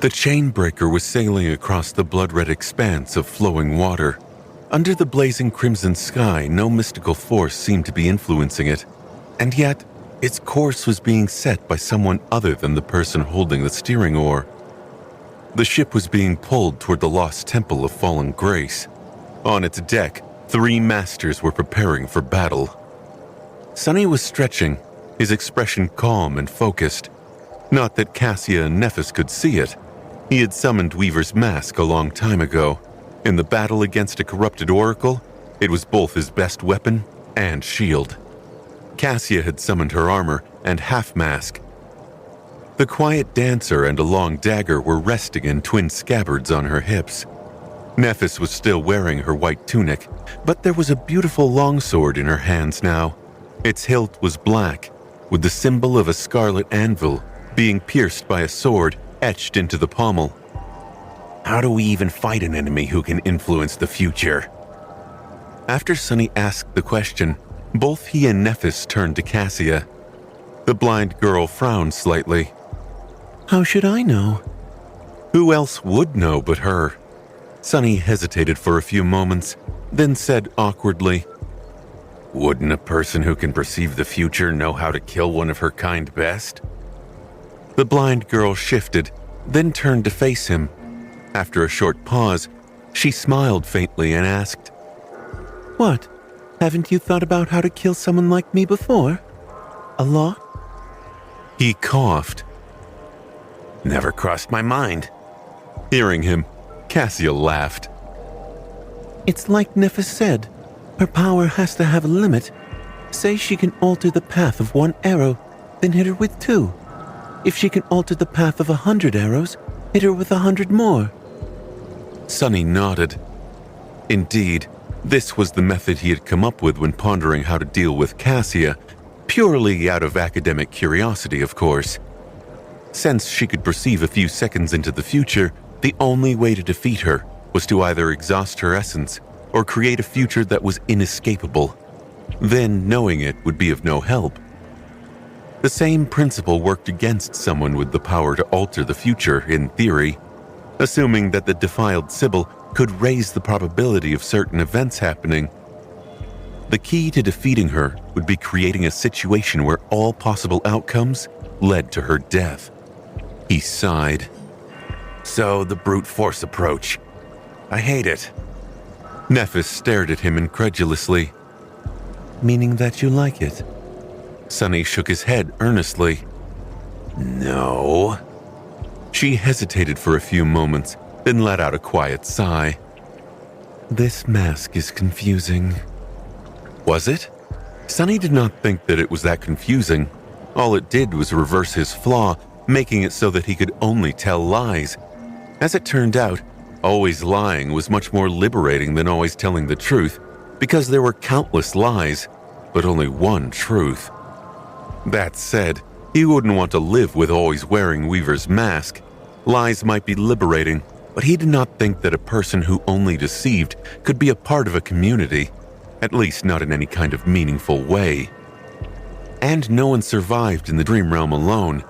The chainbreaker was sailing across the blood-red expanse of flowing water. Under the blazing crimson sky, no mystical force seemed to be influencing it, and yet its course was being set by someone other than the person holding the steering oar. The ship was being pulled toward the lost temple of fallen grace. On its deck, 3 masters were preparing for battle. Sunny was stretching, his expression calm and focused. Not that Cassia and Nephis could see it. He had summoned Weaver's mask a long time ago. In the battle against a corrupted oracle, it was both his best weapon and shield. Cassia had summoned her armor and half-mask. The quiet dancer and a long dagger were resting in twin scabbards on her hips. Nephis was still wearing her white tunic, but there was a beautiful longsword in her hands now. Its hilt was black, with the symbol of a scarlet anvil being pierced by a sword etched into the pommel. How do we even fight an enemy who can influence the future? After Sunny asked the question, both he and Nephis turned to Cassia. The blind girl frowned slightly. How should I know? Who else would know but her? Sunny hesitated for a few moments, then said awkwardly, Wouldn't a person who can perceive the future know how to kill one of her kind best? The blind girl shifted, then turned to face him. After a short pause, she smiled faintly and asked, What? Haven't you thought about how to kill someone like me before? A lot? He coughed. Never crossed my mind. Hearing him, Cassia laughed. It's like Nephis said. Her power has to have a limit. Say she can alter the path of 1 arrow, then hit her with 2. If she can alter the path of 100 arrows, hit her with 100 more. Sunny nodded. Indeed, this was the method he had come up with when pondering how to deal with Cassia, purely out of academic curiosity, of course. Since she could perceive a few seconds into the future, the only way to defeat her was to either exhaust her essence or create a future that was inescapable. Then knowing it would be of no help. The same principle worked against someone with the power to alter the future, in theory, assuming that the defiled Sibyl could raise the probability of certain events happening. The key to defeating her would be creating a situation where all possible outcomes led to her death. He sighed. So the brute force approach. I hate it. Nephis stared at him incredulously. Meaning that you like it? Sunny shook his head earnestly. No. She hesitated for a few moments, then let out a quiet sigh. This mask is confusing. Was it? Sunny did not think that it was that confusing. All it did was reverse his flaw, making it so that he could only tell lies. As it turned out, always lying was much more liberating than always telling the truth, because there were countless lies, but only one truth. That said, he wouldn't want to live with always wearing Weaver's mask. Lies might be liberating, but he did not think that a person who only deceived could be a part of a community, at least not in any kind of meaningful way. And no one survived in the dream realm alone.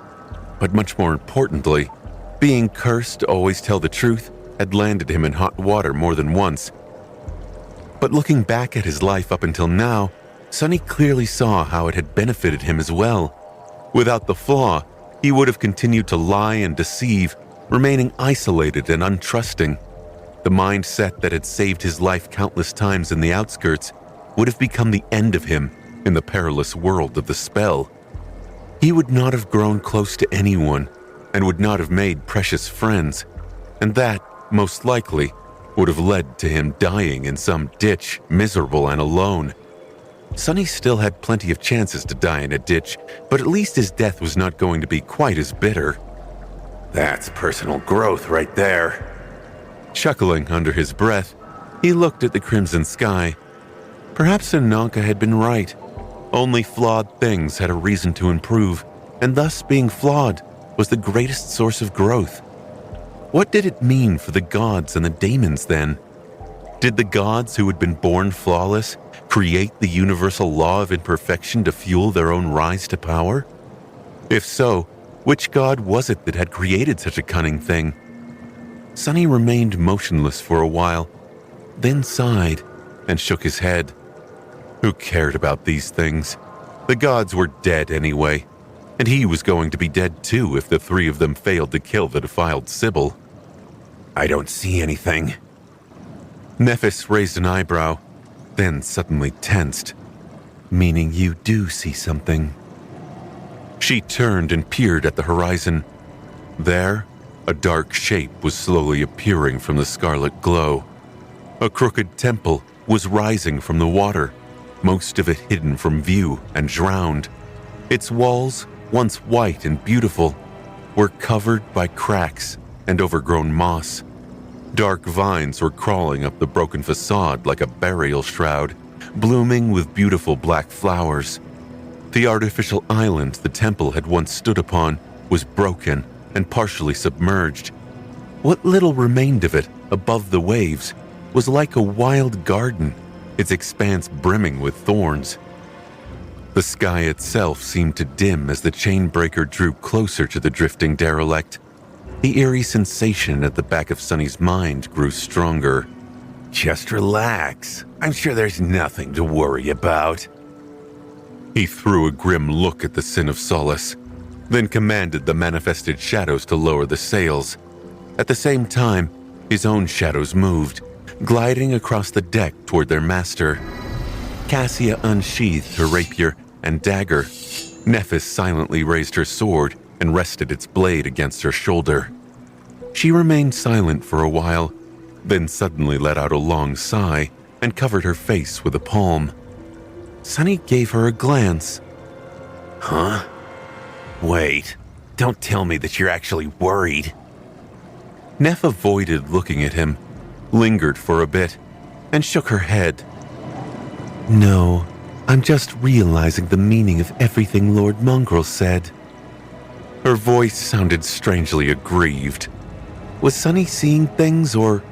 But much more importantly, being cursed to always tell the truth had landed him in hot water more than once. But looking back at his life up until now, Sunny clearly saw how it had benefited him as well. Without the flaw, he would have continued to lie and deceive, remaining isolated and untrusting. The mindset that had saved his life countless times in the outskirts would have become the end of him in the perilous world of the spell. He would not have grown close to anyone and would not have made precious friends, and that, most likely, would have led to him dying in some ditch, miserable and alone. Sunny still had plenty of chances to die in a ditch, but at least his death was not going to be quite as bitter. That's personal growth right there. Chuckling under his breath, he looked at the crimson sky. Perhaps Ananka had been right. Only flawed things had a reason to improve, and thus being flawed was the greatest source of growth. What did it mean for the gods and the daemons then? Did the gods who had been born flawless create the universal law of imperfection to fuel their own rise to power? If so, which god was it that had created such a cunning thing? Sunny remained motionless for a while. then sighed and shook his head. Who cared about these things? The gods were dead anyway, and he was going to be dead too if the three of them failed to kill the defiled Sibyl. I don't see anything. Nephis raised an eyebrow, then suddenly tensed. Meaning you do see something. She turned and peered at the horizon. There, a dark shape was slowly appearing from the scarlet glow. A crooked temple was rising from the water, most of it hidden from view and drowned. Its walls, once white and beautiful, were covered by cracks and overgrown moss. Dark vines were crawling up the broken facade like a burial shroud, blooming with beautiful black flowers. The artificial island the temple had once stood upon was broken and partially submerged. What little remained of it above the waves was like a wild garden, its expanse brimming with thorns. The sky itself seemed to dim as the chainbreaker drew closer to the drifting derelict. The eerie sensation at the back of Sonny's mind grew stronger. Just relax. I'm sure there's nothing to worry about. He threw a grim look at the Sin of Solace, then commanded the manifested shadows to lower the sails. At the same time, his own shadows moved, gliding across the deck toward their master. Cassia unsheathed her rapier and dagger. Nephis silently raised her sword and rested its blade against her shoulder. She remained silent for a while, then suddenly let out a long sigh and covered her face with a palm. Sonny gave her a glance. Huh? Wait, don't tell me that you're actually worried. Neph avoided looking at him, lingered for a bit, and shook her head. No, I'm just realizing the meaning of everything Lord Mongrel said. Her voice sounded strangely aggrieved. Was Sonny seeing things, or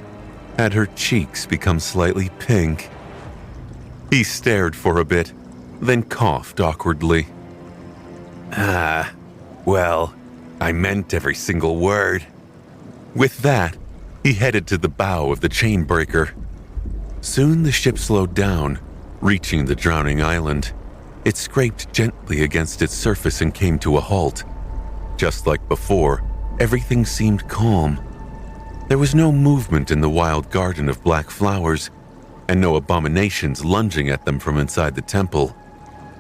had her cheeks become slightly pink? He stared for a bit, then coughed awkwardly. Well, I meant every single word. With that, he headed to the bow of the chainbreaker. Soon the ship slowed down, reaching the drowning island. It scraped gently against its surface and came to a halt. Just like before, everything seemed calm. There was no movement in the wild garden of black flowers, and no abominations lunging at them from inside the temple.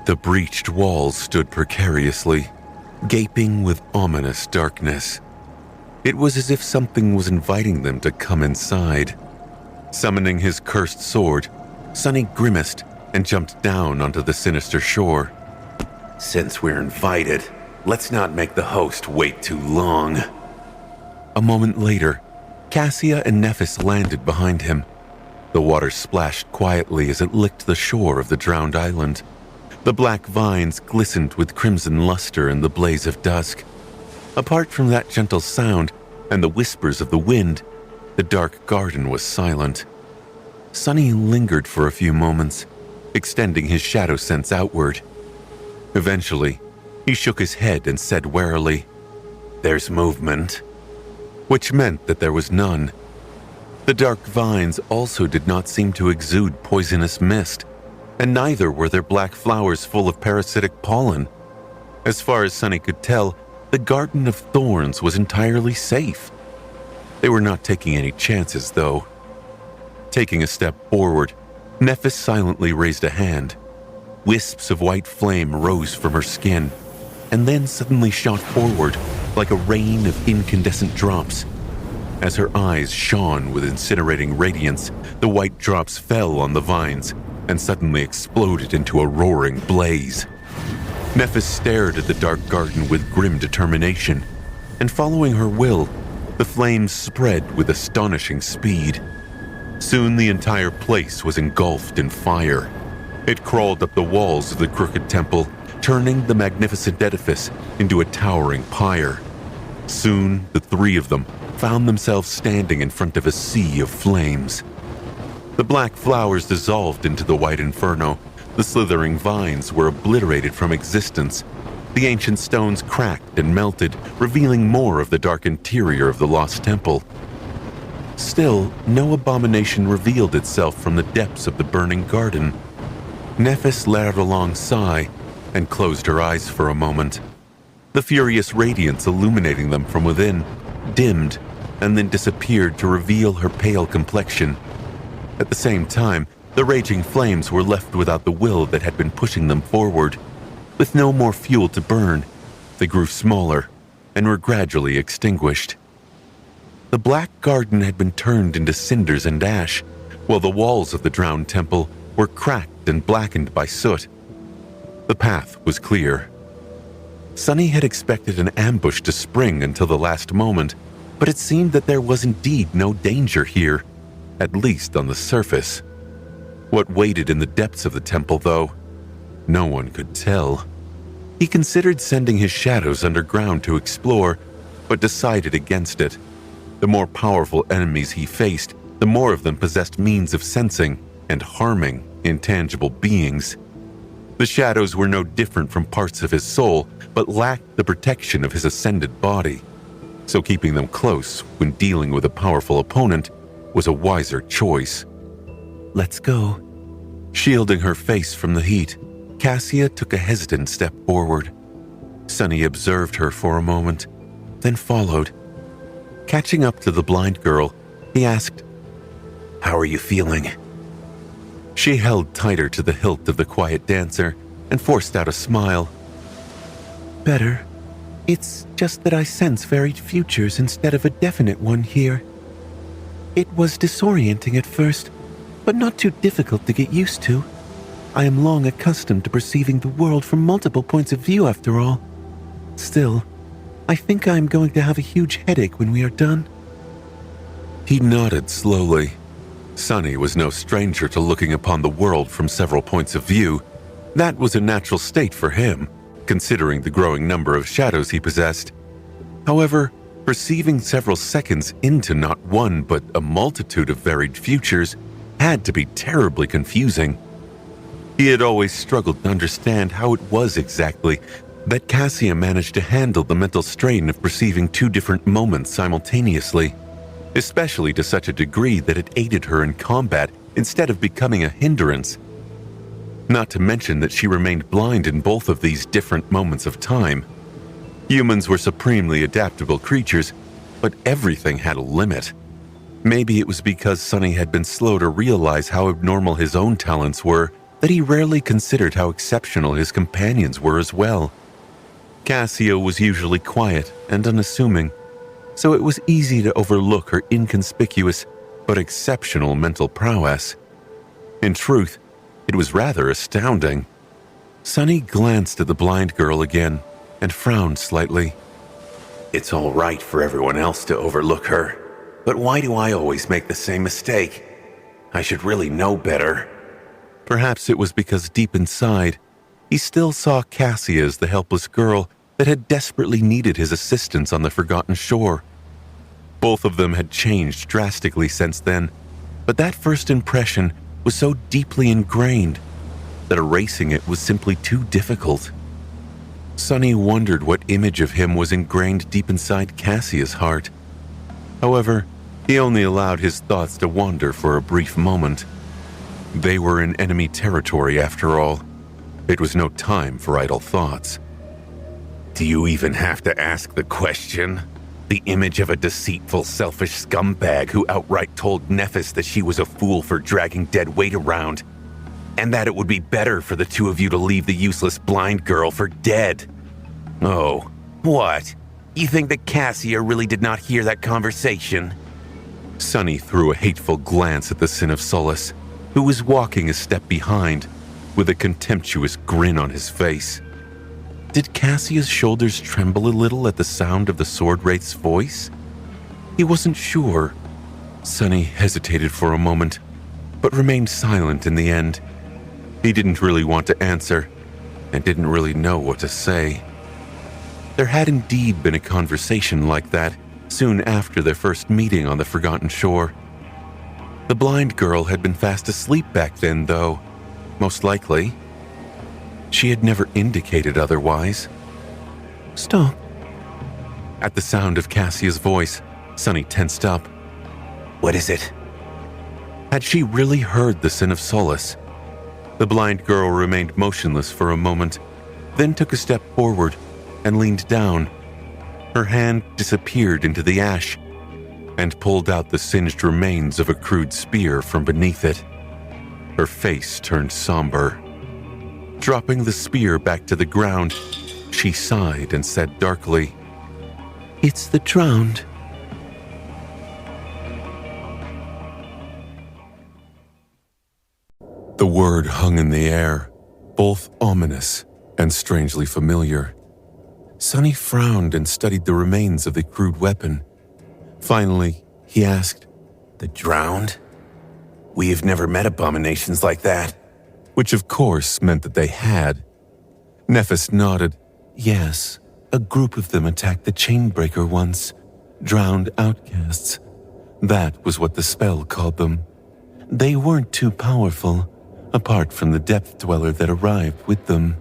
The breached walls stood precariously, gaping with ominous darkness. It was as if something was inviting them to come inside. Summoning his cursed sword, Sonny grimaced and jumped down onto the sinister shore. Since we're invited, let's not make the host wait too long. A moment later, Cassia and Nephis landed behind him. The water splashed quietly as it licked the shore of the drowned island. The black vines glistened with crimson luster in the blaze of dusk. Apart from that gentle sound and the whispers of the wind, the dark garden was silent. Sonny lingered for a few moments, extending his shadow sense outward. Eventually, he shook his head and said warily, "There's movement," which meant that there was none. The dark vines also did not seem to exude poisonous mist, and neither were their black flowers full of parasitic pollen. As far as Sonny could tell, the Garden of Thorns was entirely safe. They were not taking any chances, though. Taking a step forward, Nephis silently raised a hand. Wisps of white flame rose from her skin, and then suddenly shot forward like a rain of incandescent drops. As her eyes shone with incinerating radiance, the white drops fell on the vines and suddenly exploded into a roaring blaze. Nephis stared at the dark garden with grim determination, and following her will, the flames spread with astonishing speed. Soon the entire place was engulfed in fire. It crawled up the walls of the crooked temple, turning the magnificent edifice into a towering pyre. Soon, the three of them found themselves standing in front of a sea of flames. The black flowers dissolved into the white inferno. The slithering vines were obliterated from existence. The ancient stones cracked and melted, revealing more of the dark interior of the lost temple. Still, no abomination revealed itself from the depths of the burning garden. Nephis let out a long sigh and closed her eyes for a moment. The furious radiance illuminating them from within dimmed and then disappeared to reveal her pale complexion. At the same time, the raging flames were left without the will that had been pushing them forward. With no more fuel to burn, they grew smaller and were gradually extinguished. The black garden had been turned into cinders and ash, while the walls of the drowned temple were cracked and blackened by soot. The path was clear. Sunny had expected an ambush to spring until the last moment, but it seemed that there was indeed no danger here, at least on the surface. What waited in the depths of the temple, though, no one could tell. He considered sending his shadows underground to explore, but decided against it. The more powerful enemies he faced, the more of them possessed means of sensing and harming intangible beings. The shadows were no different from parts of his soul, but lacked the protection of his ascended body. So keeping them close when dealing with a powerful opponent was a wiser choice. Let's go. Shielding her face from the heat, Cassia took a hesitant step forward. Sunny observed her for a moment, then followed. Catching up to the blind girl, he asked, "How are you feeling?" She held tighter to the hilt of the quiet dancer and forced out a smile. Better. It's just that I sense varied futures instead of a definite one here. It was disorienting at first, but not too difficult to get used to. I am long accustomed to perceiving the world from multiple points of view after all. Still, I think I'm going to have a huge headache when we are done. He nodded slowly. Sunny was no stranger to looking upon the world from several points of view. That was a natural state for him, considering the growing number of shadows he possessed. However, perceiving several seconds into not one but a multitude of varied futures had to be terribly confusing. He had always struggled to understand how it was exactly that Cassia managed to handle the mental strain of perceiving two different moments simultaneously, especially to such a degree that it aided her in combat instead of becoming a hindrance. Not to mention that she remained blind in both of these different moments of time. Humans were supremely adaptable creatures, but everything had a limit. Maybe it was because Sunny had been slow to realize how abnormal his own talents were that he rarely considered how exceptional his companions were as well. Cassia was usually quiet and unassuming, so it was easy to overlook her inconspicuous but exceptional mental prowess. In truth, it was rather astounding. Sunny glanced at the blind girl again and frowned slightly. "It's all right for everyone else to overlook her, but why do I always make the same mistake? I should really know better." Perhaps it was because deep inside, he still saw Cassia as the helpless girl that had desperately needed his assistance on the Forgotten Shore. Both of them had changed drastically since then, but that first impression was so deeply ingrained that erasing it was simply too difficult. Sunny wondered what image of him was ingrained deep inside Cassia's heart. However, he only allowed his thoughts to wander for a brief moment. They were in enemy territory after all. It was no time for idle thoughts. Do you even have to ask the question? The image of a deceitful, selfish scumbag who outright told Nephis that she was a fool for dragging dead weight around, and that it would be better for the two of you to leave the useless blind girl for dead. Oh, what? You think that Cassia really did not hear that conversation? Sunny threw a hateful glance at the Sin of Solace, who was walking a step behind, with a contemptuous grin on his face. Did Cassia's shoulders tremble a little at the sound of the Sword Wraith's voice? He wasn't sure. Sunny hesitated for a moment, but remained silent in the end. He didn't really want to answer, and didn't really know what to say. There had indeed been a conversation like that soon after their first meeting on the Forgotten Shore. The blind girl had been fast asleep back then, though, most likely. She had never indicated otherwise. Stop. At the sound of Cassia's voice, Sunny tensed up. What is it? Had she really heard the Sin of Solace? The blind girl remained motionless for a moment, then took a step forward and leaned down. Her hand disappeared into the ash and pulled out the singed remains of a crude spear from beneath it. Her face turned somber. Dropping the spear back to the ground, she sighed and said darkly, "It's the drowned." The word hung in the air, both ominous and strangely familiar. Sonny frowned and studied the remains of the crude weapon. Finally, he asked, "The drowned? We have never met abominations like that." which of course meant that they had. Nephis nodded. Yes, a group of them attacked the Chainbreaker once. Drowned outcasts. That was what the spell called them. They weren't too powerful, apart from the Depth Dweller that arrived with them.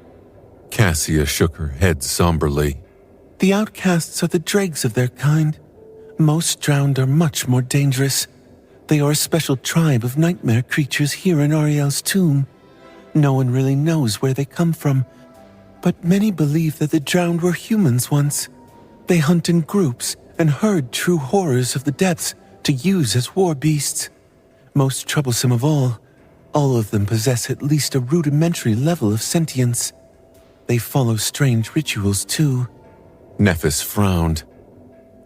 Cassia shook her head somberly. The outcasts are the dregs of their kind. Most drowned are much more dangerous. They are a special tribe of nightmare creatures here in Ariel's tomb. No one really knows where they come from, but many believe that the drowned were humans once. They hunt in groups and herd true horrors of the depths to use as war beasts. Most troublesome of all of them possess at least a rudimentary level of sentience. They follow strange rituals too. Nephis frowned.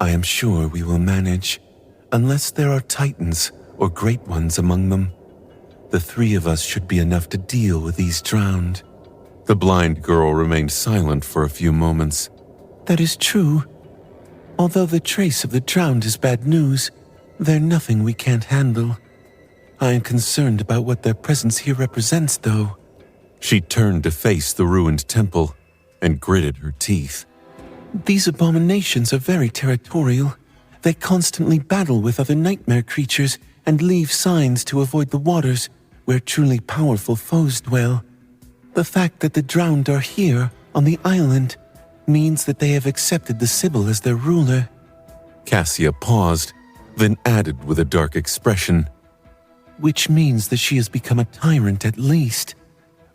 I am sure we will manage, unless there are titans or great ones among them. The three of us should be enough to deal with these drowned. The blind girl remained silent for a few moments. That is true. Although the trace of the drowned is bad news, they're nothing we can't handle. I am concerned about what their presence here represents, though. She turned to face the ruined temple and gritted her teeth. These abominations are very territorial. They constantly battle with other nightmare creatures and leave signs to avoid the waters where truly powerful foes dwell. The fact that the drowned are here, on the island, means that they have accepted the Sibyl as their ruler. Cassia paused, then added with a dark expression. Which means that she has become a tyrant at least.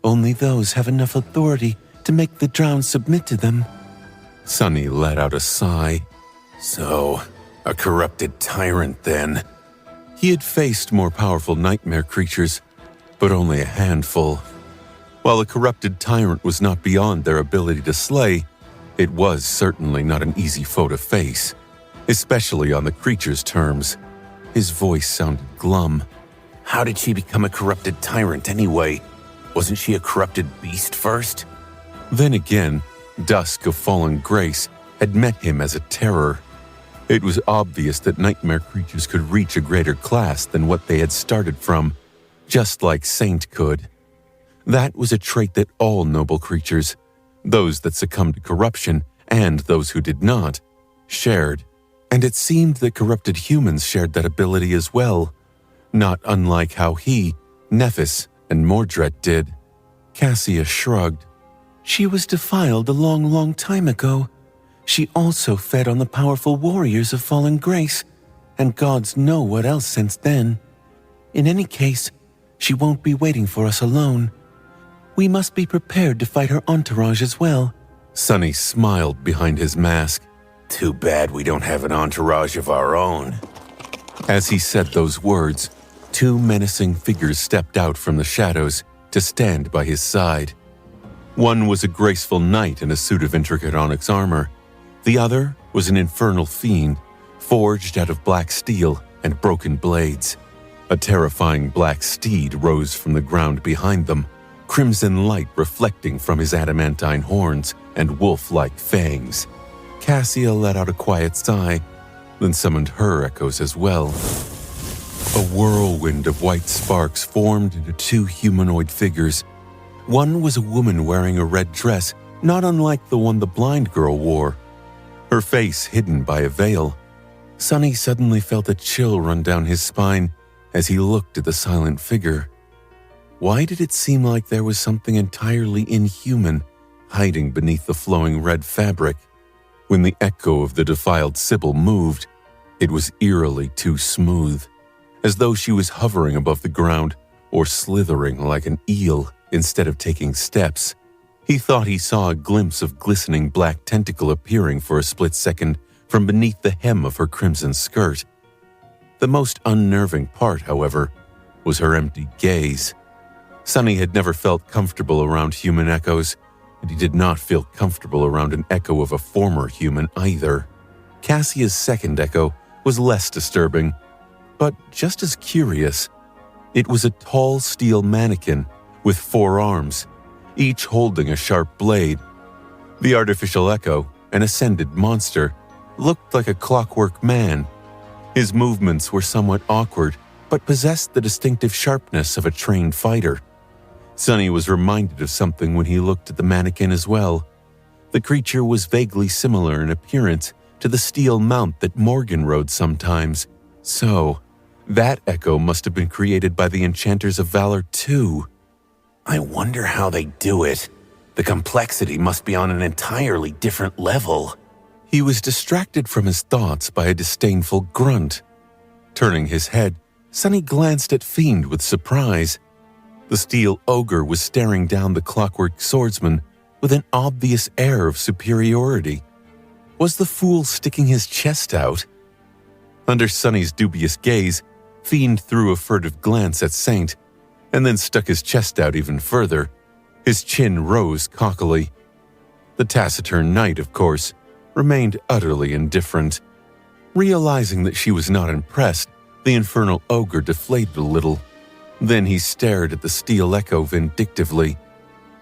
Only those have enough authority to make the drowned submit to them. Sonny let out a sigh. So, a corrupted tyrant then. He had faced more powerful nightmare creatures, but only a handful. While a corrupted tyrant was not beyond their ability to slay, it was certainly not an easy foe to face, especially on the creature's terms. His voice sounded glum. How did she become a corrupted tyrant anyway? Wasn't she a corrupted beast first? Then again, Dusk of Fallen Grace had met him as a terror. It was obvious that nightmare creatures could reach a greater class than what they had started from, just like Saint could. That was a trait that all noble creatures, those that succumbed to corruption and those who did not, shared. And it seemed that corrupted humans shared that ability as well, not unlike how he, Nephis, and Mordred did. Cassia shrugged. She was defiled a long time ago. She also fed on the powerful warriors of Fallen Grace, and gods know what else since then. In any case, she won't be waiting for us alone. We must be prepared to fight her entourage as well. Sonny smiled behind his mask. Too bad we don't have an entourage of our own. As he said those words, two menacing figures stepped out from the shadows to stand by his side. One was a graceful knight in a suit of intricate onyx armor. The other was an infernal fiend, forged out of black steel and broken blades. A terrifying black steed rose from the ground behind them, crimson light reflecting from his adamantine horns and wolf-like fangs. Cassia let out a quiet sigh, then summoned her echoes as well. A whirlwind of white sparks formed into two humanoid figures. One was a woman wearing a red dress, not unlike the one the blind girl wore, her face hidden by a veil. Sonny suddenly felt a chill run down his spine as he looked at the silent figure. Why did it seem like there was something entirely inhuman hiding beneath the flowing red fabric? When the echo of the defiled Sibyl moved, it was eerily too smooth. as though she was hovering above the ground or slithering like an eel instead of taking steps. He thought he saw a glimpse of glistening black tentacle appearing for a split second from beneath the hem of her crimson skirt. The most unnerving part, however, was her empty gaze. Sonny had never felt comfortable around human echoes, and he did not feel comfortable around an echo of a former human either. Cassia's second echo was less disturbing, but just as curious. It was a tall steel mannequin with 4 arms, each holding a sharp blade. The artificial echo, an ascended monster, looked like a clockwork man. His movements were somewhat awkward, but possessed the distinctive sharpness of a trained fighter. Sonny was reminded of something when he looked at the mannequin as well. The creature was vaguely similar in appearance to the steel mount that Morgan rode sometimes. So, that echo must have been created by the Enchanters of Valor too. I wonder how they do it. The complexity must be on an entirely different level. He was distracted from his thoughts by a disdainful grunt. Turning his head, Sonny glanced at Fiend with surprise. The steel ogre was staring down the clockwork swordsman with an obvious air of superiority. Was the fool sticking his chest out? Under Sonny's dubious gaze, Fiend threw a furtive glance at Saint, and then stuck his chest out even further. His chin rose cockily. The taciturn knight, of course, remained utterly indifferent. Realizing that she was not impressed, the infernal ogre deflated a little. Then he stared at the steel echo vindictively.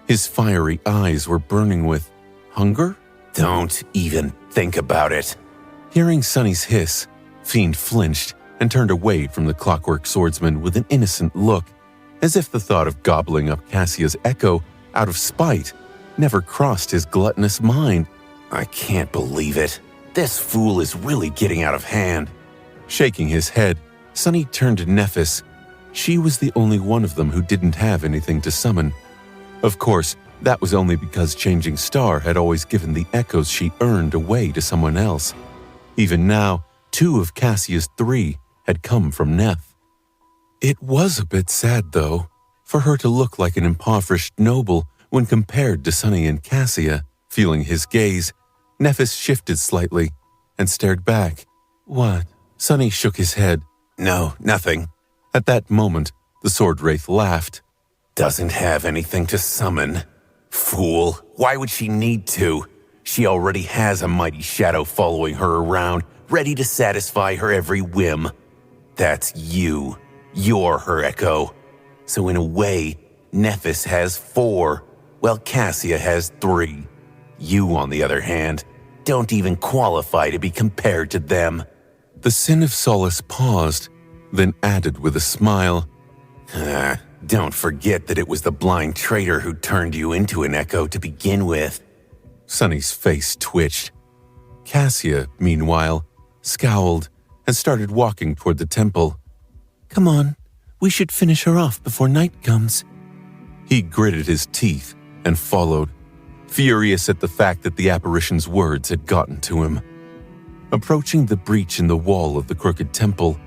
His fiery eyes were burning with hunger? Don't even think about it. Hearing Sonny's hiss, Fiend flinched and turned away from the clockwork swordsman with an innocent look, as if the thought of gobbling up Cassia's echo out of spite never crossed his gluttonous mind. I can't believe it. This fool is really getting out of hand. Shaking his head, Sonny turned to Nephis. She was the only one of them who didn't have anything to summon. Of course, that was only because Changing Star had always given the echoes she earned away to someone else. Even now, 2 of Cassia's 3 had come from Neph. It was a bit sad, though, for her to look like an impoverished noble when compared to Sonny and Cassia. Feeling his gaze, Nephis shifted slightly and stared back. What? Sonny shook his head. No, nothing. At that moment, the sword wraith laughed. Doesn't have anything to summon. Fool, why would she need to? She already has a mighty shadow following her around, ready to satisfy her every whim. That's you. You're her echo. So in a way, Nephis has 4, while Cassia has 3. You, on the other hand, don't even qualify to be compared to them. The Sin of Solace paused, then added with a smile. Don't forget that it was the blind traitor who turned you into an echo to begin with. Sonny's face twitched. Cassia, meanwhile, scowled and started walking toward the temple. Come on, we should finish her off before night comes. He gritted his teeth and followed, furious at the fact that the apparition's words had gotten to him. Approaching the breach in the wall of the crooked temple,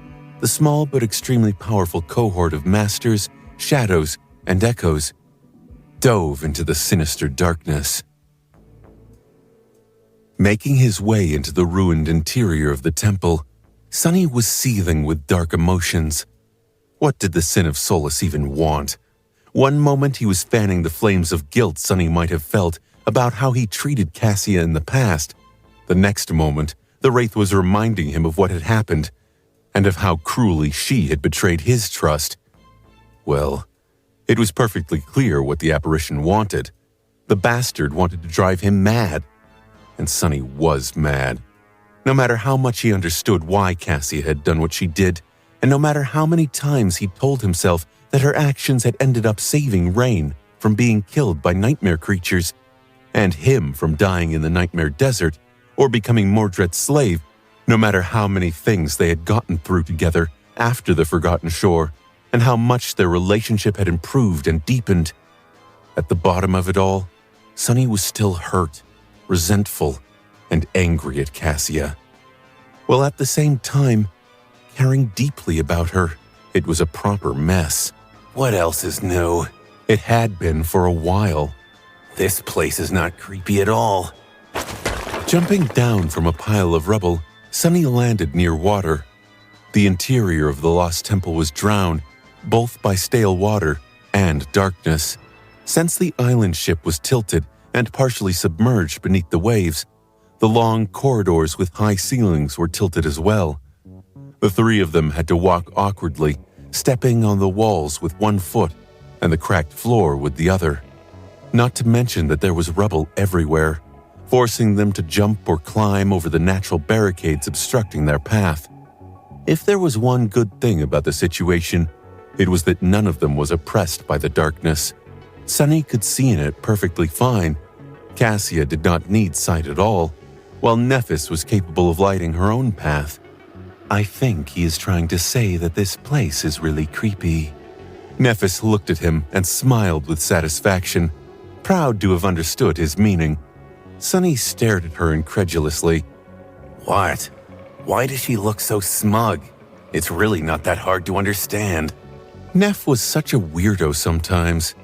the small but extremely powerful cohort of masters, shadows, and echoes dove into the sinister darkness. Making his way into the ruined interior of the temple, Sonny was seething with dark emotions. What did the Sin of Solace even want? One moment he was fanning the flames of guilt Sonny might have felt about how he treated Cassia in the past. The next moment, the Wraith was reminding him of what had happened, and of how cruelly she had betrayed his trust. Well, it was perfectly clear what the apparition wanted. The bastard wanted to drive him mad. And Sonny was mad. No matter how much he understood why Cassia had done what she did, and no matter how many times he told himself that her actions had ended up saving Rain from being killed by nightmare creatures, and him from dying in the nightmare desert or becoming Mordred's slave, no matter how many things they had gotten through together after the Forgotten Shore, and how much their relationship had improved and deepened. At the bottom of it all, Sonny was still hurt, resentful, and angry at Cassia, while at the same time caring deeply about her. It was a proper mess. What else is new? It had been for a while. This place is not creepy at all. Jumping down from a pile of rubble, Sunny landed near water. The interior of the lost temple was drowned, both by stale water and darkness. Since the island ship was tilted and partially submerged beneath the waves, the long corridors with high ceilings were tilted as well. The three of them had to walk awkwardly, stepping on the walls with one foot and the cracked floor with the other. Not to mention that there was rubble everywhere, forcing them to jump or climb over the natural barricades obstructing their path. If there was one good thing about the situation, it was that none of them was oppressed by the darkness. Sunny could see in it perfectly fine. Cassia did not need sight at all, while Nephis was capable of lighting her own path. I think he is trying to say that this place is really creepy. Nephis looked at him and smiled with satisfaction, proud to have understood his meaning. Sunny stared at her incredulously. What? Why does she look so smug? It's really not that hard to understand. Neph was such a weirdo sometimes.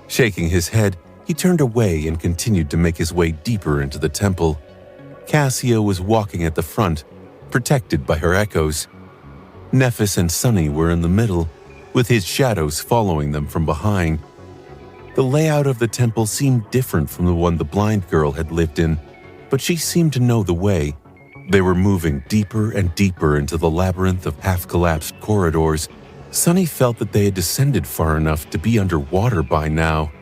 Shaking his head, he turned away and continued to make his way deeper into the temple. Cassia was walking at the front, protected by her echoes. Nephis and Sunny were in the middle, with his shadows following them from behind. The layout of the temple seemed different from the one the blind girl had lived in, but she seemed to know the way. They were moving deeper and deeper into the labyrinth of half-collapsed corridors. Sunny felt that they had descended far enough to be underwater by now.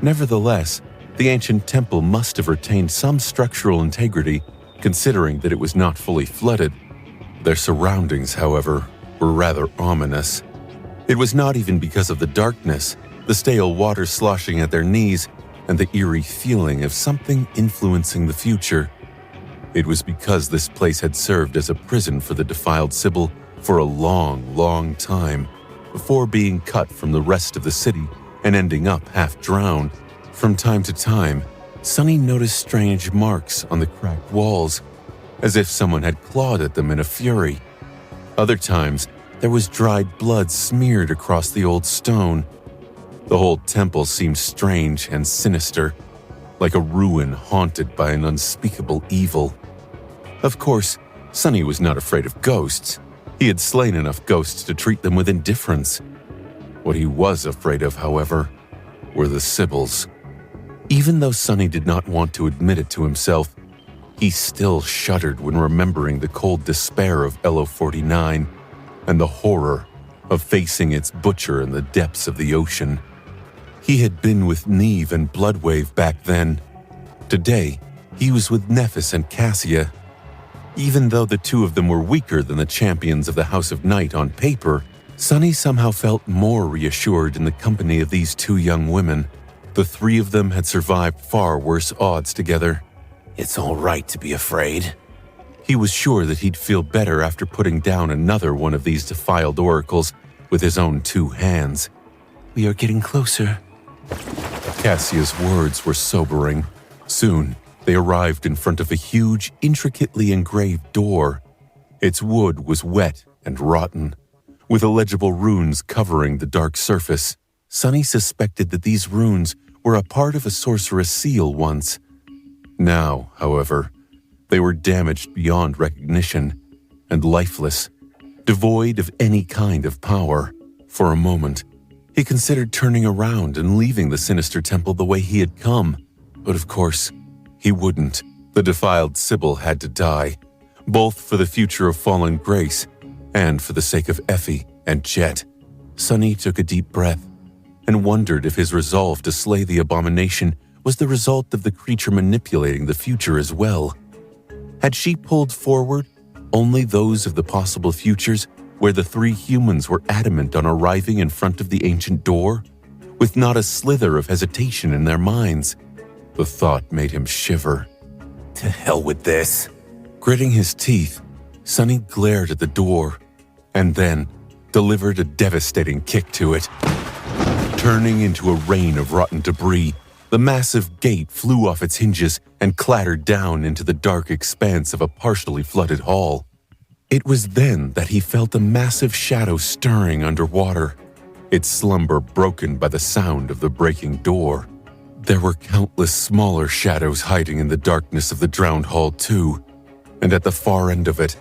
Nevertheless, the ancient temple must have retained some structural integrity, considering that it was not fully flooded. Their surroundings, however, were rather ominous. It was not even because of the darkness, the stale water sloshing at their knees, and the eerie feeling of something influencing the future. It was because this place had served as a prison for the defiled Sibyl for a long, long time, before being cut from the rest of the city and ending up half-drowned. From time to time, Sunny noticed strange marks on the cracked walls, as if someone had clawed at them in a fury. Other times, there was dried blood smeared across the old stone. The whole temple seemed strange and sinister, like a ruin haunted by an unspeakable evil. Of course, Sunny was not afraid of ghosts. He had slain enough ghosts to treat them with indifference. What he was afraid of, however, were the Sibyls. Even though Sunny did not want to admit it to himself, he still shuddered when remembering the cold despair of LO-49 and the horror of facing its butcher in the depths of the ocean. He had been with Neve and Bloodwave back then. Today, he was with Nephis and Cassia. Even though the two of them were weaker than the champions of the House of Night on paper, Sunny somehow felt more reassured in the company of these two young women. The three of them had survived far worse odds together. It's all right to be afraid. He was sure that he'd feel better after putting down another one of these defiled oracles with his own two hands. We are getting closer. Cassia's words were sobering. Soon, they arrived in front of a huge, intricately engraved door. Its wood was wet and rotten, with illegible runes covering the dark surface. Sunny suspected that these runes were a part of a sorceress seal once. Now, however, they were damaged beyond recognition and lifeless, devoid of any kind of power. For a moment, he considered turning around and leaving the sinister temple the way he had come, but of course, he wouldn't. The defiled Sibyl had to die, both for the future of fallen Grace and for the sake of Effie and Jet. Sunny took a deep breath and wondered if his resolve to slay the abomination was the result of the creature manipulating the future as well. Had she pulled forward only those of the possible futures where the three humans were adamant on arriving in front of the ancient door, with not a slither of hesitation in their minds? The thought made him shiver. To hell with this. Gritting his teeth, Sunny glared at the door, and then delivered a devastating kick to it. Turning into a rain of rotten debris, the massive gate flew off its hinges and clattered down into the dark expanse of a partially flooded hall. It was then that he felt a massive shadow stirring underwater, its slumber broken by the sound of the breaking door. There were countless smaller shadows hiding in the darkness of the drowned hall too, and at the far end of it,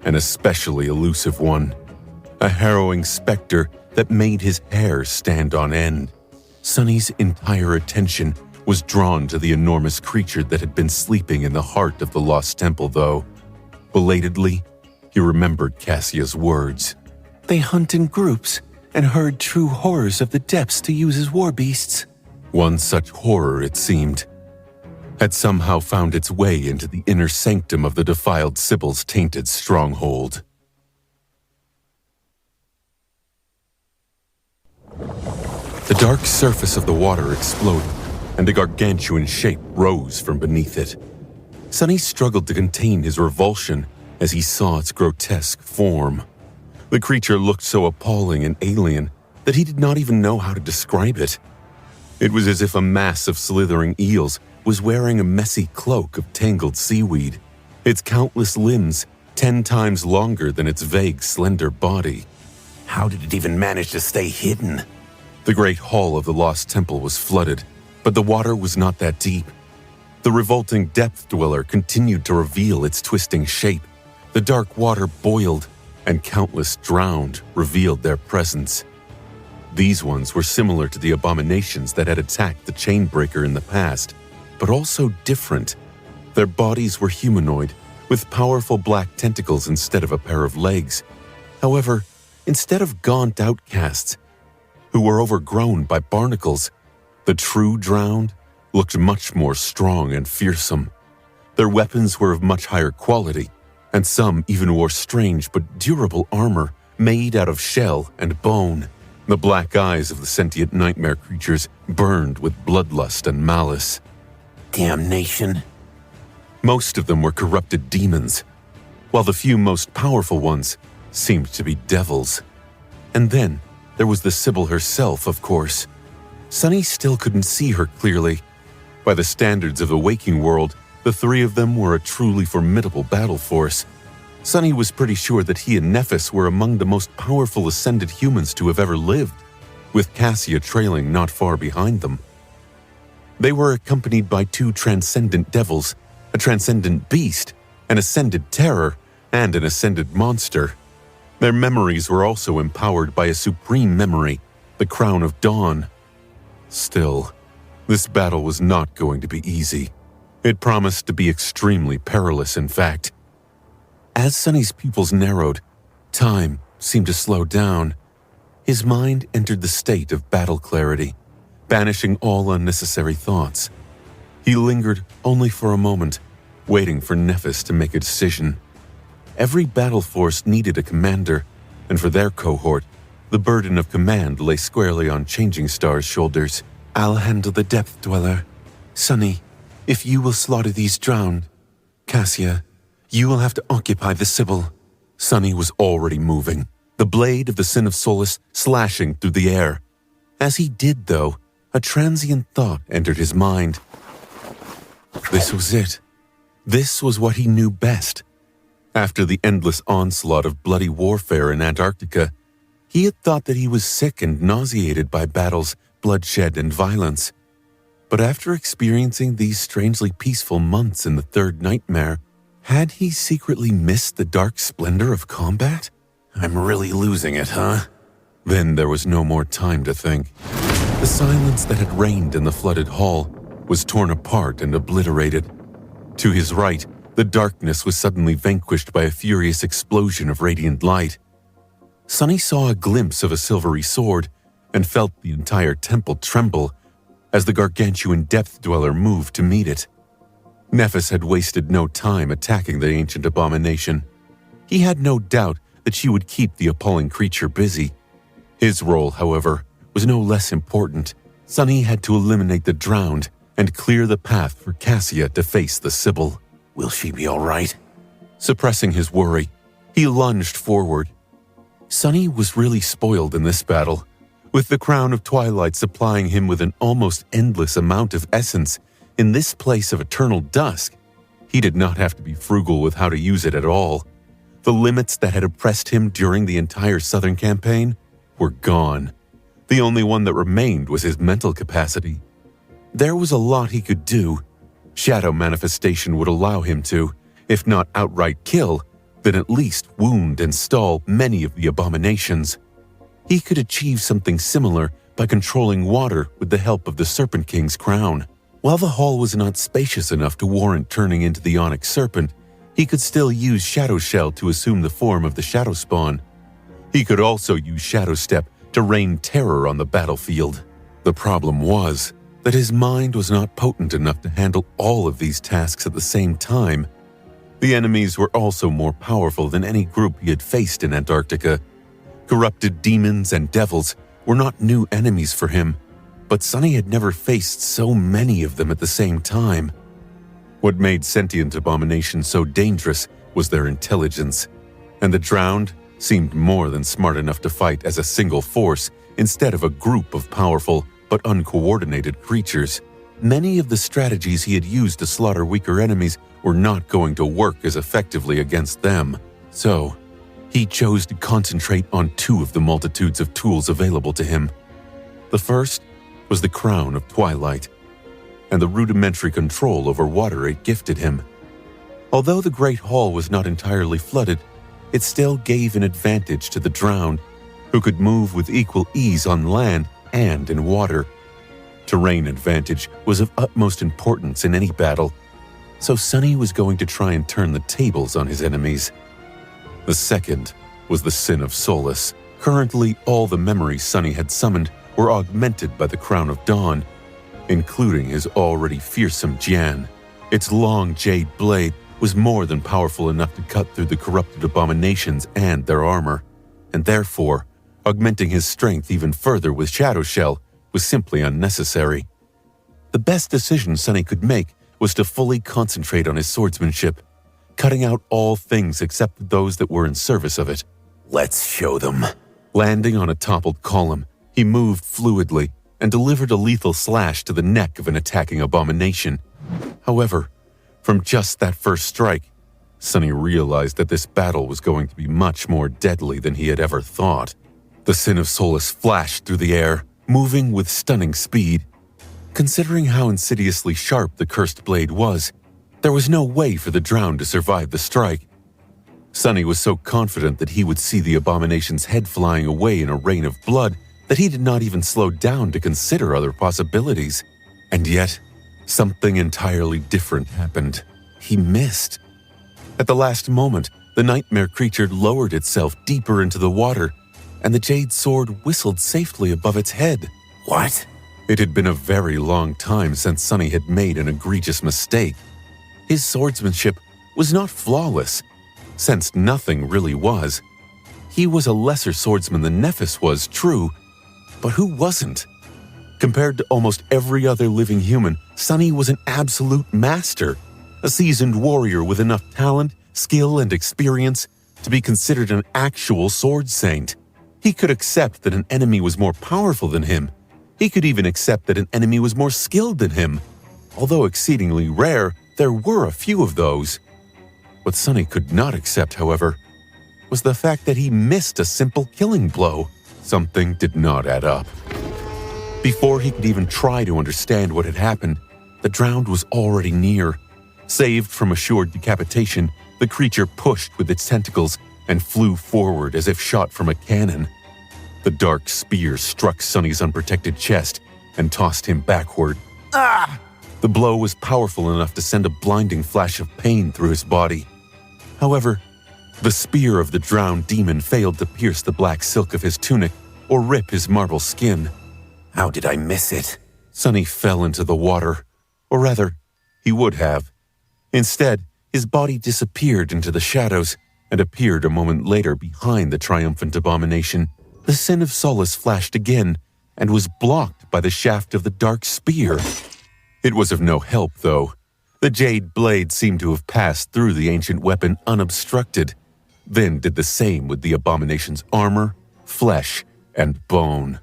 an especially elusive one, a harrowing specter that made his hair stand on end. Sonny's entire attention was drawn to the enormous creature that had been sleeping in the heart of the lost temple, though. Belatedly, he remembered Cassia's words. They hunt in groups and herd true horrors of the depths to use as war beasts. One such horror, it seemed, had somehow found its way into the inner sanctum of the defiled Sibyl's tainted stronghold. The dark surface of the water exploded, and a gargantuan shape rose from beneath it. Sonny struggled to contain his revulsion as he saw its grotesque form. The creature looked so appalling and alien that he did not even know how to describe it. It was as if a mass of slithering eels was wearing a messy cloak of tangled seaweed, its countless limbs 10 times longer than its vague, slender body. How did it even manage to stay hidden? The great hall of the Lost Temple was flooded, but the water was not that deep. The revolting depth dweller continued to reveal its twisting shape. The dark water boiled, and countless drowned revealed their presence. These ones were similar to the abominations that had attacked the Chainbreaker in the past, but also different. Their bodies were humanoid, with powerful black tentacles instead of a pair of legs. However, instead of gaunt outcasts who were overgrown by barnacles, the true drowned looked much more strong and fearsome. Their weapons were of much higher quality, and some even wore strange but durable armor made out of shell and bone. The black eyes of the sentient nightmare creatures burned with bloodlust and malice. Damnation. Most of them were corrupted demons, while the few most powerful ones seemed to be devils. And then there was the Sibyl herself, of course. Sonny still couldn't see her clearly. By the standards of the waking world, the three of them were a truly formidable battle force. Sonny was pretty sure that he and Nephis were among the most powerful ascended humans to have ever lived, with Cassia trailing not far behind them. They were accompanied by 2 transcendent devils, a transcendent beast, an ascended terror, and an ascended monster. Their memories were also empowered by a supreme memory, the Crown of Dawn. Still, this battle was not going to be easy. It promised to be extremely perilous, in fact. As Sonny's pupils narrowed, time seemed to slow down. His mind entered the state of battle clarity, banishing all unnecessary thoughts. He lingered only for a moment, waiting for Nephis to make a decision. Every battle force needed a commander, and for their cohort, the burden of command lay squarely on Changing Star's shoulders. I'll handle the depth dweller. Sonny, if you will slaughter these drowned. Cassia, you will have to occupy the Sibyl. Sonny was already moving, the blade of the Sin of Solace slashing through the air. As he did, though, a transient thought entered his mind. This was it. This was what he knew best. After the endless onslaught of bloody warfare in Antarctica, he had thought that he was sick and nauseated by battles, bloodshed, and violence. But after experiencing these strangely peaceful months in the third nightmare, had he secretly missed the dark splendor of combat? I'm really losing it, huh? Then there was no more time to think. The silence that had reigned in the flooded hall was torn apart and obliterated. To his right, the darkness was suddenly vanquished by a furious explosion of radiant light. Sonny saw a glimpse of a silvery sword and felt the entire temple tremble as the gargantuan depth dweller moved to meet it. Nephis had wasted no time attacking the ancient abomination. He had no doubt that she would keep the appalling creature busy. His role, however, was no less important. Sonny had to eliminate the drowned and clear the path for Cassia to face the Sibyl. Will she be all right? Suppressing his worry, he lunged forward. Sonny was really spoiled in this battle, with the Crown of Twilight supplying him with an almost endless amount of essence. In this place of eternal dusk, he did not have to be frugal with how to use it at all. The limits that had oppressed him during the entire southern campaign were gone. The only one that remained was his mental capacity. There was a lot he could do. Shadow manifestation would allow him to, if not outright kill, then at least wound and stall many of the abominations. He could achieve something similar by controlling water with the help of the Serpent King's crown. While the hall was not spacious enough to warrant turning into the Onyx Serpent, he could still use Shadow Shell to assume the form of the Shadow Spawn. He could also use Shadow Step to rain terror on the battlefield. The problem was that his mind was not potent enough to handle all of these tasks at the same time. The enemies were also more powerful than any group he had faced in Antarctica. Corrupted demons and devils were not new enemies for him, but Sunny had never faced so many of them at the same time. What made sentient abominations so dangerous was their intelligence, and the Drowned seemed more than smart enough to fight as a single force instead of a group of powerful but uncoordinated creatures. Many of the strategies he had used to slaughter weaker enemies were not going to work as effectively against them, so he chose to concentrate on two of the multitudes of tools available to him. The first was the Crown of Twilight, and the rudimentary control over water it gifted him. Although the Great Hall was not entirely flooded, it still gave an advantage to the Drowned, who could move with equal ease on land and in water. Terrain advantage was of utmost importance in any battle, so Sunny was going to try and turn the tables on his enemies. The second was the Sin of Solace. Currently, all the memories Sunny had summoned were augmented by the Crown of Dawn, including his already fearsome Jian. Its long jade blade was more than powerful enough to cut through the corrupted abominations and their armor, and therefore, augmenting his strength even further with Shadow Shell was simply unnecessary. The best decision Sunny could make was to fully concentrate on his swordsmanship, cutting out all things except those that were in service of it. Let's show them. Landing on a toppled column, he moved fluidly and delivered a lethal slash to the neck of an attacking abomination. However, from just that first strike, Sunny realized that this battle was going to be much more deadly than he had ever thought. The Sin of Solace flashed through the air, moving with stunning speed. Considering how insidiously sharp the cursed blade was, there was no way for the Drowned to survive the strike. Sunny was so confident that he would see the abomination's head flying away in a rain of blood that he did not even slow down to consider other possibilities. And yet, something entirely different happened. He missed. At the last moment, the nightmare creature lowered itself deeper into the water, and the jade sword whistled safely above its head. What? It had been a very long time since Sunny had made an egregious mistake. His swordsmanship was not flawless, since nothing really was. He was a lesser swordsman than Nephis was, true, but who wasn't? Compared to almost every other living human, Sunny was an absolute master, a seasoned warrior with enough talent, skill, and experience to be considered an actual sword saint. He could accept that an enemy was more powerful than him. He could even accept that an enemy was more skilled than him. Although exceedingly rare, there were a few of those. What Sunny could not accept, however, was the fact that he missed a simple killing blow. Something did not add up. Before he could even try to understand what had happened, the Drowned was already near. Saved from assured decapitation, the creature pushed with its tentacles and flew forward as if shot from a cannon. The dark spear struck Sunny's unprotected chest and tossed him backward. Ah! The blow was powerful enough to send a blinding flash of pain through his body. However, the spear of the Drowned demon failed to pierce the black silk of his tunic or rip his marble skin. How did I miss it? Sunny fell into the water, or rather, he would have. Instead, his body disappeared into the shadows and appeared a moment later behind the triumphant abomination. The Sin of Solace flashed again and was blocked by the shaft of the dark spear. It was of no help, though. The jade blade seemed to have passed through the ancient weapon unobstructed, then did the same with the abomination's armor, flesh, and bone.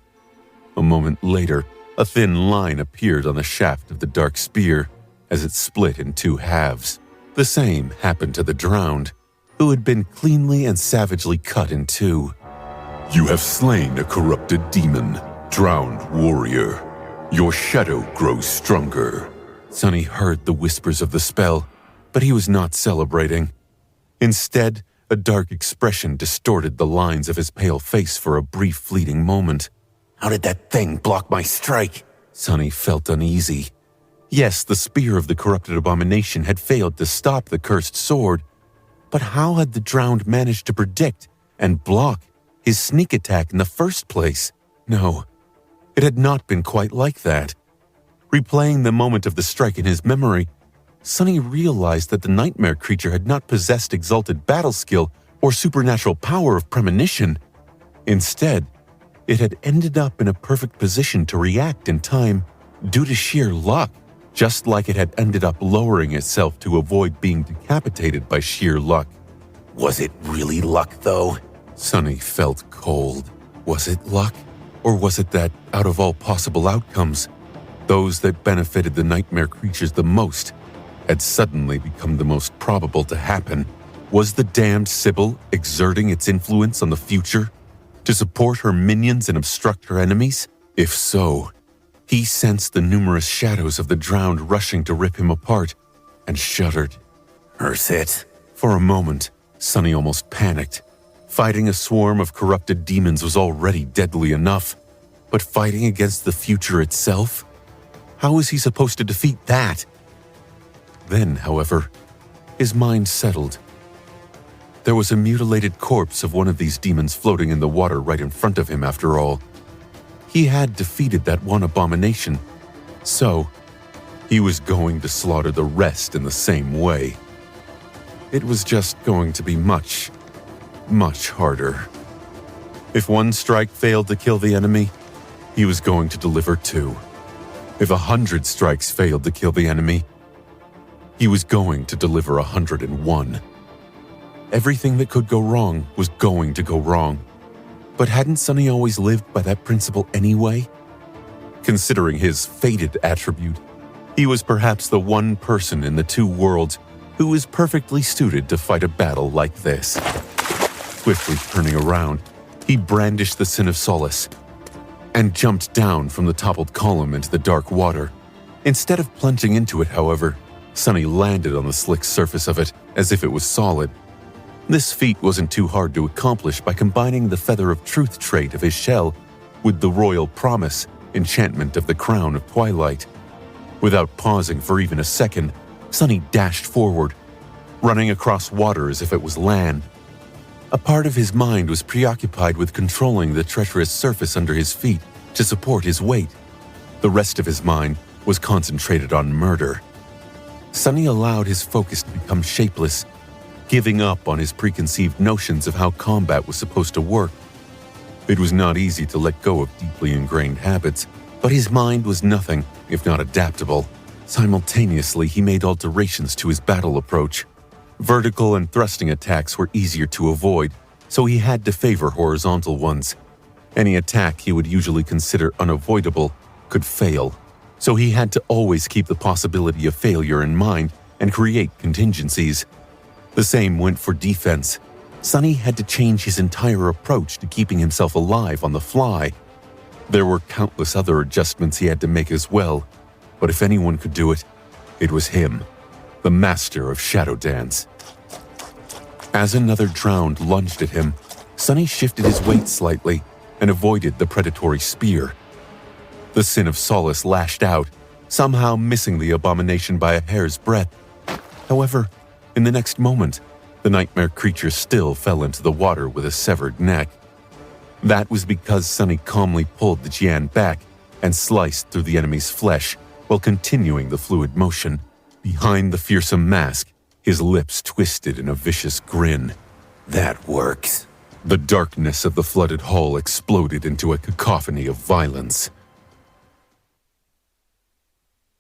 A moment later, a thin line appeared on the shaft of the dark spear as it split in two halves. The same happened to the Drowned. who had been cleanly and savagely cut in two. You have slain a corrupted demon, drowned warrior. Your shadow grows stronger. Sunny heard the whispers of the spell, but he was not celebrating. Instead, a dark expression distorted the lines of his pale face for a brief fleeting moment. How did that thing block my strike? Sunny felt uneasy. Yes, the spear of the corrupted abomination had failed to stop the cursed sword, but how had the drowned managed to predict and block his sneak attack in the first place? No, it had not been quite like that. Replaying the moment of the strike in his memory, Sunny realized that the nightmare creature had not possessed exalted battle skill or supernatural power of premonition. Instead, it had ended up in a perfect position to react in time due to sheer luck, just like it had ended up lowering itself to avoid being decapitated by sheer luck. Was it really luck, though? Sunny felt cold. Was it luck? Or was it that, out of all possible outcomes, those that benefited the nightmare creatures the most had suddenly become the most probable to happen? Was the damned Sybil exerting its influence on the future to support her minions and obstruct her enemies? If so, he sensed the numerous shadows of the drowned rushing to rip him apart and shuddered. Ursit. For a moment, Sunny almost panicked. Fighting a swarm of corrupted demons was already deadly enough, but fighting against the future itself? How was he supposed to defeat that? Then, however, his mind settled. There was a mutilated corpse of one of these demons floating in the water right in front of him, after all. He had defeated that one abomination, so he was going to slaughter the rest in the same way. It was just going to be much, much harder. If one strike failed to kill the enemy, he was going to deliver 2. If 100 strikes failed to kill the enemy, he was going to deliver 101. Everything that could go wrong was going to go wrong. But hadn't Sunny always lived by that principle anyway? Considering his fated attribute, he was perhaps the one person in the 2 worlds who was perfectly suited to fight a battle like this. Swiftly turning around, he brandished the Sin of Solace and jumped down from the toppled column into the dark water. Instead of plunging into it, however, Sunny landed on the slick surface of it as if it was solid. This feat wasn't too hard to accomplish by combining the Feather of Truth trait of his shell with the Royal Promise enchantment of the Crown of Twilight. Without pausing for even a second, Sunny dashed forward, running across water as if it was land. A part of his mind was preoccupied with controlling the treacherous surface under his feet to support his weight. The rest of his mind was concentrated on murder. Sunny allowed his focus to become shapeless, giving up on his preconceived notions of how combat was supposed to work. It was not easy to let go of deeply ingrained habits, but his mind was nothing if not adaptable. Simultaneously, he made alterations to his battle approach. Vertical and thrusting attacks were easier to avoid, so he had to favor horizontal ones. Any attack he would usually consider unavoidable could fail, so he had to always keep the possibility of failure in mind and create contingencies. The same went for defense. Sunny had to change his entire approach to keeping himself alive on the fly. There were countless other adjustments he had to make as well, but if anyone could do it, it was him, the master of shadow dance. As another drowned lunged at him, Sunny shifted his weight slightly and avoided the predatory spear. The Sin of Solace lashed out, somehow missing the abomination by a hair's breadth. However, in the next moment, the nightmare creature still fell into the water with a severed neck. That was because Sunny calmly pulled the Jian back and sliced through the enemy's flesh while continuing the fluid motion. Behind the fearsome mask, his lips twisted in a vicious grin. That works. The darkness of the flooded hall exploded into a cacophony of violence.